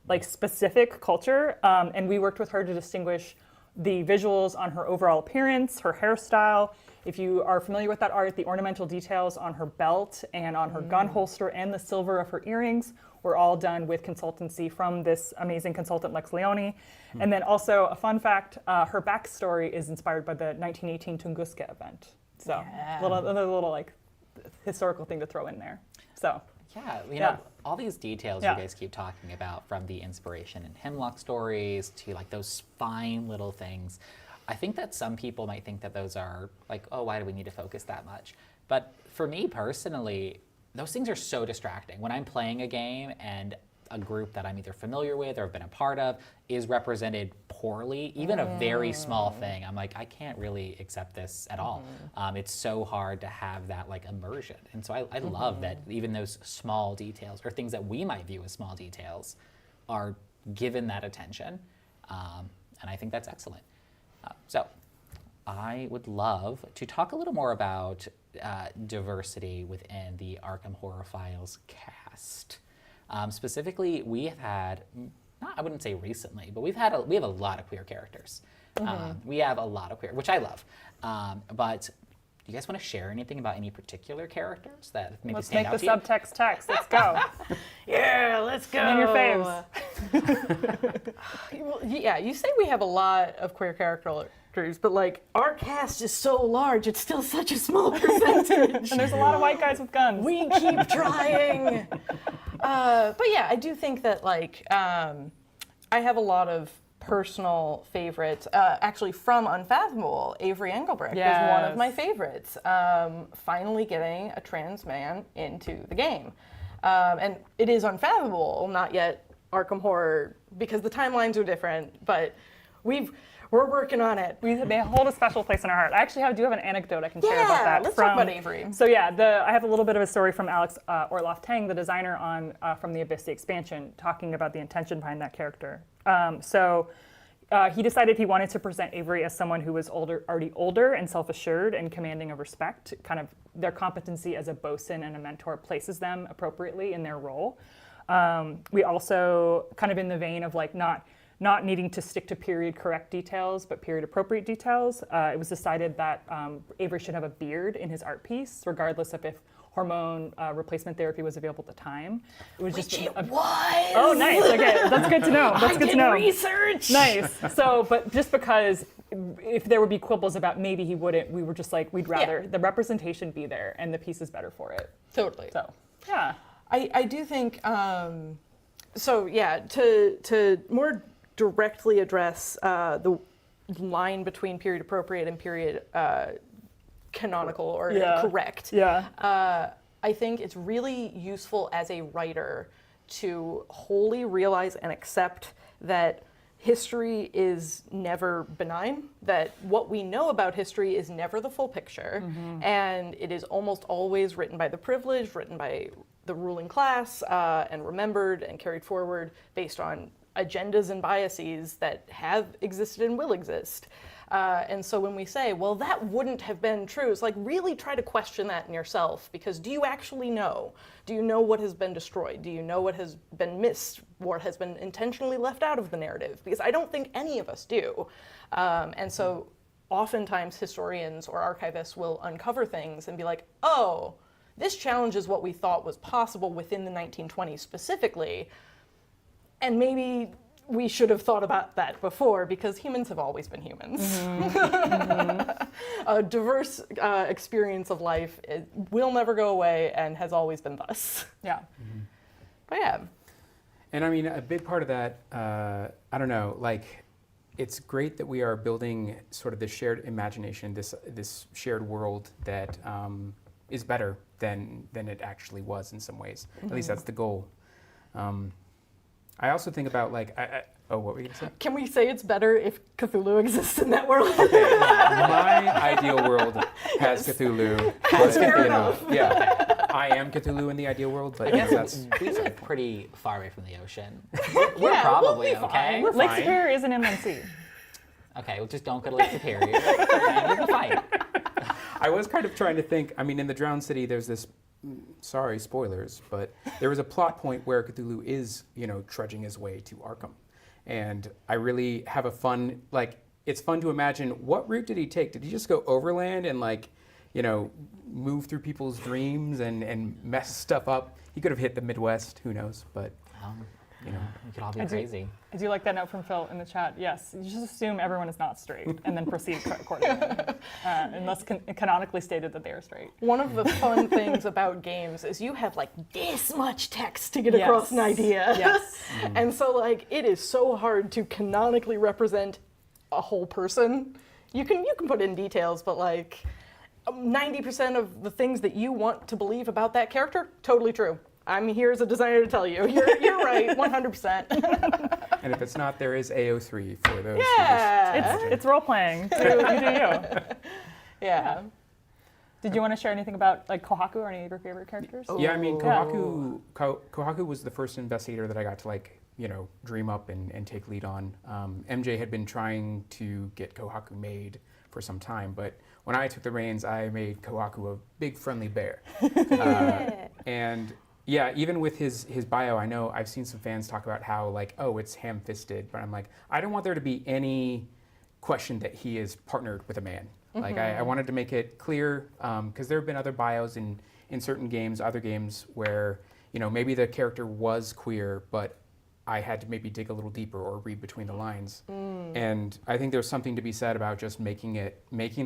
like specific culture, and we worked with her to distinguish the visuals on her overall appearance, her hairstyle. If you are familiar with that art, the ornamental details on her belt and on her gun holster and the silver of her earrings were all done with consultancy from this amazing consultant, Lex Leone. And then also a fun fact, her backstory is inspired by the 1918 Tunguska event. So another little like historical thing to throw in there. So yeah, you know, all these details you guys keep talking about, from the inspiration in Hemlock stories to like those fine little things. I think that some people might think that those are like, oh, why do we need to focus that much? But for me personally, those things are so distracting. When I'm playing a game and a group that I'm either familiar with or have been a part of is represented poorly, even a very small thing, I'm like, I can't really accept this at all. It's so hard to have that like immersion. And so I love that even those small details or things that we might view as small details are given that attention. And I think that's excellent. So I would love to talk a little more about diversity within the Arkham Horror Files cast. Specifically, we have had, I wouldn't say recently, but we have a lot of queer characters. We have a lot of queer, which I love. But do you guys want to share anything about any particular characters that maybe stand out to you? Let's make the subtext text. Let's go. Yeah, let's go. Name your faves. Yeah, you say we have a lot of queer actors, but like our cast is so large, it's still such a small percentage. And there's a lot of white guys with guns. We keep trying. But yeah, I do think that like I have a lot of personal favorites. Actually, from Unfathomable, Avery Engelbrecht was one of my favorites. Finally getting a trans man into the game. And it is Unfathomable, not yet Arkham Horror, because the timelines are different, but we're working on it. They hold a special place in our heart. I actually do have an anecdote I can share about that. Let's talk about Avery. So yeah, I have a little bit of a story from Alex Orloff-Tang, the designer on from the Abyss the Expansion, talking about the intention behind that character. He decided he wanted to present Avery as someone who was already older and self-assured and commanding of respect. Kind of their competency as a bosun and a mentor places them appropriately in their role. We also, kind of in the vein of like not needing to stick to period correct details, but period appropriate details, it was decided that Avery should have a beard in his art piece, regardless of if hormone replacement therapy was available at the time. It was just was. Oh, nice. Okay, that's good to know. That's good to know. Research. Nice. So, but just because if there would be quibbles about maybe he wouldn't, we were just like, we'd rather the representation be there, and the piece is better for it. Totally. So, yeah. I do think, so yeah, to more directly address the line between period appropriate and period canonical or correct. Yeah. I think it's really useful as a writer to wholly realize and accept that history is never benign, that what we know about history is never the full picture, and it is almost always written by the privileged, written by the ruling class, and remembered and carried forward based on agendas and biases that have existed and will exist. And so when we say, well, that wouldn't have been true, it's like really try to question that in yourself, because do you actually know? Do you know what has been destroyed? Do you know what has been missed? What has been intentionally left out of the narrative? Because I don't think any of us do. And so oftentimes historians or archivists will uncover things and be like, oh, this challenges what we thought was possible within the 1920s specifically, and maybe we should have thought about that before, because humans have always been humans. A diverse experience of life will never go away and has always been thus. Yeah. But yeah. And I mean, a big part of that, I don't know, like, it's great that we are building sort of this shared imagination, this shared world that is better than it actually was in some ways. At least that's the goal. I also think about like, what were you gonna say? Can we say it's better if Cthulhu exists in that world? Okay, my ideal world has Cthulhu. That's fair enough. Yeah, I am Cthulhu in the ideal world, but I guess that's we live pretty far away from the ocean. We're probably okay. Lake Superior is an inland sea. Okay, well, just don't go to Lake Superior. And we can fight. I was kind of trying to think, I mean, in the Drowned City, there's this, sorry, spoilers, but there was a plot point where Cthulhu is, trudging his way to Arkham. And I really have a fun, it's fun to imagine, what route did he take? Did he just go overland and move through people's dreams and mess stuff up? He could have hit the Midwest, who knows, but, we could all be crazy. I do like that note from Phil in the chat. Yes, you just assume everyone is not straight and then proceed accordingly, unless canonically stated that they are straight. One of the fun things about games is you have this much text to get across an idea. Yes. And so it is so hard to canonically represent a whole person. You can put in details, but 90% of the things that you want to believe about that character, totally true. I'm here as a designer to tell you. You're right, 100%. And if it's not, there is AO3 for those. Yeah. It's role playing. You do you. Yeah. Did you want to share anything about Kohaku or any of your favorite characters? Yeah, I mean, Kohaku was the first investigator that I got to dream up and take lead on. MJ had been trying to get Kohaku made for some time, but when I took the reins, I made Kohaku a big friendly bear. And yeah, even with his bio, I know I've seen some fans talk about how it's ham-fisted, but I'm I don't want there to be any question that he is partnered with a man. I wanted to make it clear, because there have been other bios in certain games, other games where maybe the character was queer, but I had to maybe dig a little deeper or read between the lines. And I think there's something to be said about just making the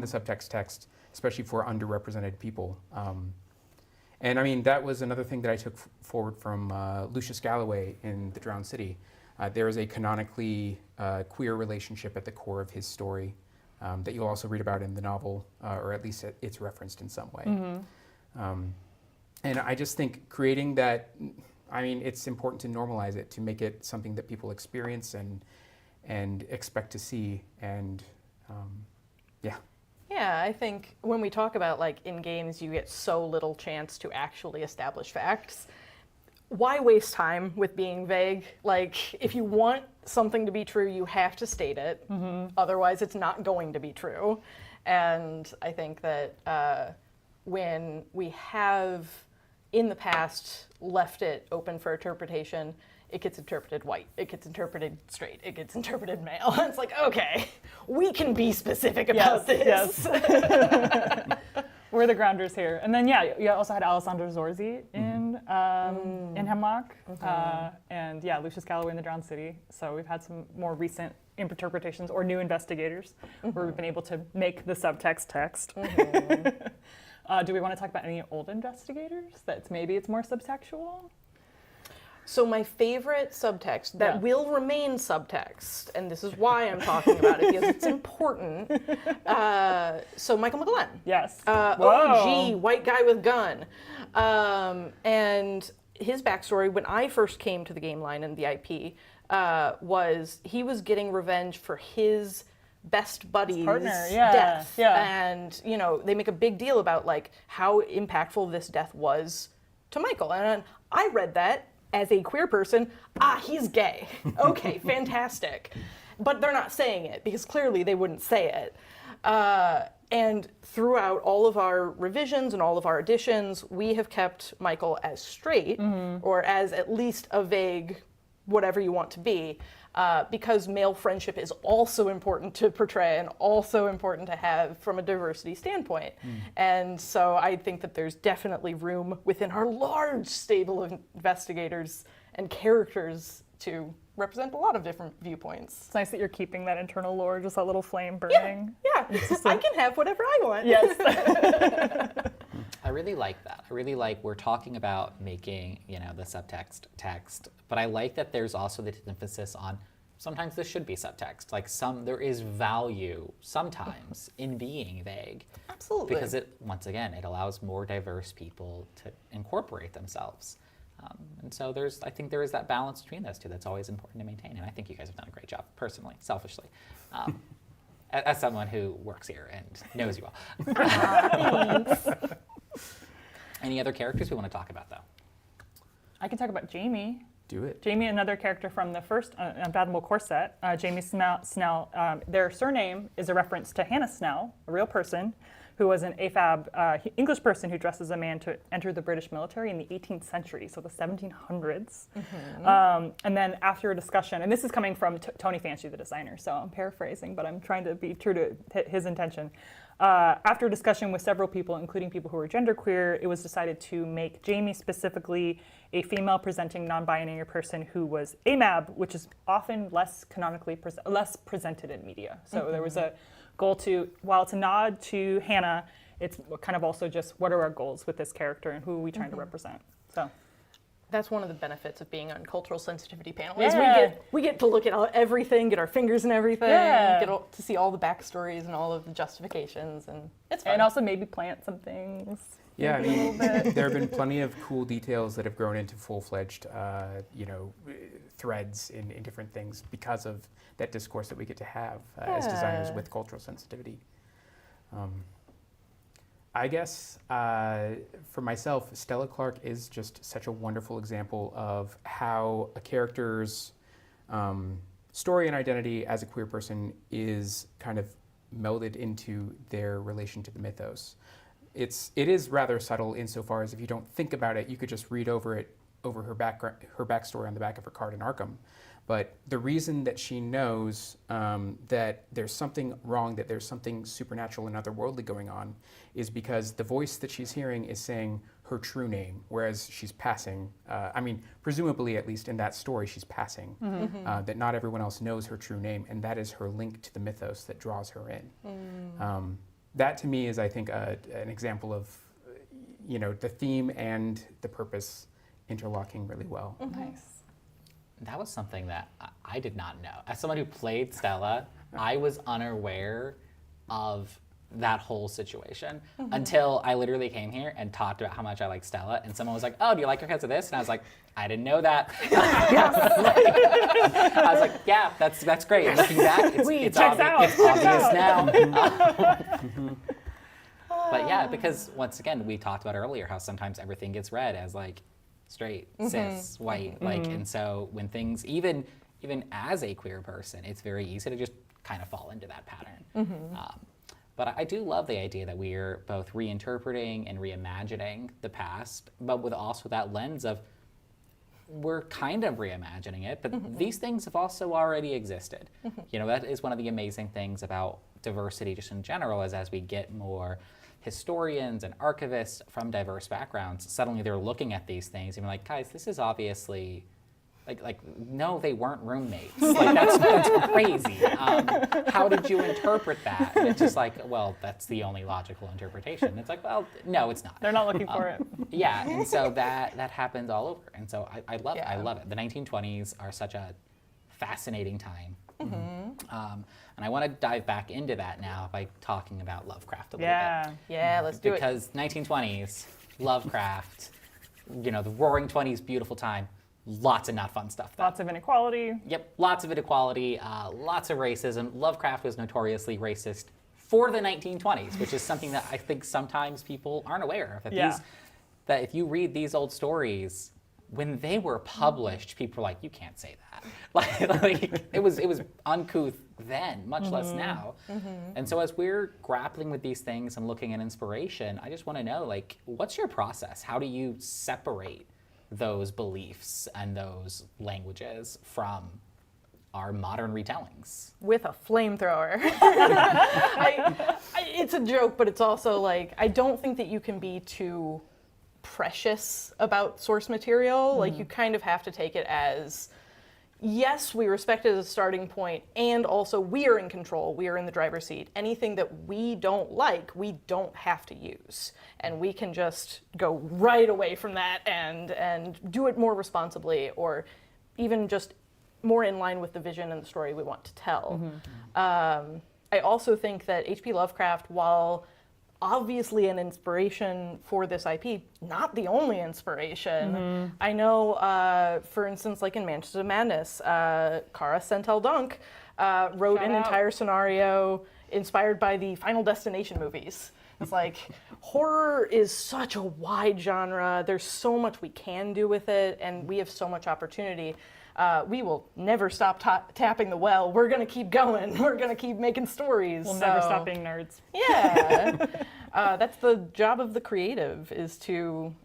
subtext text, especially for underrepresented people. And I mean, that was another thing that I took forward from Lucius Galloway in The Drowned City. There is a canonically queer relationship at the core of his story that you'll also read about in the novel, or at least it's referenced in some way. And I just think creating that, I mean, it's important to normalize it, to make it something that people experience and expect to see, and yeah. Yeah, I think when we talk about, like, in games you get so little chance to actually establish facts, why waste time with being vague? Like, if you want something to be true, you have to state it. Otherwise, it's not going to be true. And I think that when we have, in the past, left it open for interpretation, it gets interpreted white, it gets interpreted straight, it gets interpreted male. It's like, okay, we can be specific about this. Yes. We're the grounders here. And then, yeah, you also had Alessandro Zorzi in Hemlock, and yeah, Lucius Galloway in The Drowned City. So we've had some more recent interpretations or new investigators where we've been able to make the subtext text. Do we want to talk about any old investigators that maybe it's more subtextual? So my favorite subtext that will remain subtext, and this is why I'm talking about it, because it's important. So Michael McGlenn. Yes. OG, white guy with gun. And his backstory, when I first came to the game line and the IP, was he was getting revenge for his best buddy's death. And, you know, they make a big deal about, like, how impactful this death was to Michael. And I read that as a queer person, he's gay. Okay, fantastic. But they're not saying it, because clearly they wouldn't say it. And throughout all of our revisions and all of our additions, we have kept Michael as straight, or as at least a vague whatever you want to be, because male friendship is also important to portray and also important to have from a diversity standpoint. And so I think that there's definitely room within our large stable of investigators and characters to represent a lot of different viewpoints. It's nice that you're keeping that internal lore, just that little flame burning. Yeah. I can have whatever I want. Yes. I really like that. I really like we're talking about making, you know, the subtext text, but I like that there's also the emphasis on sometimes this should be subtext. Like there is value sometimes in being vague. Absolutely. Because once again, it allows more diverse people to incorporate themselves. And so I think there is that balance between those two that's always important to maintain. And I think you guys have done a great job, personally, selfishly. As someone who works here and knows you all. Thanks. Any other characters we want to talk about, though? I can talk about Jamie. Do it. Jamie, another character from the first Unfathomable Corset, Jamie Snell. Their surname is a reference to Hannah Snell, a real person, who was an AFAB English person who dressed as a man to enter the British military in the 18th century, so the 1700s. And then after a discussion, and this is coming from Tony Fancy, the designer, so I'm paraphrasing, but I'm trying to be true to his intention. After a discussion with several people, including people who were genderqueer, it was decided to make Jamie specifically a female-presenting non-binary person who was AMAB, which is often less canonically less presented in media. So there was a goal to, while it's a nod to Hannah, it's kind of also just what are our goals with this character and who are we trying to represent. So that's one of the benefits of being on cultural sensitivity panel. Yeah. Is we get to look at everything, get our fingers in everything, get to see all the backstories and all of the justifications, and it's fun. And also maybe plant some things. Yeah, I mean, there have been plenty of cool details that have grown into full-fledged, threads in different things because of that discourse that we get to have as designers with cultural sensitivity. I guess for myself, Stella Clark is just such a wonderful example of how a character's story and identity as a queer person is kind of melded into their relation to the mythos. It is rather subtle insofar as if you don't think about it, you could just read over her backstory on the back of her card in Arkham. But the reason that she knows that there's something wrong, that there's something supernatural and otherworldly going on, is because the voice that she's hearing is saying, her true name, whereas she's passing. I mean, presumably, at least in that story, she's passing. That not everyone else knows her true name, and that is her link to the mythos that draws her in. That to me is, I think, an example of, the theme and the purpose interlocking really well. Nice. That was something that I did not know. As someone who played Stella, I was unaware of that whole situation until I literally came here and talked about how much I like Stella, and someone was like, "Oh, do you like her because of this?" And I was like, "I didn't know that." I was like, "Yeah, that's great." And looking back, it's obvious now. But yeah, because once again, we talked about earlier how sometimes everything gets read as like straight, cis, white, and so when things even as a queer person, it's very easy to just kind of fall into that pattern. But I do love the idea that we're both reinterpreting and reimagining the past, but with also that lens of we're kind of reimagining it, but these things have also already existed. That is one of the amazing things about diversity just in general, is as we get more historians and archivists from diverse backgrounds, suddenly they're looking at these things and be like, guys, this is obviously like no, they weren't roommates. Like that's crazy. How did you interpret that? And it's just like, well, that's the only logical interpretation. It's like, well, no, it's not. They're not looking for it. Yeah, and so that happens all over. And so I love it. I love it. The 1920s are such a fascinating time. And I want to dive back into that now by talking about Lovecraft a little bit. Yeah, let's do it. Because 1920s, Lovecraft, the Roaring 20s, beautiful time. Lots of not fun stuff, though. Lots of inequality. Yep, lots of inequality, lots of racism. Lovecraft was notoriously racist for the 1920s, which is something that I think sometimes people aren't aware of. That if you read these old stories, when they were published, people were like, you can't say that. Like it was uncouth then, much less now. And so as we're grappling with these things and looking at inspiration, I just want to know, like, what's your process? How do you separate those beliefs and those languages from our modern retellings? With a flamethrower. It's a joke, but it's also like, I don't think that you can be too precious about source material. Like, you kind of have to take it as, yes, we respect it as a starting point, and also we are in control, we are in the driver's seat. Anything that we don't like, we don't have to use. And we can just go right away from that and do it more responsibly, or even just more in line with the vision and the story we want to tell. I also think that H.P. Lovecraft, while obviously an inspiration for this IP, not the only inspiration. I know, for instance, like in Mansions of Madness, Kara Sentel Dunk wrote an entire scenario inspired by the Final Destination movies. It's like, horror is such a wide genre. There's so much we can do with it, and we have so much opportunity. We will never stop tapping the well. We're going to keep going. We're going to keep making stories. We'll never stop being nerds. Yeah. That's the job of the creative, is to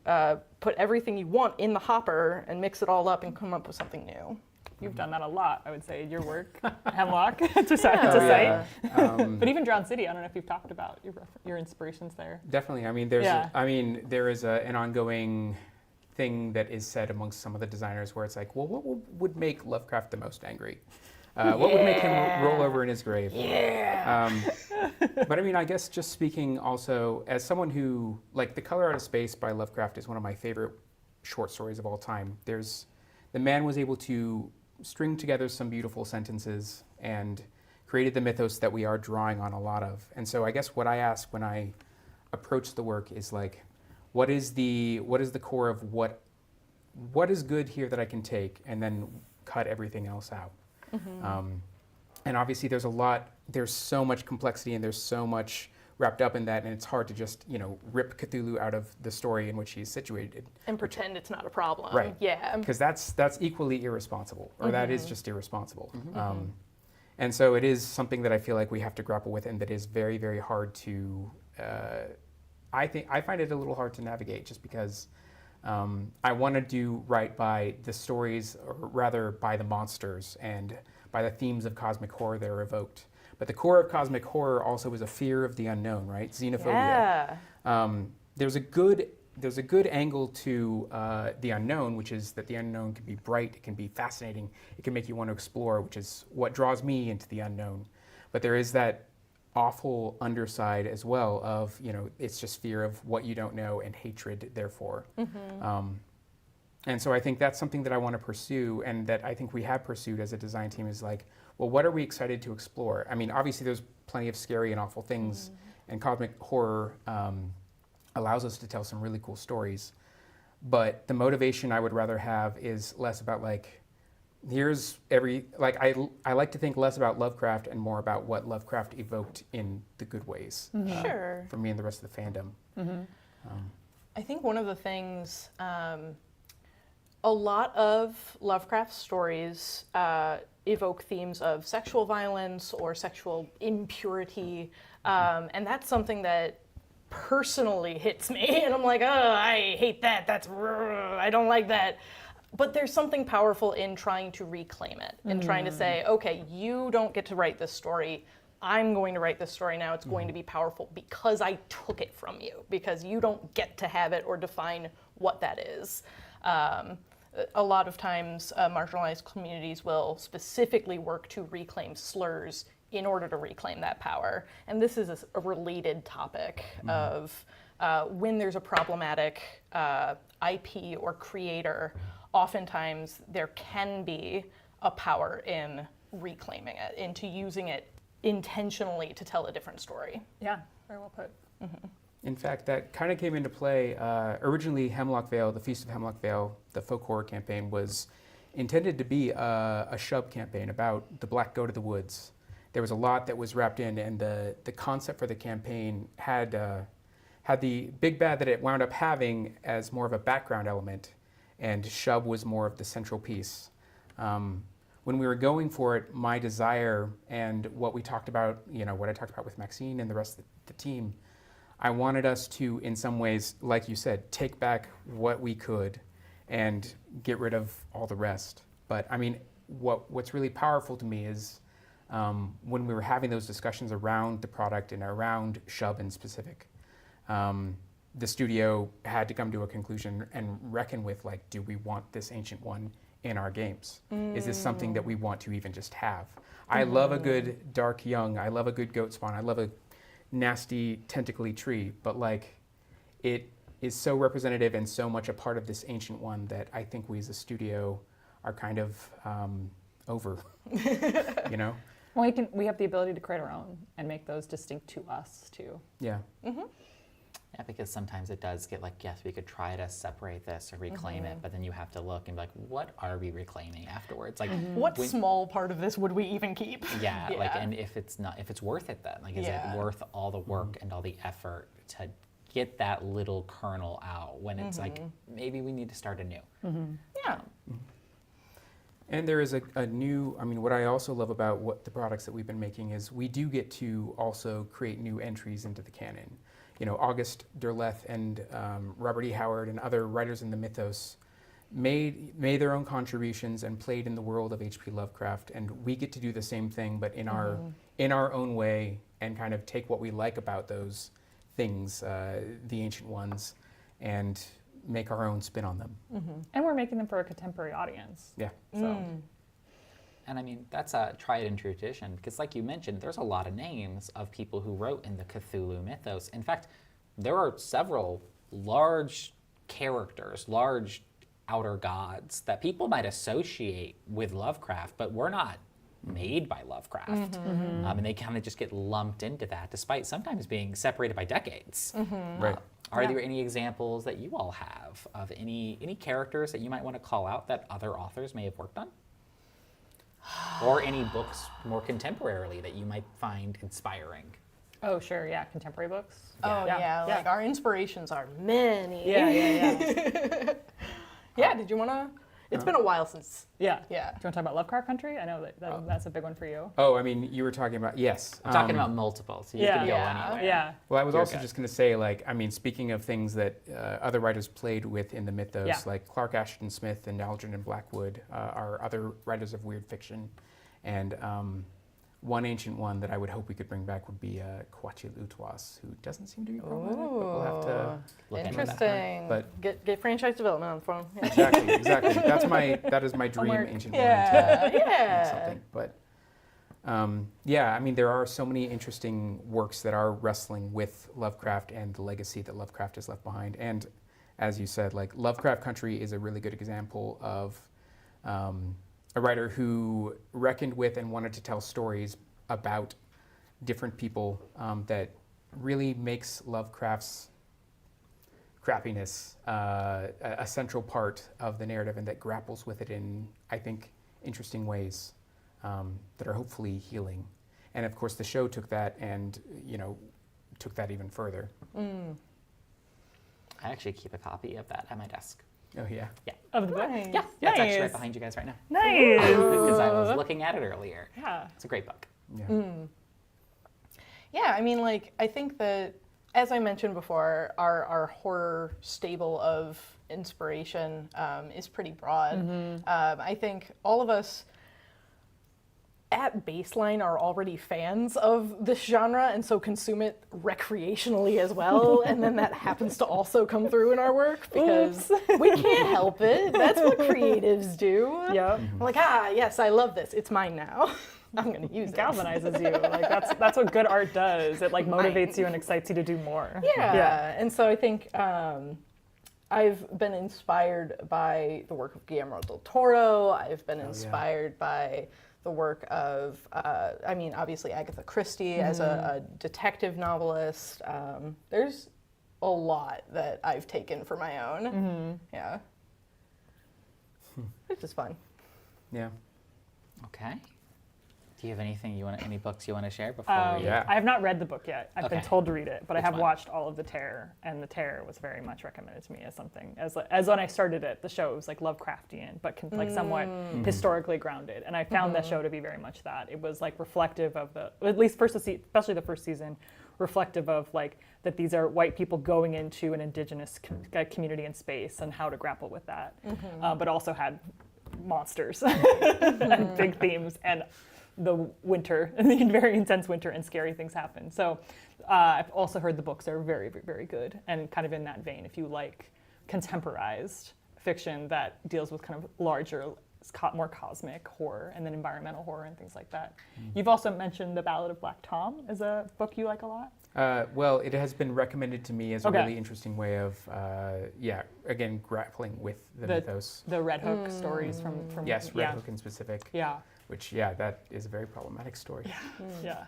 put everything you want in the hopper and mix it all up and come up with something new. You've done that a lot, I would say, in your work. Hemlock, to cite. But even Drowned City, I don't know if you've talked about your inspirations there. Definitely. I mean, there is an ongoing thing that is said amongst some of the designers where it's like, well, what would make Lovecraft the most angry? What would make him roll over in his grave? But I mean, I guess just speaking also as someone who, like, The Color Out of Space by Lovecraft is one of my favorite short stories of all time. The man was able to string together some beautiful sentences and created the mythos that we are drawing on a lot of. And so I guess what I ask when I approach the work is like, what is the core of what is good here that I can take and then cut everything else out? And obviously there's so much complexity and there's so much wrapped up in that, and it's hard to just, rip Cthulhu out of the story in which he's situated. And pretend it's not a problem. Right. Yeah. Because that's equally irresponsible, or that is just irresponsible. And so it is something that I feel like we have to grapple with, and that is very, very hard to, I find it a little hard to navigate, just because I want to do right by the stories, or rather by the monsters and by the themes of cosmic horror that are evoked. But the core of cosmic horror also is a fear of the unknown, right? Xenophobia. Yeah. There's a good there's a good angle to the unknown, which is that the unknown can be bright, it can be fascinating, it can make you want to explore, which is what draws me into the unknown. But there is that awful underside as well of, it's just fear of what you don't know and hatred, therefore. And so I think that's something that I want to pursue, and that I think we have pursued as a design team, is like, well, what are we excited to explore? I mean, obviously there's plenty of scary and awful things, and cosmic horror allows us to tell some really cool stories. But the motivation I would rather have is less about like, I like to think less about Lovecraft and more about what Lovecraft evoked in the good ways. Sure. For me and the rest of the fandom. I think one of the things, a lot of Lovecraft stories evoke themes of sexual violence or sexual impurity, and that's something that personally hits me, and I'm like, oh, I hate that, I don't like that. But there's something powerful in trying to reclaim it, and trying to say, okay, you don't get to write this story, I'm going to write this story now, it's going to be powerful because I took it from you, because you don't get to have it or define what that is. A lot of times, marginalized communities will specifically work to reclaim slurs in order to reclaim that power. And this is a related topic of when there's a problematic IP or creator, oftentimes there can be a power in reclaiming it, into using it intentionally to tell a different story. Yeah, very well put. In fact, that kind of came into play. Originally, Hemlock Vale, the Feast of Hemlock Vale, the folk horror campaign, was intended to be a Shub campaign about the Black Goat of the Woods. There was a lot that was wrapped in, and the concept for the campaign had the big bad that it wound up having as more of a background element, and Shub was more of the central piece. When we were going for it, my desire and what we talked about, what I talked about with Maxine and the rest of the team, I wanted us to, in some ways, like you said, take back what we could and get rid of all the rest. But I mean, what's really powerful to me is when we were having those discussions around the product and around Shub in specific, the studio had to come to a conclusion and reckon with, like, do we want this Ancient One in our games? Is this something that we want to even just have? I love a good dark young, I love a good goat spawn, I love a nasty tentacly tree, but like, it is so representative and so much a part of this Ancient One that I think we as a studio are kind of over, Well, we have the ability to create our own and make those distinct to us too. Yeah. Yeah, because sometimes it does get like, yes, we could try to separate this or reclaim it, but then you have to look and be like, what are we reclaiming afterwards? Like, what small part of this would we even keep? Yeah, like, and if it's worth it then, like, is it worth all the work and all the effort to get that little kernel out when it's like, maybe we need to start anew. Yeah. And there is a new, what I also love about what the products that we've been making is we do get to also create new entries into the canon. August Derleth and Robert E. Howard and other writers in the mythos made their own contributions and played in the world of H.P. Lovecraft, and we get to do the same thing, but in our own way, and kind of take what we like about those things, the Ancient Ones, and make our own spin on them. And we're making them for a contemporary audience. Yeah. So. And I mean, that's a tried and true tradition, because like you mentioned, there's a lot of names of people who wrote in the Cthulhu mythos. In fact, there are several large characters, large outer gods that people might associate with Lovecraft, but were not made by Lovecraft. And they kind of just get lumped into that, despite sometimes being separated by decades. Right. Are there any examples that you all have of any characters that you might want to call out that other authors may have worked on? Or any books more contemporarily that you might find inspiring? Oh, sure, yeah, contemporary books. Oh, yeah, like our inspirations are many. Yeah. Yeah, did you want to? It's been a while since. Yeah. Do you want to talk about Lovecraft Country? I know that's a big one for you. Oh, you were talking about, yes. I'm talking about multiple, so you can go anywhere. Yeah. Well, I was also just going to say, speaking of things that other writers played with in the mythos, like Clark Ashton Smith and Algernon Blackwood are other writers of weird fiction. And one ancient one that I would hope we could bring back would be Quetzalcoatl, who doesn't seem to be problematic, but we'll have to look into that. Interesting. But Get franchise development on for them. exactly. That is my dream ancient one. Something. But yeah, I mean, there are so many interesting works that are wrestling with Lovecraft and the legacy that Lovecraft has left behind. And as you said, like Lovecraft Country is a really good example of a writer who reckoned with and wanted to tell stories about different people that really makes Lovecraft's crappiness a central part of the narrative, and that grapples with it in, I think, interesting ways that are hopefully healing. And of course, the show took that and, took that even further. I actually keep a copy of that at my desk. Oh, yeah? Yeah. Of the book? Yeah, it's actually right behind you guys right now. Nice. Because I was looking at it earlier. Yeah. It's a great book. Yeah. Yeah, I mean, like, I think that, as I mentioned before, our horror stable of inspiration is pretty broad. I think all of us at baseline are already fans of this genre and so consume it recreationally as well, and then that happens to also come through in our work because we can't help it. That's what creatives do. Yep. I'm like, yes, I love this. It's mine now. I'm gonna use it. Galvanizes you. Like that's what good art does. It like motivates you and excites you to do more. Yeah. And so I think I've been inspired by the work of Guillermo del Toro. I've been inspired by the work of, obviously Agatha Christie as a detective novelist. There's a lot that I've taken for my own. Yeah. Which is fun. Yeah. Okay. Do you have any books you want to share before we... I have not read the book yet. I've been Okay. told to read it, but I Which have one? watched all of The Terror, and The Terror was very much recommended to me as something, as when I started it, the show was like Lovecraftian, but like somewhat historically grounded. And I found that show to be very much that. It was like reflective of at least especially the first season, reflective of like that these are white people going into an indigenous community in space and how to grapple with that, but also had monsters and big themes and the winter, and the very intense winter and scary things happen. So I've also heard the books are very, very good, and kind of in that vein, if you like contemporized fiction that deals with kind of larger, more cosmic horror and then environmental horror and things like that. You've also mentioned The Ballad of Black Tom as a book you like a lot. Well, it has been recommended to me as a really interesting way of, again, grappling with the mythos. The Red Hook stories from Yes, Red Hook in specific. Yeah. Which, that is a very problematic story. Yeah.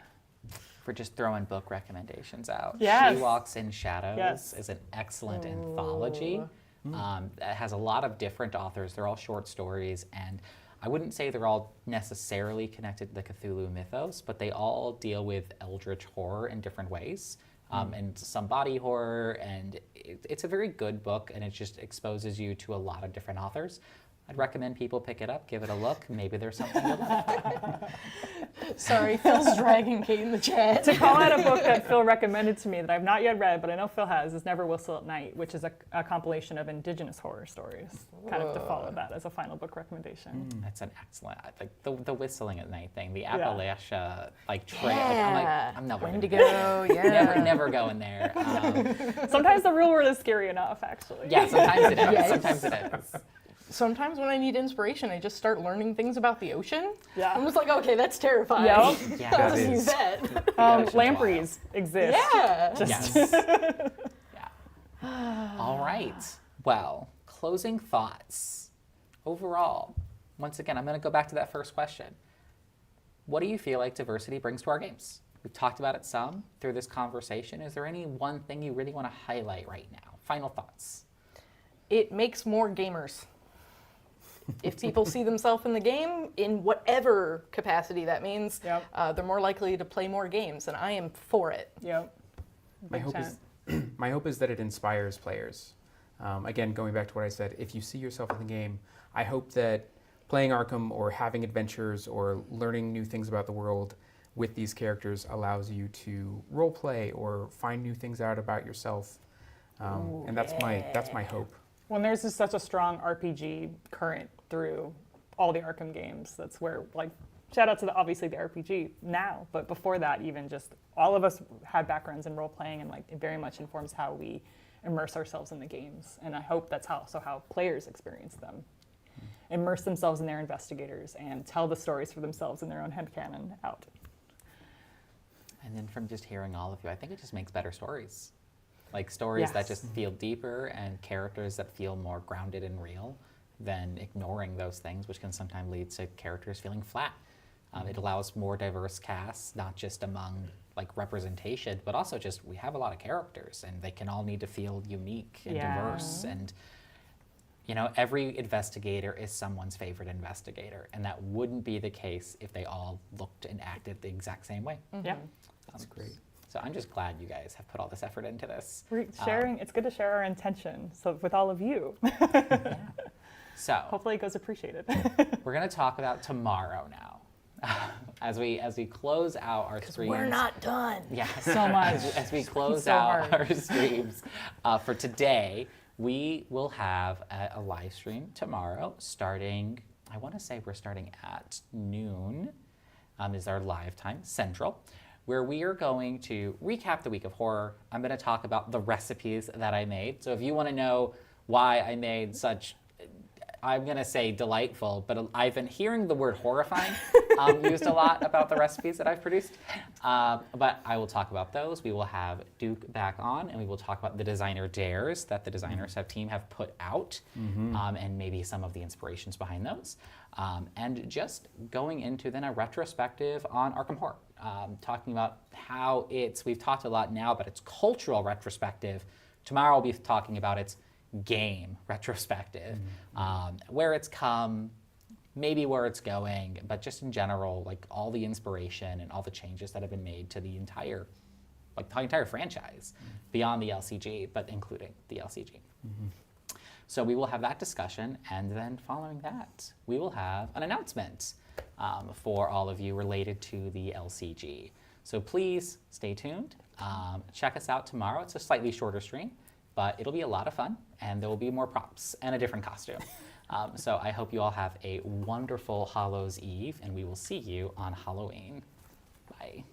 For just throwing book recommendations out. Yes. She Walks in Shadows Yes. is an excellent anthology. It has a lot of different authors. They're all short stories, and I wouldn't say they're all necessarily connected to the Cthulhu mythos, but they all deal with eldritch horror in different ways, and some body horror, and it's a very good book, and it just exposes you to a lot of different authors. I'd recommend people pick it up, give it a look. Maybe there's something you'll like. Sorry, Phil's dragging Kate in the chat. To call out a book that Phil recommended to me that I've not yet read, but I know Phil has, is Never Whistle at Night, which is a compilation of indigenous horror stories. Kind of to follow that as a final book recommendation. That's an excellent, like the whistling at night thing, the Appalachia trail. Yeah. I'm never Wendigo, gonna never going there. Sometimes the real world is scary enough, actually. Yeah, sometimes it is. Yes. Sometimes it is. Sometimes when I need inspiration, I just start learning things about the ocean. Yeah. I'm just like, okay, that's terrifying. Yep. Yeah, I'll that just is. use that. Lampreys exist. Yeah. Yes. Yeah. All right. Well, closing thoughts. Overall, once again, I'm going to go back to that first question. What do you feel like diversity brings to our games? We've talked about it some through this conversation. Is there any one thing you really want to highlight right now? Final thoughts. It makes more gamers. If people see themselves in the game, in whatever capacity that means, they're more likely to play more games, and I am for it. Yep. My hope is that it inspires players. Again, going back to what I said, if you see yourself in the game, I hope that playing Arkham or having adventures or learning new things about the world with these characters allows you to role play or find new things out about yourself, and that's my hope. When there's just such a strong RPG current through all the Arkham games, that's where like shout out to obviously the RPG now, but before that, even just all of us had backgrounds in role playing, and like it very much informs how we immerse ourselves in the games. And I hope that's how players experience them. Immerse themselves in their investigators and tell the stories for themselves in their own headcanon out. And then from just hearing all of you, I think it just makes better stories. Like stories that just feel deeper and characters that feel more grounded and real than ignoring those things, which can sometimes lead to characters feeling flat. It allows more diverse casts, not just among like representation, but also just we have a lot of characters and they can all need to feel unique and diverse. And you know, every investigator is someone's favorite investigator, and that wouldn't be the case if they all looked and acted the exact same way. Yeah, that's great. So I'm just glad you guys have put all this effort into this. We're sharing. It's good to share our intention. So with all of you. So hopefully it goes appreciated. We're going to talk about tomorrow now. As we close out our streams. We're not done. Yeah, so much. As we close out our streams for today, we will have a live stream tomorrow starting, I want to say we're starting at noon, is our live time, Central, where we are going to recap the week of horror. I'm going to talk about the recipes that I made. So if you want to know why I made such, I'm going to say delightful, but I've been hearing the word horrifying used a lot about the recipes that I've produced. But I will talk about those. We will have Duke back on, and we will talk about the designer dares that the designers team have put out, and maybe some of the inspirations behind those. And just going into then a retrospective on Arkham Horror, talking about how we've talked a lot now, but it's cultural retrospective. Tomorrow we'll be talking about its game retrospective, where it's come, maybe where it's going, but just in general, like all the inspiration and all the changes that have been made to the entire franchise beyond the LCG, but including the LCG. So we will have that discussion, and then following that, we will have an announcement for all of you related to the LCG. So please stay tuned. Check us out tomorrow. It's a slightly shorter stream, but it'll be a lot of fun, and there will be more props and a different costume. So I hope you all have a wonderful Hallows Eve, and we will see you on Halloween. Bye.